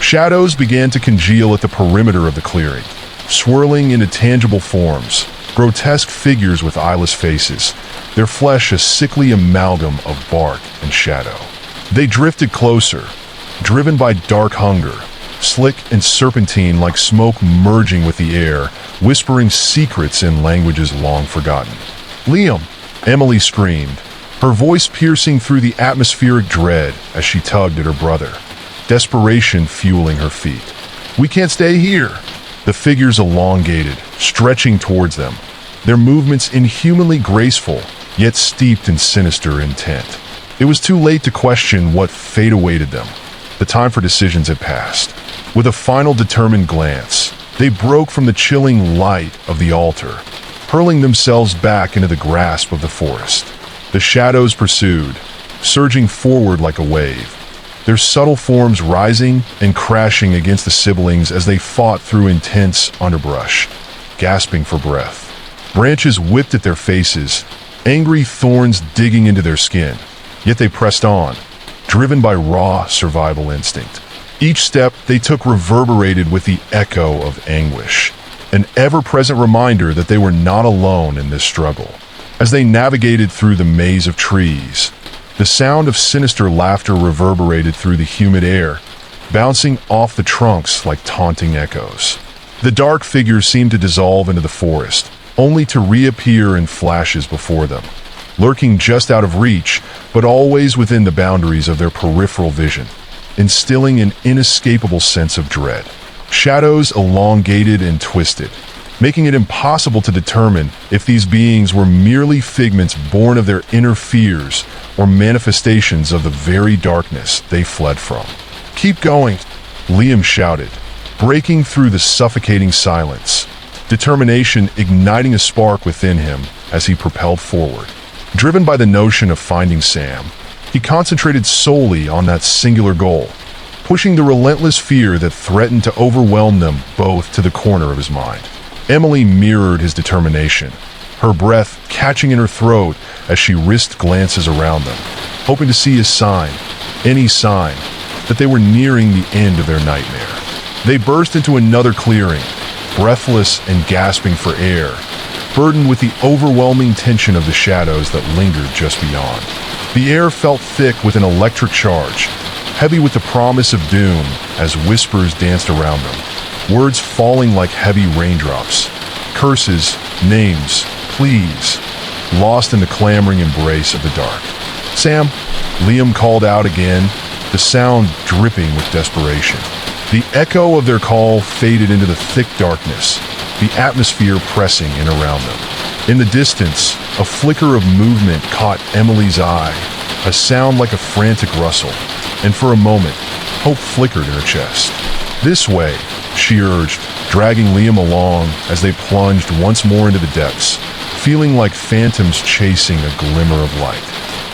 Shadows began to congeal at the perimeter of the clearing, swirling into tangible forms, grotesque figures with eyeless faces, their flesh a sickly amalgam of bark and shadow. They drifted closer, driven by dark hunger, slick and serpentine like smoke merging with the air, whispering secrets in languages long forgotten. "Liam!" Emily screamed, her voice piercing through the atmospheric dread as she tugged at her brother, desperation fueling her feet. "We can't stay here!" The figures elongated, stretching towards them, their movements inhumanly graceful, yet steeped in sinister intent. It was too late to question what fate awaited them. The time for decisions had passed. With a final determined glance, they broke from the chilling light of the altar, hurling themselves back into the grasp of the forest. The shadows pursued, surging forward like a wave, their subtle forms rising and crashing against the siblings as they fought through intense underbrush, gasping for breath. Branches whipped at their faces, angry thorns digging into their skin, yet they pressed on, driven by raw survival instinct. Each step they took reverberated with the echo of anguish, an ever-present reminder that they were not alone in this struggle. As they navigated through the maze of trees, the sound of sinister laughter reverberated through the humid air, bouncing off the trunks like taunting echoes. The dark figures seemed to dissolve into the forest, only to reappear in flashes before them. lurking just out of reach, but always within the boundaries of their peripheral vision, instilling an inescapable sense of dread. Shadows elongated and twisted, making it impossible to determine if these beings were merely figments born of their inner fears or manifestations of the very darkness they fled from. "Keep going," Liam shouted, breaking through the suffocating silence, determination igniting a spark within him as he propelled forward. Driven by the notion of finding Sam, he concentrated solely on that singular goal, pushing the relentless fear that threatened to overwhelm them both to the corner of his mind. Emily mirrored his determination, her breath catching in her throat as she risked glances around them, hoping to see a sign, any sign, that they were nearing the end of their nightmare. They burst into another clearing, breathless and gasping for air, burdened with the overwhelming tension of the shadows that lingered just beyond. The air felt thick with an electric charge, heavy with the promise of doom as whispers danced around them, words falling like heavy raindrops, curses, names, pleas, lost in the clamoring embrace of the dark. "Sam," Liam called out again, the sound dripping with desperation. The echo of their call faded into the thick darkness, the atmosphere pressing in around them. In the distance, a flicker of movement caught Emily's eye, a sound like a frantic rustle, and for a moment, hope flickered in her chest. "This way," she urged, dragging Liam along as they plunged once more into the depths, feeling like phantoms chasing a glimmer of light.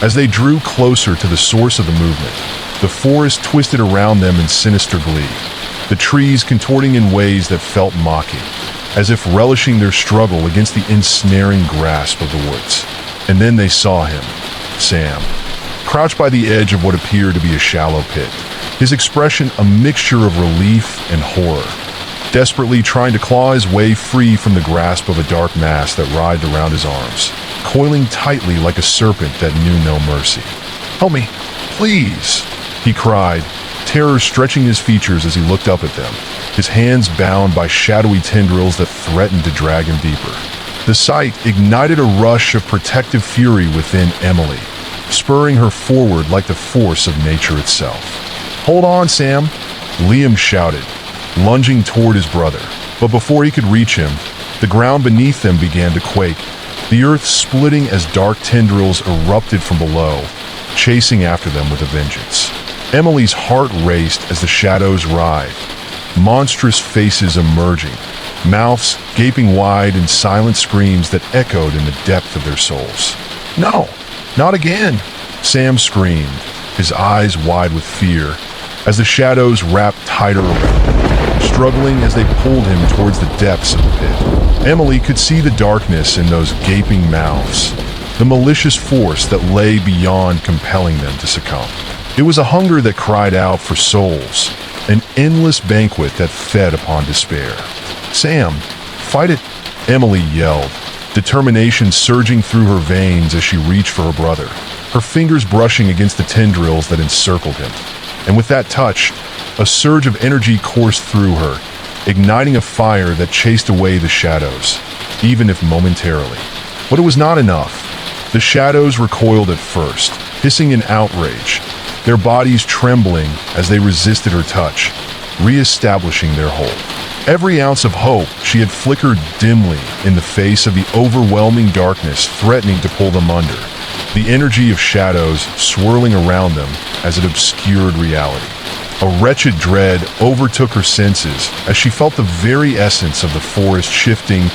As they drew closer to the source of the movement, the forest twisted around them in sinister glee, the trees contorting in ways that felt mocking, as if relishing their struggle against the ensnaring grasp of the woods. And then they saw him, Sam, crouched by the edge of what appeared to be a shallow pit, his expression a mixture of relief and horror, desperately trying to claw his way free from the grasp of a dark mass that writhed around his arms, coiling tightly like a serpent that knew no mercy. "Help me, please," he cried, terror stretching his features as he looked up at them, his hands bound by shadowy tendrils that threatened to drag him deeper. The sight ignited a rush of protective fury within Emily, spurring her forward like the force of nature itself. "Hold on, Sam," Liam shouted, lunging toward his brother. But before he could reach him, the ground beneath them began to quake, the earth splitting as dark tendrils erupted from below, chasing after them with a vengeance. Emily's heart raced as the shadows writhed, monstrous faces emerging, mouths gaping wide in silent screams that echoed in the depth of their souls. "No, not again!" Sam screamed, his eyes wide with fear, as the shadows wrapped tighter around him, struggling as they pulled him towards the depths of the pit. Emily could see the darkness in those gaping mouths, the malicious force that lay beyond compelling them to succumb. It was a hunger that cried out for souls, an endless banquet that fed upon despair. "Sam, fight it," Emily yelled, determination surging through her veins as she reached for her brother, her fingers brushing against the tendrils that encircled him. And with that touch, a surge of energy coursed through her, igniting a fire that chased away the shadows, even if momentarily. But it was not enough. The shadows recoiled at first, hissing in outrage, their bodies trembling as they resisted her touch, re-establishing their hold. Every ounce of hope she had flickered dimly in the face of the overwhelming darkness threatening to pull them under, the energy of shadows swirling around them as it obscured reality. A wretched dread overtook her senses as she felt the very essence of the forest shifting,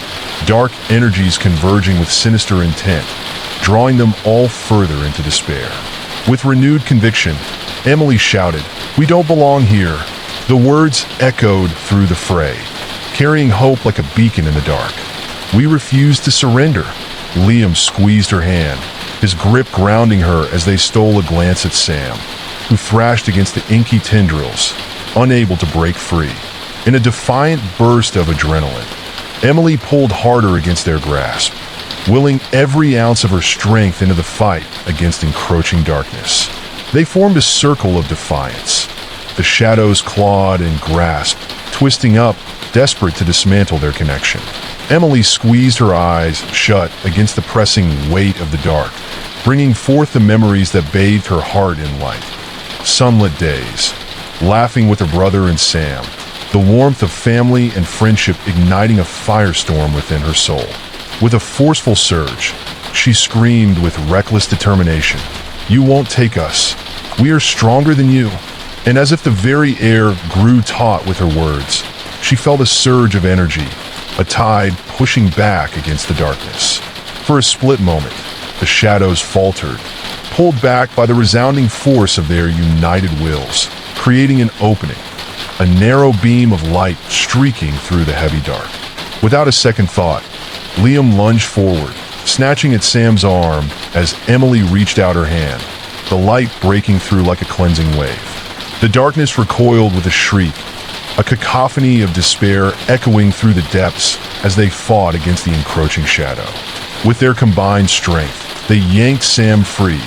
dark energies converging with sinister intent, drawing them all further into despair. With renewed conviction, Emily shouted, "We don't belong here." The words echoed through the fray, carrying hope like a beacon in the dark. "We refuse to surrender." Liam squeezed her hand, his grip grounding her as they stole a glance at Sam, who thrashed against the inky tendrils, unable to break free. In a defiant burst of adrenaline, Emily pulled harder against their grasp, willing every ounce of her strength into the fight against encroaching darkness. They formed a circle of defiance. The shadows clawed and grasped, twisting up, desperate to dismantle their connection. Emily squeezed her eyes shut against the pressing weight of the dark, bringing forth the memories that bathed her heart in light. Sunlit days, laughing with her brother and Sam, the warmth of family and friendship igniting a firestorm within her soul. With a forceful surge, she screamed with reckless determination, "You won't take us. We are stronger than you." And as if the very air grew taut with her words, she felt a surge of energy, a tide pushing back against the darkness. For a split moment, the shadows faltered, pulled back by the resounding force of their united wills, creating an opening, a narrow beam of light streaking through the heavy dark. Without a second thought, Liam lunged forward, snatching at Sam's arm as Emily reached out her hand, the light breaking through like a cleansing wave. The darkness recoiled with a shriek, a cacophony of despair echoing through the depths as they fought against the encroaching shadow. With their combined strength, they yanked Sam free,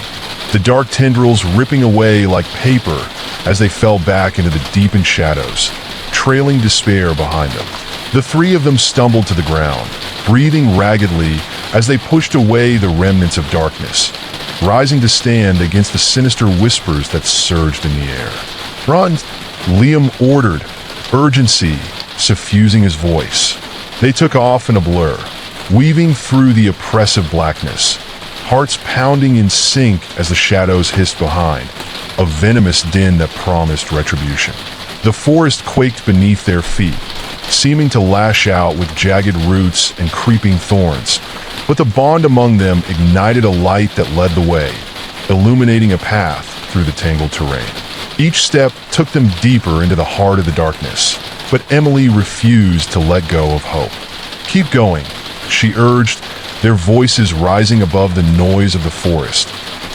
the dark tendrils ripping away like paper as they fell back into the deepened shadows, trailing despair behind them. The three of them stumbled to the ground, breathing raggedly as they pushed away the remnants of darkness, rising to stand against the sinister whispers that surged in the air. "Run!" Liam ordered, urgency suffusing his voice. They took off in a blur, weaving through the oppressive blackness, hearts pounding in sync as the shadows hissed behind, a venomous din that promised retribution. The forest quaked beneath their feet, seeming to lash out with jagged roots and creeping thorns, but the bond among them ignited a light that led the way, illuminating a path through the tangled terrain. Each step took them deeper into the heart of the darkness, but Emily refused to let go of hope. "Keep going," she urged, their voices rising above the noise of the forest,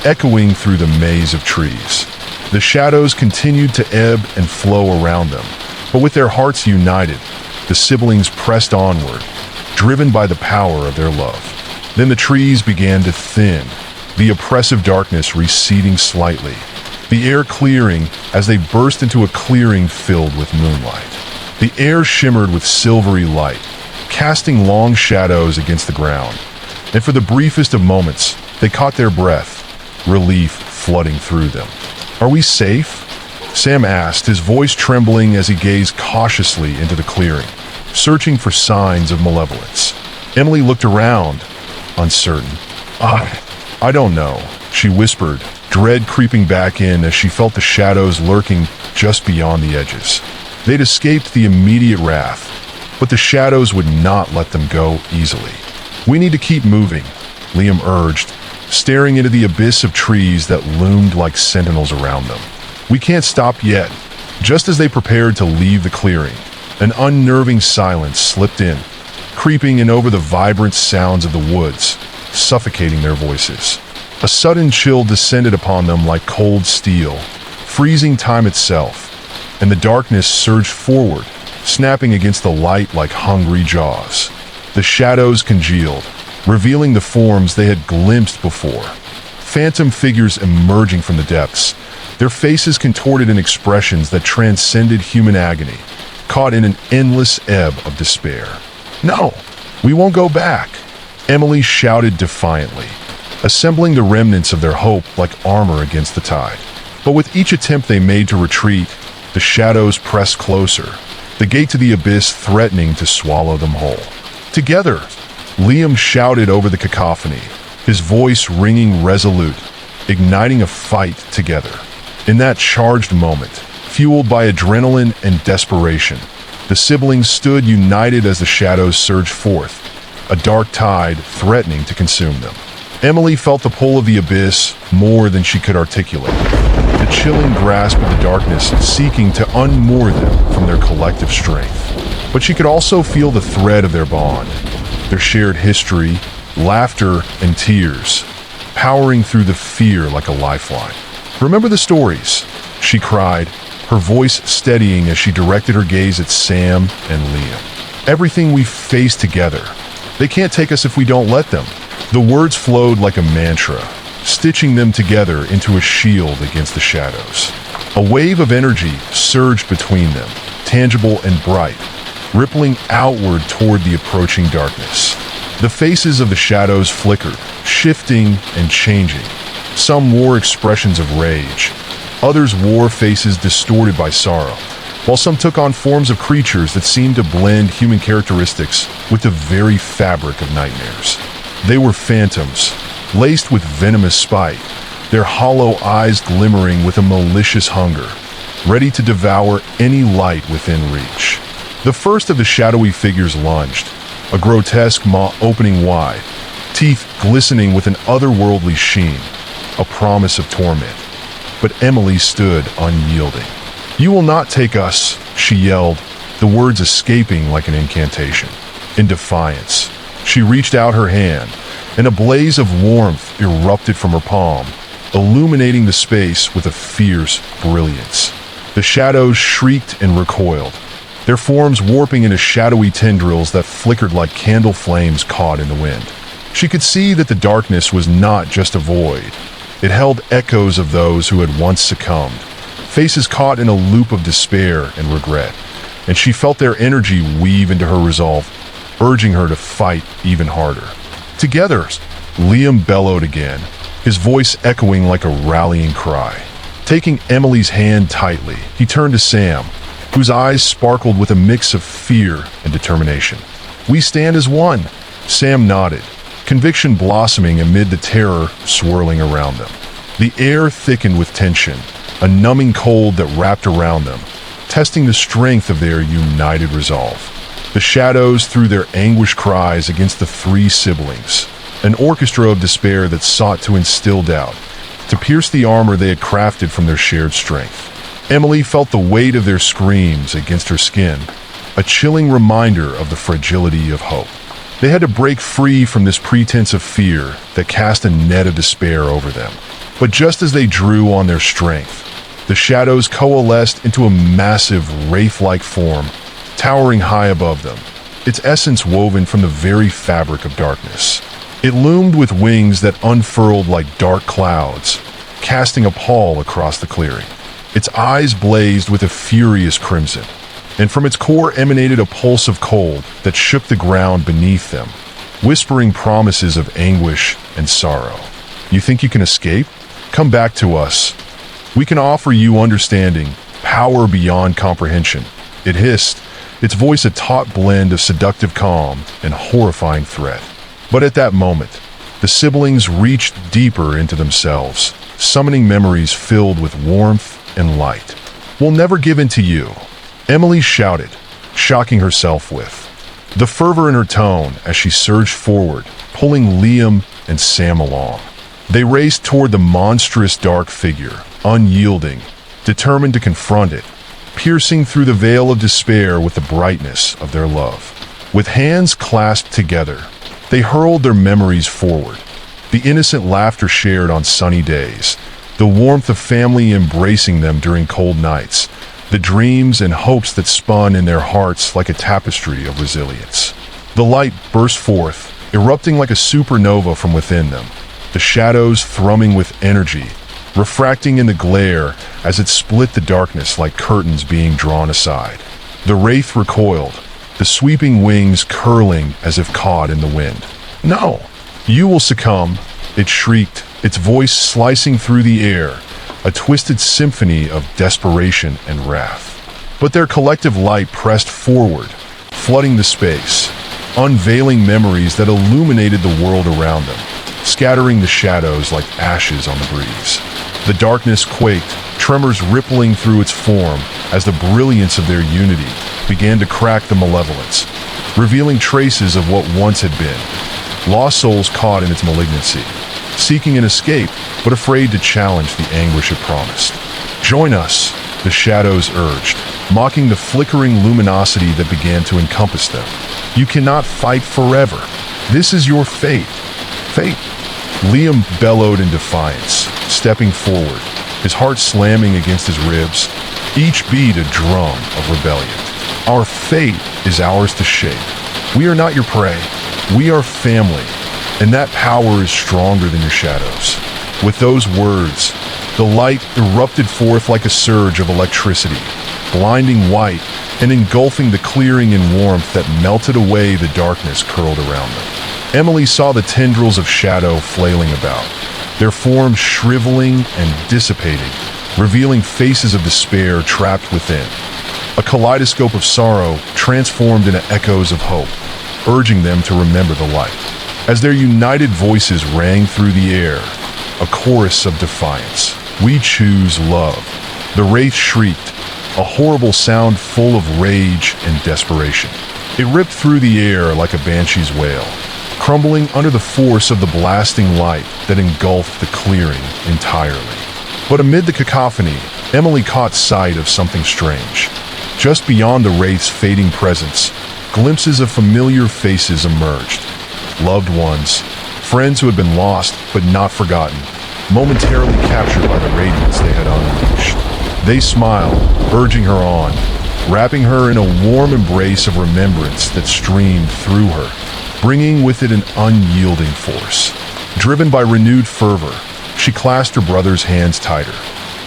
echoing through the maze of trees. The shadows continued to ebb and flow around them, but with their hearts united, the siblings pressed onward, driven by the power of their love. Then the trees began to thin, the oppressive darkness receding slightly, the air clearing as they burst into a clearing filled with moonlight. The air shimmered with silvery light, casting long shadows against the ground, and for the briefest of moments, they caught their breath, relief flooding through them. "Are we safe?" Sam asked, his voice trembling as he gazed cautiously into the clearing, searching for signs of malevolence. Emily looked around, uncertain. I don't know," she whispered, dread creeping back in as she felt the shadows lurking just beyond the edges. They'd escaped the immediate wrath, but the shadows would not let them go easily. "We need to keep moving," Liam urged, staring into the abyss of trees that loomed like sentinels around them. "We can't stop yet." Just as they prepared to leave the clearing, an unnerving silence slipped in, creeping in over the vibrant sounds of the woods, suffocating their voices. A sudden chill descended upon them like cold steel, freezing time itself, and the darkness surged forward, snapping against the light like hungry jaws. The shadows congealed, revealing the forms they had glimpsed before. Phantom figures emerging from the depths, their faces contorted in expressions that transcended human agony, caught in an endless ebb of despair. "No, we won't go back," Emily shouted defiantly, assembling the remnants of their hope like armor against the tide. But with each attempt they made to retreat, the shadows pressed closer, the gate to the abyss threatening to swallow them whole. "Together!" Liam shouted over the cacophony, his voice ringing resolute, igniting a fight together. In that charged moment, fueled by adrenaline and desperation, the siblings stood united as the shadows surged forth, a dark tide threatening to consume them. Emily felt the pull of the abyss more than she could articulate, the chilling grasp of the darkness seeking to unmoor them from their collective strength. But she could also feel the thread of their bond, their shared history, laughter, and tears, powering through the fear like a lifeline. "Remember the stories," she cried, her voice steadying as she directed her gaze at Sam and Liam. "Everything we've faced together. They can't take us if we don't let them." The words flowed like a mantra, stitching them together into a shield against the shadows. A wave of energy surged between them, tangible and bright, rippling outward toward the approaching darkness. The faces of the shadows flickered, shifting and changing. Some wore expressions of rage. Others wore faces distorted by sorrow, while some took on forms of creatures that seemed to blend human characteristics with the very fabric of nightmares. They were phantoms, laced with venomous spite, their hollow eyes glimmering with a malicious hunger, ready to devour any light within reach. The first of the shadowy figures lunged, a grotesque maw opening wide, teeth glistening with an otherworldly sheen, a promise of torment. But Emily stood unyielding. "You will not take us," she yelled, the words escaping like an incantation. In defiance, she reached out her hand, and a blaze of warmth erupted from her palm, illuminating the space with a fierce brilliance. The shadows shrieked and recoiled, their forms warping into shadowy tendrils that flickered like candle flames caught in the wind. She could see that the darkness was not just a void. It held echoes of those who had once succumbed, faces caught in a loop of despair and regret, and she felt their energy weave into her resolve, urging her to fight even harder. Together, Liam bellowed again, his voice echoing like a rallying cry. Taking Emily's hand tightly, he turned to Sam, whose eyes sparkled with a mix of fear and determination. "We stand as one," Sam nodded, conviction blossoming amid the terror swirling around them. The air thickened with tension, a numbing cold that wrapped around them, testing the strength of their united resolve. The shadows threw their anguished cries against the three siblings, an orchestra of despair that sought to instill doubt, to pierce the armor they had crafted from their shared strength. Emily felt the weight of their screams against her skin, a chilling reminder of the fragility of hope. They had to break free from this pretense of fear that cast a net of despair over them. But just as they drew on their strength, the shadows coalesced into a massive wraith-like form, towering high above them, its essence woven from the very fabric of darkness. It loomed with wings that unfurled like dark clouds, casting a pall across the clearing. Its eyes blazed with a furious crimson, and from its core emanated a pulse of cold that shook the ground beneath them, whispering promises of anguish and sorrow. "You think you can escape? Come back to us. We can offer you understanding, power beyond comprehension," it hissed, its voice a taut blend of seductive calm and horrifying threat. But at that moment, the siblings reached deeper into themselves, summoning memories filled with warmth and light. "We'll never give in to you," Emily shouted, shocking herself with the fervor in her tone as she surged forward, pulling Liam and Sam along. They raced toward the monstrous dark figure, unyielding, determined to confront it, piercing through the veil of despair with the brightness of their love. With hands clasped together, they hurled their memories forward, the innocent laughter shared on sunny days, the warmth of family embracing them during cold nights, the dreams and hopes that spun in their hearts like a tapestry of resilience. The light burst forth, erupting like a supernova from within them, the shadows thrumming with energy, refracting in the glare as it split the darkness like curtains being drawn aside. The wraith recoiled, the sweeping wings curling as if caught in the wind. "No, you will succumb," it shrieked, its voice slicing through the air, a twisted symphony of desperation and wrath. But their collective light pressed forward, flooding the space, unveiling memories that illuminated the world around them, scattering the shadows like ashes on the breeze. The darkness quaked, tremors rippling through its form as the brilliance of their unity began to crack the malevolence, revealing traces of what once had been. Lost souls caught in its malignancy, seeking an escape but afraid to challenge the anguish it promised. "Join us," the shadows urged, mocking the flickering luminosity that began to encompass them. "You cannot fight forever. This is your fate." "Fate?" Liam bellowed in defiance, stepping forward, his heart slamming against his ribs, each beat a drum of rebellion. "Our fate is ours to shape. We are not your prey. We are family, and that power is stronger than your shadows." With those words, the light erupted forth like a surge of electricity, blinding white and engulfing the clearing in warmth that melted away the darkness curled around them. Emily saw the tendrils of shadow flailing about, their forms shriveling and dissipating, revealing faces of despair trapped within. A kaleidoscope of sorrow transformed into echoes of hope, urging them to remember the light. As their united voices rang through the air, a chorus of defiance. "We choose love." The wraith shrieked, a horrible sound full of rage and desperation. It ripped through the air like a banshee's wail, crumbling under the force of the blasting light that engulfed the clearing entirely. But amid the cacophony, Emily caught sight of something strange. Just beyond the wraith's fading presence, glimpses of familiar faces emerged. Loved ones, friends who had been lost but not forgotten, momentarily captured by the radiance they had unleashed. They smiled, urging her on, wrapping her in a warm embrace of remembrance that streamed through her, bringing with it an unyielding force. Driven by renewed fervor, she clasped her brother's hands tighter.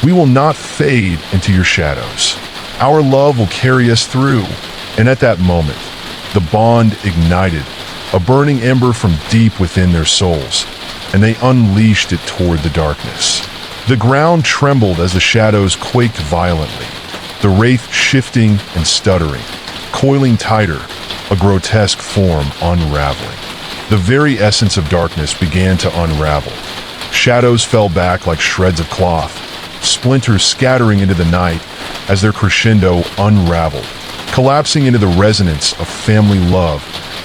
"We will not fade into your shadows. Our love will carry us through." And at that moment, the bond ignited, a burning ember from deep within their souls, and they unleashed it toward the darkness. The ground trembled as the shadows quaked violently, the wraith shifting and stuttering, coiling tighter, a grotesque form unraveling. The very essence of darkness began to unravel. Shadows fell back like shreds of cloth, splinters scattering into the night as their crescendo unraveled, collapsing into the resonance of family love,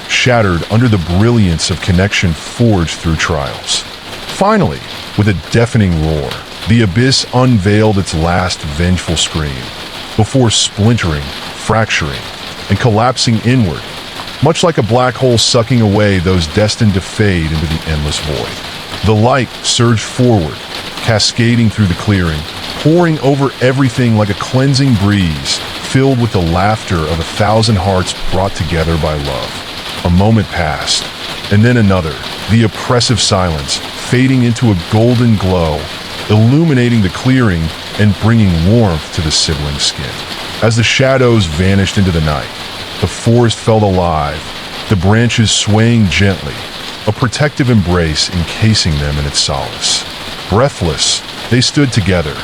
shattered under the brilliance of connection forged through trials. Finally, with a deafening roar, the abyss unveiled its last vengeful scream, before splintering, fracturing, and collapsing inward, much like a black hole sucking away those destined to fade into the endless void. The light surged forward, cascading through the clearing, pouring over everything like a cleansing breeze, filled with the laughter of 1,000 hearts brought together by love. A moment passed, and then another, the oppressive silence fading into a golden glow, illuminating the clearing and bringing warmth to the sibling skin. As the shadows vanished into the night, the forest felt alive, the branches swaying gently, a protective embrace encasing them in its solace. Breathless, they stood together,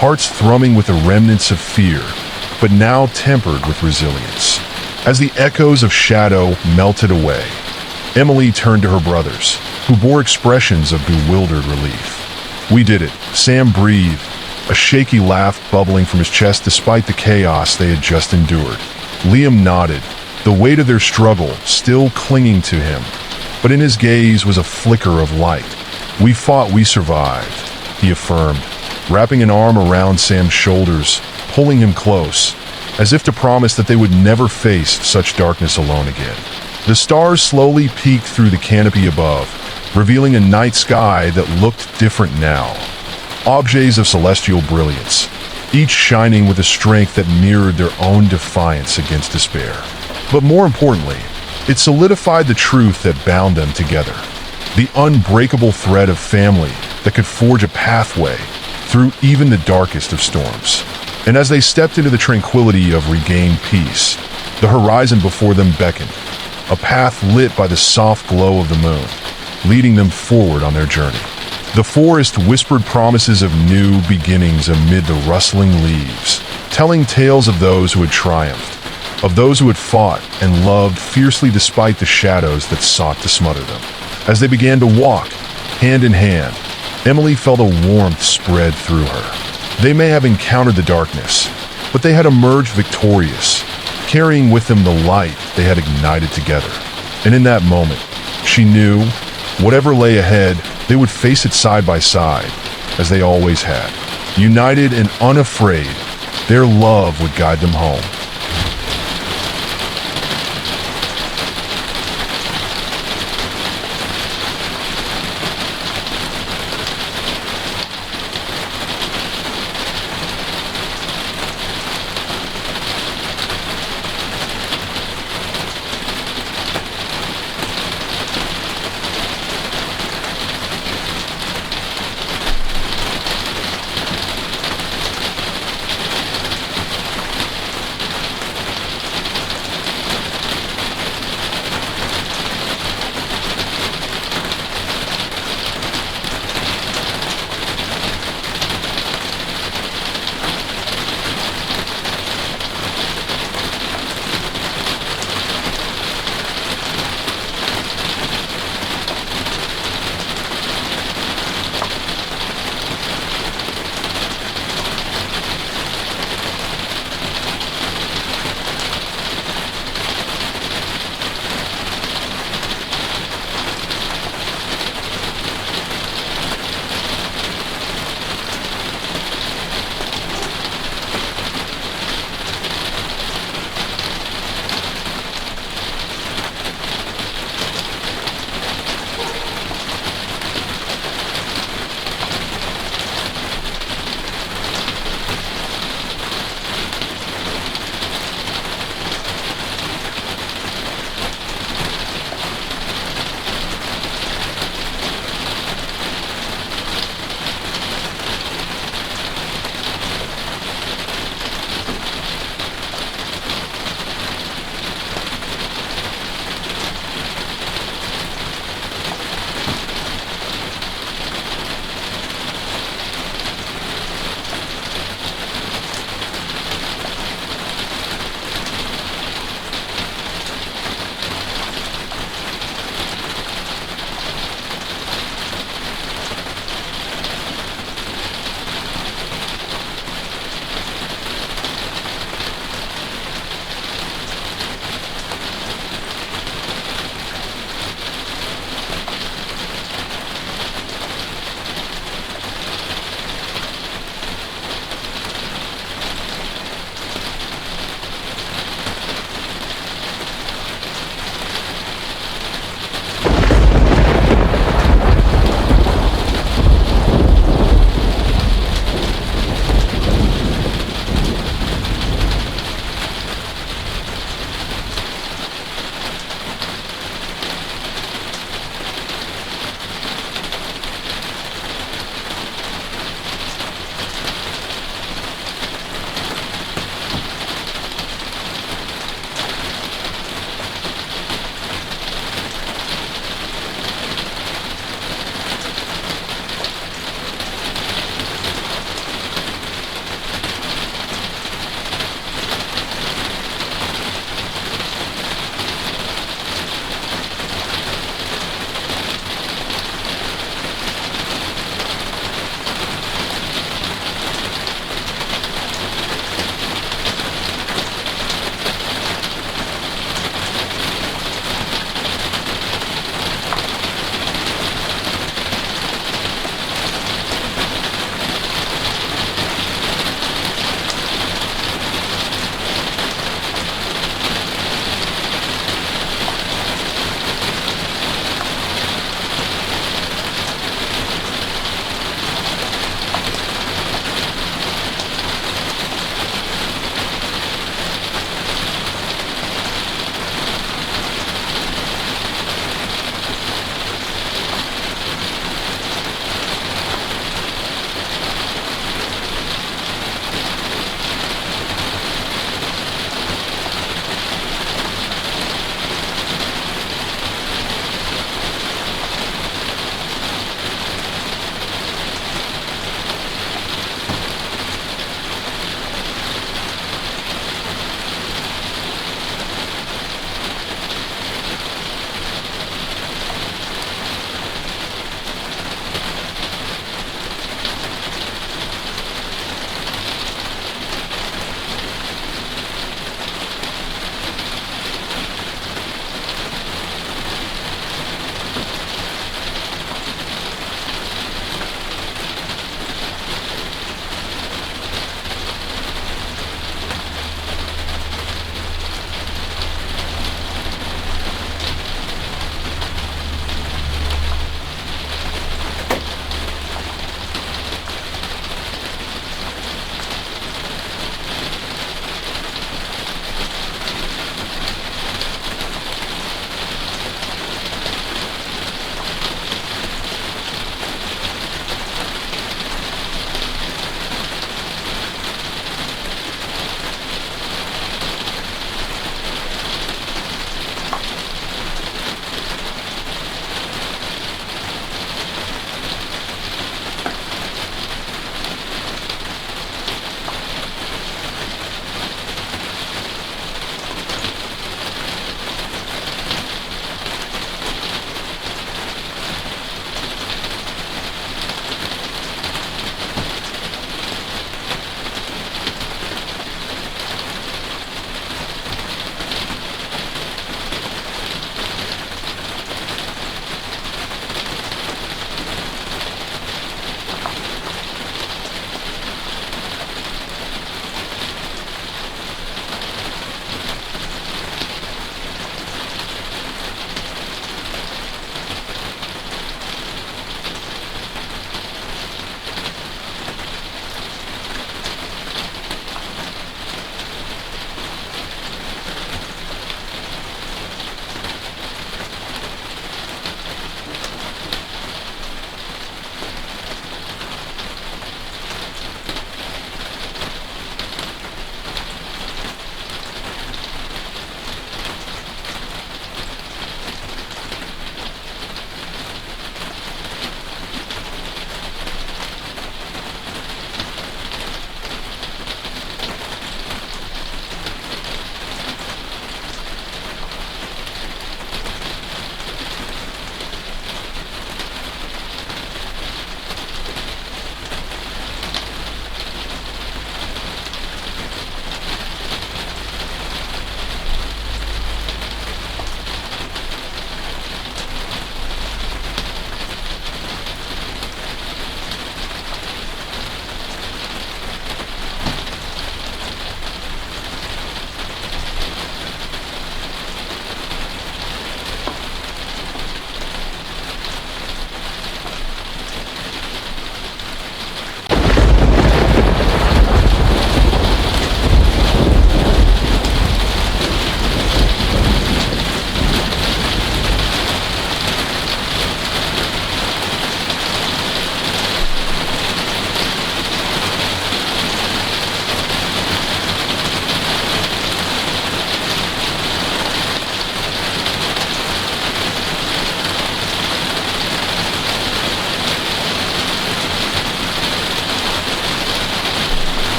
hearts thrumming with the remnants of fear, but now tempered with resilience. As the echoes of shadow melted away, Emily turned to her brothers, who bore expressions of bewildered relief. "We did it," Sam breathed, a shaky laugh bubbling from his chest despite the chaos they had just endured. Liam nodded, the weight of their struggle still clinging to him, but in his gaze was a flicker of light. "We fought, we survived," he affirmed, wrapping an arm around Sam's shoulders, pulling him close, as if to promise that they would never face such darkness alone again. The stars slowly peeked through the canopy above, revealing a night sky that looked different now. Objects of celestial brilliance, each shining with a strength that mirrored their own defiance against despair. But more importantly, it solidified the truth that bound them together, the unbreakable thread of family that could forge a pathway through even the darkest of storms. And as they stepped into the tranquility of regained peace, the horizon before them beckoned, a path lit by the soft glow of the moon, leading them forward on their journey. The forest whispered promises of new beginnings amid the rustling leaves, telling tales of those who had triumphed, of those who had fought and loved fiercely despite the shadows that sought to smother them. As they began to walk, hand in hand, Emily felt a warmth spread through her. They may have encountered the darkness, but they had emerged victorious, carrying with them the light they had ignited together. And in that moment, she knew, whatever lay ahead, they would face it side by side, as they always had. United and unafraid, their love would guide them home.